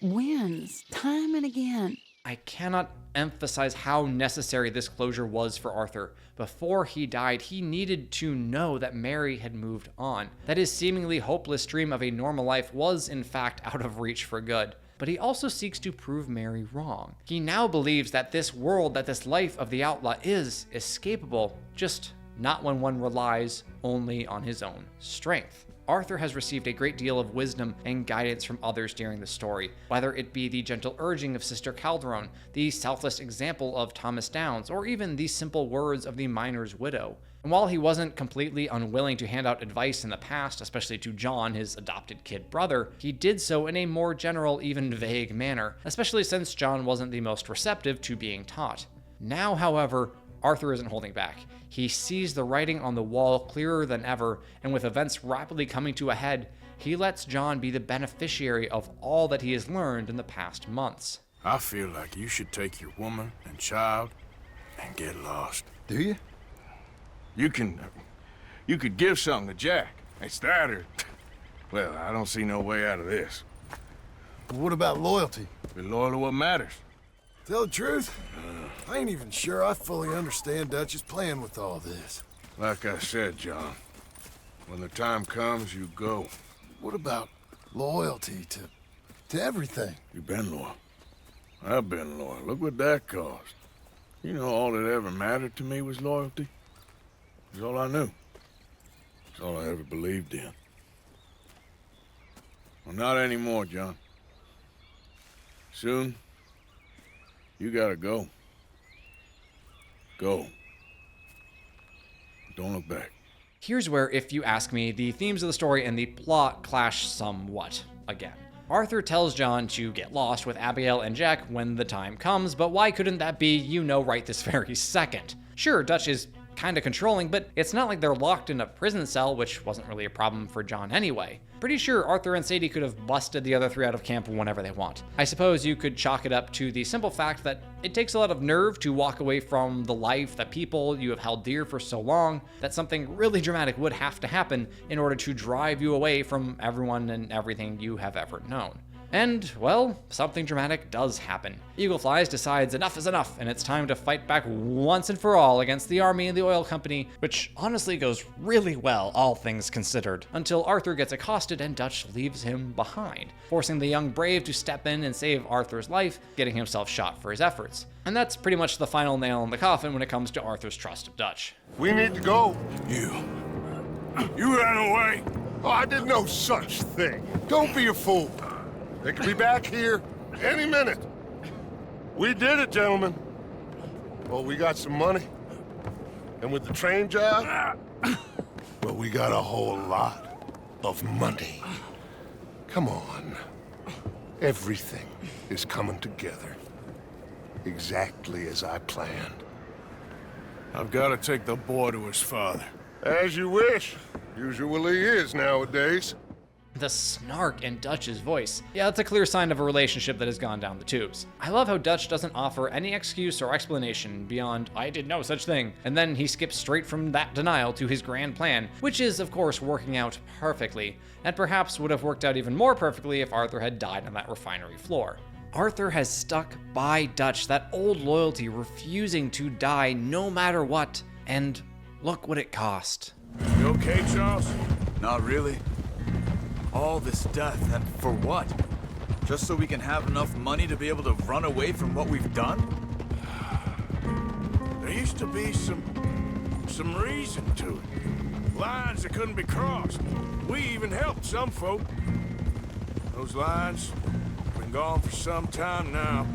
wins time and again. I cannot emphasize how necessary this closure was for Arthur. Before he died, he needed to know that Mary had moved on, that his seemingly hopeless dream of a normal life was in fact out of reach for good. But he also seeks to prove Mary wrong. He now believes that this world, that this life of the outlaw is escapable, just not when one relies only on his own strength. Arthur has received a great deal of wisdom and guidance from others during the story, whether it be the gentle urging of Sister Calderon, the selfless example of Thomas Downs, or even the simple words of the miner's widow. And while he wasn't completely unwilling to hand out advice in the past, especially to John, his adopted kid brother, he did so in a more general, even vague manner, especially since John wasn't the most receptive to being taught. Now, however, Arthur isn't holding back. He sees the writing on the wall clearer than ever, and with events rapidly coming to a head, he lets John be the beneficiary of all that he has learned in the past months. I feel like you should take your woman and child and get lost. Do you? You could give something to Jack. It's that or... Well, I don't see no way out of this. What about loyalty? Be loyal to what matters. Tell the truth, I ain't even sure I fully understand Dutch's plan with all this. Like I said, John, when the time comes, you go. What about loyalty to everything? You've been loyal. I've been loyal. Look what that cost. You know, all that ever mattered to me was loyalty. It was all I knew. It's all I ever believed in. Well, not anymore, John. Soon, you gotta go. Go. Don't look back. Here's where, if you ask me, the themes of the story and the plot clash somewhat again. Arthur tells John to get lost with Abigail and Jack when the time comes, but why couldn't that be, right this very second? Sure, Dutch is kinda controlling, but it's not like they're locked in a prison cell, which wasn't really a problem for John anyway. Pretty sure Arthur and Sadie could have busted the other three out of camp whenever they want. I suppose you could chalk it up to the simple fact that it takes a lot of nerve to walk away from the life that people you have held dear for so long, that something really dramatic would have to happen in order to drive you away from everyone and everything you have ever known. And, well, something dramatic does happen. Eagleflies decides enough is enough, and it's time to fight back once and for all against the army and the oil company, which honestly goes really well, all things considered, until Arthur gets accosted and Dutch leaves him behind, forcing the young brave to step in and save Arthur's life, getting himself shot for his efforts. And that's pretty much the final nail in the coffin when it comes to Arthur's trust of Dutch. We need to go. You ran away? Oh, I did no such thing. Don't be a fool. They could be back here any minute. We did it, gentlemen. Well, we got some money. And with the train job, well, we got a whole lot of money. Come on. Everything is coming together. Exactly as I planned. I've got to take the boy to his father. As you wish. Usually is nowadays. The snark in Dutch's voice. Yeah, that's a clear sign of a relationship that has gone down the tubes. I love how Dutch doesn't offer any excuse or explanation beyond, I did no such thing, and then he skips straight from that denial to his grand plan, which is, of course, working out perfectly, and perhaps would have worked out even more perfectly if Arthur had died on that refinery floor. Arthur has stuck by Dutch, that old loyalty, refusing to die no matter what, and look what it cost. You okay, Charles? Not really. All this death, and for what? Just so we can have enough money to be able to run away from what we've done? There used to be some reason to it. Lines that couldn't be crossed. We even helped some folk. Those lines have been gone for some time now.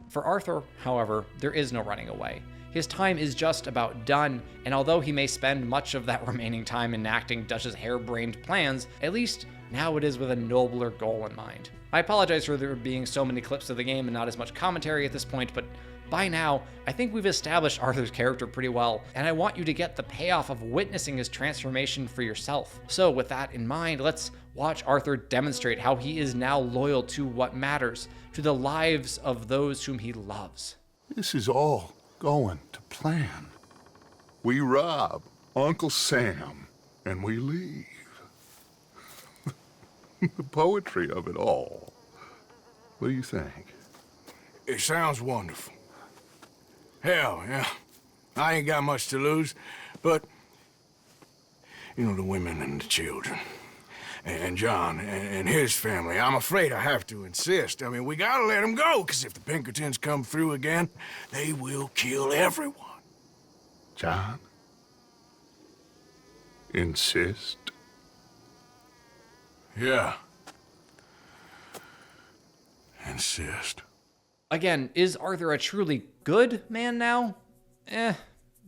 For Arthur, however, there is no running away. His time is just about done, and although he may spend much of that remaining time enacting Dutch's harebrained plans, at least now it is with a nobler goal in mind. I apologize for there being so many clips of the game and not as much commentary at this point, but by now, I think we've established Arthur's character pretty well, and I want you to get the payoff of witnessing his transformation for yourself. So with that in mind, let's watch Arthur demonstrate how he is now loyal to what matters, to the lives of those whom he loves. This is all going to plan. We rob Uncle Sam, and we leave. The poetry of it all. What do you think? It sounds wonderful. Hell, yeah. I ain't got much to lose, but the women and the children. And John and his family. I'm afraid I have to insist. I mean, we gotta let them go, because if the Pinkertons come through again, they will kill everyone. John? Insist? Yeah. Insist. Again, is Arthur a truly good man now?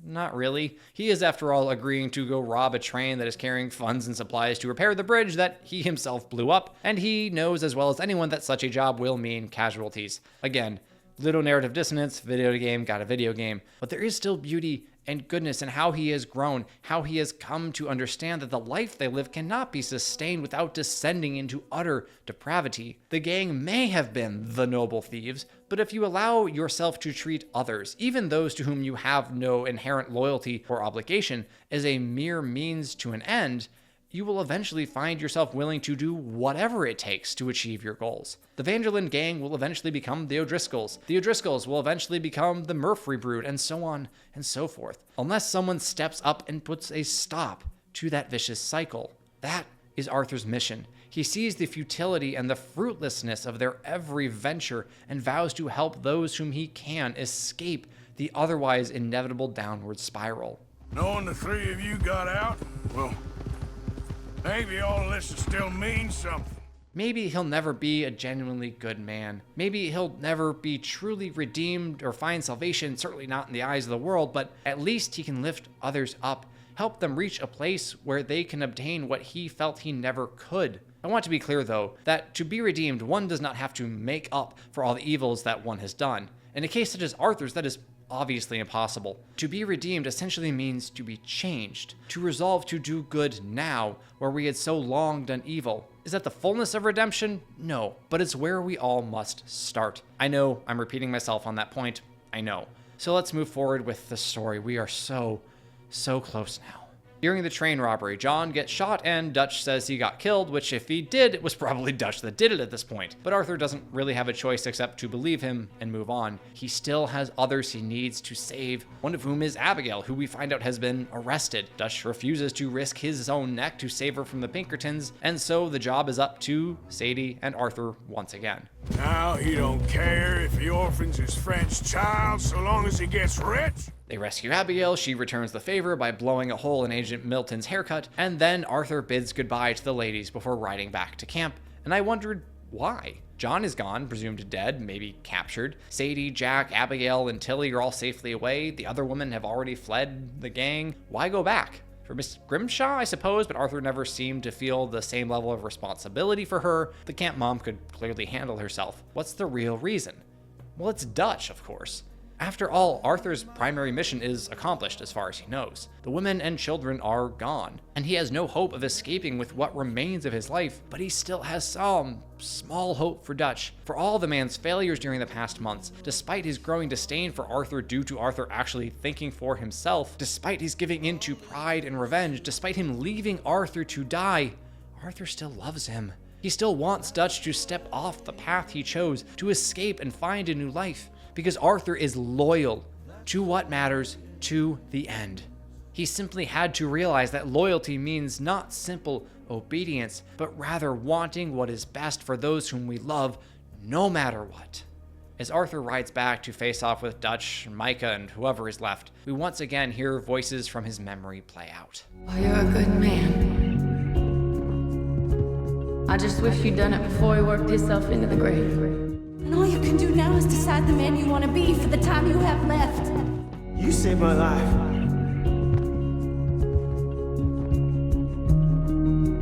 Not really. He is, after all, agreeing to go rob a train that is carrying funds and supplies to repair the bridge that he himself blew up, and he knows as well as anyone that such a job will mean casualties. Again, little narrative dissonance, video game got a video game, but there is still beauty and goodness in how he has grown, how he has come to understand that the life they live cannot be sustained without descending into utter depravity. The gang may have been the noble thieves, but if you allow yourself to treat others, even those to whom you have no inherent loyalty or obligation, as a mere means to an end, you will eventually find yourself willing to do whatever it takes to achieve your goals. The Vanderlyn gang will eventually become the O'Driscolls. The O'Driscolls will eventually become the Murphy brood, and so on and so forth. Unless someone steps up and puts a stop to that vicious cycle. That is Arthur's mission. He sees the futility and the fruitlessness of their every venture and vows to help those whom he can escape the otherwise inevitable downward spiral. Knowing the three of you got out, well, maybe all this will still mean something. Maybe he'll never be a genuinely good man. Maybe he'll never be truly redeemed or find salvation, certainly not in the eyes of the world, but at least he can lift others up help them reach a place where they can obtain what he felt he never could. I want to be clear, though, that to be redeemed, one does not have to make up for all the evils that one has done. In a case such as Arthur's, that is obviously impossible. To be redeemed essentially means to be changed, to resolve to do good now, where we had so long done evil. Is that the fullness of redemption? No, but it's where we all must start. I know I'm repeating myself on that point, I know. So let's move forward with the story. We are so close now. During the train robbery, John gets shot and Dutch says he got killed, which if he did, it was probably Dutch that did it at this point. But Arthur doesn't really have a choice except to believe him and move on. He still has others he needs to save, one of whom is Abigail, who we find out has been arrested. Dutch refuses to risk his own neck to save her from the Pinkertons, and so the job is up to Sadie and Arthur once again. Now he don't care if he orphans his friend's child so long as he gets rich. They rescue Abigail, she returns the favor by blowing a hole in Agent Milton's haircut, and then Arthur bids goodbye to the ladies before riding back to camp. And I wondered why. John is gone, presumed dead, maybe captured. Sadie, Jack, Abigail, and Tilly are all safely away. The other women have already fled the gang. Why go back? For Miss Grimshaw, I suppose, but Arthur never seemed to feel the same level of responsibility for her. The camp mom could clearly handle herself. What's the real reason? Well, it's Dutch, of course. After all, Arthur's primary mission is accomplished as far as he knows. The women and children are gone, and he has no hope of escaping with what remains of his life, but he still has some small hope for Dutch. For all the man's failures during the past months, despite his growing disdain for Arthur due to Arthur actually thinking for himself, despite his giving in to pride and revenge, despite him leaving Arthur to die, Arthur still loves him. He still wants Dutch to step off the path he chose, to escape and find a new life. Because Arthur is loyal to what matters to the end. He simply had to realize that loyalty means not simple obedience, but rather wanting what is best for those whom we love, no matter what. As Arthur rides back to face off with Dutch, Micah, and whoever is left, we once again hear voices from his memory play out. Oh, you're a good man. I just wish you'd done it before he worked himself into the grave. And all you can do now is decide the man you want to be for the time you have left. You saved my life.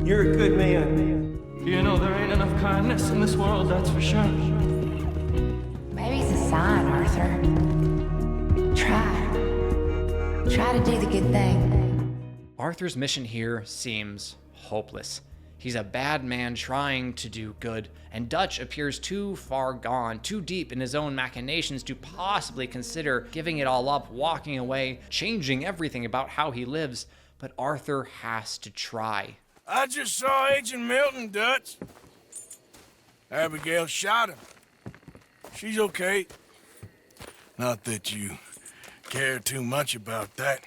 You're a good man. You know there ain't enough kindness in this world, that's for sure. Maybe it's a sign, Arthur. Try to do the good thing. Arthur's mission here seems hopeless. He's a bad man trying to do good, and Dutch appears too far gone, too deep in his own machinations to possibly consider giving it all up, walking away, changing everything about how he lives. But Arthur has to try. I just saw Agent Milton, Dutch. Abigail shot him. She's okay. Not that you care too much about that,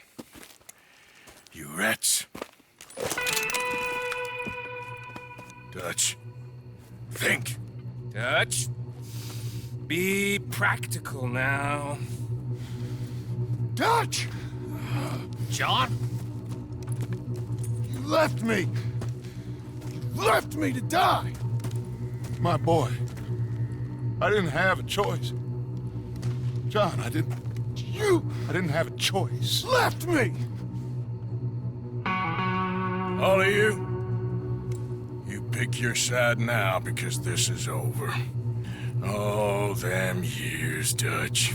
you rats. Dutch, think. Dutch, be practical now. Dutch! John? You left me! You left me to die! My boy, I didn't have a choice. John, I didn't have a choice. Left me! All of you, pick your side now, because this is over. Oh, them years, Dutch.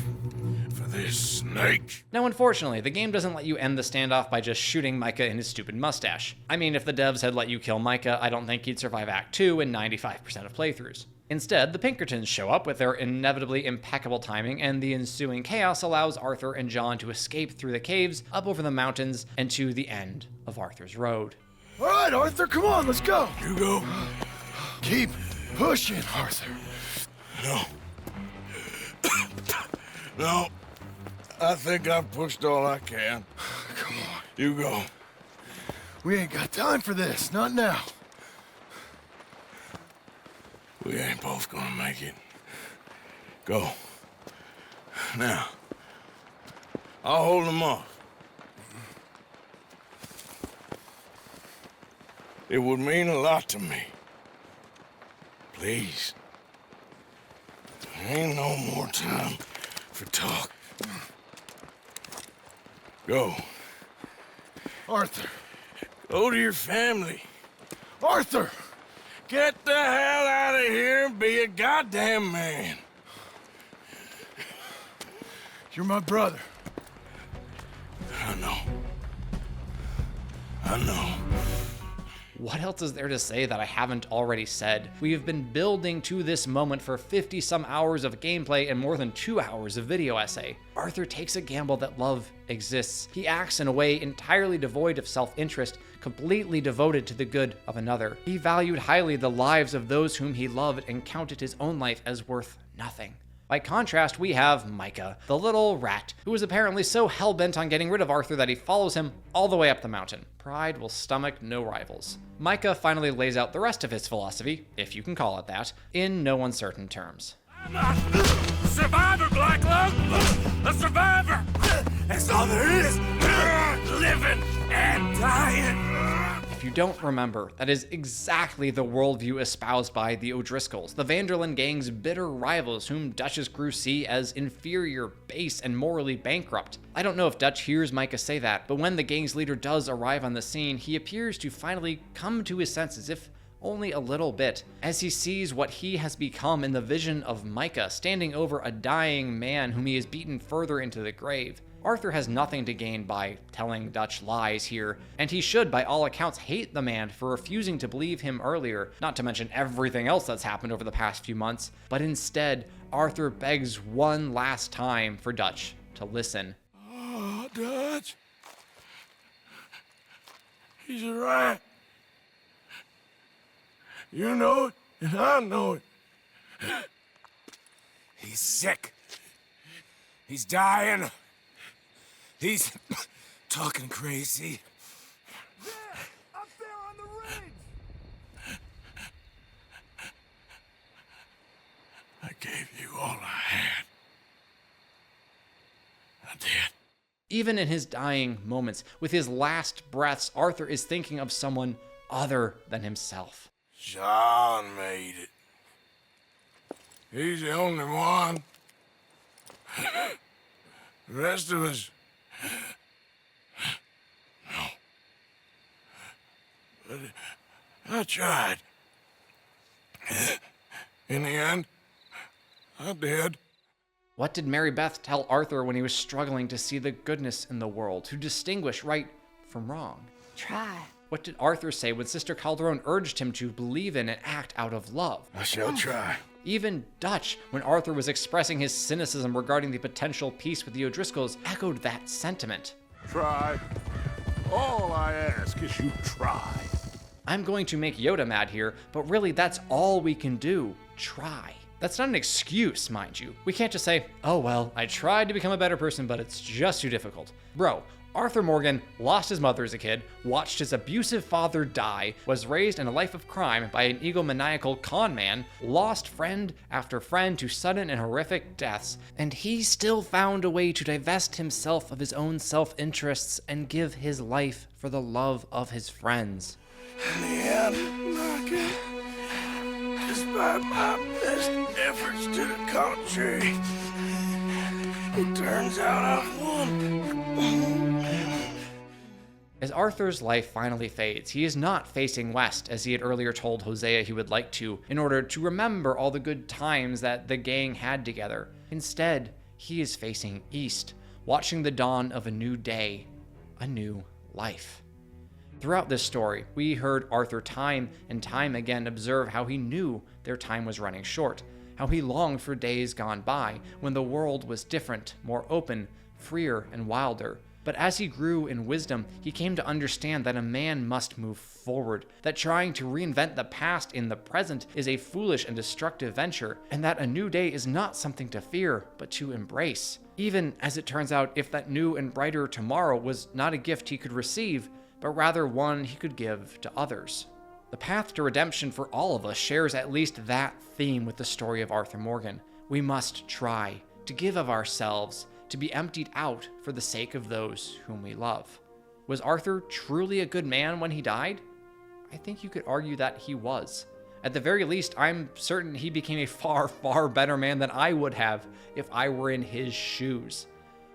For this snake. Now, unfortunately, the game doesn't let you end the standoff by just shooting Micah in his stupid mustache. I mean, if the devs had let you kill Micah, I don't think he'd survive Act 2 in 95% of playthroughs. Instead, the Pinkertons show up with their inevitably impeccable timing, and the ensuing chaos allows Arthur and John to escape through the caves, up over the mountains, and to the end of Arthur's road. All right, Arthur, come on, let's go. You go. Keep pushing, Arthur. No. No. I think I've pushed all I can. Come on. You go. We ain't got time for this, not now. We ain't both gonna make it. Go. Now. I'll hold them off. It would mean a lot to me. Please. There ain't no more time for talk. Go. Arthur. Go to your family. Arthur! Get the hell out of here and be a goddamn man. You're my brother. I know. I know. What else is there to say that I haven't already said? We have been building to this moment for 50 some hours of gameplay and more than 2 hours of video essay. Arthur takes a gamble that love exists. He acts in a way entirely devoid of self-interest, completely devoted to the good of another. He valued highly the lives of those whom he loved and counted his own life as worth nothing. By contrast, we have Micah, the little rat, who is apparently so hell-bent on getting rid of Arthur that he follows him all the way up the mountain. Pride will stomach no rivals. Micah finally lays out the rest of his philosophy, if you can call it that, in no uncertain terms. I'm a survivor, Blacklug! A survivor! That's all there is! Living and dying! If you don't remember, that is exactly the worldview espoused by the O'Driscolls, the Vanderlyn gang's bitter rivals whom Dutch's crew see as inferior, base, and morally bankrupt. I don't know if Dutch hears Micah say that, but when the gang's leader does arrive on the scene, he appears to finally come to his senses, if only a little bit, as he sees what he has become in the vision of Micah standing over a dying man whom he has beaten further into the grave. Arthur has nothing to gain by telling Dutch lies here, and he should, by all accounts, hate the man for refusing to believe him earlier, not to mention everything else that's happened over the past few months. But instead, Arthur begs one last time for Dutch to listen. Oh, Dutch. He's a rat. You know it, and I know it. He's sick. He's dying. He's talking crazy. There! Up there on the ridge! I gave you all I had. I did. Even in his dying moments, with his last breaths, Arthur is thinking of someone other than himself. John made it. He's the only one. The rest of us... No. But I tried. In the end, I did. What did Mary Beth tell Arthur when he was struggling to see the goodness in the world, to distinguish right from wrong? Try. What did Arthur say when Sister Calderon urged him to believe in and act out of love? I shall try. Even Dutch, when Arthur was expressing his cynicism regarding the potential peace with the O'Driscolls, echoed that sentiment. Try. All I ask is you try. I'm going to make Yoda mad here, but really that's all we can do. Try. That's not an excuse, mind you. We can't just say, oh well, I tried to become a better person, but it's just too difficult. Bro, Arthur Morgan lost his mother as a kid, watched his abusive father die, was raised in a life of crime by an egomaniacal con man, lost friend after friend to sudden and horrific deaths, and he still found a way to divest himself of his own self-interests and give his life for the love of his friends. In the end, Micah, despite my best efforts to the contrary, it turns out I've won. As Arthur's life finally fades, he is not facing west as he had earlier told Hosea he would like to, in order to remember all the good times that the gang had together. Instead, he is facing east, watching the dawn of a new day, a new life. Throughout this story, we heard Arthur time and time again observe how he knew their time was running short, how he longed for days gone by when the world was different, more open, freer, and wilder. But as he grew in wisdom, he came to understand that a man must move forward, that trying to reinvent the past in the present is a foolish and destructive venture, and that a new day is not something to fear, but to embrace. Even, as it turns out, if that new and brighter tomorrow was not a gift he could receive, but rather one he could give to others. The path to redemption for all of us shares at least that theme with the story of Arthur Morgan. We must try to give of ourselves, to be emptied out for the sake of those whom we love. Was Arthur truly a good man when he died? I think you could argue that he was. At the very least, I'm certain he became a far, far better man than I would have if I were in his shoes.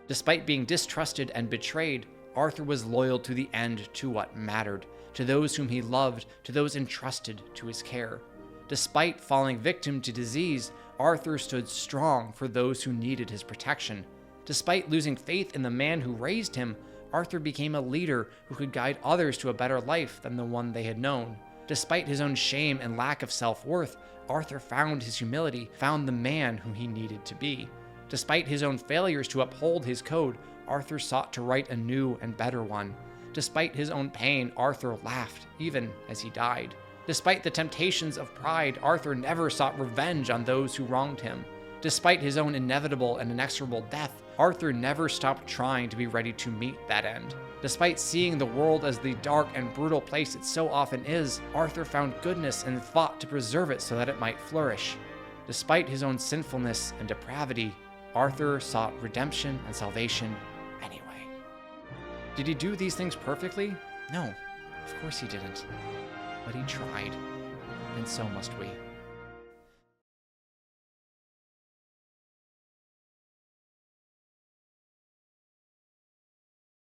Despite being distrusted and betrayed, Arthur was loyal to the end to what mattered, to those whom he loved, to those entrusted to his care. Despite falling victim to disease, Arthur stood strong for those who needed his protection. Despite losing faith in the man who raised him, Arthur became a leader who could guide others to a better life than the one they had known. Despite his own shame and lack of self-worth, Arthur found his humility, found the man whom he needed to be. Despite his own failures to uphold his code, Arthur sought to write a new and better one. Despite his own pain, Arthur laughed, even as he died. Despite the temptations of pride, Arthur never sought revenge on those who wronged him. Despite his own inevitable and inexorable death, Arthur never stopped trying to be ready to meet that end. Despite seeing the world as the dark and brutal place it so often is, Arthur found goodness and fought to preserve it so that it might flourish. Despite his own sinfulness and depravity, Arthur sought redemption and salvation anyway. Did he do these things perfectly? No, of course he didn't. But he tried, and so must we.